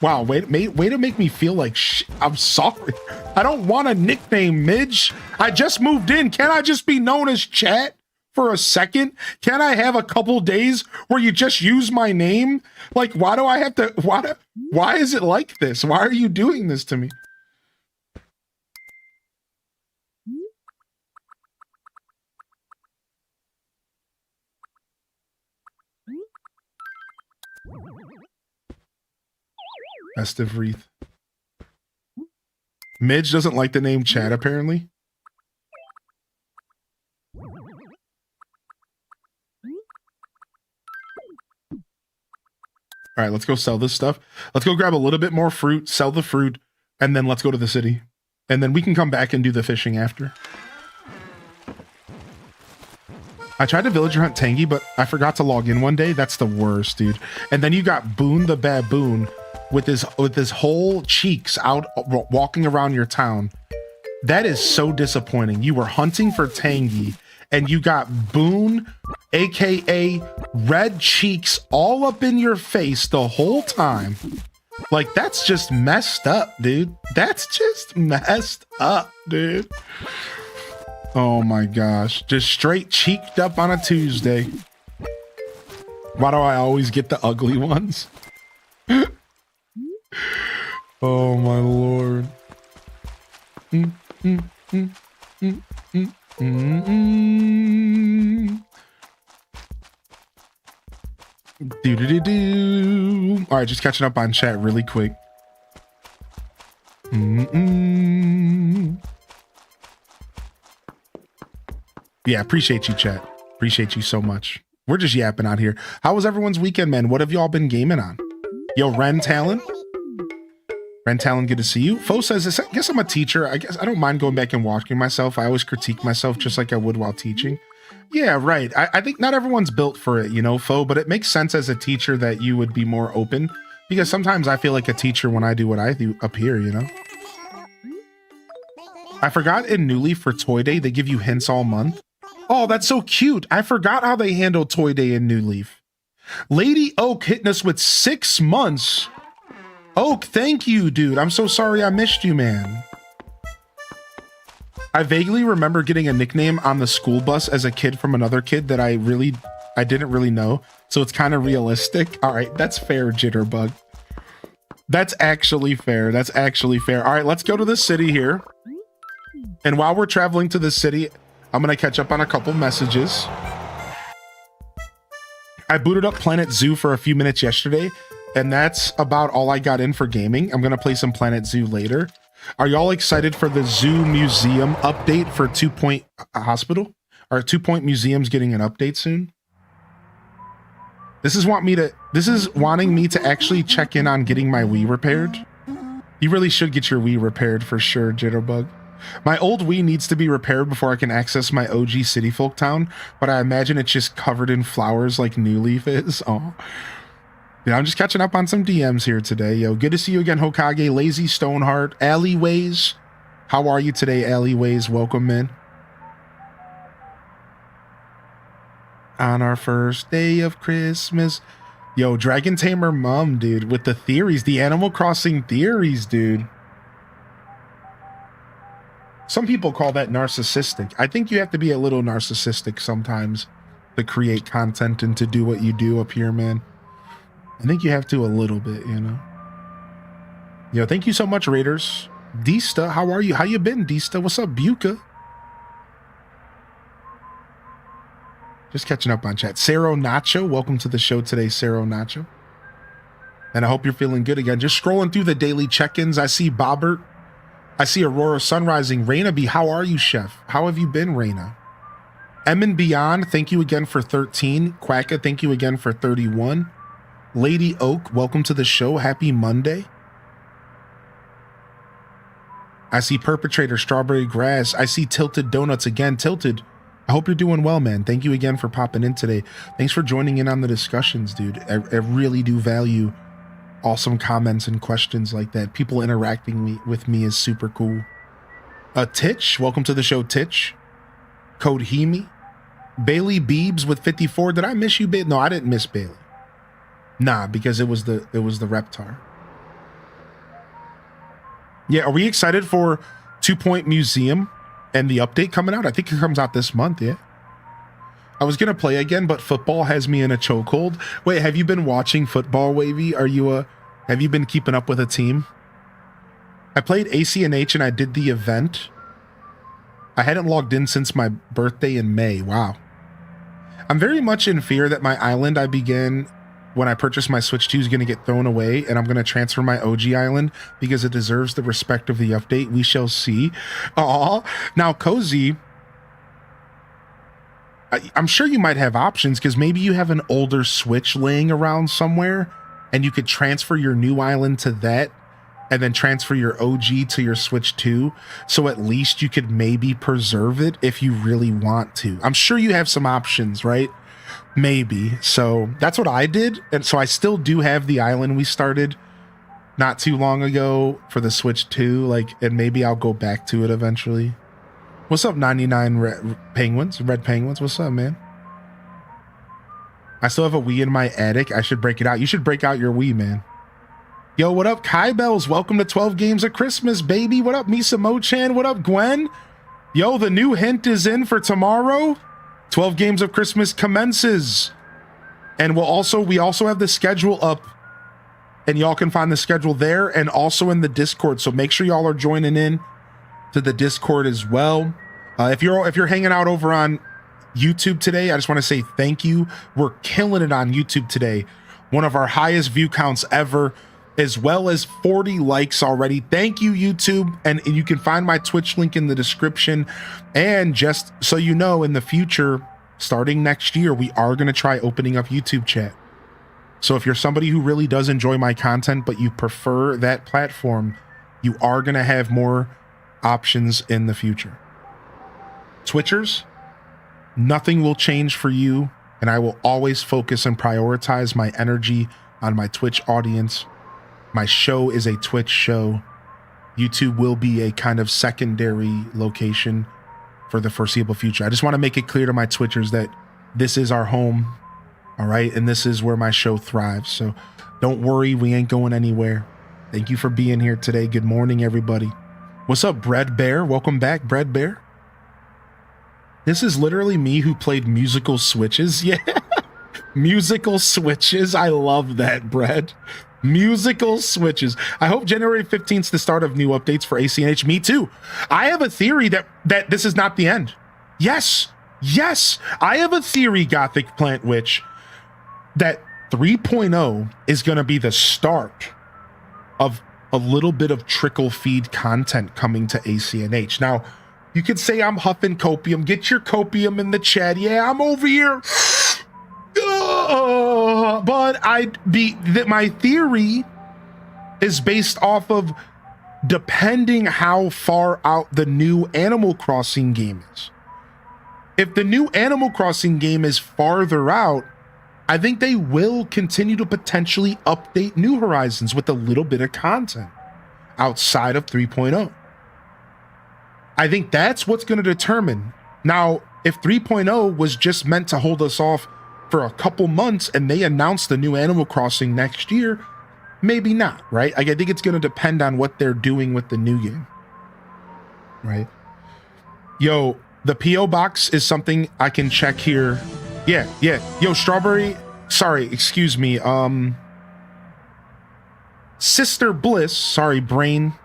Wow, way to make me feel like I'm sorry. I don't want a nickname, Midge. I just moved in. Can't I just be known as Chat for a second? Can't I have a couple days where you just use my name? Like, why do I have to, why is it like this? Why are you doing this to me? Festive wreath. Midge doesn't like the name Chad, apparently. All right, let's go sell this stuff. Let's go grab a little bit more fruit, sell the fruit, and then let's go to the city. And then we can come back and do the fishing after. I tried to villager hunt Tangy, but I forgot to log in one day. That's the worst, dude. And then you got Boone the baboon with his whole cheeks out walking around your town. That is so disappointing. You were hunting for Tangy and you got Boone, aka Red Cheeks, all up in your face the whole time. Like, that's just messed up, dude. That's just messed up, dude. Oh my gosh. Just straight cheeked up on a Tuesday. Why do I always get the ugly ones? Oh my lord. Do. All right, just catching up on chat really quick. Yeah, appreciate you, chat. Appreciate you so much. We're just yapping out here. How was everyone's weekend, man? What have y'all been gaming on? Yo, Ren Talon. Ren Talon, good to see you. Fo says, I guess I'm a teacher. I guess I don't mind going back and watching myself. I always critique myself just like I would while teaching. Yeah, right. I think not everyone's built for it, you know, Fo, but it makes sense as a teacher that you would be more open, because sometimes I feel like a teacher when I do what I do up here, you know? I forgot in New Leaf for Toy Day, they give you hints all month. Oh, that's so cute. I forgot how they handle Toy Day in New Leaf. Lady Oak hitting us with 6 months. Oak, thank you, dude. I'm so sorry I missed you, man. I vaguely remember getting a nickname on the school bus as a kid from another kid that I didn't really know. So it's kind of realistic. All right, that's fair, Jitterbug. That's actually fair. That's actually fair. All right, let's go to the city here. And while we're traveling to the city, I'm going to catch up on a couple messages. I booted up Planet Zoo for a few minutes yesterday, and that's about all I got in for gaming. I'm going to play some Planet Zoo later. Are y'all excited for the Zoo Museum update for 2 Point Hospital? Or 2 Point Museum's getting an update soon? This is wanting me to actually check in on getting my Wii repaired. You really should get your Wii repaired for sure, Jitterbug. My old Wii needs to be repaired before I can access my OG City Folk Town, but I imagine it's just covered in flowers like New Leaf is. Oh. Yeah, I'm just catching up on some DMs here today. Yo, good to see you again, Hokage, Lazy Stoneheart, Alleyways. How are you today, Alleyways? Welcome in. On our first day of Christmas. Yo, Dragon Tamer Mum, dude, with the theories, the Animal Crossing theories, dude. Some people call that narcissistic. I think you have to be a little narcissistic sometimes to create content and to do what you do up here, man. I think you have to a little bit, you know. Yo, thank you so much, Raiders. Dista, how are you? How you been, Dista? What's up, Buka? Just catching up on chat. Cero Nacho, welcome to the show today, Cero Nacho. And I hope you're feeling good again. Just scrolling through the daily check-ins. I see Bobbert. I see Aurora Sunrising. Raina B, how are you, Chef? How have you been, Raina? M and Beyond, thank you again for 13. Quacka, thank you again for 31. Lady Oak, welcome to the show. Happy Monday. I see Perpetrator, Strawberry Grass. I see Tilted Donuts again. Tilted, I hope you're doing well, man. Thank you again for popping in today. Thanks for joining in on the discussions, dude. I really do value awesome comments and questions like that. People interacting with me is super cool. Titch, welcome to the show, Titch. Code Hemi. Bailey Beebs with 54. Did I miss you, Bailey? No, I didn't miss Bailey. Nah, because it was the Reptar. Yeah, are we excited for 2 Point Museum and the update coming out? I think it comes out this month, yeah. I was gonna play again, but football has me in a chokehold. Wait, have you been watching football, Wavy? Have you been keeping up with a team? I played ACNH and I did the event. I hadn't logged in since my birthday in May. Wow. I'm very much in fear that my island I began when I purchased my Switch 2 is going to get thrown away, and I'm going to transfer my OG island because it deserves the respect of the update. We shall see. Aw. Now, Cozy, I'm sure you might have options because maybe you have an older Switch laying around somewhere and you could transfer your new island to that and then transfer your OG to your Switch 2. So at least you could maybe preserve it if you really want to. I'm sure you have some options, right? Maybe. So that's what I did. And so I still do have the island we started not too long ago for the Switch 2. And maybe I'll go back to it eventually. What's up, 99 Red Penguins? What's up, man? I still have a Wii in my attic. I should break it out. You should break out your Wii, man. Yo, what up, Kai Bells? Welcome to 12 Games of Christmas, baby. What up, Misa Mo-chan? What up, Gwen? Yo, the new hint is in for tomorrow. 12 Games of Christmas commences. And we also have the schedule up. And y'all can find the schedule there and also in the Discord. So make sure y'all are joining in to the Discord as well. If you're hanging out over on YouTube today, I just want to say thank you. We're killing it on YouTube today. One of our highest view counts ever, as well as 40 likes already. Thank you, YouTube. And you can find my Twitch link in the description. And just so you know, in the future, starting next year, we are going to try opening up YouTube chat. So if you're somebody who really does enjoy my content, but you prefer that platform, you are going to have more options in the future. Twitchers, nothing will change for you, and I will always focus and prioritize my energy on my Twitch audience. My show is a Twitch show. YouTube will be a kind of secondary location for the foreseeable future. I just want to make it clear to my Twitchers that this is our home, all right? And this is where my show thrives. So don't worry, we ain't going anywhere. Thank you for being here today. Good morning, everybody. What's up, Bread Bear? Welcome back, Bread Bear. This is literally me who played musical switches. Yeah, musical switches. I love that, Bread. Musical switches. I hope January 15th is the start of new updates for ACNH. Me too. I have a theory that this is not the end. Yes. I have a theory, Gothic Plant Witch, that 3.0 is going to be the start of a little bit of trickle feed content coming to ACNH. Now, you could say I'm huffing copium. Get your copium in the chat. Yeah, I'm over here. But my theory is based off of depending how far out the new Animal Crossing game is. If the new Animal Crossing game is farther out, I think they will continue to potentially update New Horizons with a little bit of content outside of 3.0. I think that's what's going to determine. Now, if 3.0 was just meant to hold us off for a couple months and they announced the new Animal Crossing next year, maybe not, right? I think it's going to depend on what they're doing with the new game, right? Yo, the P.O. box is something I can check here. Yeah. Yo, Strawberry, sorry, excuse me. Sister Bliss, sorry, brain.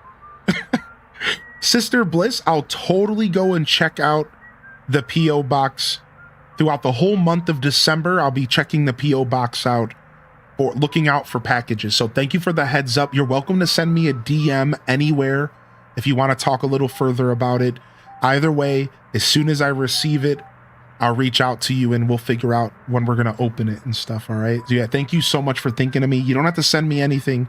Sister Bliss, I'll totally go and check out the P.O. box. Throughout the whole month of December, I'll be checking the P.O. box out or looking out for packages. So thank you for the heads up. You're welcome to send me a DM anywhere if you want to talk a little further about it. Either way, as soon as I receive it, I'll reach out to you and we'll figure out when we're going to open it and stuff. All right. So yeah, thank you so much for thinking of me. You don't have to send me anything.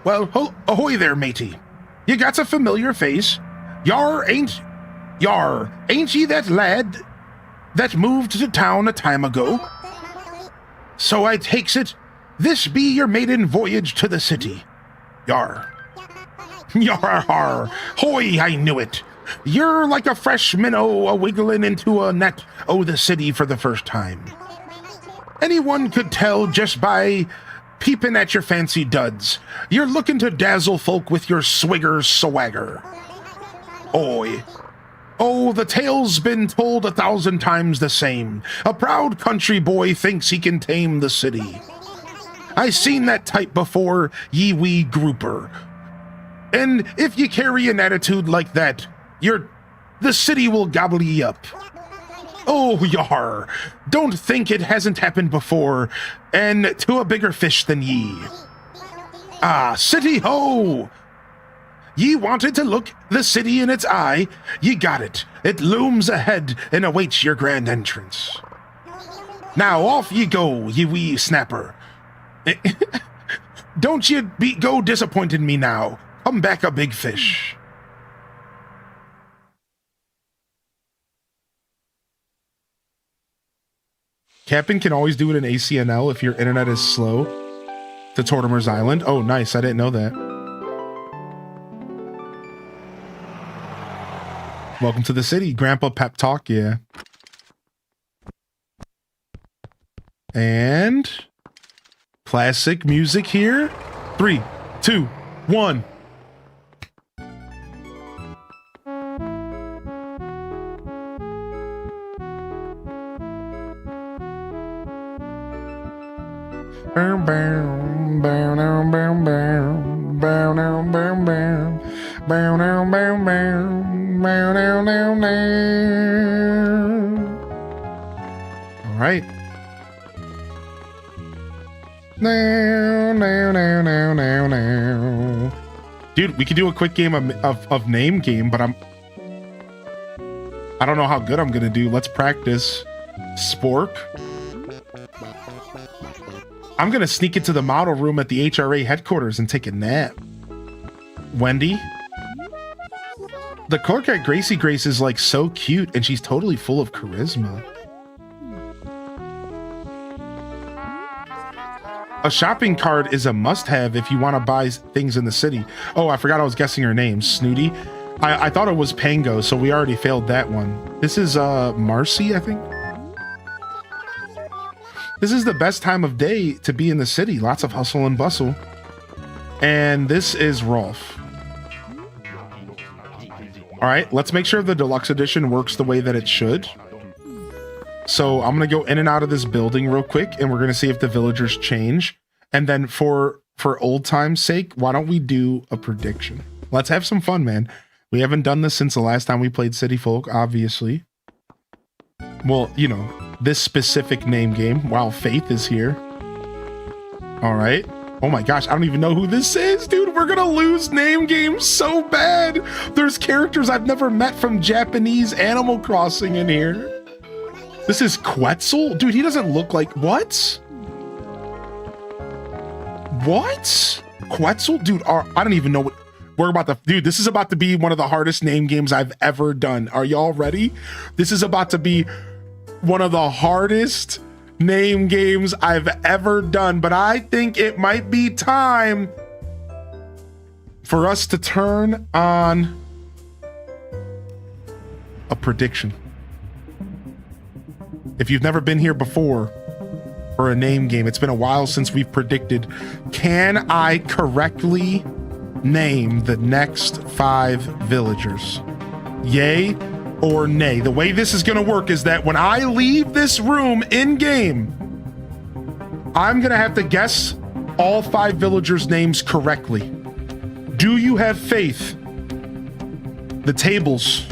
Well, ahoy there, matey. You got a familiar face. Ain't ye that lad that moved to town a time ago? So I takes it, this be your maiden voyage to the city. Yar. Yar, har. Hoy, I knew it. You're like a fresh minnow a-wiggling into a net o' the city for the first time. Anyone could tell just by peeping at your fancy duds. You're looking to dazzle folk with your swigger swagger. Oi. Oh, the tale's been told 1,000 times the same. A proud country boy thinks he can tame the city. I seen that type before, ye wee grouper. And if you carry an attitude like that, the city will gobble ye up. Oh, yar, don't think it hasn't happened before, and to a bigger fish than ye. Ah, city ho! Ye wanted to look the city in its eye, ye got it. It looms ahead and awaits your grand entrance. Now off ye go, ye wee snapper. Don't ye go disappointing me now. Come back a big fish. Captain can always do it in ACNL if your internet is slow to Tortimer's Island. Oh, nice. I didn't know that. Welcome to the city. Grandpa pep talk, yeah. And classic music here. 3, 2, 1. All right. Dude, we could do a quick game of name game, but I don't know how good I'm gonna do. Let's practice. Spork. I'm gonna sneak into the model room at the HRA headquarters and take a nap. Wendy. The clerk at Gracie Grace is like so cute and she's totally full of charisma. A shopping cart is a must-have if you want to buy things in the city. Oh, I forgot I was guessing her name. Snooty. I thought it was Pango, so we already failed that one. This is Marcy, I think. This is the best time of day to be in the city. Lots of hustle and bustle. And this is Rolf. All right, let's make sure the deluxe edition works the way that it should. So I'm going to go in and out of this building real quick, and we're going to see if the villagers change. And then for old time's sake, why don't we do a prediction? Let's have some fun, man. We haven't done this since the last time we played City Folk, obviously. Well, you know, this specific name game while Faith is here. All right. Oh my gosh, I don't even know who this is, dude. We're gonna lose name games so bad. There's characters I've never met from Japanese Animal Crossing in here. This is Quetzal? Dude, he doesn't look like... What? What? Quetzal? Dude, I don't even know what... We're about to... Dude, this is about to be one of the hardest name games I've ever done. Are y'all ready? This is about to be one of the hardest name games I've ever done, but I think it might be time for us to turn on a prediction. If you've never been here before for a name game, it's been a while since we've predicted. Can I correctly name the next 5 villagers? Yay or nay? The way this is going to work is that when I leave this room in game, I'm going to have to guess all 5 villagers' names correctly. Do you have faith? The tables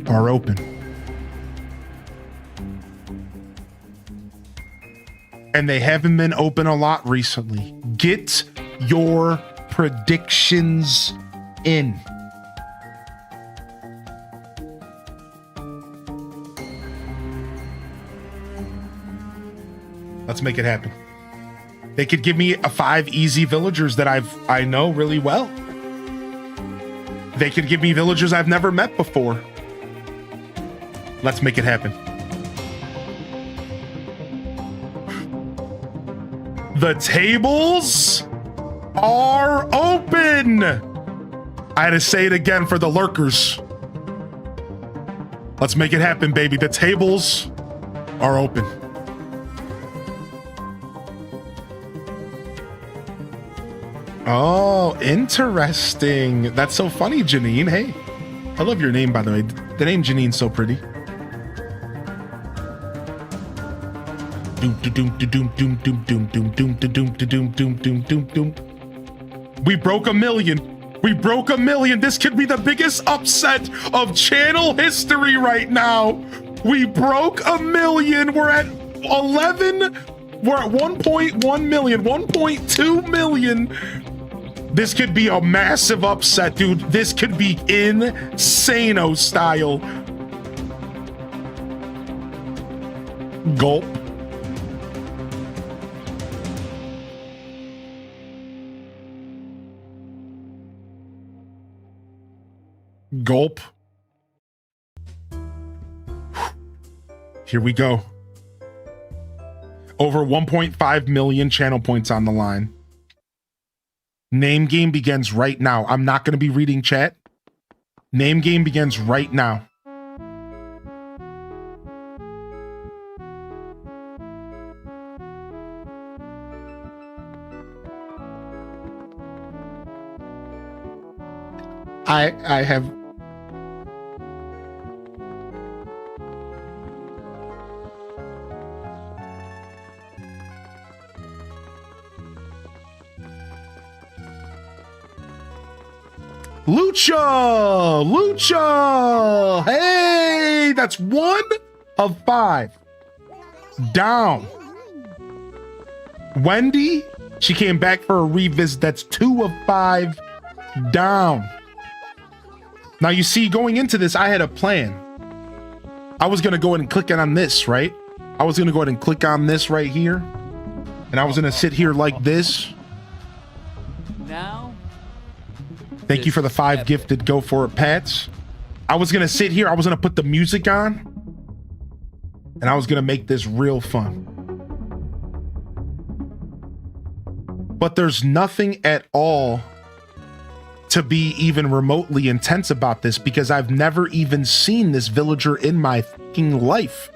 are open. And they haven't been open a lot recently. Get your predictions in. Let's make it happen. They could give me 5 easy villagers that I know really well. They could give me villagers I've never met before. Let's make it happen. The tables are open. I had to say it again for the lurkers. Let's make it happen, baby. The tables are open. Oh, interesting. That's so funny, Janine. Hey, I love your name, by the way. The name Janine's so pretty. We broke 1 million. We broke 1 million. This could be the biggest upset of channel history right now. We broke 1 million. We're at 11. We're at 1.1 million, 1.2 million. This could be a massive upset, dude. This could be insano style. Gulp. Gulp. Here we go. Over 1.5 million channel points on the line. Name game begins right now. I'm not going to be reading chat. Name game begins right now. I have Lucha! Hey, that's 1 of 5. Down. Wendy, she came back for a revisit. That's 2 of 5. Down. Now you see, going into this, I had a plan. I was gonna go ahead and click on this, right? I was gonna go ahead and click on this right here. And I was gonna sit here like this. Now, thank you for the 5 gifted Go For It Pats. I was gonna sit here, I was gonna put the music on, and I was gonna make this real fun. But there's nothing at all to be even remotely intense about this because I've never even seen this villager in my fucking life.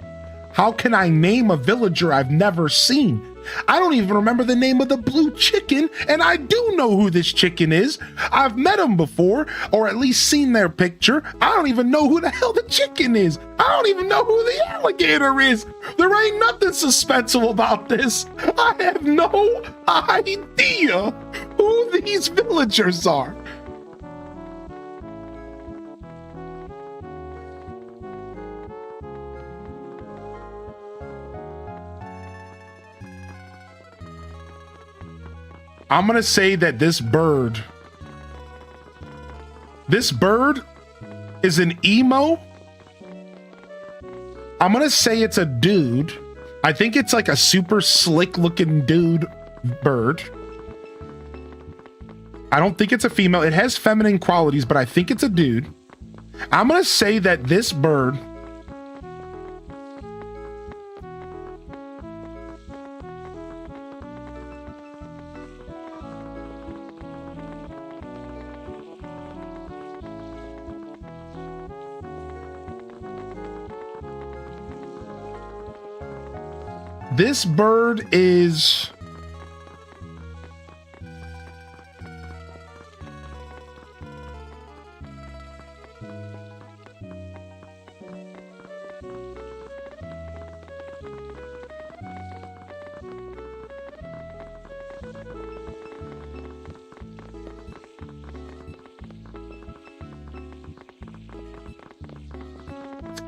How can I name a villager I've never seen? I don't even remember the name of the blue chicken, and I do know who this chicken is. I've met him before, or at least seen their picture. I don't even know who the hell the chicken is. I don't even know who the alligator is. There ain't nothing suspenseful about this. I have no idea who these villagers are. I'm gonna say that this bird is an emo. I'm gonna say it's a dude. I think it's like a super slick looking dude bird. I don't think it's a female. It has feminine qualities, but I think it's a dude. I'm gonna say that this bird is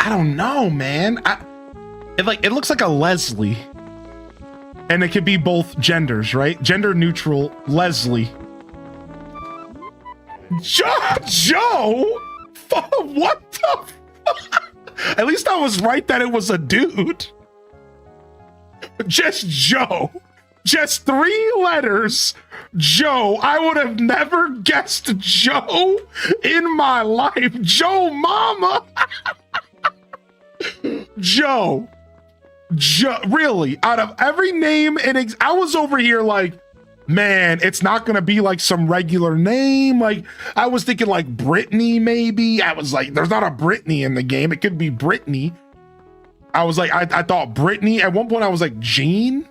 I don't know, man. It looks like a Leslie. And it could be both genders, right? Gender neutral Leslie. Joe? What the fuck? At least I was right that it was a dude. Just Joe. Just 3 letters. Joe. I would have never guessed Joe in my life. Joe Mama. Joe. Really, out of every name, and I was over here like, man, it's not gonna be like some regular name. Like, I was thinking like Brittany, maybe. I was like, there's not a Brittany in the game. It could be Brittany. I was like, I thought Brittany. At one point, I was like, Jean,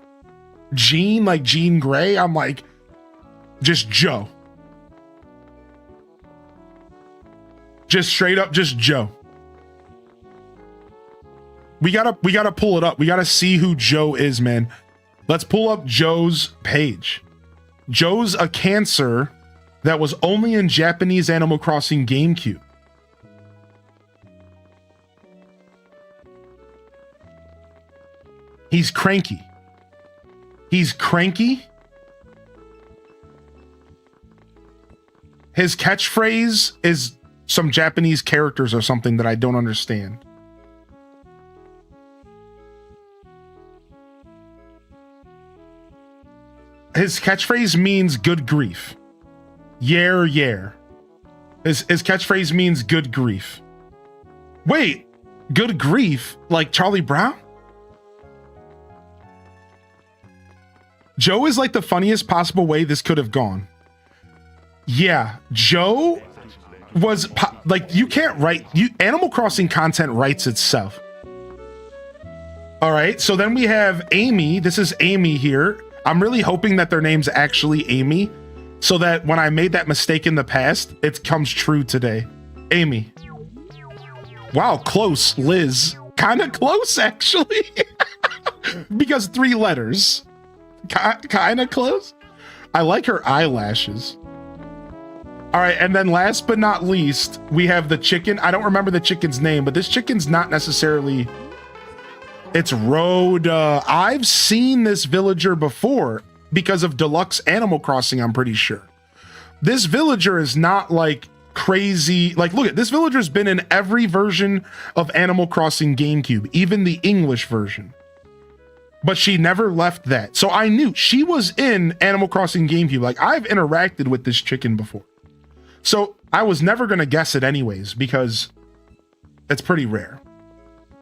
like Jean Grey. I'm like, just Joe. Just straight up, just Joe. We gotta pull it up. We gotta see who Joe is, man. Let's pull up Joe's page. Joe's a cancer that was only in Japanese Animal Crossing GameCube. He's cranky. He's cranky. His catchphrase is some Japanese characters or something that I don't understand. His catchphrase means good grief. Yeah. His catchphrase means good grief. Wait, good grief? Like Charlie Brown? Joe is like the funniest possible way this could have gone. Yeah, Joe was like, you can't write, Animal Crossing content writes itself. All right, so then we have Amy. This is Amy here. I'm really hoping that their name's actually Amy, so that when I made that mistake in the past, it comes true today. Amy. Wow, close. Liz. Kind of close, actually. Because 3 letters. Kind of close. I like her eyelashes. All right, and then last but not least, we have the chicken. I don't remember the chicken's name, but this chicken's not necessarily... It's Road. I've seen this villager before because of Deluxe Animal Crossing, I'm pretty sure. This villager is not like crazy. Like, look at this villager's been in every version of Animal Crossing GameCube, even the English version. But she never left that. So I knew she was in Animal Crossing GameCube. Like, I've interacted with this chicken before. So I was never going to guess it anyways, because it's pretty rare.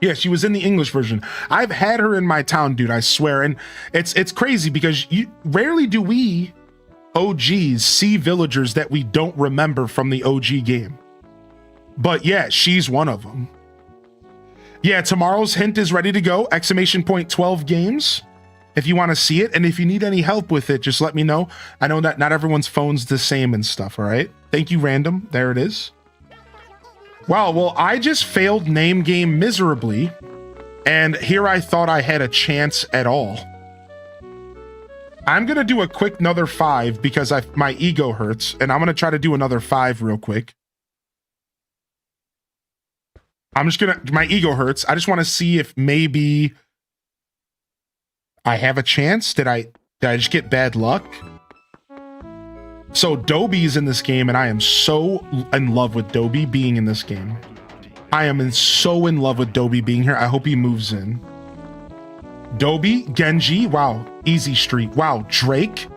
Yeah, she was in the English version. I've had her in my town, dude, I swear. And it's crazy because rarely do we OGs see villagers that we don't remember from the OG game. But yeah, she's one of them. Yeah, tomorrow's hint is ready to go. ! 12 games. If you want to see it, and if you need any help with it, just let me know. I know that not everyone's phone's the same and stuff, all right? Thank you, Random. There it is. Wow, well, I just failed name game miserably, and here I thought I had a chance at all. I'm gonna do a quick another 5 because my ego hurts, and I'm gonna try to do another 5 real quick. My ego hurts. I just want to see if maybe I have a chance. Did I just get bad luck? So Dobie's in this game, and I am so in love with Dobie being in this game. I am so in love with Dobie being here. I hope he moves in. Dobie, Genji, wow, Easy Street. Wow, Drake,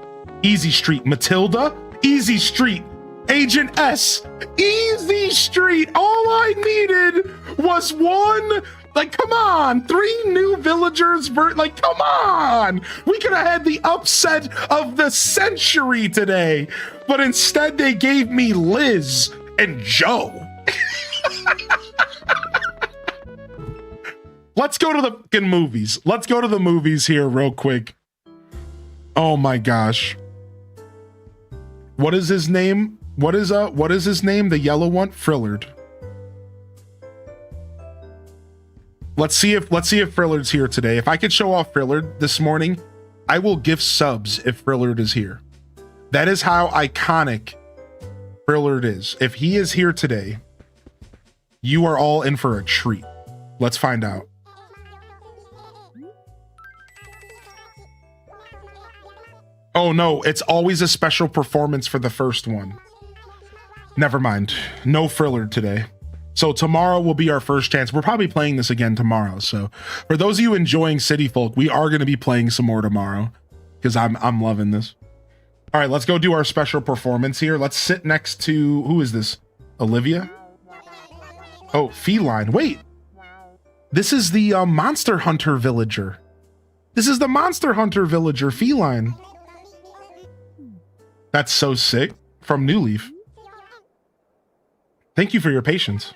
Easy Street. Matilda, Easy Street. Agent S, Easy Street. All I needed was one. Like, come on, 3 new villagers. Like, come on. We could have had the upset of the century today, but instead they gave me Liz and Joe. Let's go to the fucking movies. Let's go to the movies here real quick. Oh my gosh. What is his name? What is his name? The yellow one? Frillard. Let's see if Frillard's here today. If I could show off Frillard this morning, I will give subs if Frillard is here. That is how iconic Frillard is. If he is here today, you are all in for a treat. Let's find out. Oh no, it's always a special performance for the first one. Never mind. No Frillard today. So tomorrow will be our first chance. We're probably playing this again tomorrow. So for those of you enjoying City Folk, we are going to be playing some more tomorrow. because I'm loving this. All right, let's go do our special performance here. Let's sit next to, who is this? Olivia? Oh, feline. Wait, this is the Monster Hunter villager. This is the Monster Hunter villager, feline. That's so sick. From New Leaf. Thank you for your patience.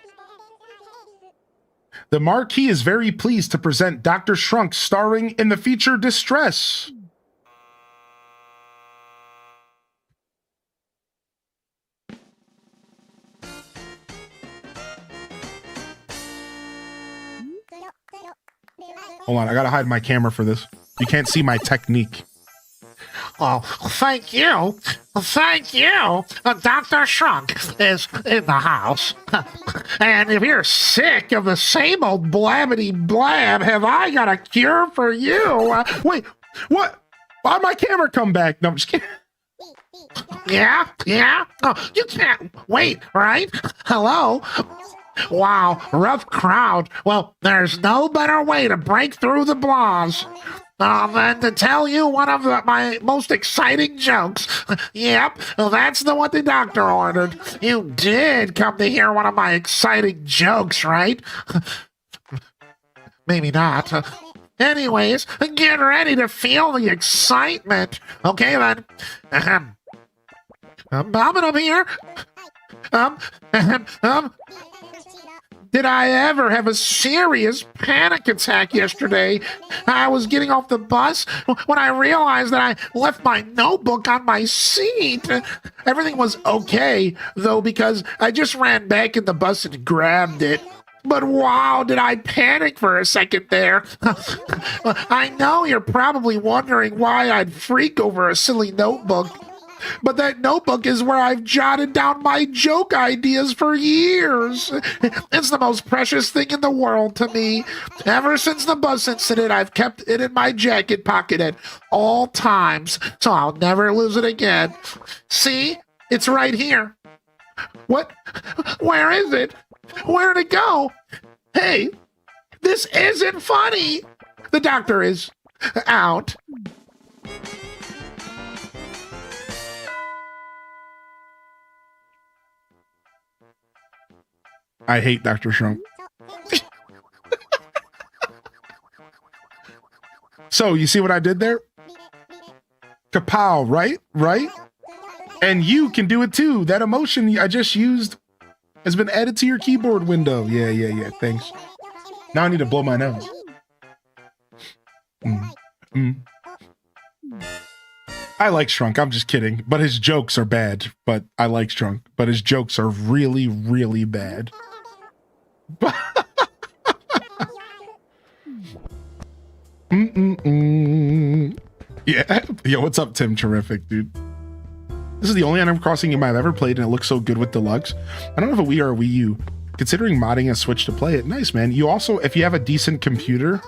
The Marquis is very pleased to present Dr. Shrunk starring in the feature Distress. Hold on, I gotta hide my camera for this. You can't see my technique. Oh, thank you. Thank you. Dr. Shrunk is in the house. And if you're sick of the same old blabbity blab, have I got a cure for you? Wait, what? Why'd my camera come back? No, I'm just kidding. Yeah? Oh, you can't wait, right? Hello? Wow, rough crowd. Well, there's no better way to break through the blahs than to tell you one of my most exciting jokes. Yep, that's the one the doctor ordered. You did come to hear one of my exciting jokes, right? Maybe not. Anyways, get ready to feel the excitement. Okay, then. I'm bobbing up here. Did I ever have a serious panic attack yesterday? I was getting off the bus when I realized that I left my notebook on my seat. Everything was okay, though, because I just ran back in the bus and grabbed it. But wow, did I panic for a second there. I know you're probably wondering why I'd freak over a silly notebook. But that notebook is where I've jotted down my joke ideas for years. It's the most precious thing in the world to me. Ever since the bus incident, I've kept it in my jacket pocket at all times, so I'll never lose it again. See? It's right here. What? Where is it? Where'd it go? Hey, this isn't funny. The doctor is out. I hate Dr. Shrunk. So, you see what I did there? Kapow, right? Right? And you can do it too. That emotion I just used has been added to your keyboard window. Yeah. Thanks. Now I need to blow my nose. I like Shrunk. I'm just kidding. But his jokes are bad. But I like Shrunk. But his jokes are really, really bad. Yeah. Yo, what's up, Tim? Terrific, dude. This is the only Animal Crossing game I've ever played, and it looks so good with Deluxe. I don't know if a Wii or a Wii U. Considering modding a Switch to play it. Nice, man. You also, if you have a decent computer...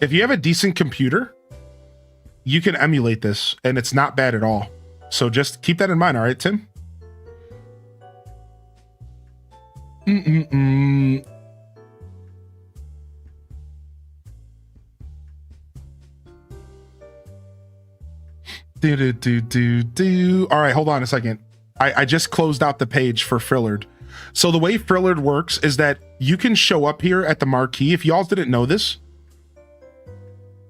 If you have a decent computer, you can emulate this, and it's not bad at all. So just keep that in mind, all right, Tim? All right, hold on a second. I just closed out the page for Frillard. So the way Frillard works is that you can show up here at the marquee. If y'all didn't know this,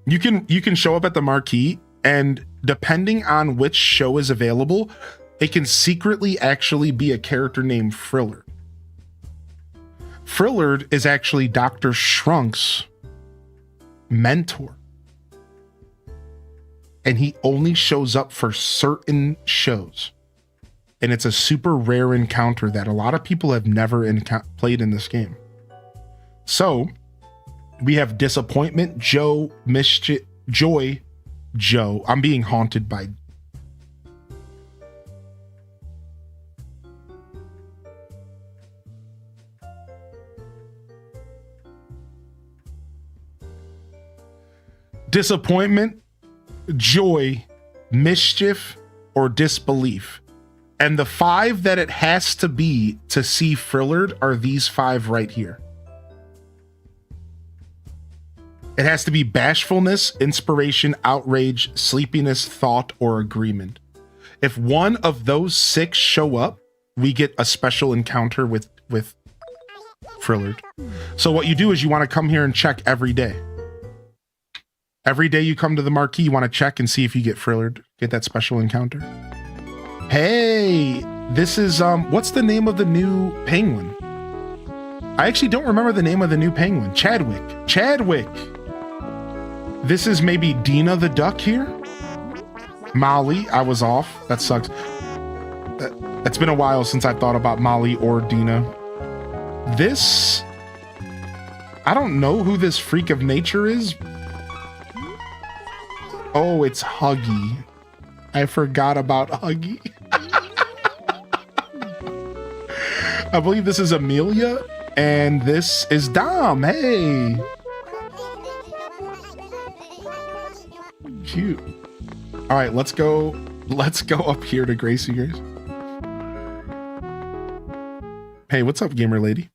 you can show up at the marquee, and depending on which show is available, it can secretly actually be a character named Frillard. Frillard is actually Dr. Shrunk's mentor. And he only shows up for certain shows. And it's a super rare encounter that a lot of people have never played in this game. So, we have Disappointment Joe, Mischief, Joy Joe. I'm being haunted by... Disappointment, Joy, Mischief, or Disbelief. And the 5 that it has to be to see Frillard are these 5 right here. It has to be bashfulness, inspiration, outrage, sleepiness, thought, or agreement. If one of those 6 show up, we get a special encounter with Frillard. So what you do is you want to come here and check every day. Every day you come to the marquee, you want to check and see if you get Frillard, get that special encounter. Hey, this is, what's the name of the new penguin? I actually don't remember the name of the new penguin. Chadwick. This is maybe Dina the duck here. Molly, I was off. That sucks. It's been a while since I thought about Molly or Dina. This, I don't know who this freak of nature is. Oh, it's Huggy. I forgot about Huggy. I believe this is Amelia, and this is Dom. Hey. Cute. All right, let's go up here to Gracie, guys. Hey, what's up, gamer lady?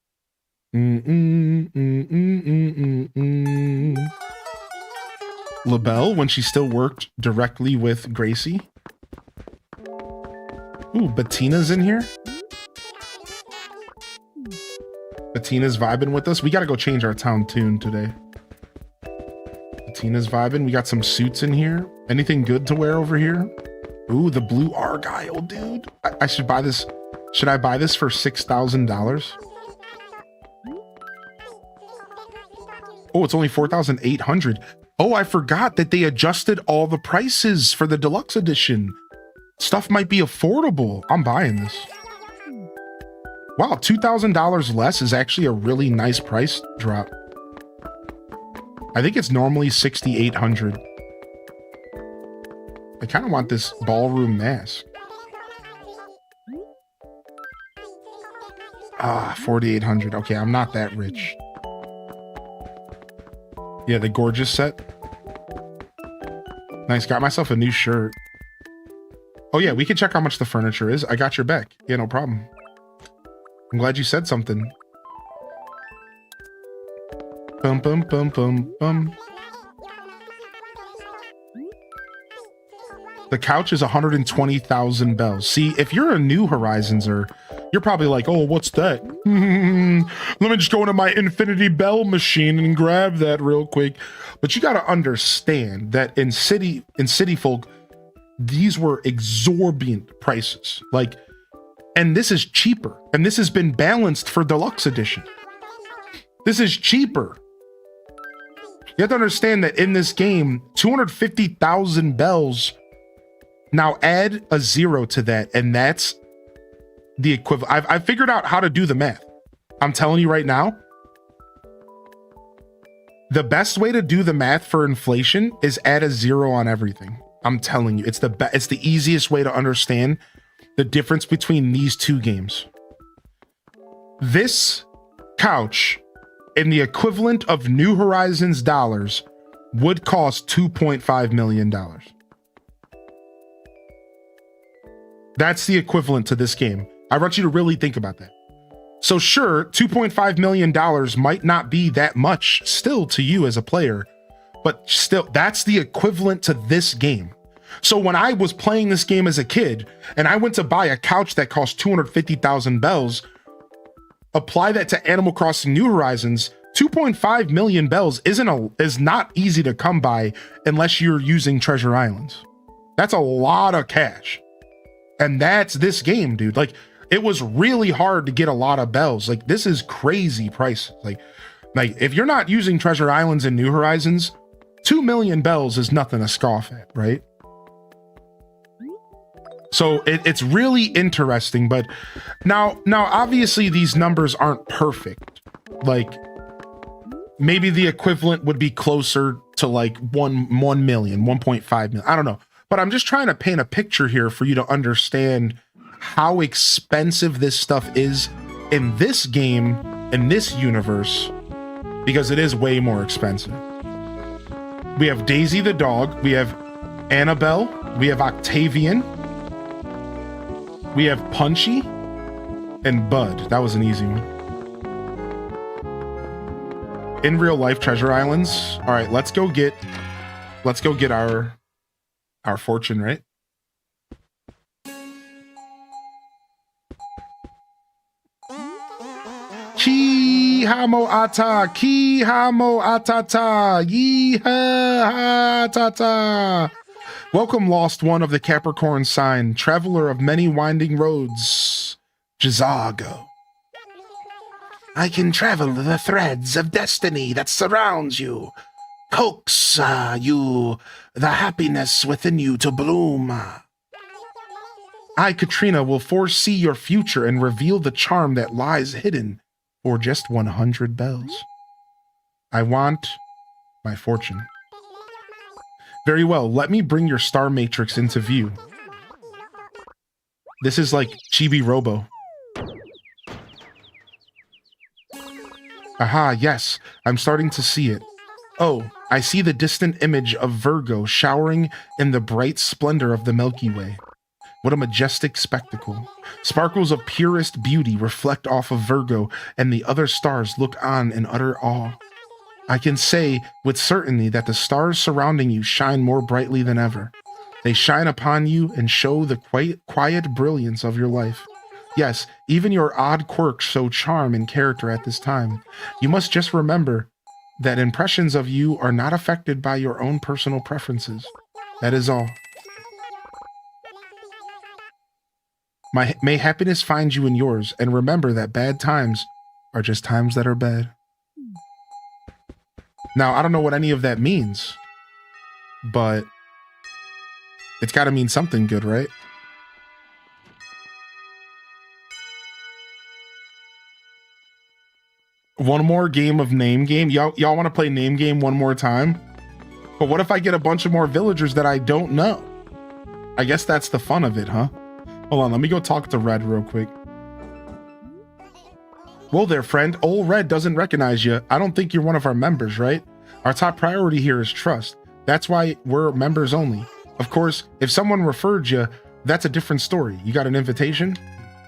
LaBelle, when she still worked directly with Gracie. Ooh, Bettina's in here. Bettina's vibing with us. We gotta go change our town tune today. Bettina's vibing. We got some suits in here. Anything good to wear over here? Ooh, the blue Argyle, dude. I should buy this. Should I buy this for $6,000? Oh, it's only 4,800. Oh, I forgot that they adjusted all the prices for the deluxe edition. Stuff might be affordable. I'm buying this. Wow, $2,000 less is actually a really nice price drop. I think it's normally 6,800. I kind of want this ballroom mask. Ah, 4,800. Okay, I'm not that rich. Yeah, the gorgeous set. Nice, got myself a new shirt. Oh yeah, we can check how much the furniture is. I got your back. Yeah, no problem. I'm glad you said something. Bum, bum, bum, bum, bum. The couch is 120,000 bells. See, if you're a new Horizonser, you're probably like, oh, what's that? Let me just go into my Infinity Bell machine and grab that real quick. But you got to understand that in City Folk, these were exorbitant prices. Like, and this is cheaper. And this has been balanced for Deluxe Edition. This is cheaper. You have to understand that in this game, 250,000 bells. Now add a 0 to that, and that's the equivalent. I've figured out how to do the math. I'm telling you right now, the best way to do the math for inflation is add a 0 on everything. I'm telling you, it's the easiest way to understand the difference between these two games. This couch, in the equivalent of New Horizons dollars, would cost $2.5 million. That's the equivalent to this game. I want you to really think about that. So sure, $2.5 million might not be that much still to you as a player, but still, that's the equivalent to this game. So when I was playing this game as a kid, and I went to buy a couch that cost 250,000 bells, apply that to Animal Crossing New Horizons, 2.5 million bells is not easy to come by unless you're using Treasure Islands. That's a lot of cash. And that's this game, dude. Like, it was really hard to get a lot of bells. Like, this is crazy price. Like if you're not using Treasure Islands and New Horizons, 2 million bells is nothing to scoff at, right? So it's really interesting. But now obviously these numbers aren't perfect. Like, maybe the equivalent would be closer to like 1 million, 1.5 million. I don't know. But I'm just trying to paint a picture here for you to understand how expensive this stuff is in this game, in this universe, because it is way more expensive. We have Daisy the dog, we have Annabelle, we have Octavian, we have Punchy, and Bud. That was an easy one. in real life treasure islands. All right, let's go get our fortune, right? Ki hamo ata, ki hamo atata, yeeha tata. Welcome, lost one of the Capricorn sign, traveler of many winding roads, Jizago. I can travel the threads of destiny that surrounds you, coax you, the happiness within you to bloom. I, Katrina, will foresee your future and reveal the charm that lies hidden for just 100 bells. I want my fortune. Very well, let me bring your star matrix into view. This is like Chibi Robo. Aha, yes, I'm starting to see it. Oh, I see the distant image of Virgo showering in the bright splendor of the Milky Way. What a majestic spectacle. Sparkles of purest beauty reflect off of Virgo, and the other stars look on in utter awe. I can say with certainty that the stars surrounding you shine more brightly than ever. They shine upon you and show the quiet brilliance of your life. Yes, even your odd quirks show charm and character at this time. You must just remember that impressions of you are not affected by your own personal preferences. That is all. May happiness find you in yours, and remember that bad times are just times that are bad. Now, I don't know what any of that means, but it's got to mean something good, right? One more game of name game. Y'all want to play name game one more time? But what if I get a bunch of more villagers that I don't know? I guess that's the fun of it, huh? Hold on, let me go talk to Red real quick. Whoa there, friend. Old Red doesn't recognize you. I don't think you're one of our members, right? Our top priority here is trust. That's why we're members only. Of course, if someone referred you, that's a different story. You got an invitation?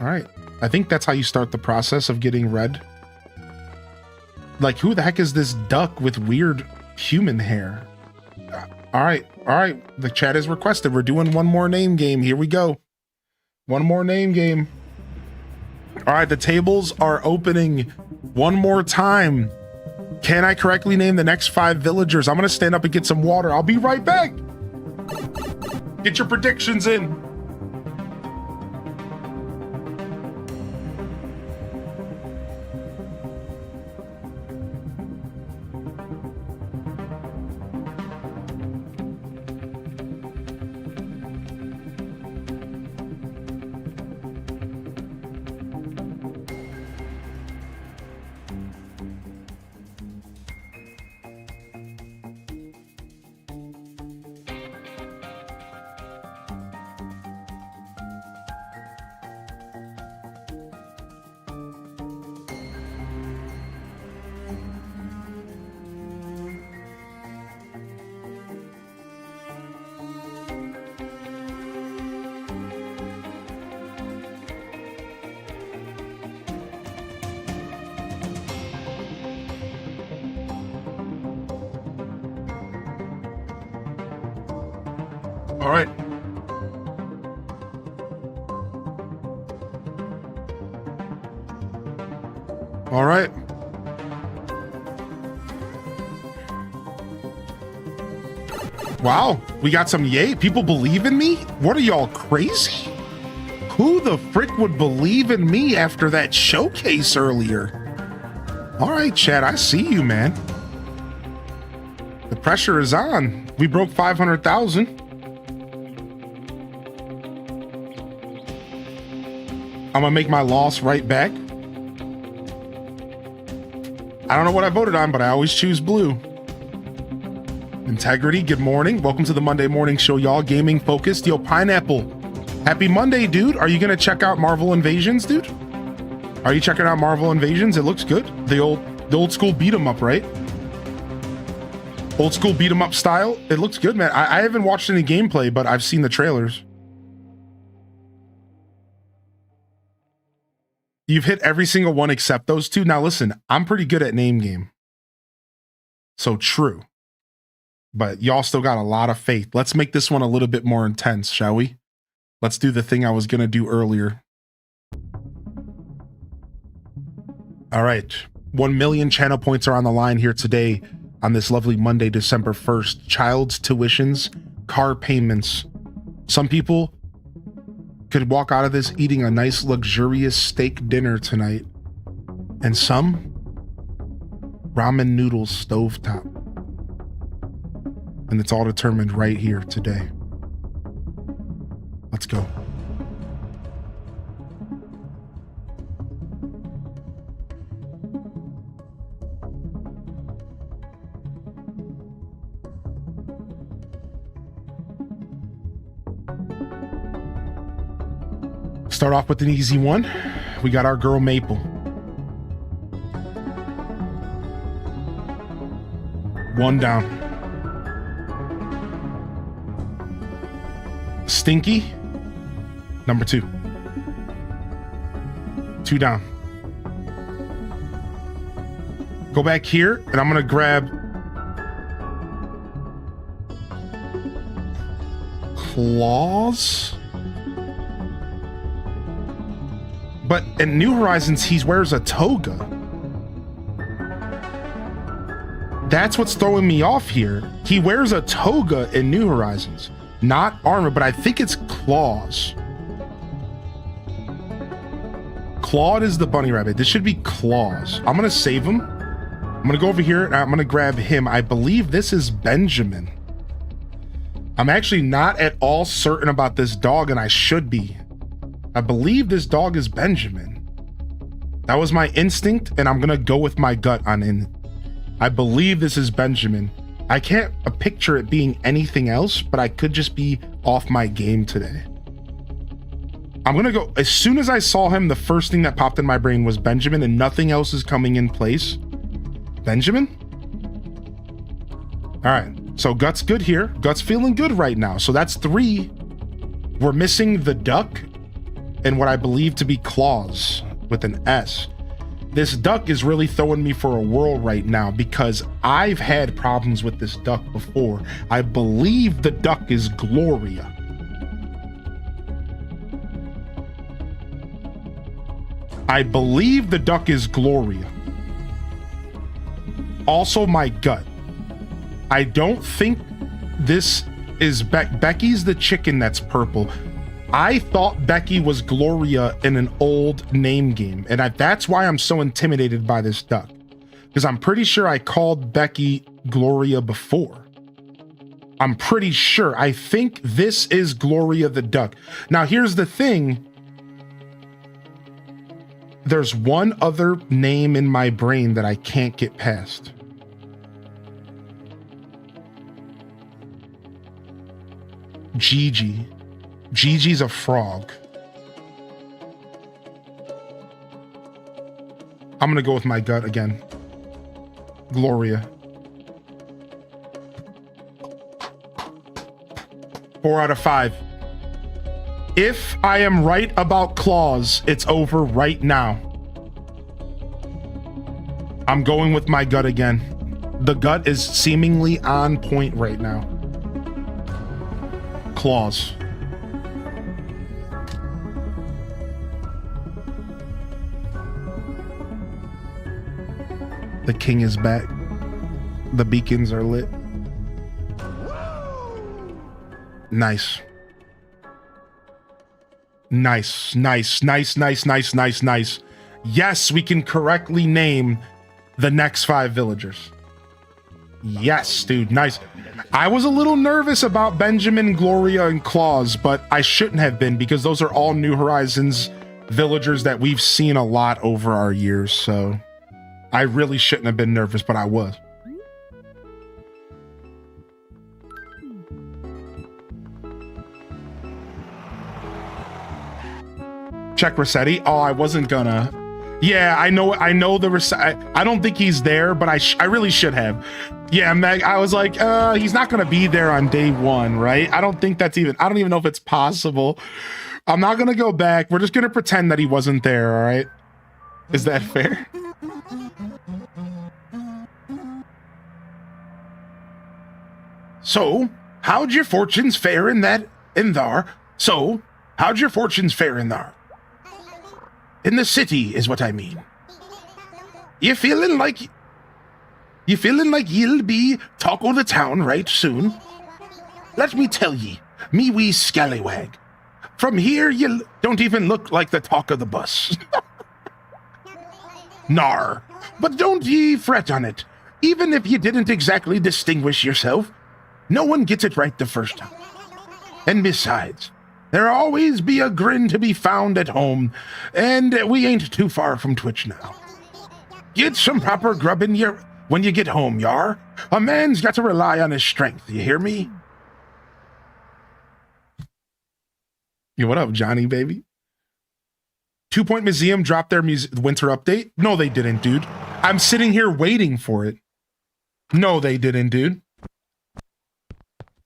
All right. I think that's how you start the process of getting Red. Like, who the heck is this duck with weird human hair? All right. The chat is requested. We're doing one more name game. Here we go. One more name game. All right, the tables are opening one more time. Can I correctly name the next 5 villagers? I'm going to stand up and get some water. I'll be right back. Get your predictions in. All right. All right. Wow, we got some yay. People believe in me? What are y'all, crazy? Who the frick would believe in me after that showcase earlier? All right, chat, I see you, man. The pressure is on. We broke 500,000. I'm gonna make my loss right back. I don't know what I voted on, but I always choose blue. Integrity, good morning. Welcome to the Monday morning show, y'all. Gaming focused. Yo, Pineapple, happy Monday, dude. Are you gonna check out Marvel Invasions, dude? Are you checking out Marvel Invasions? It looks good. The old school beat 'em up, right? Old school beat 'em up style. It looks good, man. I haven't watched any gameplay, but I've seen the trailers. You've hit every single one except those two. Now listen, I'm pretty good at name game. So true. But y'all still got a lot of faith. Let's make this one a little bit more intense, shall we? Let's do the thing I was going to do earlier. All right. 1 million channel points are on the line here today on this lovely Monday, December 1st. Child's tuitions, car payments. Some people could walk out of this eating a nice luxurious steak dinner tonight. And some ramen noodles stovetop. And it's all determined right here today. Let's go. Start off with an easy one. We got our girl Maple. One down. Stinky, number 2. 2 down. Go back here, and I'm gonna grab Claws. But in New Horizons, he wears a toga. That's what's throwing me off here. He wears a toga in New Horizons, not armor, but I think it's claws. Claude is the bunny rabbit. This should be claws. I'm gonna save him. I'm gonna go over here and I'm gonna grab him. I believe this is Benjamin. I'm actually not at all certain about this dog, and I should be. I believe this dog is Benjamin. That was my instinct, and I'm gonna go with my gut on it. I believe this is Benjamin. I can't picture it being anything else, but I could just be off my game today. I'm gonna go, as soon as I saw him, the first thing that popped in my brain was Benjamin, and nothing else is coming in place. Benjamin? All right, so Gut's good here. Gut's feeling good right now. So that's 3. We're missing the duck and what I believe to be claws with an S. This duck is really throwing me for a whirl right now because I've had problems with this duck before. I believe the duck is Gloria. I believe the duck is Gloria. Also my gut. I don't think this is Becky's the chicken that's purple. I thought Becky was Gloria in an old name game, and that's why I'm so intimidated by this duck, because I'm pretty sure I called Becky Gloria before. I'm pretty sure. I think this is Gloria the duck. Now, here's the thing. There's one other name in my brain that I can't get past. Gigi. Gigi's a frog. I'm gonna go with my gut again. Gloria. 4 out of 5. If I am right about claws, it's over right now. I'm going with my gut again. The gut is seemingly on point right now. Claws. The king is back. The beacons are lit. Nice. Nice, nice, nice, nice, nice, nice, nice. Yes, we can correctly name the next 5 villagers. Yes, dude, nice. I was a little nervous about Benjamin, Gloria, and Claus, but I shouldn't have been because those are all New Horizons villagers that we've seen a lot over our years, so I really shouldn't have been nervous, but I was. Check Rossetti. Oh, I wasn't gonna. Yeah, I know the Rossetti. I don't think he's there, but I really should have. Yeah, Meg, I was like, he's not gonna be there on day 1, right? I don't think that's even, I don't even know if it's possible. I'm not gonna go back. We're just gonna pretend that he wasn't there, all right? Is that fair? So, how'd your fortunes fare in thar? So, how'd your fortunes fare in thar? In the city is what I mean. You feeling like you'll be talk o' the town right soon? Let me tell ye, me wee scallywag. From here, you don't even look like the talk of the bus. Nar, but don't ye fret on it. Even if you didn't exactly distinguish yourself, no one gets it right the first time. And besides, there'll always be a grin to be found at home, and we ain't too far from Twitch now. Get some proper grub in when you get home, yar. A man's got to rely on his strength, you hear me? Yo, what up, Johnny, baby? 2 Point Museum dropped their winter update? No, they didn't, dude. I'm sitting here waiting for it. No, they didn't, dude.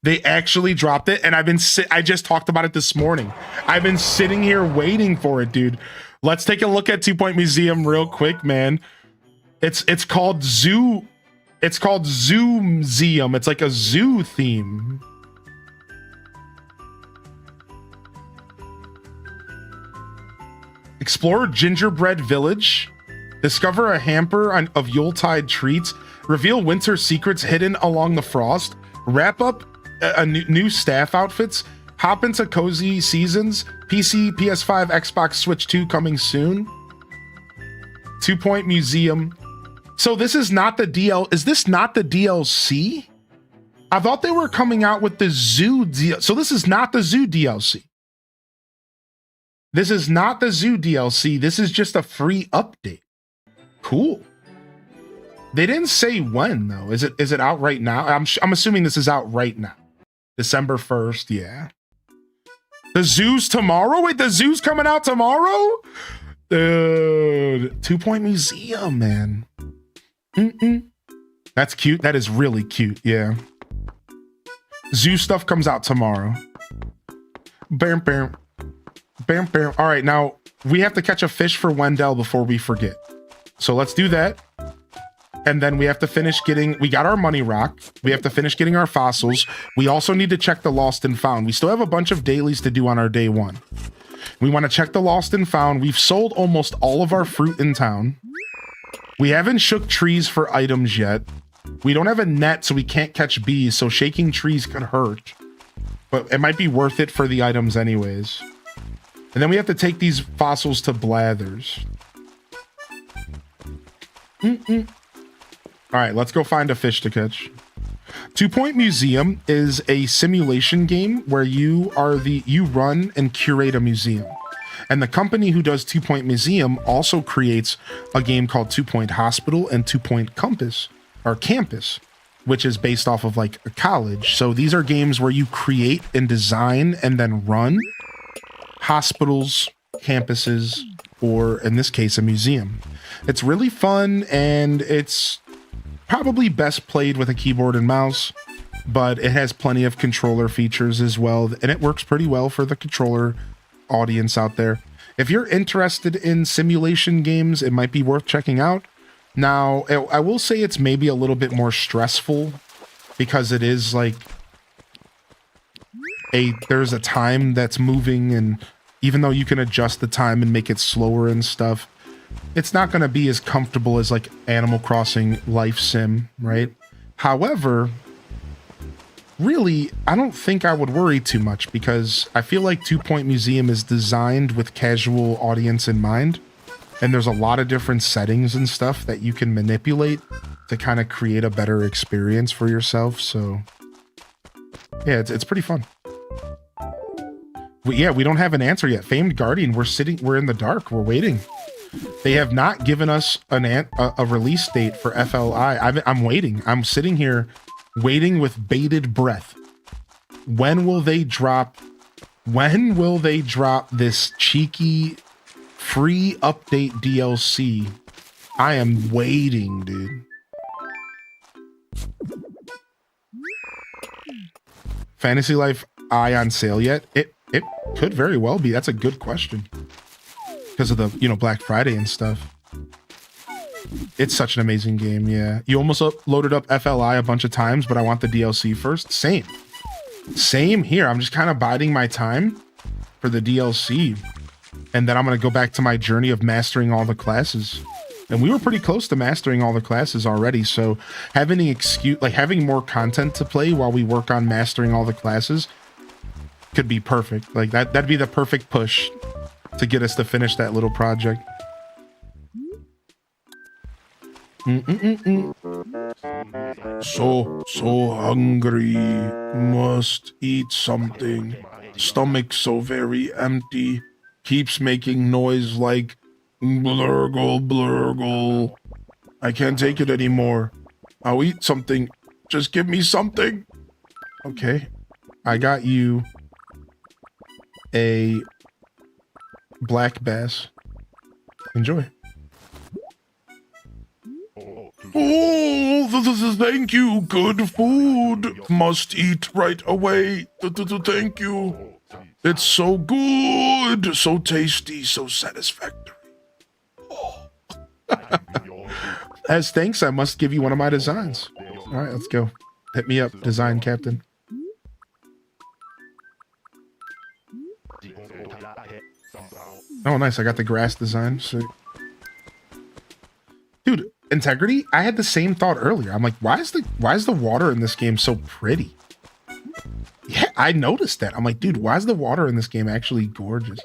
They actually dropped it, and I just talked about it this morning. I've been sitting here waiting for it, dude. Let's take a look at 2 Point Museum real quick, man. It's called Zoo. It's called Zoo Museum. It's like a zoo theme. Explore Gingerbread Village. Discover a hamper of Yuletide treats. Reveal winter secrets hidden along the frost. Wrap up new staff outfits. Hop into cozy seasons. PC, PS5, Xbox, Switch 2 coming soon. 2 Point Museum. So this is not the is this not the DLC? I thought they were coming out with the zoo DLC. So this is not the zoo DLC. This is not the zoo DLC. This is just a free update. Cool. They didn't say when though. Is it out right now? I'm assuming this is out right now. December 1st, yeah. The zoo's tomorrow? Wait, the zoo's coming out tomorrow? Dude, 2 Point Museum, man. That's cute. That is really cute, yeah. Zoo stuff comes out tomorrow. Bam, bam. Bam, bam. All right, now we have to catch a fish for Wendell before we forget. So let's do that. And then we have to finish we got our money rock. We have to finish getting our fossils. We also need to check the lost and found. We still have a bunch of dailies to do on our day one. We want to check the lost and found. We've sold almost all of our fruit in town. We haven't shook trees for items yet. We don't have a net, so we can't catch bees. So shaking trees could hurt, but it might be worth it for the items anyways. And then we have to take these fossils to Blathers. All right, let's go find a fish to catch. 2 Point Museum is a simulation game where you run and curate a museum. And the company who does 2 Point Museum also creates a game called 2 Point Hospital and 2 Point Campus, which is based off of like a college. So these are games where you create and design and then run hospitals, campuses, or in this case, a museum. It's really fun, and it's probably best played with a keyboard and mouse, but it has plenty of controller features as well, and it works pretty well for the controller audience out there. If you're interested in simulation games, it might be worth checking out. Now, I will say it's maybe a little bit more stressful because it is like there's a time that's moving, and even though you can adjust the time and make it slower and stuff, it's not going to be as comfortable as like Animal Crossing Life Sim, right? However, really, I don't think I would worry too much because I feel like 2 Point Museum is designed with casual audience in mind. And there's a lot of different settings and stuff that you can manipulate to kind of create a better experience for yourself. So yeah, it's pretty fun. We don't have an answer yet. Famed Guardian, we're in the dark. We're waiting. They have not given us a release date for FLI. I'm waiting. I'm sitting here waiting with bated breath. When will they drop this cheeky free update DLC? I am waiting, dude. Fantasy Life Eye on sale yet? It could very well be. That's a good question. Because of the, Black Friday and stuff. It's such an amazing game, yeah. You almost loaded up FLI a bunch of times, but I want the DLC first. Same. Same here. I'm just kind of biding my time for the DLC. And then I'm going to go back to my journey of mastering all the classes. And we were pretty close to mastering all the classes already, so having the excuse, like having more content to play while we work on mastering all the classes could be perfect. Like that'd be the perfect push to get us to finish that little project. So hungry. Must eat something. Stomach so very empty. Keeps making noise like blurgle, blurgle. I can't take it anymore. I'll eat something. Just give me something. Okay. I got you a black bass. Enjoy. Oh, thank you. Good food. Must eat right away. Thank you. It's so good. So tasty. So satisfactory. Oh. As thanks, I must give you one of my designs. All right, let's go. Hit me up, design captain. Oh, nice. I got the grass design. So, dude, integrity. I had the same thought earlier. I'm like, why is the water in this game so pretty? Yeah, I noticed that. I'm like, dude, why is the water in this game actually gorgeous?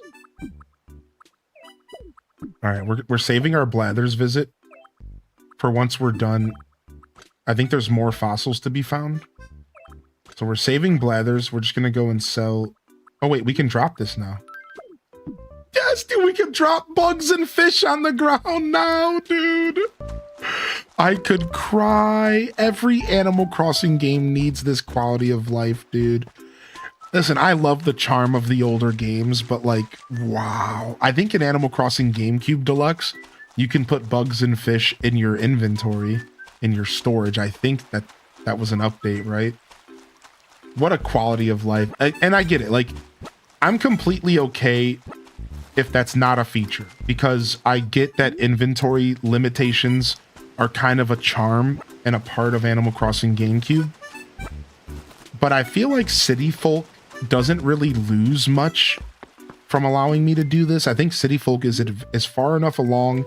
All right, we're saving our Blathers visit for once we're done. I think there's more fossils to be found. So we're saving Blathers. We're just gonna go and sell. Oh wait, we can drop this now. Yes, dude, we can drop bugs and fish on the ground now, dude. I could cry. Every Animal Crossing game needs this quality of life, dude. Listen, I love the charm of the older games, but like, wow. I think in Animal Crossing GameCube Deluxe, you can put bugs and fish in your inventory, in your storage. I think that was an update, right? What a quality of life. And I get it. Like, I'm completely okay if that's not a feature, because I get that inventory limitations are kind of a charm and a part of Animal Crossing GameCube. But I feel like City Folk doesn't really lose much from allowing me to do this. I think City Folk is far enough along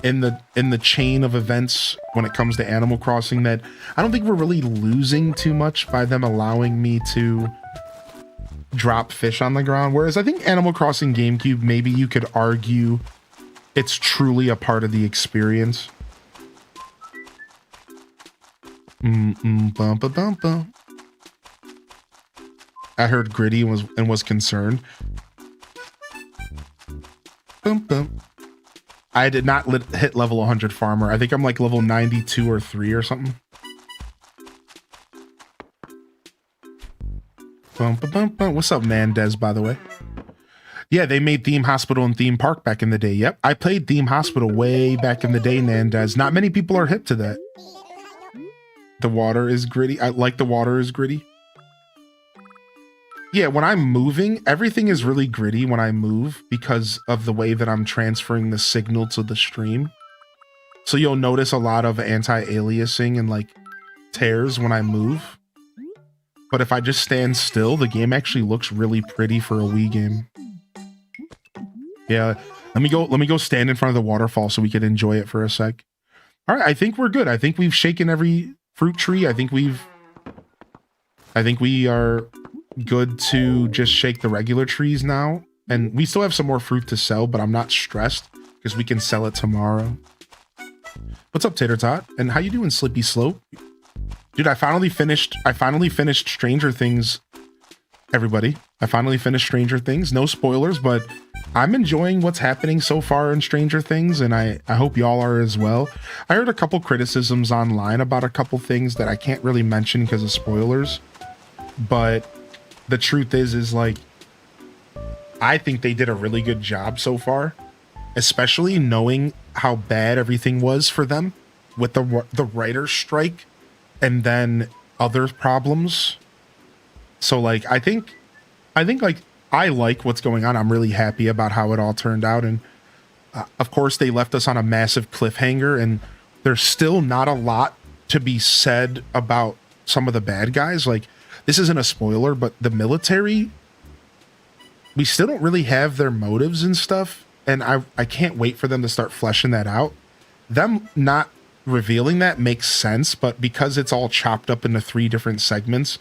in the chain of events when it comes to Animal Crossing that I don't think we're really losing too much by them allowing me to drop fish on the ground. Whereas I think Animal Crossing GameCube, maybe you could argue it's truly a part of the experience. Bum, ba, bum, bum. I heard Gritty and was concerned. Bum, bum. I did not hit level 100 farmer. I think I'm like level 92 or 3 or something. Bum, ba, bum, bum. What's up, Nandez, by the way? Yeah, they made Theme Hospital and Theme Park back in the day. Yep, I played Theme Hospital way back in the day, Nandez. Not many people are hip to that. The water is gritty. I like the water is gritty. Yeah, when I'm moving, everything is really gritty when I move because of the way that I'm transferring the signal to the stream. So you'll notice a lot of anti-aliasing and like tears when I move. But if I just stand still, the game actually looks really pretty for a Wii game. Yeah, let me go stand in front of the waterfall so we can enjoy it for a sec. All right, I think we're good. I think we've shaken every fruit tree. I think we are good to just shake the regular trees now. And we still have some more fruit to sell, but I'm not stressed because we can sell it tomorrow. What's up, Tater Tot? And how you doing, Slippy Slope? Dude, I finally finished Stranger Things, everybody. I finally finished Stranger Things. No spoilers, but I'm enjoying what's happening so far in Stranger Things, and I hope y'all are as well. I heard a couple criticisms online about a couple things that I can't really mention because of spoilers, but the truth is like, I think they did a really good job so far, especially knowing how bad everything was for them with the writer's strike and then other problems. So like, I think like I like what's going on. I'm really happy about how it all turned out, and Of course, they left us on a massive cliffhanger, and there's still not a lot to be said about some of the bad guys. Like, this isn't a spoiler, but the military, we still don't really have their motives and stuff. And I can't wait for them to start fleshing that out. Them not revealing that makes sense, but because it's all chopped up into 3 different segments,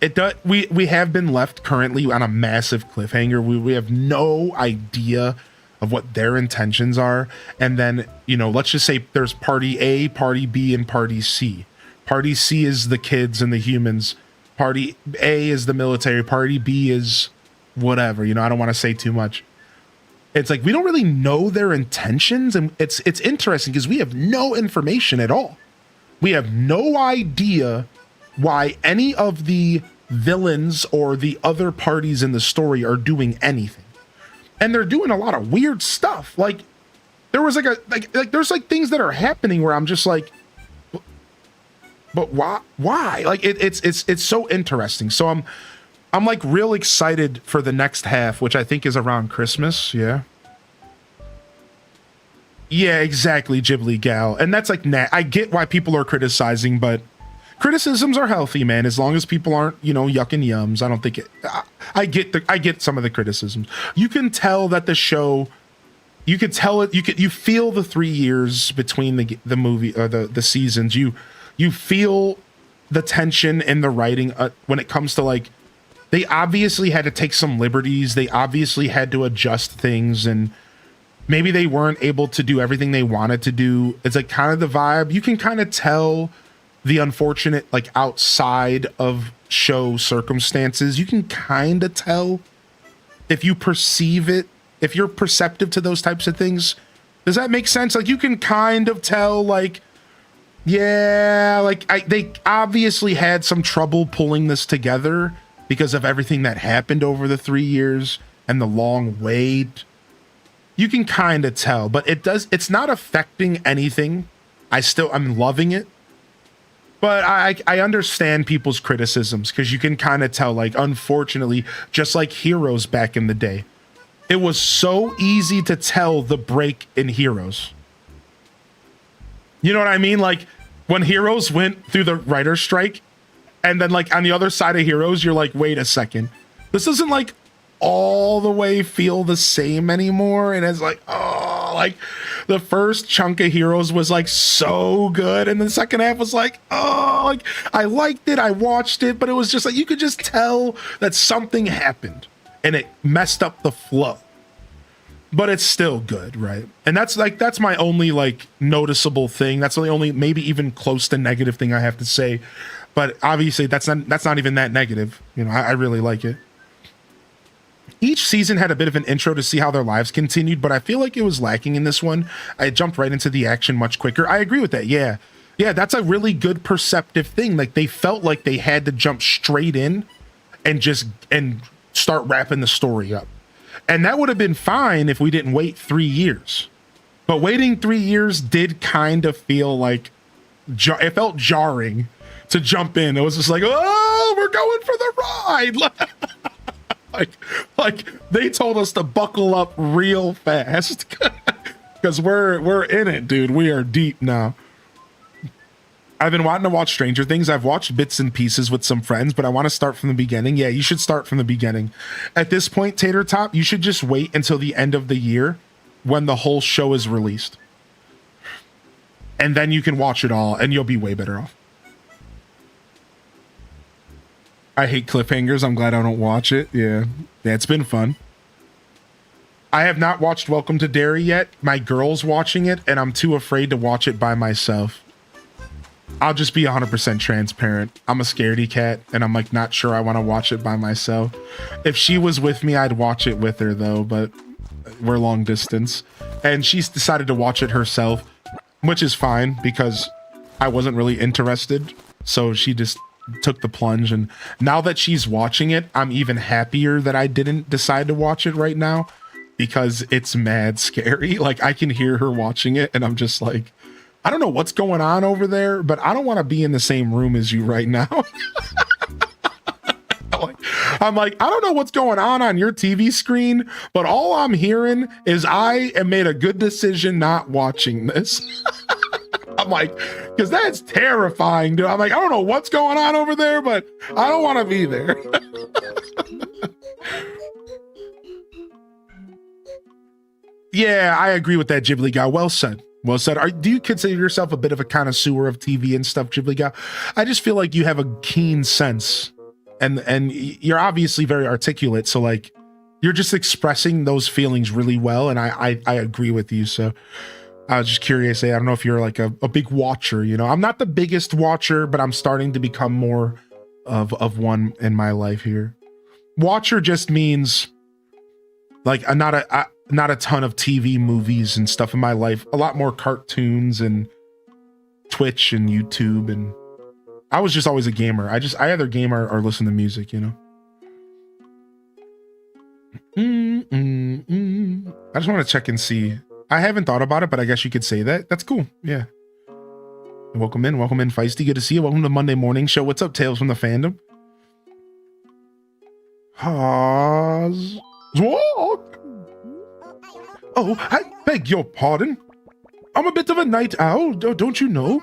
it does. We have been left currently on a massive cliffhanger. We have no idea of what their intentions are. And then, you know, let's just say there's party A, party B, and party C. Party C is the kids and the humans. Party A is the military. Party B is whatever. You know, I don't want to say too much. It's like we don't really know their intentions, and it's interesting because we have no information at all. We have no idea why any of the villains or the other parties in the story are doing anything. And they're doing a lot of weird stuff. Like there was there's like things that are happening where I'm just like, but why? Like it's so interesting. So I'm like real excited for the next half, which I think is around Christmas. Yeah. Yeah, exactly, Ghibli gal. And that's like, I get why people are criticizing, but criticisms are healthy, man. As long as people aren't, you know, yucking yums. I don't think it, I get some of the criticisms. You can tell that the show, you could tell it, you feel the 3 years between the movie or the seasons. You feel the tension in the writing when it comes to like, they obviously had to take some liberties. They obviously had to adjust things, and maybe they weren't able to do everything they wanted to do. It's like kind of the vibe. You can kind of tell the unfortunate, like outside of show circumstances. You can kind of tell if you perceive it, if you're perceptive to those types of things. Does that make sense? Like you can kind of tell, like, yeah, like they obviously had some trouble pulling this together because of everything that happened over the 3 years and the long wait. You can kind of tell, but it's not affecting anything. I'm loving it. But I understand people's criticisms because you can kind of tell, like, unfortunately, just like Heroes back in the day, it was so easy to tell the break in Heroes. You know what I mean? Like when Heroes went through the writer's strike, and then like on the other side of Heroes, you're like, wait a second, this doesn't like all the way feel the same anymore. And it's like, oh, like the first chunk of Heroes was like so good, and the second half was like, oh, like I liked it, I watched it, but it was just like you could just tell that something happened and it messed up the flow. But it's still good, right? And that's my only like noticeable thing. That's the only maybe even close to negative thing I have to say. But obviously that's not even that negative. You know, I really like it. Each season had a bit of an intro to see how their lives continued, but I feel like it was lacking in this one. I jumped right into the action much quicker. I agree with that. Yeah, that's a really good perceptive thing. Like they felt like they had to jump straight in and start wrapping the story up. And that would have been fine if we didn't wait 3 years. But waiting 3 years did kind of feel like it felt jarring to jump in. It was just like, oh, we're going for the ride. like they told us to buckle up real fast because we're in it, dude. We are deep now. I've been wanting to watch Stranger Things. I've watched bits and pieces with some friends, but I want to start from the beginning. Yeah, you should start from the beginning. At this point, Tater Top, you should just wait until the end of the year when the whole show is released. And then you can watch it all, and you'll be way better off. I hate cliffhangers. I'm glad I don't watch it. Yeah, it's been fun. I have not watched Welcome to Derry yet. My girl's watching it, and I'm too afraid to watch it by myself. I'll just be 100% transparent. I'm a scaredy cat, and I'm like not sure I want to watch it by myself. If she was with me, I'd watch it with her though, but we're long distance. And she's decided to watch it herself, which is fine because I wasn't really interested. So she just took the plunge, and now that she's watching it, I'm even happier that I didn't decide to watch it right now because it's mad scary. Like I can hear her watching it, and I'm just like, I don't know what's going on over there, but I don't want to be in the same room as you right now. I'm like, I don't know what's going on your TV screen, but all I'm hearing is I have made a good decision not watching this. I'm like, because that's terrifying, dude. I'm like, I don't know what's going on over there, but I don't want to be there. Yeah, I agree with that, Ghibli guy. Well said. Well said. Do you consider yourself a bit of a connoisseur of TV and stuff, Ghibli guy? I just feel like you have a keen sense, and you're obviously very articulate. So like, you're just expressing those feelings really well, and I agree with you. So I was just curious. I don't know if you're like a big watcher. You know, I'm not the biggest watcher, but I'm starting to become more of one in my life here. Watcher just means like not a ton of TV movies and stuff in my life. A lot more cartoons and Twitch and YouTube. And I was just always a gamer. I either game or listen to music, you know. I just want to check and see. I haven't thought about it, but I guess you could say that. That's cool. Yeah. Welcome in, Feisty. Good to see you. Welcome to the Monday morning show. What's up, Tales from the Fandom? What? Oh, I beg your pardon. I'm a bit of a night owl, don't you know?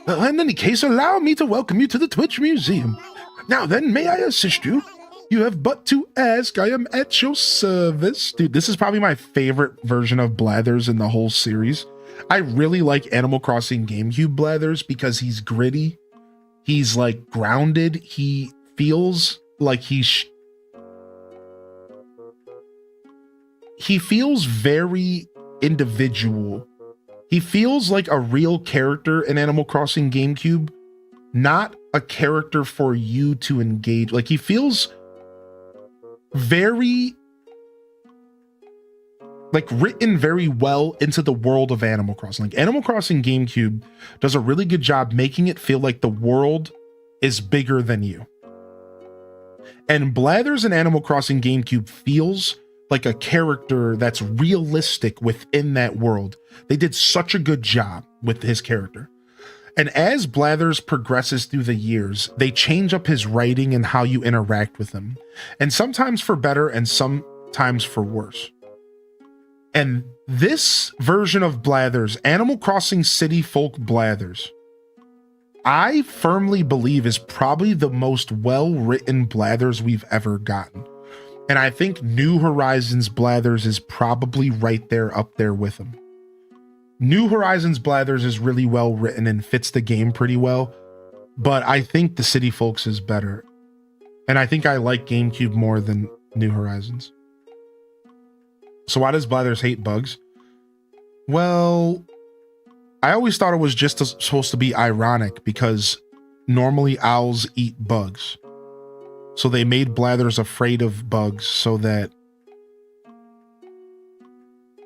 In any case, allow me to welcome you to the Twitch Museum. Now then, may I assist you? You have but to ask. I am at your service. Dude, this is probably my favorite version of Blathers in the whole series. I really like Animal Crossing GameCube Blathers because he's gritty. He's like grounded. He feels like he feels very individual. He feels like a real character in Animal Crossing GameCube, not a character for you to engage. Like, he feels very like written very well into the world of Animal Crossing. Like, Animal Crossing GameCube does a really good job making it feel like the world is bigger than you. And Blathers in Animal Crossing GameCube feels like a character that's realistic within that world. They did such a good job with his character. And as Blathers progresses through the years, they change up his writing and how you interact with him. And sometimes for better and sometimes for worse. And this version of Blathers, Animal Crossing City Folk Blathers, I firmly believe is probably the most well-written Blathers we've ever gotten. And I think New Horizons Blathers is probably right there up there with him. New Horizons Blathers is really well written and fits the game pretty well, but I think the City Folks is better. And I think I like GameCube more than New Horizons. So why does Blathers hate bugs? Well, I always thought it was just supposed to be ironic because normally owls eat bugs. So they made Blathers afraid of bugs so that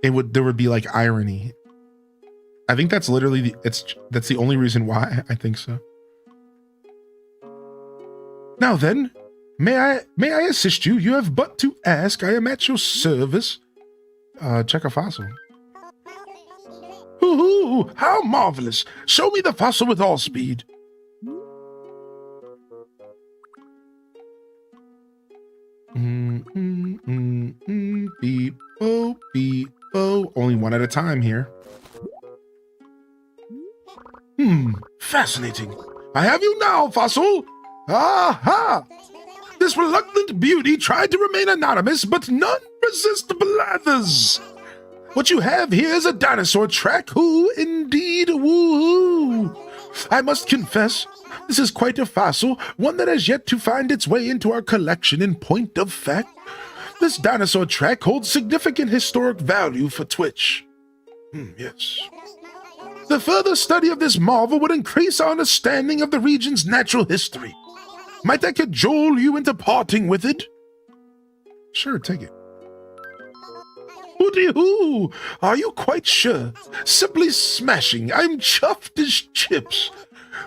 there would be like irony. I think that's literally that's the only reason why I think so. Now then, may I assist you? You have but to ask. I am at your service. Check a fossil. Ooh, how marvelous! Show me the fossil with all speed. Beep, oh, beep, oh. Only one at a time here. Fascinating. I have you now, fossil. Aha! This reluctant beauty tried to remain anonymous, but none resist Blathers. What you have here is a dinosaur track. Who indeed? Woo-hoo. I must confess, this is quite a fossil, one that has yet to find its way into our collection. In point of fact, this dinosaur track holds significant historic value for Twitch. Yes. The further study of this marvel would increase our understanding of the region's natural history. Might I cajole you into parting with it? Sure, take it. Hooty-hoo! Are you quite sure? Simply smashing. I'm chuffed as chips.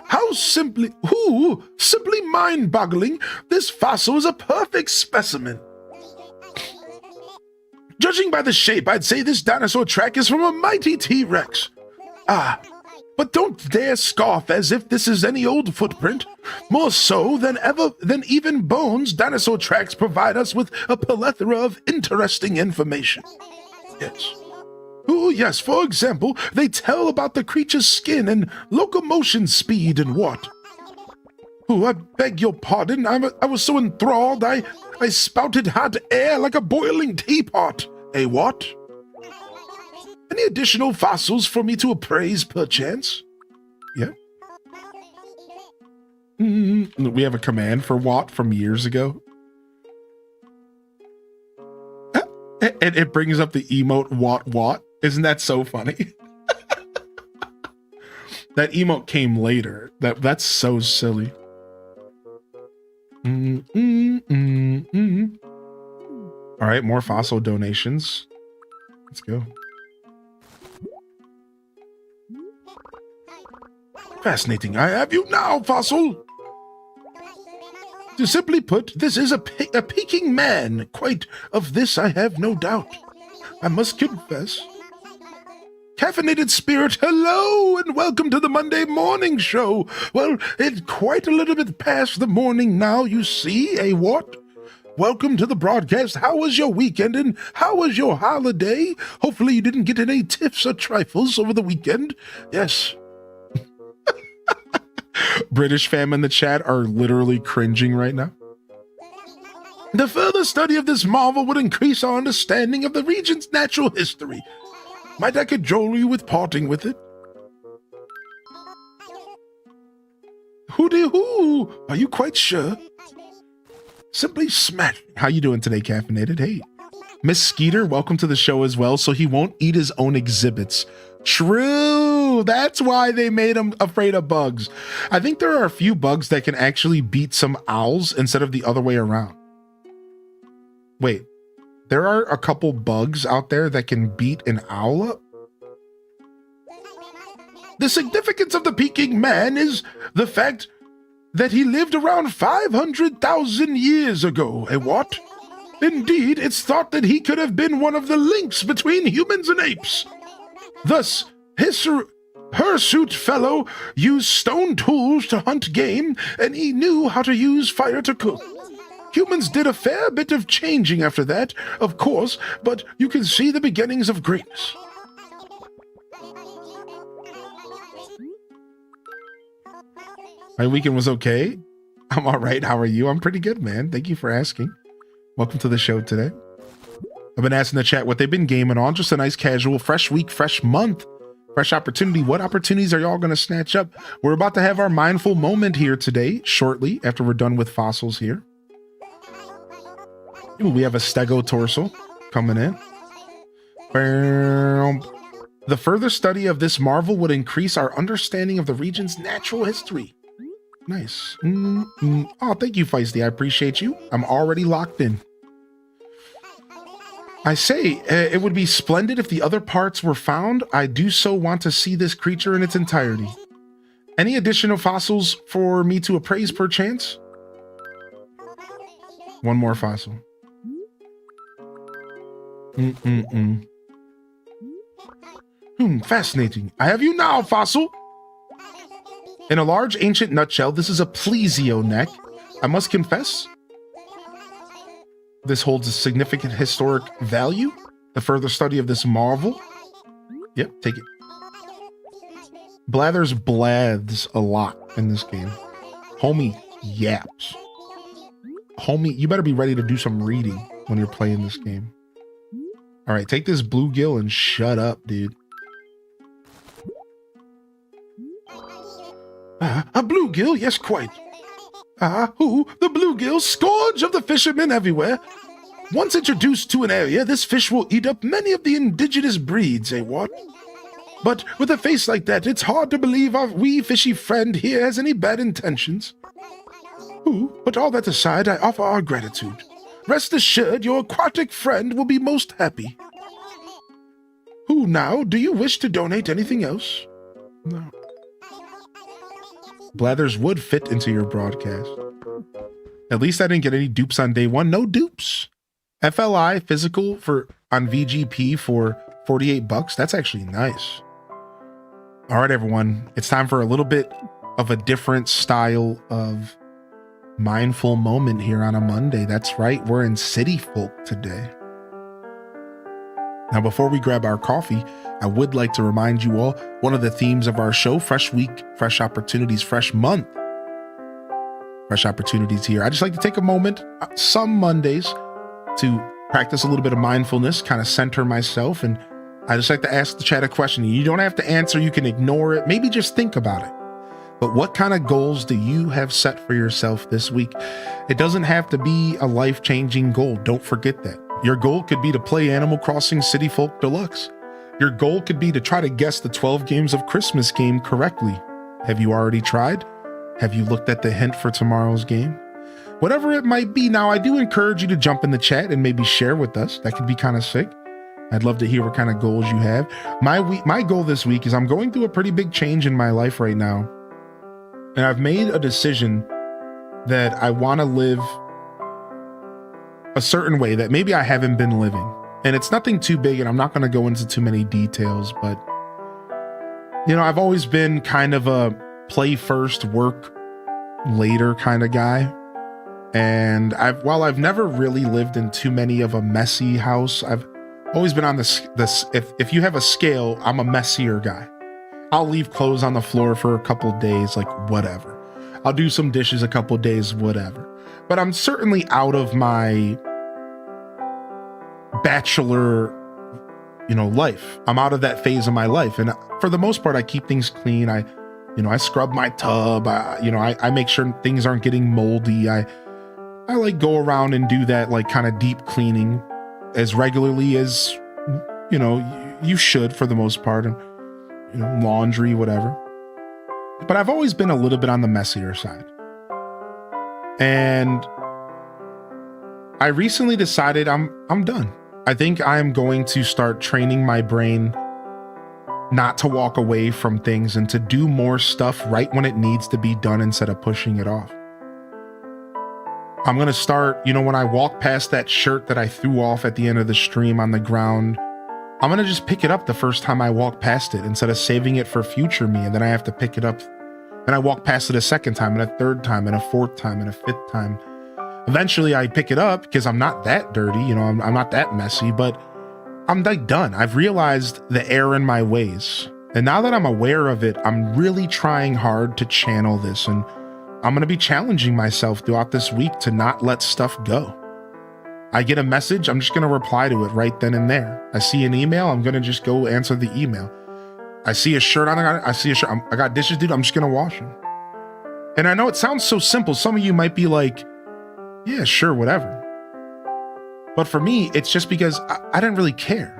How simply mind-boggling. This fossil is a perfect specimen. Judging by the shape, I'd say this dinosaur track is from a mighty T-Rex. Ah, But don't dare scoff as if this is any old footprint. More so than even Bones, dinosaur tracks provide us with a plethora of interesting information. Yes. Oh, yes, for example, they tell about the creature's skin and locomotion speed and what. Oh, I beg your pardon, I was so enthralled, I spouted hot air like a boiling teapot. A what? Any additional fossils for me to appraise, perchance? Yeah. We have a command for what from years ago. And it brings up the emote what? Isn't that so funny? That emote came later. That's so silly. All right, more fossil donations. Let's go. Fascinating. I have you now, fossil. To simply put, this is a peaking man. Quite of this I have no doubt. I must confess. Caffeinated spirit, hello, and welcome to the Monday morning show. Well, it's quite a little bit past the morning now, you see, eh, what? Welcome to the broadcast. How was your weekend, and how was your holiday? Hopefully you didn't get any tips or trifles over the weekend. Yes. British fam in the chat are literally cringing right now. The further study of this marvel would increase our understanding of the region's natural history. Might I cajole you with parting with it? Hooty-hoo! Are you quite sure? Simply smash. How you doing today, Caffeinated? Hey. Miss Skeeter, welcome to the show as well, so he won't eat his own exhibits. True! That's why they made him afraid of bugs. I think there are a few bugs that can actually beat some owls instead of the other way around. Wait. There are a couple bugs out there that can beat an owl up? The significance of the peaking man is the fact that he lived around 500,000 years ago, eh what? Indeed, it's thought that he could have been one of the links between humans and apes. Thus, hirsute fellow used stone tools to hunt game, and he knew how to use fire to cook. Humans did a fair bit of changing after that, of course, but you can see the beginnings of greatness. My weekend was okay. I'm all right. How are you? I'm pretty good, man. Thank you for asking. Welcome to the show today. I've been asking the chat what they've been gaming on. Just a nice casual, fresh week, fresh month, fresh opportunity. What opportunities are y'all going to snatch up? We're about to have our mindful moment here today, shortly, after we're done with fossils here. Ooh, we have a stegotorsal coming in. The further study of this marvel would increase our understanding of the region's natural history. Nice. Oh, thank you, Feisty. I appreciate you. I'm already locked in. I say, it would be splendid if the other parts were found. I do so want to see this creature in its entirety. Any additional fossils for me to appraise, perchance? One more fossil. Fascinating. I have you now, fossil. In a large ancient nutshell, this is a plesio neck. I must confess, this holds a significant historic value. The further study of this marvel. Yep, take it. Blathers blaths a lot in this game. Homie yaps. Homie, you better be ready to do some reading when you're playing this game. All right, take this bluegill and shut up, dude. A bluegill, yes, quite. The bluegill, scourge of the fishermen everywhere. Once introduced to an area, this fish will eat up many of the indigenous breeds, eh, what? But with a face like that, it's hard to believe our wee fishy friend here has any bad intentions. But all that aside, I offer our gratitude. Rest assured, your aquatic friend will be most happy. Now, do you wish to donate anything else? No. Blathers would fit into your broadcast. At least I didn't get any dupes on day one. No dupes. FLI physical on VGP for $48. That's actually nice. All right, everyone. It's time for a little bit of a different style of mindful moment here on a Monday. That's right. We're in City Folk today. Now, before we grab our coffee, I would like to remind you all, one of the themes of our show, fresh week, fresh opportunities, fresh month, fresh opportunities here. I just like to take a moment, some Mondays, to practice a little bit of mindfulness, kind of center myself. And I just like to ask the chat a question. You don't have to answer. You can ignore it. Maybe just think about it. But what kind of goals do you have set for yourself this week? It doesn't have to be a life-changing goal. Don't forget that. Your goal could be to play Animal Crossing City Folk Deluxe. Your goal could be to try to guess the 12 games of Christmas game correctly. Have you already tried? Have you looked at the hint for tomorrow's game? Whatever it might be. Now, I do encourage you to jump in the chat and maybe share with us. That could be kind of sick. I'd love to hear what kind of goals you have. My goal this week is I'm going through a pretty big change in my life right now. And I've made a decision that I want to live a certain way that maybe I haven't been living. And it's nothing too big, and I'm not going to go into too many details, but you know, I've always been kind of a play first, work later kind of guy. And while I've never really lived in too many of a messy house, I've always been on this if you have a scale, I'm a messier guy. I'll leave clothes on the floor for a couple of days, like whatever. I'll do some dishes a couple of days, whatever. But I'm certainly out of my bachelor, life. I'm out of that phase of my life. And for the most part, I keep things clean. I scrub my tub. I make sure things aren't getting moldy. I like go around and do that, like kind of deep cleaning as regularly as, you should for the most part. And, laundry, whatever. But I've always been a little bit on the messier side. And I recently decided I'm done. I think I'm going to start training my brain not to walk away from things and to do more stuff right when it needs to be done instead of pushing it off. I'm going to start, when I walk past that shirt that I threw off at the end of the stream on the ground, I'm going to just pick it up the first time I walk past it instead of saving it for future me. And then I have to pick it up and I walk past it a second time and a third time and a fourth time and a fifth time. Eventually I pick it up because I'm not that dirty. I'm not that messy, but I'm like done. I've realized the error in my ways. And now that I'm aware of it, I'm really trying hard to channel this. And I'm going to be challenging myself throughout this week to not let stuff go. I get a message, I'm just going to reply to it right then and there. I see an email, I'm going to just go answer the email. I see a shirt on, I got dishes, dude, I'm just going to wash them. And I know it sounds so simple. Some of you might be like, yeah, sure, whatever. But for me, it's just because I didn't really care.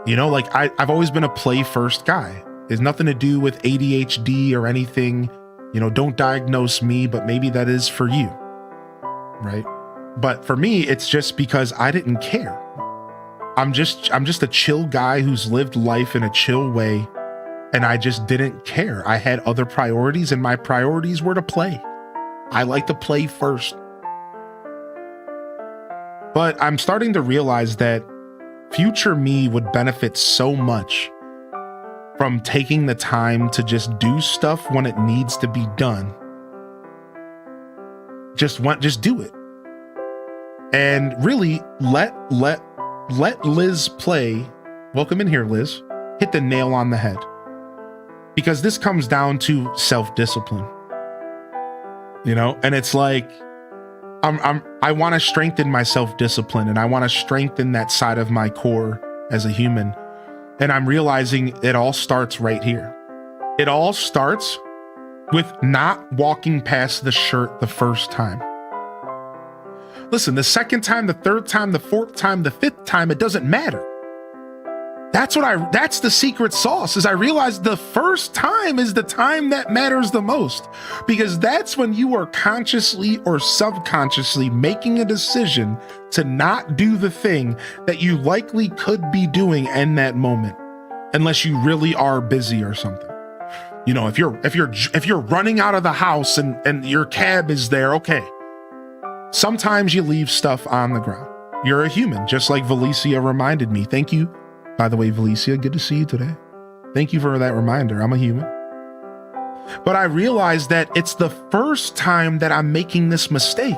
I've always been a play first guy. There's nothing to do with ADHD or anything. Don't diagnose me, but maybe that is for you, right? But for me, it's just because I didn't care. I'm just a chill guy who's lived life in a chill way, and I just didn't care. I had other priorities, and my priorities were to play. I like to play first. But I'm starting to realize that future me would benefit so much from taking the time to just do stuff when it needs to be done. Just do it. And really let Liz play. Welcome in here, Liz. Hit the nail on the head. Because this comes down to self-discipline. And it's like I want to strengthen my self-discipline, and I want to strengthen that side of my core as a human. And I'm realizing it all starts right here. It all starts with not walking past the shirt the first time. Listen, the second time, the third time, the fourth time, the fifth time, it doesn't matter. That's the secret sauce, is I realized the first time is the time that matters the most, because that's when you are consciously or subconsciously making a decision to not do the thing that you likely could be doing in that moment, unless you really are busy or something. If you're running out of the house and your cab is there, okay. Sometimes you leave stuff on the ground. You're a human, just like Valicia reminded me. Thank you. By the way, Valicia, good to see you today. Thank you for that reminder. I'm a human. But I realized that it's the first time that I'm making this mistake.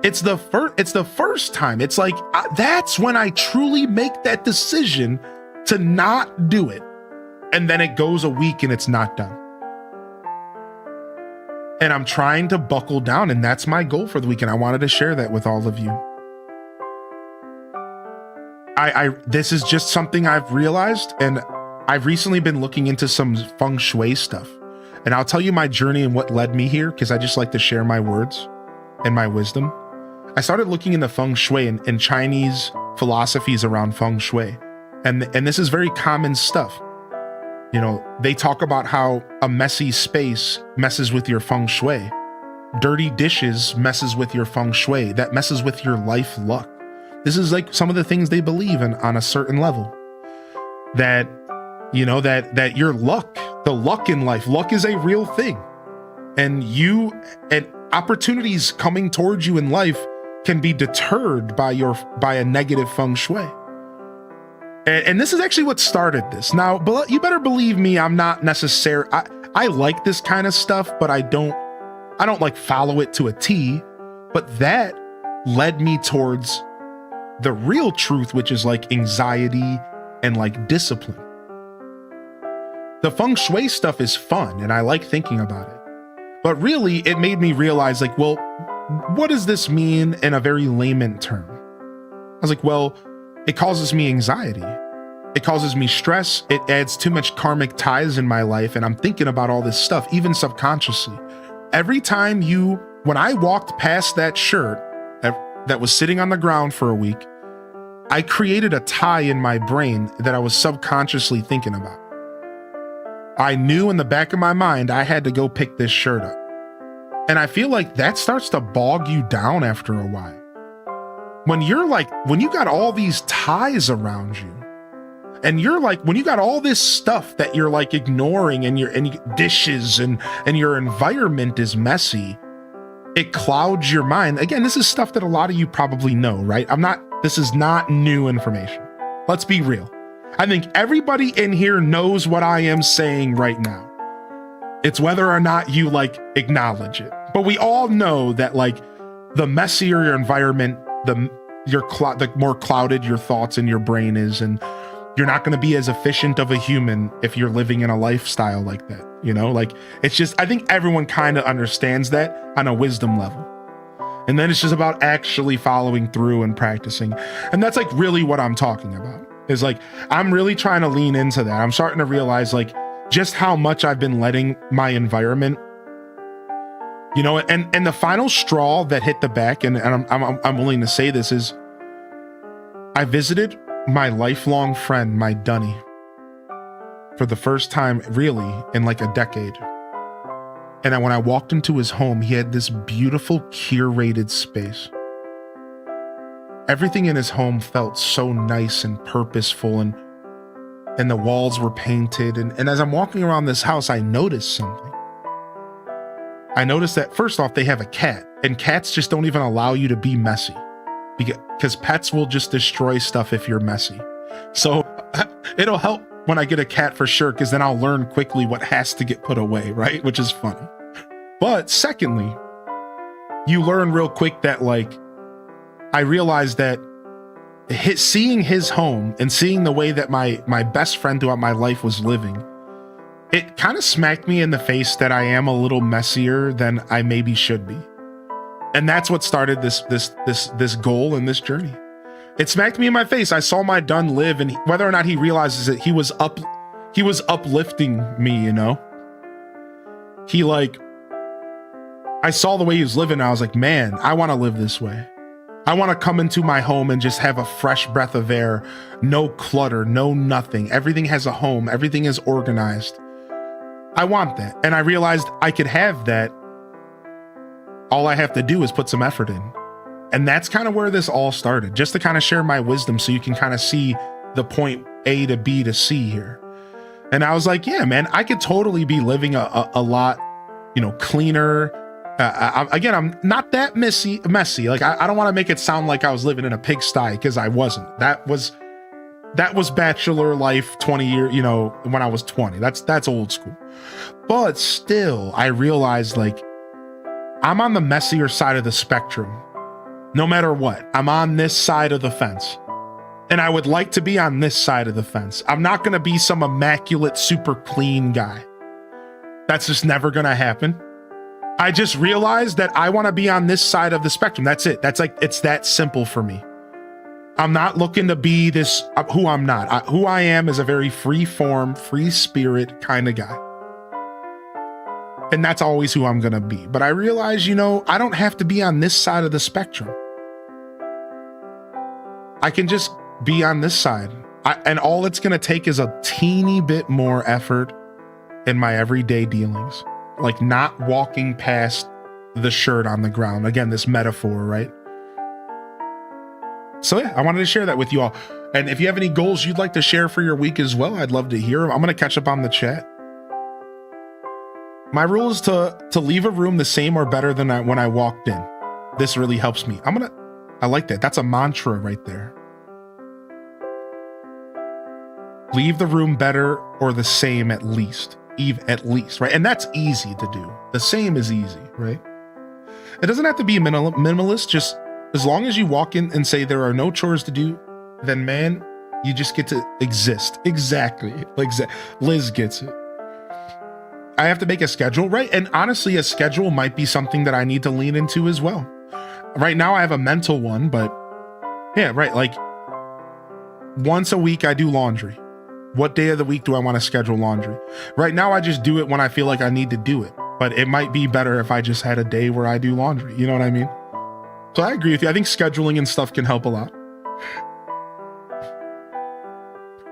It's the first time. It's like, that's when I truly make that decision to not do it. And then it goes a week and it's not done. And I'm trying to buckle down, and that's my goal for the weekend. I wanted to share that with all of you. This is just something I've realized, and I've recently been looking into some feng shui stuff. And I'll tell you my journey and what led me here, because I just like to share my words and my wisdom. I started looking into feng shui and Chinese philosophies around feng shui. And this is very common stuff. You know, they talk about how a messy space messes with your feng shui. Dirty dishes messes with your feng shui. That messes with your life luck. This is like some of the things they believe in on a certain level. That, you know, that your luck, the luck in life, luck is a real thing. And opportunities coming towards you in life can be deterred by a negative feng shui. And this is actually what started this. Now, but you better believe me, I'm not necessarily, I like this kind of stuff, but I don't like follow it to a T. But that led me towards the real truth, which is like anxiety and like discipline. The feng shui stuff is fun and I like thinking about it. But really, it made me realize, like, well, what does this mean in a very layman term? I was like, well, it causes me anxiety. It causes me stress. It adds too much karmic ties in my life. And I'm thinking about all this stuff, even subconsciously. Every time when I walked past that shirt that was sitting on the ground for a week, I created a tie in my brain that I was subconsciously thinking about. I knew in the back of my mind, I had to go pick this shirt up. And I feel like that starts to bog you down after a while. When you got all these ties around you, and when you got all this stuff that you're like ignoring, and your dishes and your environment is messy, it clouds your mind. Again, this is stuff that a lot of you probably know, right? This is not new information. Let's be real. I think everybody in here knows what I am saying right now. It's whether or not you like acknowledge it. But we all know that like the messier your environment, the more clouded your thoughts and your brain is, and you're not going to be as efficient of a human if you're living in a lifestyle like that. You know, like it's just, I think everyone kind of understands that on a wisdom level. And then it's just about actually following through and practicing. And that's like really what I'm talking about, is like, I'm really trying to lean into that. I'm starting to realize like just how much I've been letting my environment, you know, and the final straw that hit the back, and I'm willing to say this, is I visited my lifelong friend, my Dunny, for the first time really in like a decade. And when I walked into his home, he had this beautiful curated space. Everything in his home felt so nice and purposeful, and the walls were painted. And as I'm walking around this house, I noticed something. I noticed that first off, they have a cat, and cats just don't even allow you to be messy, because pets will just destroy stuff if you're messy. So it'll help when I get a cat for sure, because then I'll learn quickly what has to get put away, right? Which is funny. But secondly, you learn real quick that like, I realized that seeing his home and seeing the way that my best friend throughout my life was living, it kind of smacked me in the face that I am a little messier than I maybe should be. And that's what started this goal and this journey. It smacked me in my face. I saw my Dun live, and whether or not he realizes it, he was uplifting me, you know? I saw the way he was living, and I was like, man, I want to live this way. I want to come into my home and just have a fresh breath of air, no clutter, no nothing. Everything has a home. Everything is organized. I want that. And I realized I could have that. All I have to do is put some effort in. And that's kind of where this all started, just to kind of share my wisdom so you can kind of see the point A to B to C here. And I was like, yeah, man, I could totally be living a lot, you know, cleaner. Again, I'm not that messy. Like, I don't want to make it sound like I was living in a pigsty, because I wasn't. That was That was bachelor life 20 years, when I was 20. That's old school. But still, I realized like I'm on the messier side of the spectrum. No matter what, I'm on this side of the fence. And I would like to be on this side of the fence. I'm not going to be some immaculate, super clean guy. That's just never going to happen. I just realized that I want to be on this side of the spectrum. That's it. It's that simple for me. I'm not looking to be this, who I'm not. Who I am is a very free form, free spirit kind of guy. And that's always who I'm going to be. But I realize, I don't have to be on this side of the spectrum. I can just be on this side. And all it's going to take is a teeny bit more effort in my everyday dealings. Like not walking past the shirt on the ground. Again, this metaphor, right? So yeah, I wanted to share that with you all. And if you have any goals you'd like to share for your week as well, I'd love to hear them. I'm going to catch up on the chat. My rule is to leave a room the same or better than when I walked in. This really helps me. I like that. That's a mantra right there. Leave the room better or the same at least. At least, right? And that's easy to do. The same is easy, right? It doesn't have to be minimalist. Just as long as you walk in and say there are no chores to do, then man, you just get to exist. Exactly. Liz gets it. I have to make a schedule, right? And honestly, a schedule might be something that I need to lean into as well. Right now I have a mental one, but yeah, right. Like once a week I do laundry. What day of the week do I want to schedule laundry? Right now, I just do it when I feel like I need to do it. But it might be better if I just had a day where I do laundry. You know what I mean? So I agree with you. I think scheduling and stuff can help a lot.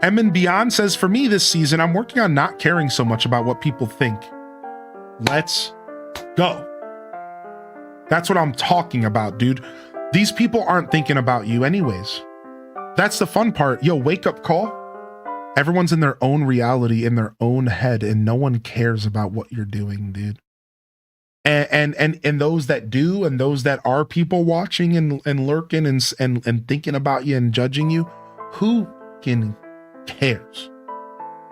M and Beyond says, for me this season, I'm working on not caring so much about what people think. Let's go. That's what I'm talking about, dude. These people aren't thinking about you anyways. That's the fun part. Yo, wake up call. Everyone's in their own reality, in their own head, and no one cares about what you're doing, dude. And those that do, and those that are people watching and lurking and thinking about you and judging you, who cares?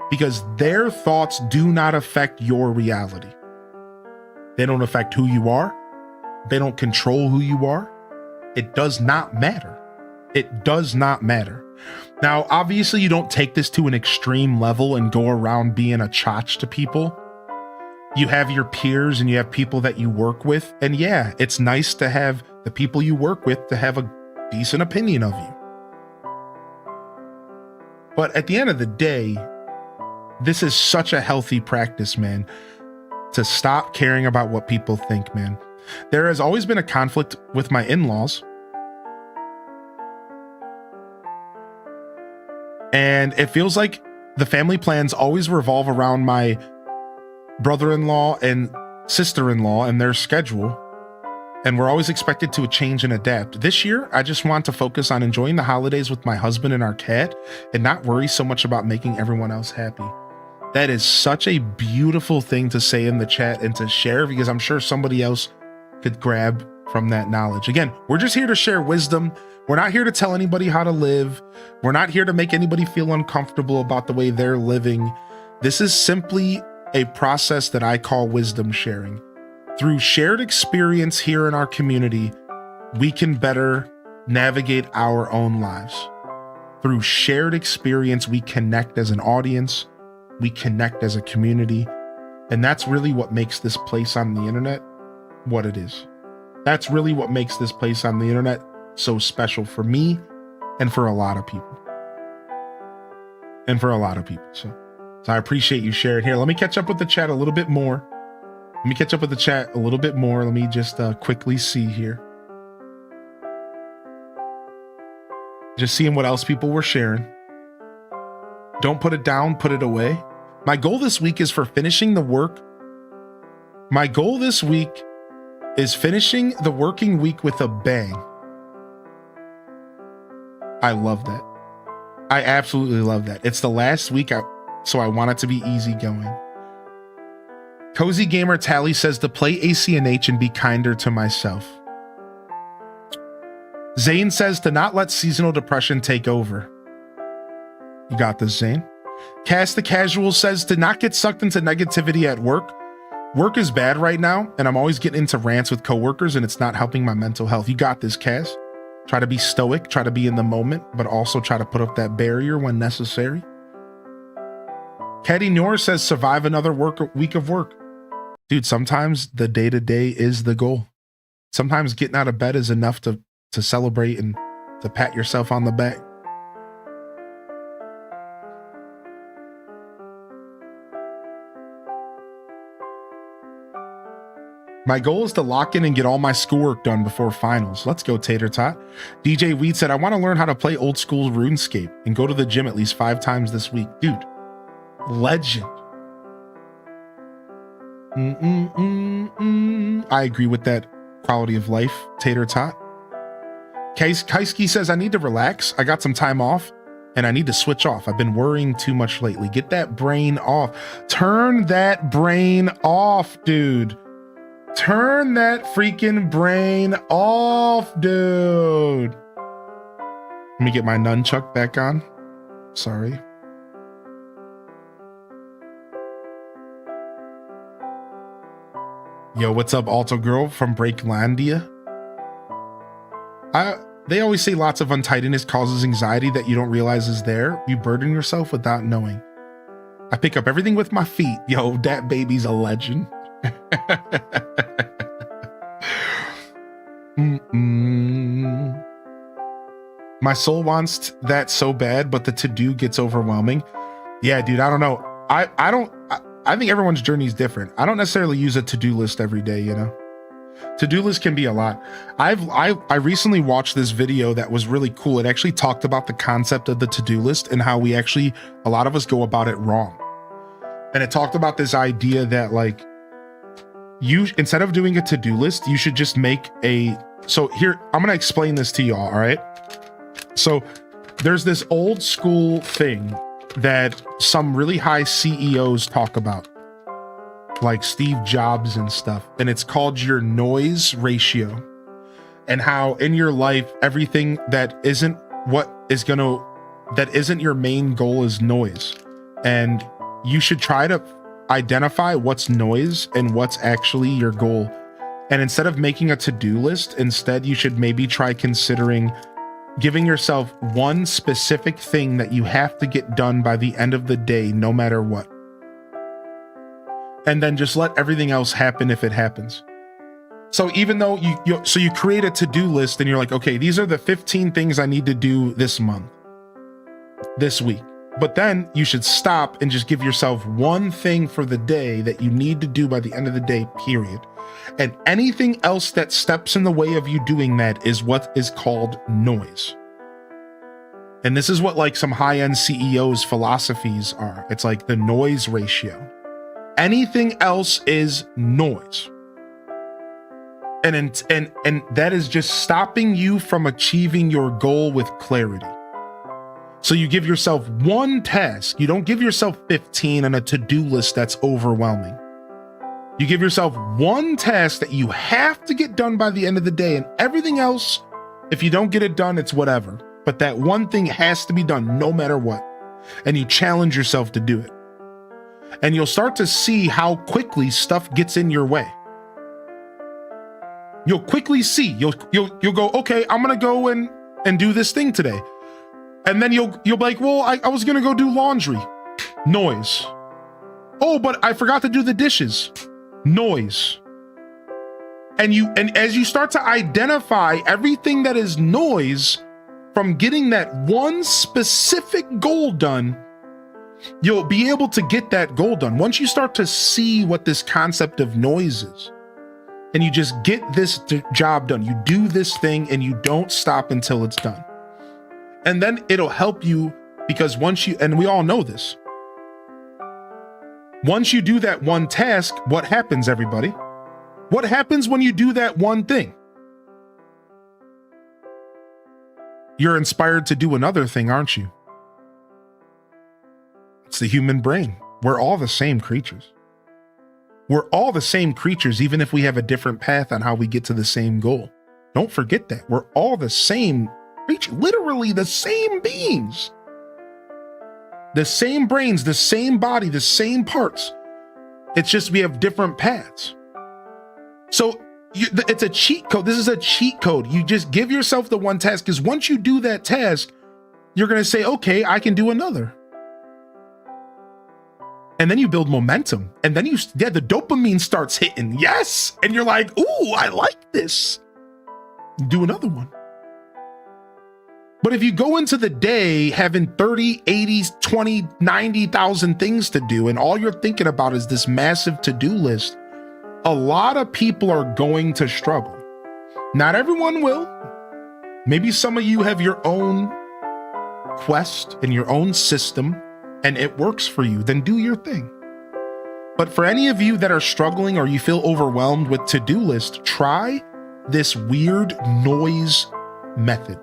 Because their thoughts do not affect your reality. They don't affect who you are. They don't control who you are. It does not matter. It does not matter. Now, obviously, you don't take this to an extreme level and go around being a chotch to people. You have your peers and you have people that you work with. And yeah, it's nice to have the people you work with to have a decent opinion of you. But at the end of the day, this is such a healthy practice, man, to stop caring about what people think, man. There has always been a conflict with my in-laws. And it feels like the family plans always revolve around my brother-in-law and sister-in-law and their schedule. And we're always expected to change and adapt. This year, I just want to focus on enjoying the holidays with my husband and our cat and not worry so much about making everyone else happy. That is such a beautiful thing to say in the chat and to share, because I'm sure somebody else could grab from that knowledge. Again, we're just here to share wisdom. We're not here to tell anybody how to live. We're not here to make anybody feel uncomfortable about the way they're living. This is simply a process that I call wisdom sharing. Through shared experience here in our community, we can better navigate our own lives. Through shared experience, we connect as an audience, we connect as a community, and that's really what makes this place on the internet what it is. That's really what makes this place on the internet so special for me and for a lot of people. So I appreciate you sharing here. Let me catch up with the chat a little bit more. Let me just quickly see here. Just seeing what else people were sharing. Don't put it down, put it away. My goal this week is finishing the working week with a bang. I love that. I absolutely love that. It's the last week, so I want it to be easy going. Cozy Gamer Tally says to play ACNH and be kinder to myself. Zane says to not let seasonal depression take over. You got this, Zane. Cast the Casual says to not get sucked into negativity at work. Work is bad right now, and I'm always getting into rants with coworkers, and it's not helping my mental health. You got this, Cass. Try to be stoic, try to be in the moment, but also try to put up that barrier when necessary. Caddy Noor says survive another week of work. Dude, sometimes the day-to-day is the goal. Sometimes getting out of bed is enough to celebrate and to pat yourself on the back. My goal is to lock in and get all my schoolwork done before finals. Let's go, Tater Tot. DJ Weed said, I want to learn how to play old school RuneScape and go to the gym at least 5 times this week. Dude, legend. I agree with that quality of life, Tater Tot. Kaisky says, I need to relax. I got some time off and I need to switch off. I've been worrying too much lately. Get that brain off. Turn that brain off, dude. Turn that freaking brain off, dude. Let me get my nunchuck back on. Sorry. Yo, what's up, Alto Girl from Breaklandia? They always say lots of untidiness causes anxiety that you don't realize is there. You burden yourself without knowing. I pick up everything with my feet. Yo, that baby's a legend. My soul wants that so bad, but the to-do gets overwhelming. Yeah, dude, I don't know. I think everyone's journey is different. I don't necessarily use a to-do list every day, you know. To-do list can be a lot. I recently watched this video that was really cool. It actually talked about the concept of the to-do list and how a lot of us go about it wrong. And it talked about this idea that like instead of doing a to-do list, you should just make so here, I'm going to explain this to y'all. All right. So there's this old school thing that some really high CEOs talk about, like Steve Jobs and stuff. And it's called your noise ratio, and how in your life, everything that isn't your main goal is noise. And you should try to identify what's noise and what's actually your goal. And instead of making a to-do list, instead you should maybe try considering giving yourself one specific thing that you have to get done by the end of the day, no matter what. And then just let everything else happen if it happens. So even though you create a to-do list and you're like, okay, these are the 15 things I need to do this month, this week. But then you should stop and just give yourself one thing for the day that you need to do by the end of the day, period. And anything else that steps in the way of you doing that is what is called noise. And this is what like some high-end CEOs' philosophies are. It's like the noise ratio. Anything else is noise. And that is just stopping you from achieving your goal with clarity. So you give yourself one task. You don't give yourself 15 on a to-do list that's overwhelming. You give yourself one task that you have to get done by the end of the day, and everything else, if you don't get it done, it's whatever. But that one thing has to be done no matter what. And you challenge yourself to do it. And you'll start to see how quickly stuff gets in your way. You'll quickly see, you'll go, okay, I'm gonna go and do this thing today. And then you'll be like, well, I was gonna go do laundry. Noise. Oh, but I forgot to do the dishes. Noise. And as you start to identify everything that is noise from getting that one specific goal done, you'll be able to get that goal done. Once you start to see what this concept of noise is, and you just get this job done, you do this thing and you don't stop until it's done. And then it'll help you, because and we all know this, once you do that one task, what happens, everybody? What happens when you do that one thing? You're inspired to do another thing, aren't you? It's the human brain. We're all the same creatures. We're all the same creatures, even if we have a different path on how we get to the same goal. Don't forget that. We're all the same creature, literally the same beings. The same brains, the same body, the same parts. It's just we have different paths. So it's a cheat code. This is a cheat code. You just give yourself the one task, because once you do that task, you're going to say, okay, I can do another. And then you build momentum. And then the dopamine starts hitting. Yes. And you're like, ooh, I like this. Do another one. But if you go into the day having 30, 80, 20, 90,000 things to do, and all you're thinking about is this massive to-do list, a lot of people are going to struggle. Not everyone will. Maybe some of you have your own quest and your own system, and it works for you. Then do your thing. But for any of you that are struggling or you feel overwhelmed with to-do list, try this weird noise method.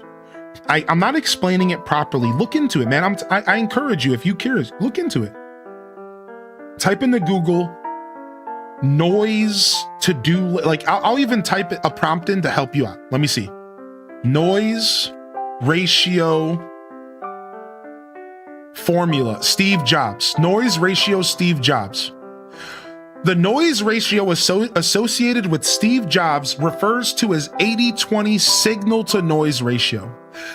I'm not explaining it properly. Look into it, man. I encourage you, if you're curious, look into it. Type into Google noise to-do, like I'll even type a prompt in to help you out. Let me see. Noise ratio formula, Steve Jobs. Noise ratio, Steve Jobs. The noise ratio associated with Steve Jobs refers to as 80-20 signal to noise ratio,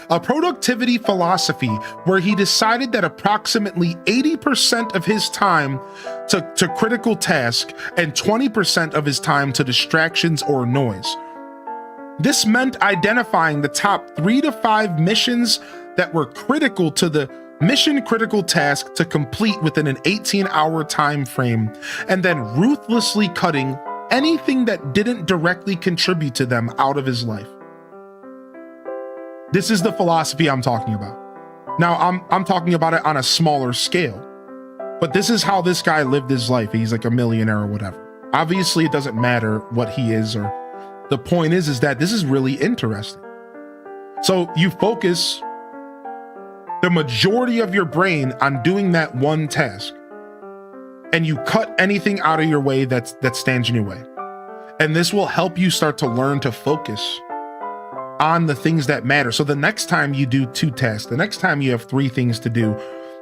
a productivity philosophy where he decided that approximately 80% of his time to critical tasks and 20% of his time to distractions or noise. This meant identifying the top 3 to 5 missions that were critical to the mission critical task to complete within an 18-hour time frame, and then ruthlessly cutting anything that didn't directly contribute to them out of his life. This is the philosophy I'm talking about. Now, I'm talking about it on a smaller scale, but this is how this guy lived his life. He's like a millionaire or whatever. Obviously, it doesn't matter what he is, or the point is that this is really interesting. So you focus the majority of your brain on doing that one task, and you cut anything out of your way that stands in your way. And this will help you start to learn to focus on the things that matter. So the next time you do 2 tasks, the next time you have 3 things to do,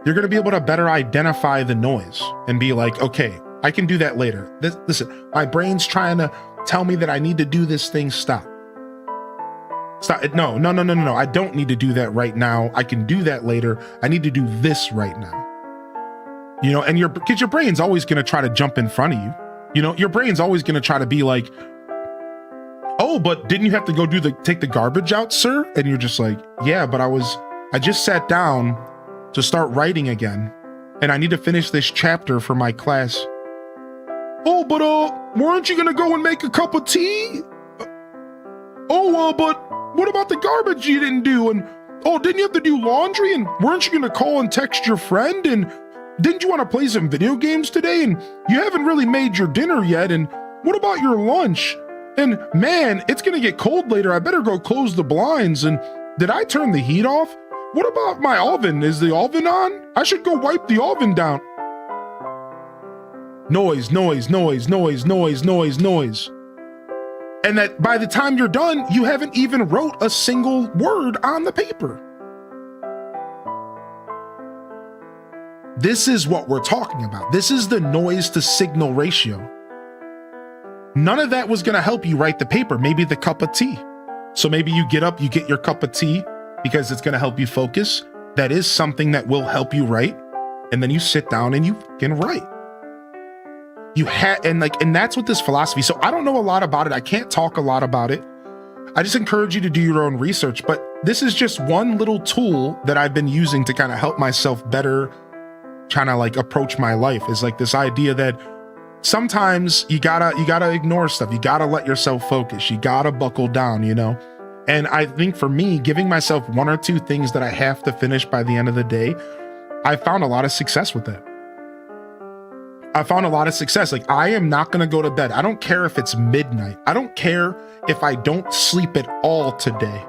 you're going to be able to better identify the noise and be like, okay, I can do that later. Listen, my brain's trying to tell me that I need to do this thing. Stop. No. I don't need to do that right now. I can do that later. I need to do this right now. You know, and because your brain's always going to try to jump in front of you. You know, your brain's always going to try to be like, oh, but didn't you have to go take the garbage out, sir? And you're just like, yeah, but I just sat down to start writing again, and I need to finish this chapter for my class. Oh, but weren't you going to go and make a cup of tea? But what about the garbage you didn't do? And didn't you have to do laundry? And weren't you going to call and text your friend? And didn't you want to play some video games today? And you haven't really made your dinner yet. And what about your lunch? And man, it's going to get cold later. I better go close the blinds. And did I turn the heat off? What about my oven? Is the oven on? I should go wipe the oven down. Noise. And that by the time you're done, you haven't even wrote a single word on the paper. This is what we're talking about. This is the noise to signal ratio. None of that was going to help you write the paper. Maybe the cup of tea. So maybe you get up, you get your cup of tea because it's going to help you focus. That is something that will help you write. And then you sit down and you can write. And that's what this philosophy. So I don't know a lot about it. I can't talk a lot about it. I just encourage you to do your own research, but this is just one little tool that I've been using to kind of help myself better trying to like approach my life. Is like this idea that sometimes you gotta ignore stuff. You gotta let yourself focus. You gotta buckle down, you know? And I think for me, giving myself 1 or 2 things that I have to finish by the end of the day, I found a lot of success with that. I found a lot of success. Like, I am not going to go to bed. I don't care if it's midnight. I don't care if I don't sleep at all today.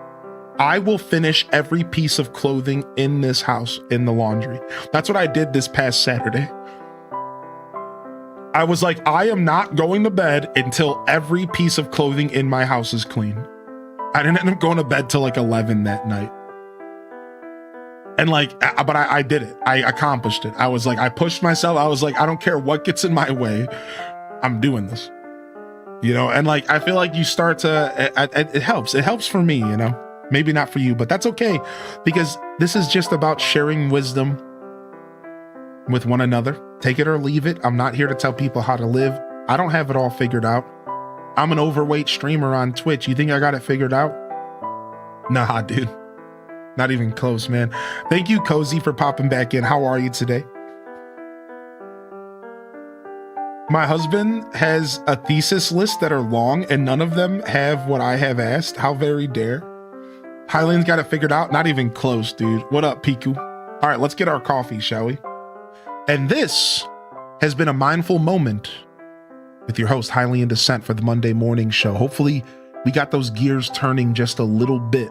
I will finish every piece of clothing in this house in the laundry. That's what I did this past Saturday. I was like, I am not going to bed until every piece of clothing in my house is clean. I didn't end up going to bed till like 11 that night. And like, but I did it. I accomplished it. I was like, I pushed myself. I was like, I don't care what gets in my way. I'm doing this, you know? And like, I feel like you start to, it helps. It helps for me, you know, maybe not for you, but that's okay. Because this is just about sharing wisdom with one another. Take it or leave it. I'm not here to tell people how to live. I don't have it all figured out. I'm an overweight streamer on Twitch. You think I got it figured out? Nah, dude. Not even close, man. Thank you, Cozy, for popping back in. How are you today? My husband has a thesis list that are long, and none of them have what I have asked. How very dare. Hylian's got it figured out. Not even close, dude. What up, Piku? All right, let's get our coffee, shall we? And this has been a mindful moment with your host, Hylian Descent, for the Monday morning show. Hopefully, we got those gears turning just a little bit.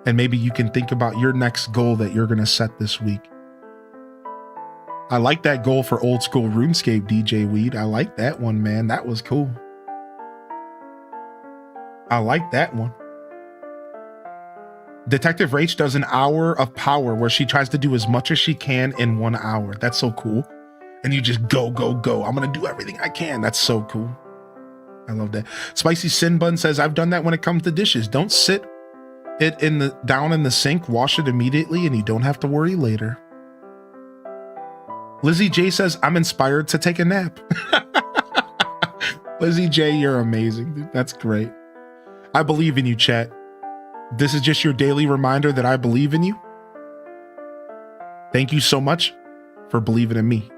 And maybe you can think about your next goal that you're going to set this week. I like that goal for old school RuneScape, DJ Weed. I like that one, man. That was cool. I like that one. Detective Rach does an hour of power where she tries to do as much as she can in 1 hour. That's so cool. And you just go, go, go. I'm going to do everything I can. That's so cool. I love that. Spicy Sin Bun says, I've done that when it comes to dishes. Don't sit it down in the sink, wash it immediately, and you don't have to worry later. Lizzie J says, I'm inspired to take a nap. Lizzie J, you're amazing, dude. That's great. I believe in you, chat. This is just your daily reminder that I believe in you. Thank you so much for believing in me.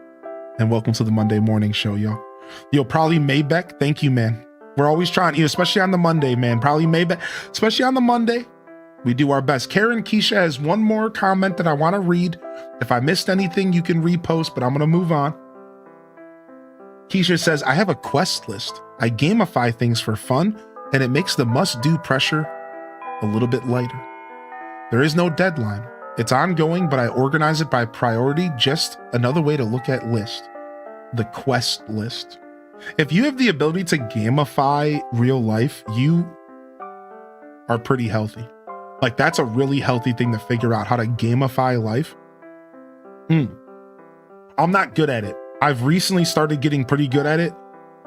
And welcome to the Monday morning show, y'all. Yo, probably Maybeck. Thank you, man. We're always trying, especially on the Monday, man. Probably Maybeck, especially on the Monday. We do our best. Karen Keisha has one more comment that I want to read. If I missed anything, you can repost, but I'm going to move on. Keisha says, I have a quest list. I gamify things for fun, and it makes the must-do pressure a little bit lighter. There is no deadline. It's ongoing, but I organize it by priority. Just another way to look at list. The quest list. If you have the ability to gamify real life, you are pretty healthy. Like, that's a really healthy thing to figure out, how to gamify life. I'm not good at it. I've recently started getting pretty good at it,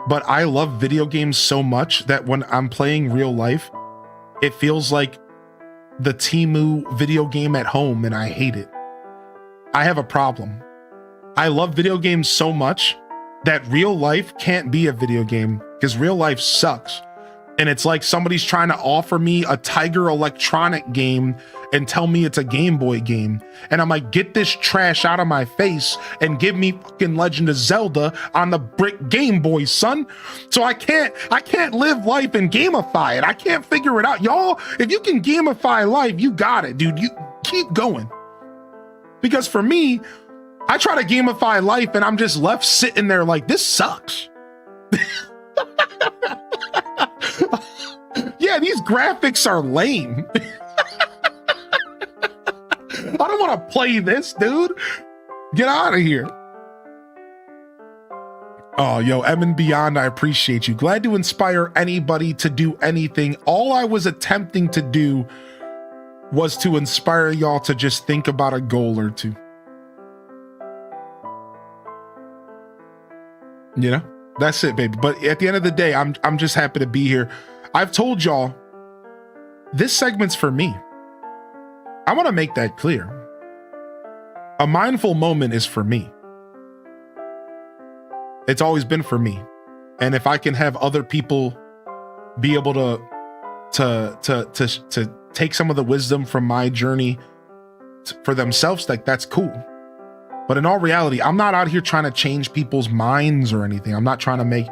but I love video games so much that when I'm playing real life, it feels like the Temu video game at home, and I hate it. I have a problem. I love video games so much that real life can't be a video game because real life sucks. And it's like somebody's trying to offer me a Tiger Electronic game and tell me it's a Game Boy game. And I'm like, get this trash out of my face and give me fucking Legend of Zelda on the brick Game Boy, son. So I can't live life and gamify it. I can't figure it out. Y'all, if you can gamify life, you got it, dude. You keep going. Because for me, I try to gamify life and I'm just left sitting there like, this sucks. Yeah, these graphics are lame. I don't want to play this, dude. Get out of here. Oh, yo, M and Beyond, I appreciate you. Glad to inspire anybody to do anything. All I was attempting to do was to inspire y'all to just think about a goal or two. You know, that's it, baby. But at the end of the day, I'm just happy to be here. I've told y'all, this segment's for me. I want to make that clear. A mindful moment is for me. It's always been for me. And if I can have other people be able to take some of the wisdom from my journey for themselves, like, that's cool. But in all reality, I'm not out here trying to change people's minds or anything. I'm not trying to make,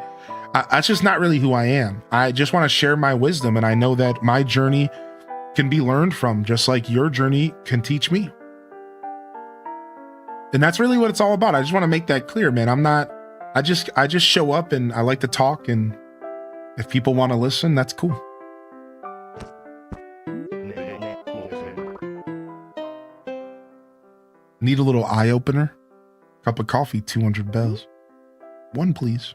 that's just not really who I am. I just want to share my wisdom. And I know that my journey can be learned from, just like your journey can teach me. And that's really what it's all about. I just want to make that clear, man. I just show up and I like to talk. And if people want to listen, that's cool. Need a little eye opener? Cup of coffee, 200 bells. One, please.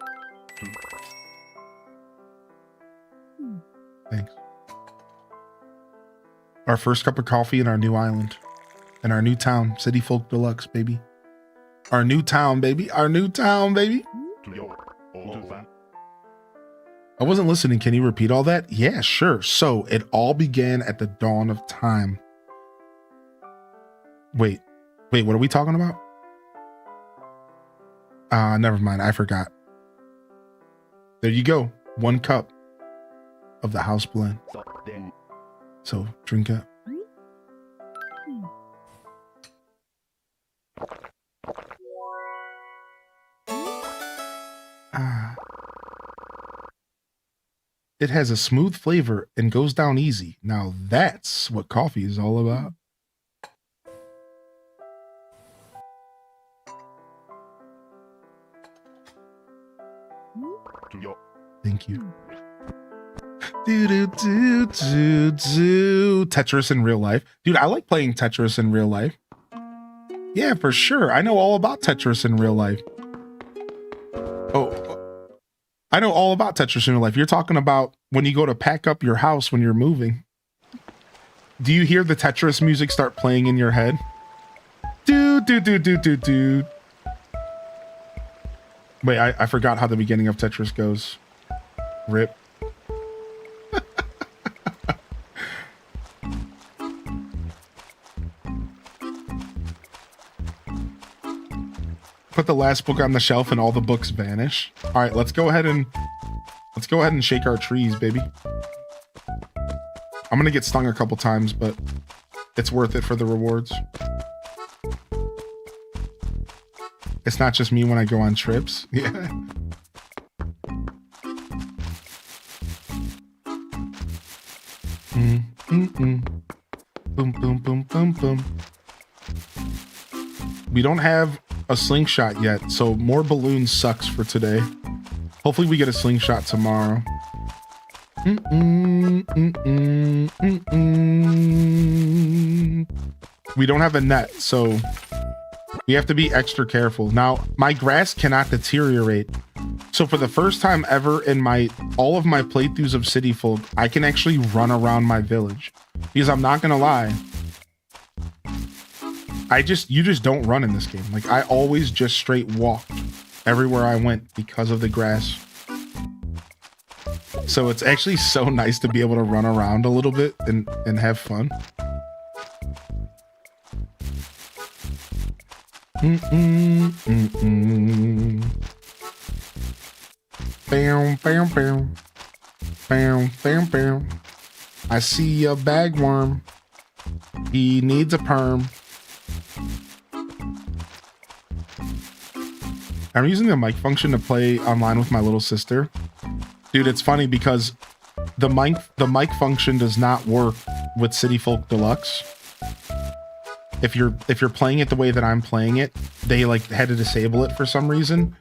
Thanks. Our first cup of coffee in our new island. In our new town. City Folk Deluxe, baby. Our new town, baby. Our new town, baby. I wasn't listening. Can you repeat all that? Yeah, sure. So it all began at the dawn of time. Wait, what are we talking about? Never mind. I forgot. There you go. 1 cup of the house blend. So drink it. It has a smooth flavor and goes down easy. Now that's what coffee is all about. Thank you. Tetris in real life. Dude, I like playing Tetris in real life. Yeah, for sure. I know all about Tetris in real life. Oh, I know all about Tetris in real life. You're talking about when you go to pack up your house when you're moving. Do you hear the Tetris music start playing in your head? Do. Wait, I forgot how the beginning of Tetris goes. Rip. Put the last book on the shelf and all the books vanish. All right, let's go ahead and shake our trees, baby. I'm gonna get stung a couple times, but it's worth it for the rewards. It's not just me when I go on trips. Yeah. Boom, boom, boom, boom, boom. We don't have a slingshot yet, so more balloons sucks for today. Hopefully we get a slingshot tomorrow. We don't have a net, so we have to be extra careful. Now, my grass cannot deteriorate. So for the first time ever in all of my playthroughs of City Folk, I can actually run around my village. Because I'm not gonna lie, you just don't run in this game. Like, I always just straight walked everywhere I went because of the grass. So it's actually so nice to be able to run around a little bit and have fun. Bam, bam, bam. Bam, bam, bam. I see a bagworm. He needs a perm. I'm using the mic function to play online with my little sister. Dude, it's funny because the mic function does not work with City Folk Deluxe. If you're playing it the way that I'm playing it, they like had to disable it for some reason.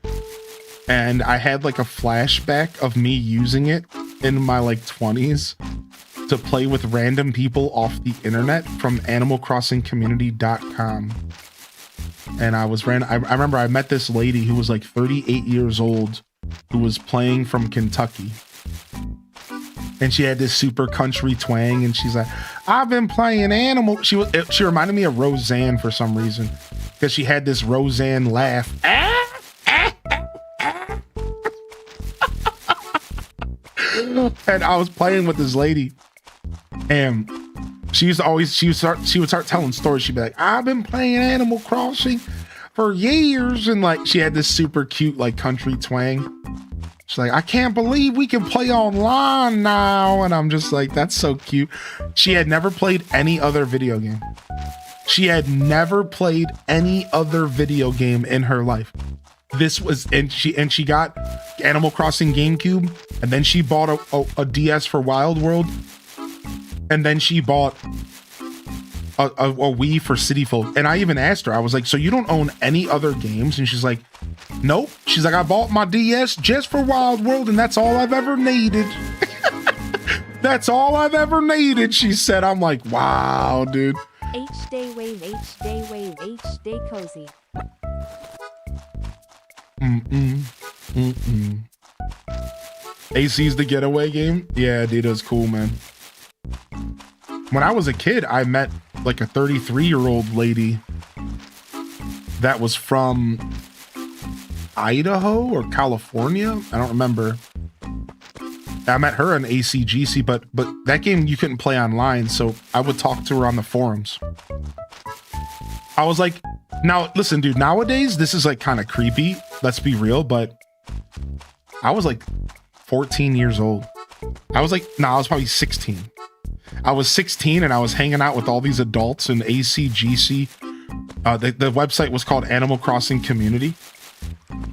And I had like a flashback of me using it in my like 20s to play with random people off the internet from animalcrossingcommunity.com. And I remember I met this lady who was like 38 years old who was playing from Kentucky. And she had this super country twang, and she's like, I've been playing Animal. She reminded me of Roseanne for some reason, because she had this Roseanne laugh. And I was playing with this lady, and she would start telling stories. She'd be like, I've been playing Animal Crossing for years, and like she had this super cute like country twang. She's like, I can't believe we can play online now. And I'm just like, that's so cute. She had never played any other video game. She had never played any other video game in her life. This was, and she got Animal Crossing GameCube, and then she bought a DS for Wild World, and then she bought a Wii for City Folk. And I even asked her, I was like, so you don't own any other games? And she's like, nope. She's like, I bought my DS just for Wild World, and that's all I've ever needed. That's all I've ever needed, she said. I'm like, wow, dude. H-Day Wave, H-Day Wave, H-Day Cozy. AC's the getaway game? Yeah, dude, that's cool, man. When I was a kid, I met like a 33-year-old lady that was from Idaho or California. I don't remember. I met her in ACGC, but that game you couldn't play online, so I would talk to her on the forums. I was like, now listen, dude, nowadays this is like kind of creepy, let's be real, but I was like 14 years old. I was probably 16. I was 16 and I was hanging out with all these adults in ACGC. The website was called Animal Crossing Community.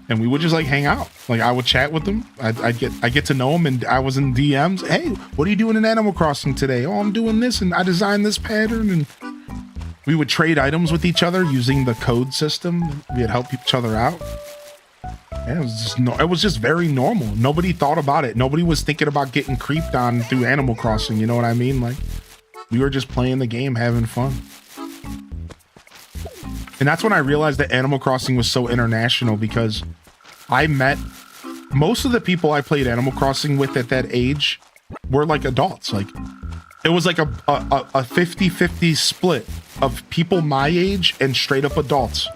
And we would just like hang out. Like I would chat with them. I get to know them, and I was in DMs. Hey, what are you doing in Animal Crossing today? Oh, I'm doing this, and I designed this pattern. And we would trade items with each other using the code system. We'd help each other out. And it was just very normal. Nobody thought about it. Nobody was thinking about getting creeped on through Animal Crossing. You know what I mean? Like we were just playing the game, having fun. And that's when I realized that Animal Crossing was so international, because I met most of the people I played Animal Crossing with at that age were like adults. Like it was like a 50-50 split of people my age and straight up adults.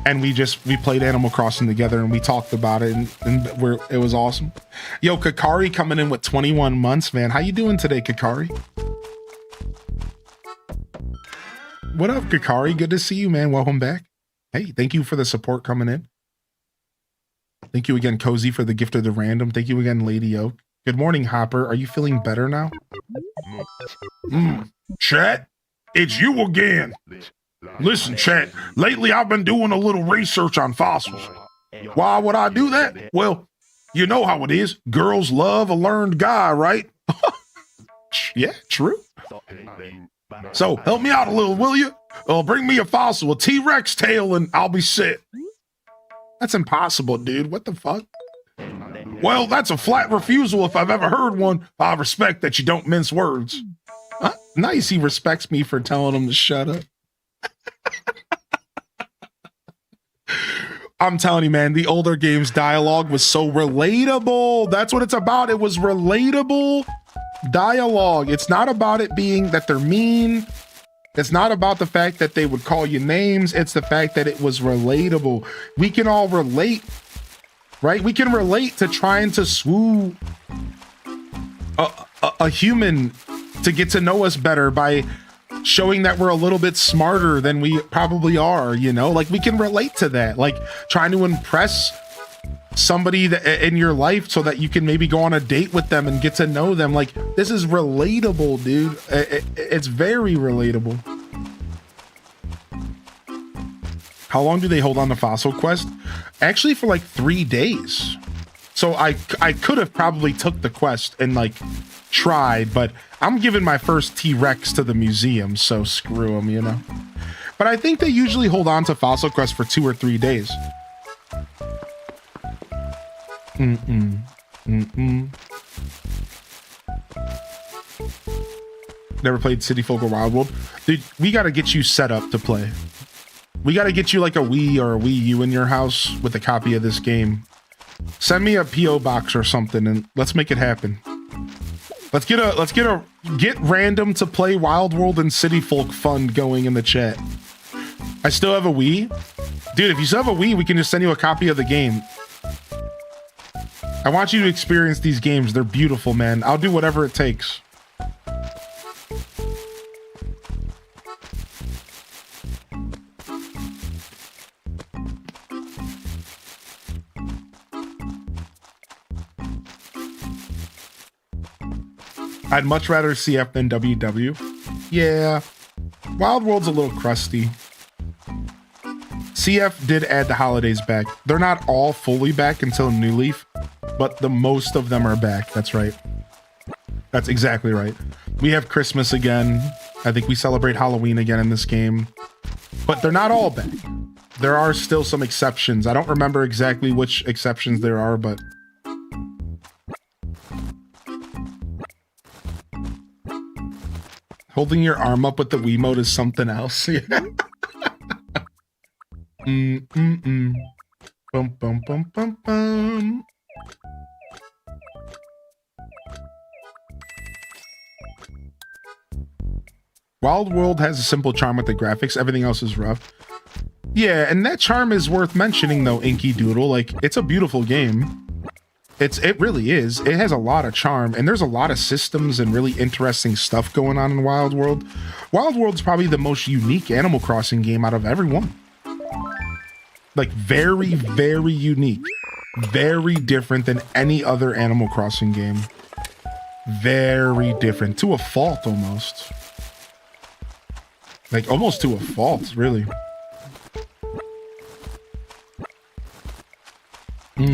And we played Animal Crossing together, and we talked about it, and it was awesome. Yo, Kakari coming in with 21 months, man. How you doing today, Kakari? What up, Kakari? Good to see you, man. Welcome back. Hey, thank you for the support coming in. Thank you again, Cozy, for the gift of the random. Thank you again, Lady Oak. Good morning, Hopper. Are you feeling better now? Chat, it's you again. Listen, chat, lately I've been doing a little research on fossils. Why would I do that? Well, you know how it is. Girls love a learned guy, right? Yeah, true. So help me out a little, will you? Bring me a fossil, a T-Rex tail, and I'll be set. That's impossible, dude. What the fuck? Well, that's a flat refusal if I've ever heard one. I respect that you don't mince words. Huh? Nice, he respects me for telling him to shut up. I'm telling you, man, the older games dialogue was so relatable. That's what it's about. It was relatable dialogue. It's not about it being that they're mean. It's not about the fact that they would call you names. It's the fact that it was relatable. We can all relate, right? We can relate to trying to swoo a human to get to know us better by showing that we're a little bit smarter than we probably are, you know? Like we can relate to that, like trying to impress somebody in your life so that you can maybe go on a date with them and get to know them. Like this is relatable, dude. It's very relatable. How long do they hold on the fossil quest? Actually for like 3 days. So I could have probably took the quest and like tried, but I'm giving my first T-Rex to the museum, so screw them, you know? But I think they usually hold on to fossil quest for 2 or 3 days. Never played City Folk or Wild World. Dude, we got to get you set up to play. We got to get you like a Wii or a Wii U in your house with a copy of this game. Send me a PO box or something and let's make it happen. Let's get random to play Wild World and City Folk fund going in the chat. I still have a Wii. Dude, if you still have a Wii, we can just send you a copy of the game. I want you to experience these games. They're beautiful, man. I'll do whatever it takes. I'd much rather CF than WW. Yeah, Wild World's a little crusty. CF did add the holidays back. They're not all fully back until New Leaf, but the most of them are back. That's right. That's exactly right. We have Christmas again. I think we celebrate Halloween again in this game, but they're not all back. There are still some exceptions. I don't remember exactly which exceptions there are, but holding your arm up with the Wiimote is something else. Yeah. Bum, bum, bum, bum, bum. Wild World has a simple charm with the graphics. Everything else is rough. Yeah, and that charm is worth mentioning though, Inky Doodle. Like, it's a beautiful game. It really is. It has a lot of charm, and there's a lot of systems and really interesting stuff going on in Wild World. Wild World's probably the most unique Animal Crossing game out of every one. Like, very, very unique. Very different than any other Animal Crossing game. Very different. To a fault, almost. Like, almost to a fault, really. All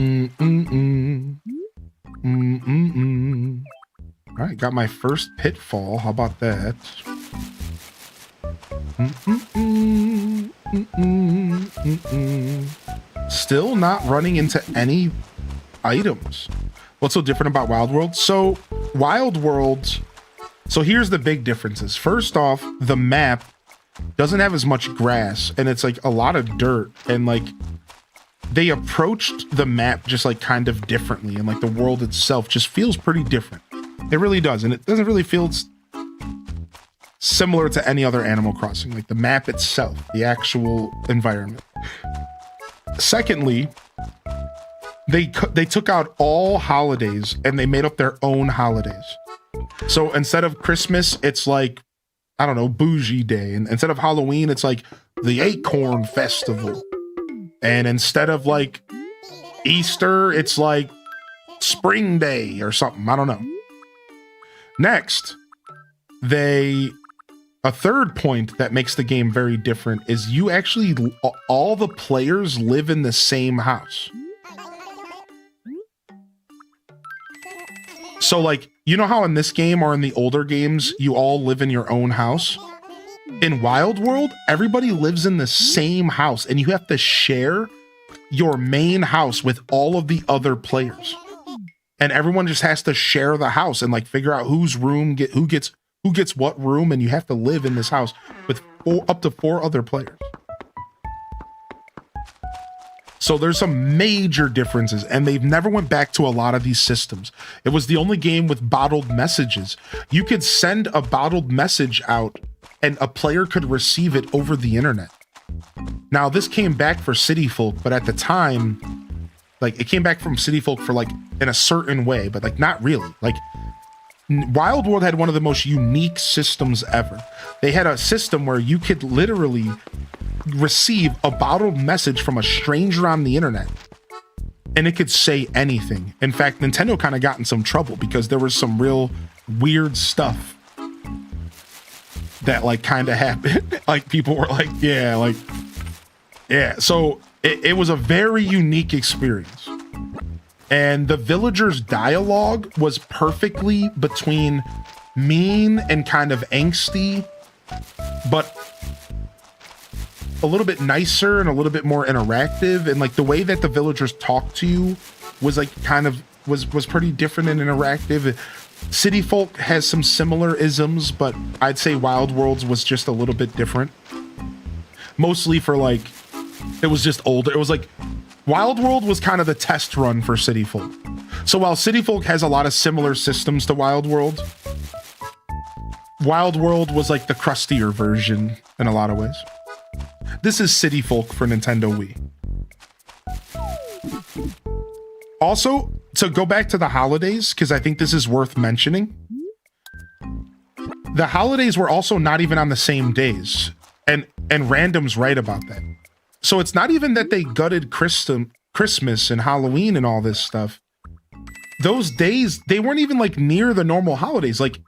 right, got my first pitfall. How about that? Still not running into any items. What's so different about Wild World? So Wild World, so here's the big differences. First off, the map doesn't have as much grass, and it's like a lot of dirt, and like they approached the map just like kind of differently, and like the world itself just feels pretty different. It really does, and it doesn't really feel similar to any other Animal Crossing, like the map itself, the actual environment. Secondly, they took out all holidays and they made up their own holidays. So instead of Christmas, it's like, I don't know, Bougie Day, and instead of Halloween, it's like the Acorn Festival. And instead of like Easter, it's like Spring Day or something. I don't know. Next, a third point that makes the game very different is you actually, all the players live in the same house. So like, you know how in this game or in the older games, you all live in your own house? In Wild World, everybody lives in the same house, and you have to share your main house with all of the other players. And everyone just has to share the house and like figure out whose room who gets what room, and you have to live in this house with up to 4 other players. So there's some major differences, and they've never went back to a lot of these systems. It was the only game with bottled messages. You could send a bottled message out and a player could receive it over the internet. Now this came back for City Folk, but at the time, like it came back from City Folk for like in a certain way, but like not really. Like Wild World had one of the most unique systems ever. They had a system where you could literally receive a bottled message from a stranger on the internet, and it could say anything. In fact, Nintendo kind of got in some trouble because there was some real weird stuff that like kind of happened. Like people were like, yeah. So it was a very unique experience. And the villagers' dialogue was perfectly between mean and kind of angsty, but a little bit nicer and a little bit more interactive. And like the way that the villagers talked to you was like kind of was pretty different and interactive. City Folk has some similar isms, but I'd say Wild Worlds was just a little bit different. Mostly for like, it was just older. It was like Wild World was kind of the test run for City Folk. So while City Folk has a lot of similar systems to Wild World, Wild World was like the crustier version in a lot of ways. This is City Folk for Nintendo Wii. Also, to go back to the holidays, because I think this is worth mentioning, the holidays were also not even on the same days, and Random's right about that. So it's not even that they gutted Christmas and Halloween and all this stuff. Those days, they weren't even like near the normal holidays. Like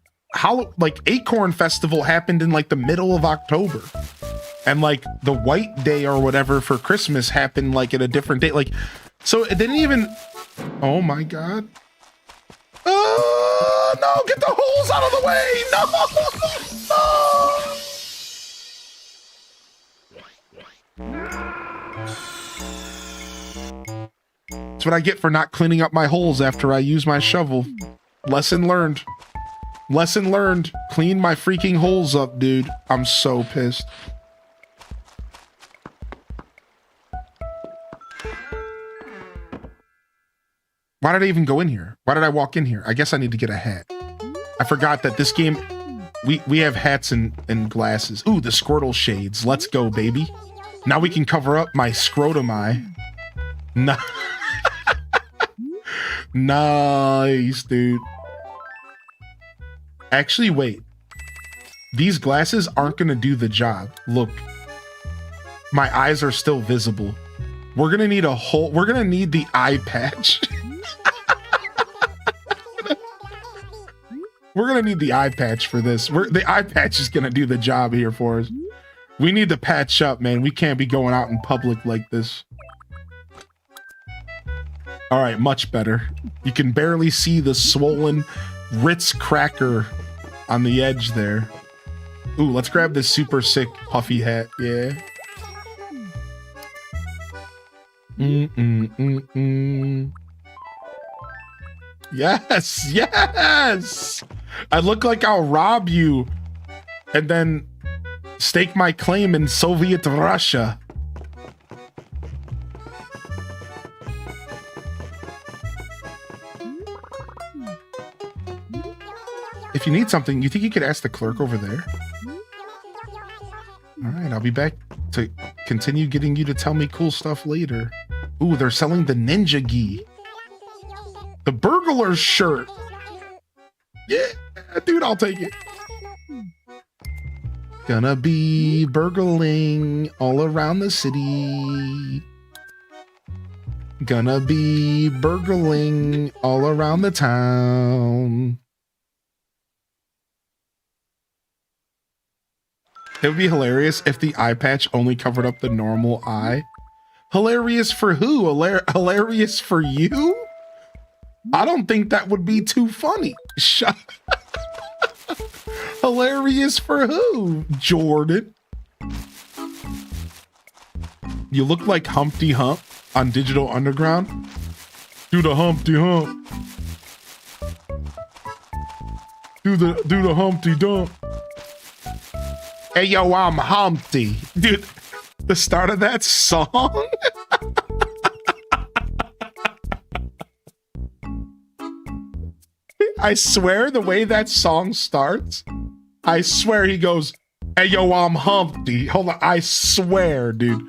Acorn Festival happened in like the middle of October. And like the White Day or whatever for Christmas happened like at a different date. Like, so it didn't even, oh my God. Oh, no, get the holes out of the way. No. That's what I get for not cleaning up my holes after I use my shovel. Lesson learned. Lesson learned. Clean my freaking holes up, dude. I'm so pissed. Why did I even go in here? Why did I walk in here? I guess I need to get a hat. I forgot that this game We have hats and glasses. Ooh, the Squirtle shades. Let's go, baby. Now we can cover up my scrotum eye. Nice, dude. Actually, wait. These glasses aren't gonna do the job. Look. My eyes are still visible. We're gonna need we're gonna need the eye patch. We're gonna need the eye patch for this. The eye patch is gonna do the job here for us. We need to patch up, man. We can't be going out in public like this. All right, much better. You can barely see the swollen Ritz cracker on the edge there. Ooh, let's grab this super sick puffy hat. Yeah. Yes, yes. I look like I'll rob you and then stake my claim in Soviet Russia. If you need something, you think you could ask the clerk over there? All right, I'll be back to continue getting you to tell me cool stuff later. Ooh, they're selling the ninja gi. The burglar shirt. Yeah, dude, I'll take it. Gonna be burgling all around the city. Gonna be burgling all around the town. It would be hilarious if the eye patch only covered up the normal eye. Hilarious for who? Hilarious for you? I don't think that would be too funny. Hilarious for who? Jordan. You look like Humpty Hump on Digital Underground. Do the Humpty Hump. Do the Humpty Dump. Hey yo, I'm Humpty. Dude, the start of that song? I swear the way that song starts, I swear he goes, hey yo, I'm Humpty. Hold on, I swear, dude.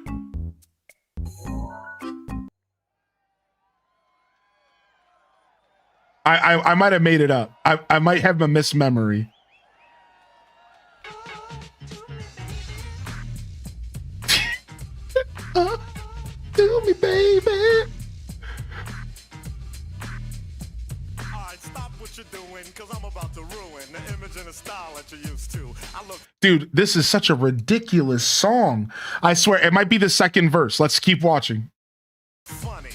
I might have made it up. I might have a mismemory. Do me, baby. Alright, stop what you're doing, cause I'm about to ruin the image and the style that you're used to. Dude, this is such a ridiculous song. I swear, it might be the second verse. Let's keep watching. Funny,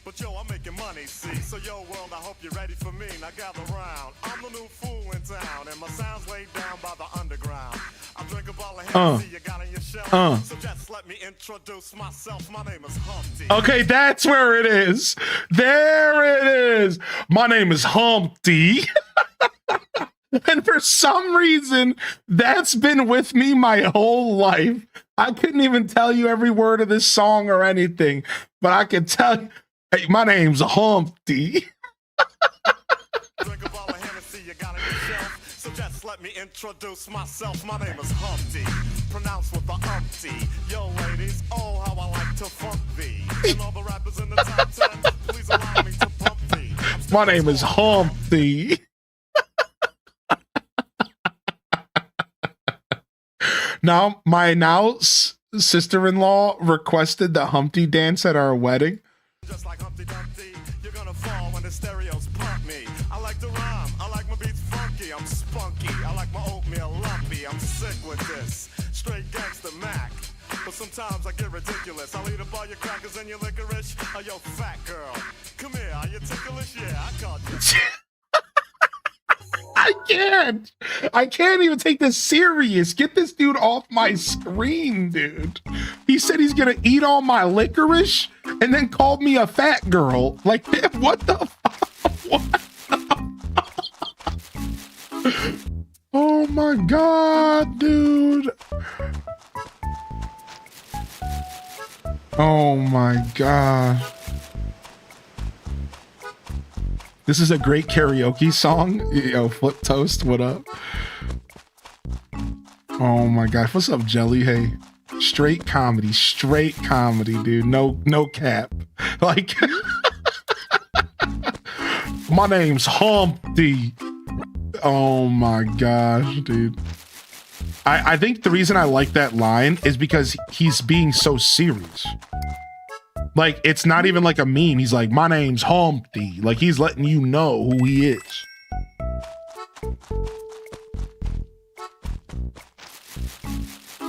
but yo, I'm making money, see? So yo, world, I hope you're ready for me. Now gather round. I'm the new fool in town, and my sound's laid down by the underground. I drink a bottle of Hennessy you got on your shelf. So just let me introduce myself. My name is Humpty. Okay, that's where it is. There it is. My name is Humpty. And for some reason, that's been with me my whole life. I couldn't even tell you every word of this song or anything, but I can tell you, hey, my name's Humpty. Drink a bottle of Hennessy you got on your shelf. So just let me introduce myself. My name is Humpty, pronounced with the umpty. Yo, ladies, oh, how I like to funk thee. And all the rappers in the top 10, please allow me to pump thee. My name is Humpty. Now, my sister-in-law requested the Humpty dance at our wedding. Just like Humpty Dumpty, you're gonna fall when the stereos pump me. I like to rhyme, I like my beats funky, I'm spunky. I like my oatmeal lumpy, I'm sick with this. Straight gangster Mac. But sometimes I get ridiculous. I'll eat up all your crackers and your licorice. Oh, yo, fat girl, come here, are you ticklish? Yeah, I caught you. I can't even take this serious. Get this dude off my screen, dude. He said he's gonna eat all my licorice and then called me a fat girl. Like, what the fuck? What the oh my god, dude. Oh my god. This is a great karaoke song. Yo, Flip Toast, what up? Oh my gosh. What's up, Jelly? Hey, straight comedy, dude. No cap. Like, my name's Humpty. Oh my gosh, dude. I think the reason I like that line is because he's being so serious. Like, it's not even like a meme. He's like, my name's Humpty. Like, he's letting you know who he is.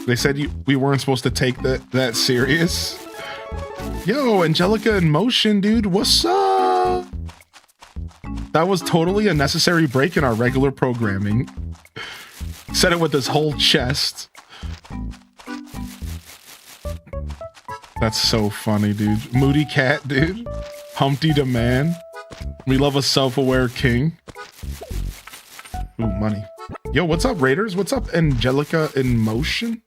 They said we weren't supposed to take that serious. Yo, Angelica in motion, dude. What's up? That was totally a necessary break in our regular programming. Said it with his whole chest. That's so funny, dude. Moody cat, dude. Humpty the man. We love a self-aware king. Ooh, money. Yo, what's up, Raiders? What's up, Angelica in motion?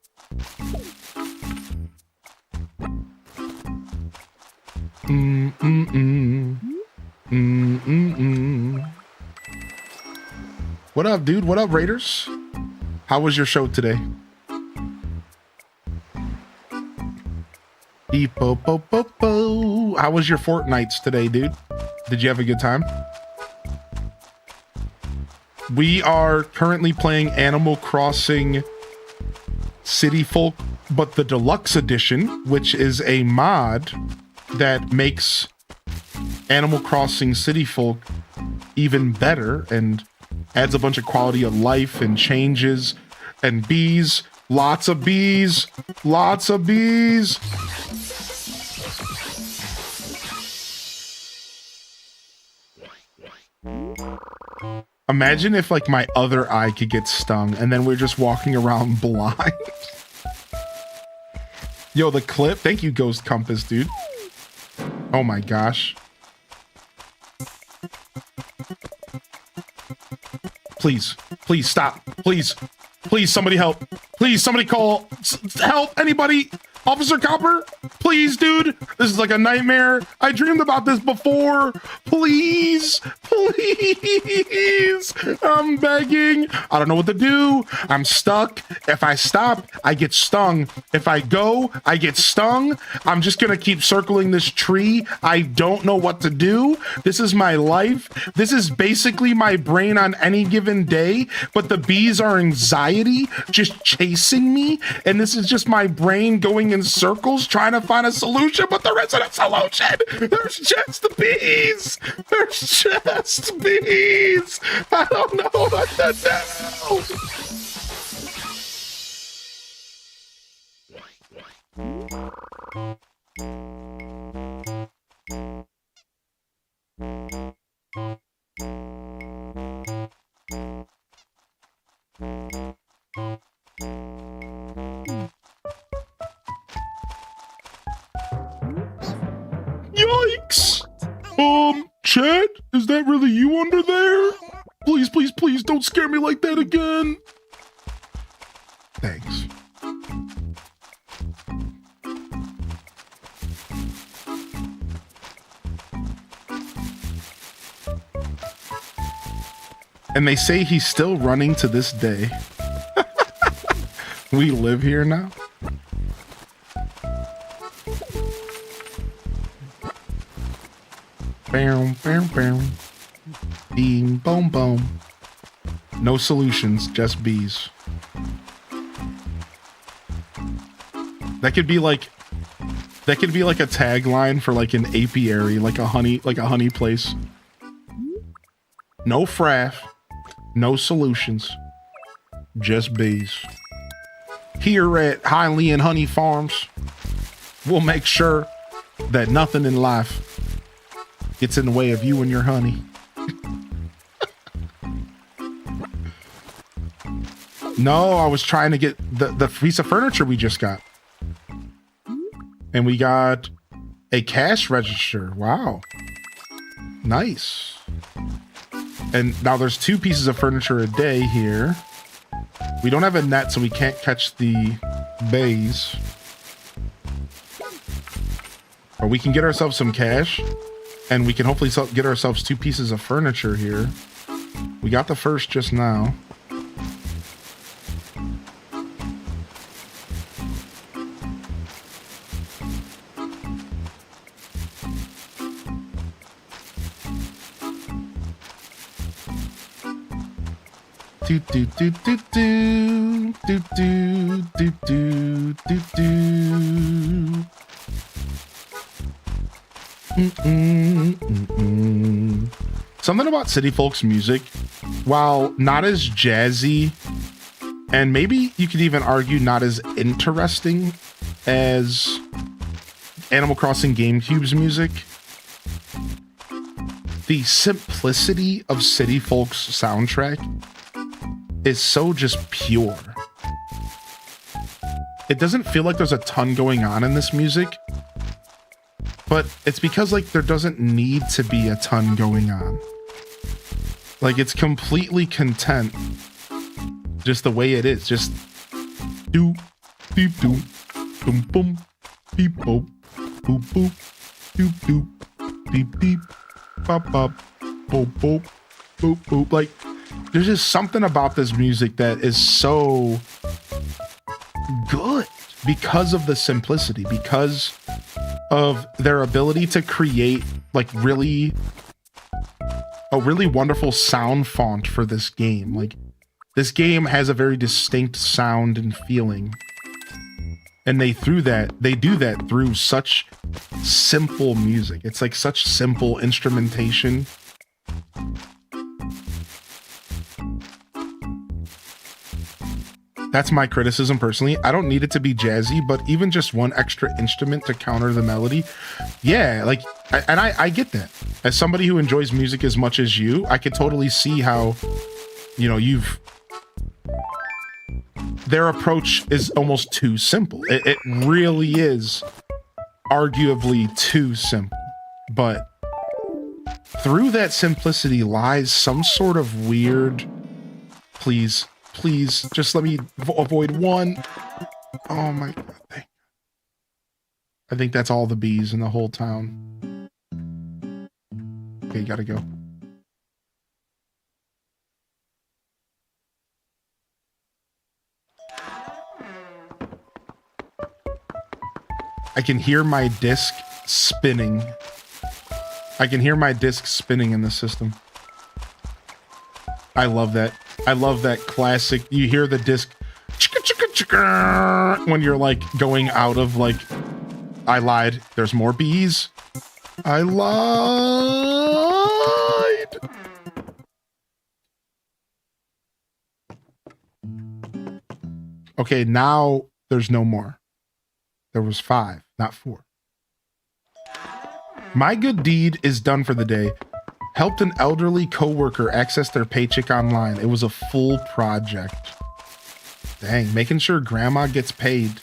What up, dude? What up, Raiders? How was your show today? How was your Fortnights today, dude? Did you have a good time? We are currently playing Animal Crossing City Folk, but the deluxe edition, which is a mod that makes Animal Crossing City Folk even better and adds a bunch of quality of life and changes and bees. Lots of bees. Lots of bees. Imagine if like my other eye could get stung and then we're just walking around blind. Yo, the clip. Thank you, Ghost Compass, dude. Oh my gosh. Please, please stop. Please, please, somebody help. Please, somebody call. Help, anybody. Officer Copper, please, dude. This is like a nightmare. I dreamed about this before. Please, please. I'm begging. I don't know what to do. I'm stuck. If I stop, I get stung. If I go, I get stung. I'm just gonna keep circling this tree. I don't know what to do. This is my life. This is basically my brain on any given day, but the bees are anxiety, just chasing me. And this is just my brain going in circles trying to find a solution, but there isn't a solution. There's just the bees. There's just bees. I don't know what to do. Yikes! Chat, is that really you under there? Please, please, please don't scare me like that again. Thanks. And they say he's still running to this day. We live here now. Bam, bam, bam. Beam, boom, boom. No solutions, just bees. That could be like a tagline for like an apiary, like a honey place. No fraff, no solutions, just bees. Here at Hylian Honey Farms, we'll make sure that nothing in life gets in the way of you and your honey. No, I was trying to get the piece of furniture we just got. And we got a cash register. Wow. Nice. And now there's 2 pieces of furniture a day here. We don't have a net, so we can't catch the bays. But we can get ourselves some cash. And we can hopefully get ourselves 2 pieces of furniture here. We got the first just now. Do do do do do do do do do do do. Something about City Folk's music, while not as jazzy, and maybe you could even argue not as interesting as Animal Crossing GameCube's music, the simplicity of City Folk's soundtrack is so just pure. It doesn't feel like there's a ton going on in this music, but it's because like there doesn't need to be a ton going on. Like it's completely content just the way it is. Just do beep doom boom boom beep boop boop boop doop doop beep beep bop bop boop boop boop boop. Like there's just something about this music that is so good because of the simplicity, because of their ability to create like a really wonderful sound font for this game. Like this game has a very distinct sound and feeling, and they do that through such simple music. It's like such simple instrumentation. That's my criticism personally. I don't need it to be jazzy, but even just one extra instrument to counter the melody. Yeah, like, I get that. As somebody who enjoys music as much as you, I could totally see how, you know, their approach is almost too simple. It really is arguably too simple. But through that simplicity lies some sort of weird, please, just let me avoid one. Oh my God. I think that's all the bees in the whole town. Okay, gotta go. I can hear my disc spinning. I can hear my disc spinning in the system. I love that. I love that classic. You hear the disc when you're like going out of like, I lied. There's more bees. I lied. Okay, now there's no more. There was 5, not 4. My good deed is done for the day. Helped an elderly coworker access their paycheck online. It was a full project. Dang, making sure grandma gets paid.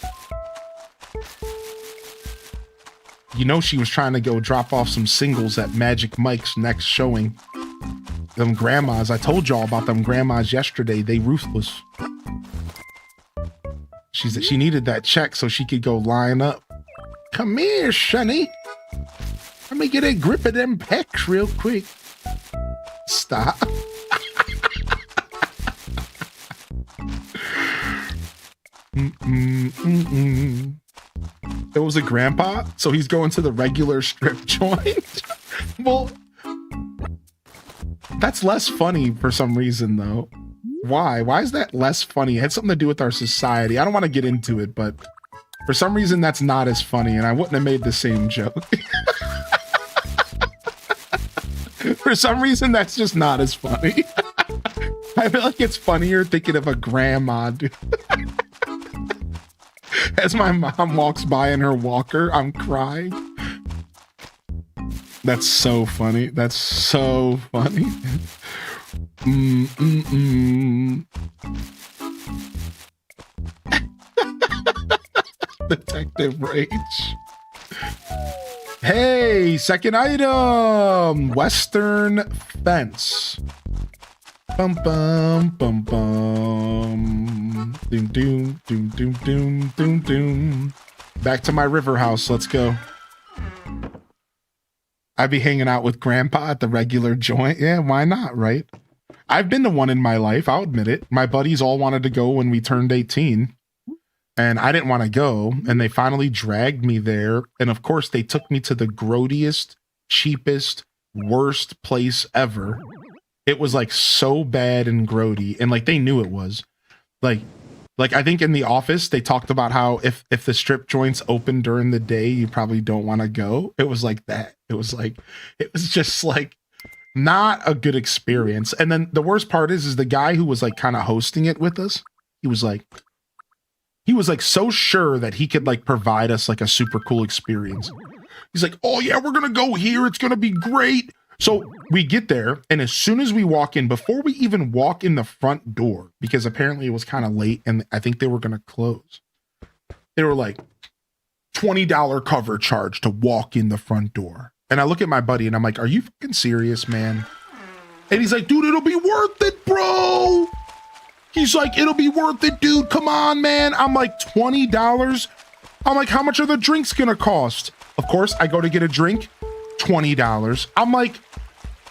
You know she was trying to go drop off some singles at Magic Mike's next showing. Them grandmas, I told y'all about them grandmas yesterday. They ruthless. She needed that check so she could go line up. Come here, Shunny. Let me get a grip of them pecs real quick. Stop. It was a grandpa, so he's going to the regular strip joint. Well, that's less funny for some reason, though. Why? Why is that less funny? It had something to do with our society. I don't want to get into it, but for some reason, that's not as funny, and I wouldn't have made the same joke. For some reason, that's just not as funny. I feel like it's funnier thinking of a grandma, dude. As my mom walks by in her walker, I'm crying. That's so funny. That's so funny. Detective Rage. Hey, second item. Western fence. Bum bum bum bum. Doom doom doom doom doom doom doom. Back to my river house. Let's go. I'd be hanging out with grandpa at the regular joint. Yeah, why not, right? I've been to one in my life. I'll admit it. My buddies all wanted to go when we turned 18. And I didn't want to go. And they finally dragged me there. And of course, they took me to the grodiest, cheapest, worst place ever. it was like so bad and grody, and like they knew it was. Like I think in the office they talked about how if the strip joints open during the day, you probably don't want to go. It was like that. It was just like not a good experience. And then the worst part is the guy who was like kind of hosting it with us, he was like so sure that he could like provide us like a super cool experience. He's like, oh yeah, we're gonna go here, it's gonna be great. So we get there, and as soon as we walk in, before we even walk in the front door, because apparently it was kind of late and I think they were gonna close, they were like, $20 cover charge to walk in the front door. And I look at my buddy and I'm like, are you fucking serious, man? And he's like, dude, it'll be worth it, bro. He's like, it'll be worth it, dude. Come on, man. I'm like, $20? I'm like, how much are the drinks gonna cost? Of course, I go to get a drink, $20. I'm like,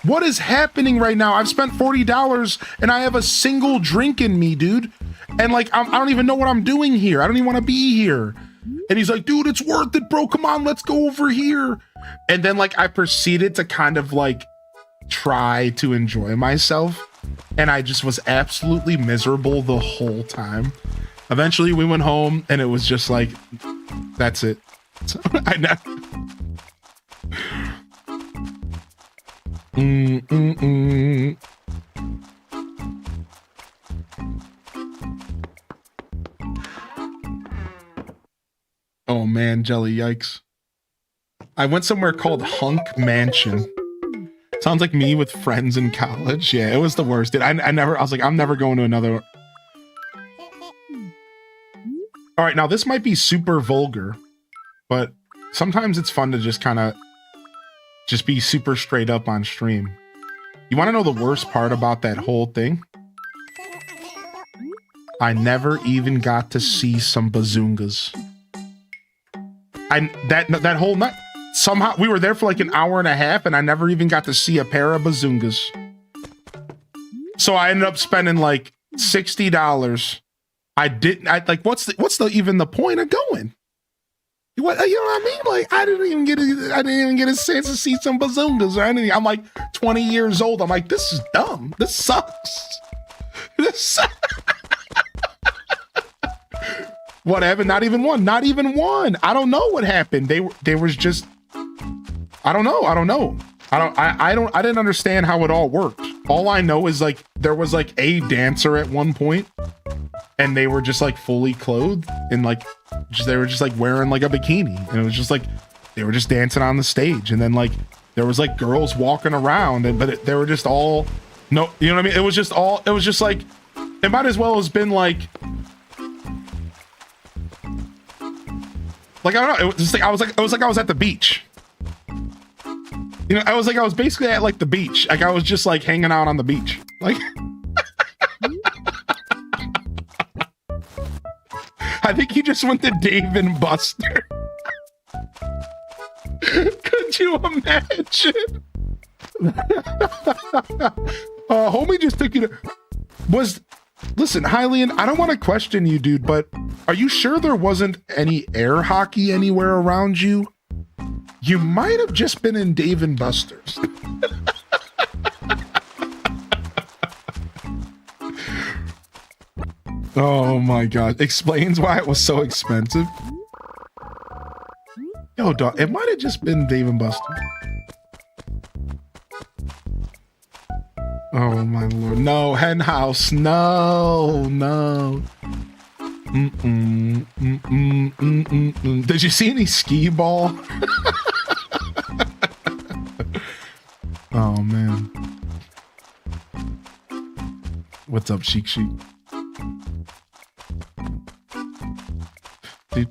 what is happening right now? I've spent $40 and I have a single drink in me, dude. And like, I don't even know what I'm doing here. I don't even want to be here. And he's like, dude, it's worth it, bro. Come on, let's go over here. And then like, I proceeded to kind of like try to enjoy myself. And I just was absolutely miserable the whole time. Eventually we went home and it was just like, that's it. So, I know. Oh man, Jelly, yikes. I went somewhere called Hunk Mansion. Sounds like me with friends in college. Yeah, it was the worst. I was like, I'm never going to another. All right, now this might be super vulgar, but sometimes it's fun to just kind of just be super straight up on stream. You want to know the worst part about that whole thing? I never even got to see some bazoongas. That whole night, somehow we were there for like an hour and a half and I never even got to see a pair of bazoongas. So I ended up spending like $60. What's even the point of going? What, you know what I mean? Like, I didn't even get a chance to see some bazoongas or anything. I'm like 20 years old. I'm like, this is dumb. This sucks. This sucks. Whatever. Not even one. I don't know what happened. They was just, I don't know. I didn't understand how it all worked. All I know is like, there was like a dancer at one point and they were just like fully clothed and like, they were just like wearing like a bikini, and it was just like they were just dancing on the stage, and then like there was like girls walking around, they were just all you know what I mean? It was just like it might as well have been like I don't know. It was just like I was at the beach. You know, I was basically at like the beach. Like I was just like hanging out on the beach. Like I think he just went to Dave and Buster. Could you imagine? Homie just took you to... Listen, Hylian, I don't want to question you, dude, but are you sure there wasn't any air hockey anywhere around you? You might have just been in Dave and Buster's. Oh my god. Explains why it was so expensive. Yo, dog, it might have just been Dave and Buster. Oh my lord. No, hen house. No. Did you see any skee ball? Oh man. What's up, Chic? I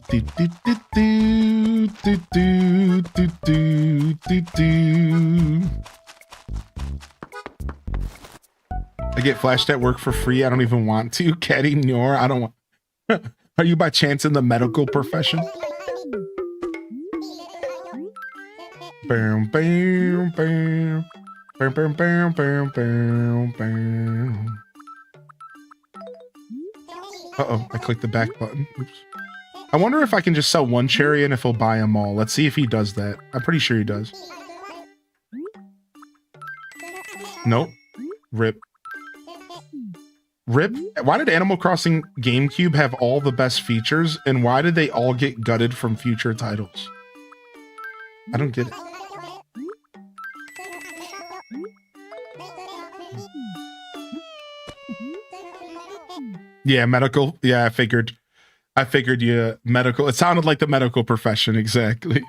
get flashed at work for free. I don't even want to. Caddy Nor, I don't want. Are you by chance in the medical profession? Bam, bam, bam. Bam, bam, bam, bam, bam, bam. Uh-oh, I clicked the back button. Oops. I wonder if I can just sell one cherry and if he'll buy them all. Let's see if he does that. I'm pretty sure he does. Nope. Rip. Rip. Why did Animal Crossing GameCube have all the best features, and why did they all get gutted from future titles? I don't get it. Yeah, medical. Yeah, I figured you medical. It sounded like the medical profession, exactly.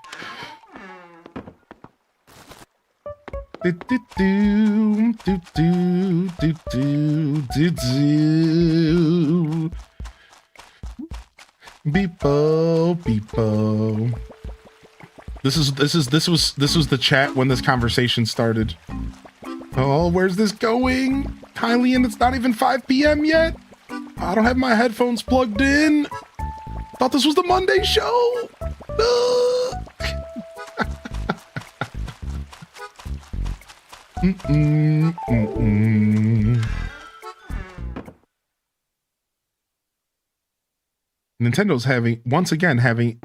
Do, do, do, do, do, do, do, do, do. Beepo, beepo. This was the chat when this conversation started. Oh, where's this going? Hylian, it's not even 5 p.m. yet. I don't have my headphones plugged in. Thought this was the Monday show. Nintendo's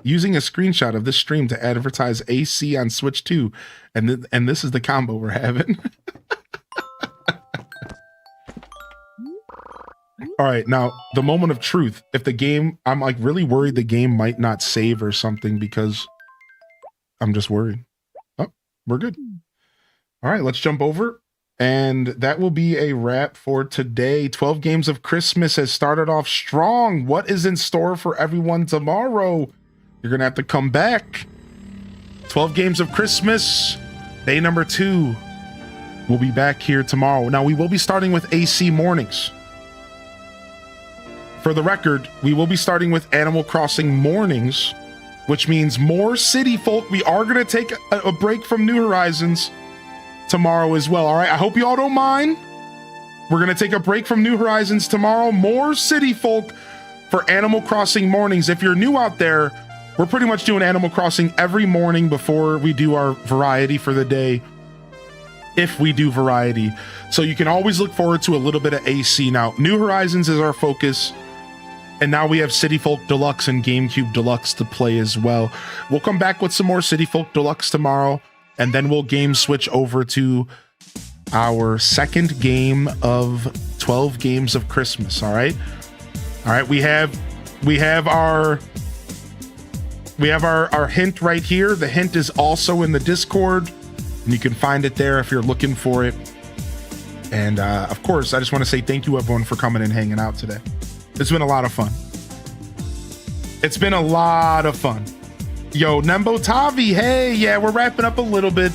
using a screenshot of this stream to advertise AC on Switch 2, and this is the combo we're having. All right, now the moment of truth. If the game, I'm like really worried the game might not save or something because I'm just worried. Oh, we're good. All right, let's jump over. And that will be a wrap for today. 12 Games of Christmas has started off strong. What is in store for everyone tomorrow? You're going to have to come back. 12 Games of Christmas, day number 2. We'll be back here tomorrow. Now, we will be starting with AC mornings. For the record, we will be starting with Animal Crossing mornings, which means more city folk. We are going to take a break from New Horizons tomorrow as well. All right, I hope you all don't mind. We're going to take a break from New Horizons tomorrow. More city folk for Animal Crossing mornings. If you're new out there, we're pretty much doing Animal Crossing every morning before we do our variety for the day, if we do variety. So you can always look forward to a little bit of AC. Now, New Horizons is our focus, and now we have City Folk Deluxe and GameCube Deluxe to play as well. We'll come back with some more City Folk Deluxe tomorrow, and then we'll game switch over to our second game of 12 Games of Christmas. All right. We have our hint right here. The hint is also in the Discord, and you can find it there if you're looking for it. And of course, I just want to say thank you everyone for coming and hanging out today. It's been a lot of fun. Yo, Nembo Tavi, hey, yeah, we're wrapping up a little bit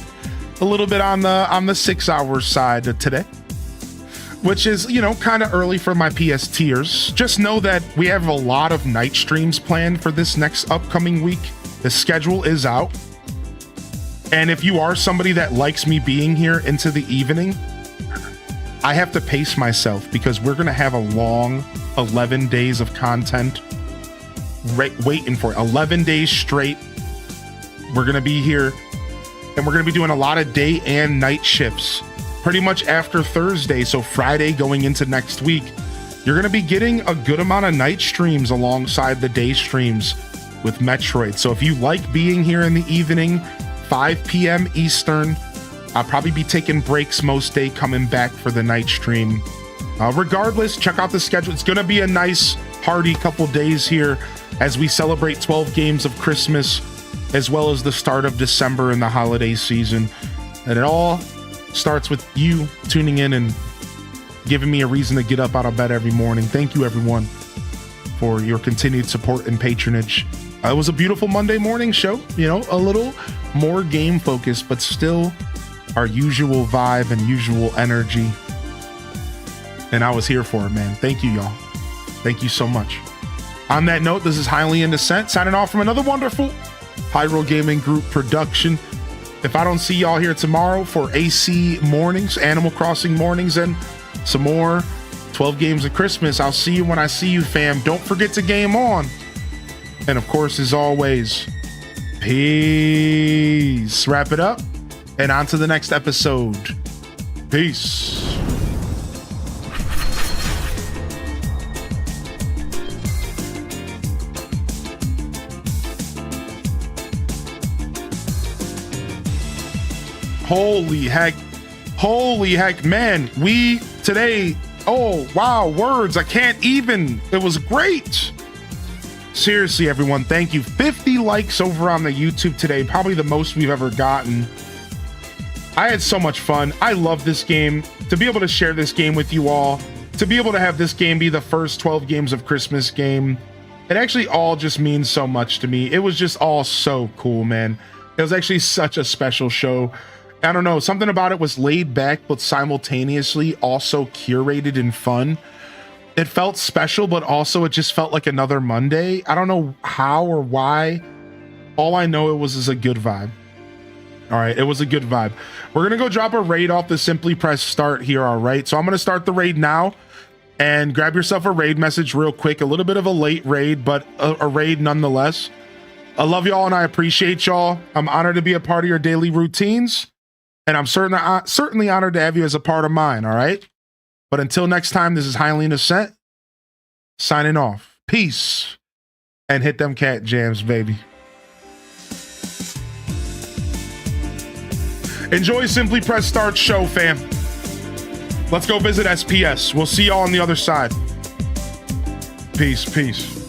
on the 6 hours side today, which is, kind of early for my PS tiers. Just know that we have a lot of night streams planned for this next upcoming week. The schedule is out. And if you are somebody that likes me being here into the evening, I have to pace myself because we're going to have a long 11 days of content waiting for it. 11 days straight. We're going to be here and we're going to be doing a lot of day and night shifts pretty much after Thursday. So Friday going into next week, you're going to be getting a good amount of night streams alongside the day streams with Metroid. So if you like being here in the evening, 5 p.m. Eastern, I'll probably be taking breaks most day, coming back for the night stream. Regardless, check out the schedule. It's going to be a nice, hearty couple days here as we celebrate 12 Games of Christmas, as well as the start of December and the holiday season. And it all starts with you tuning in and giving me a reason to get up out of bed every morning. Thank you, everyone, for your continued support and patronage. It was a beautiful Monday morning show, a little more game focused, but still our usual vibe and usual energy. And I was here for it, man. Thank you, y'all. Thank you so much. On that note, this is Highly in Descent, signing off from another wonderful Hyrule Gaming Group production. If I don't see y'all here tomorrow for AC mornings, Animal Crossing mornings, and some more 12 Games of Christmas, I'll see you when I see you, fam. Don't forget to game on. And of course, as always, peace. Wrap it up and on to the next episode. Peace. Holy heck, man, we today. Oh, wow, words. I can't even. It was great. Seriously, everyone, thank you. 50 likes over on the YouTube today, probably the most we've ever gotten. I had so much fun. I love this game. To be able to share this game with you all, to be able to have this game be the first 12 games of Christmas game, it actually all just means so much to me. It was just all so cool, man. It was actually such a special show. I don't know, something about it was laid back, but simultaneously also curated and fun. It felt special, but also it just felt like another Monday. I don't know how or why. All I know it was a good vibe. All right, it was a good vibe. We're gonna go drop a raid off the Simply Press Start here, all right? So I'm gonna start the raid now, and grab yourself a raid message real quick. A little bit of a late raid, but a raid nonetheless. I love y'all and I appreciate y'all. I'm honored to be a part of your daily routines, and I'm certainly honored to have you as a part of mine, all right? But until next time, this is Hylian Ascent, signing off. Peace, and hit them cat jams, baby. Enjoy Simply Press Start show, fam. Let's go visit SPS. We'll see y'all on the other side. Peace, peace.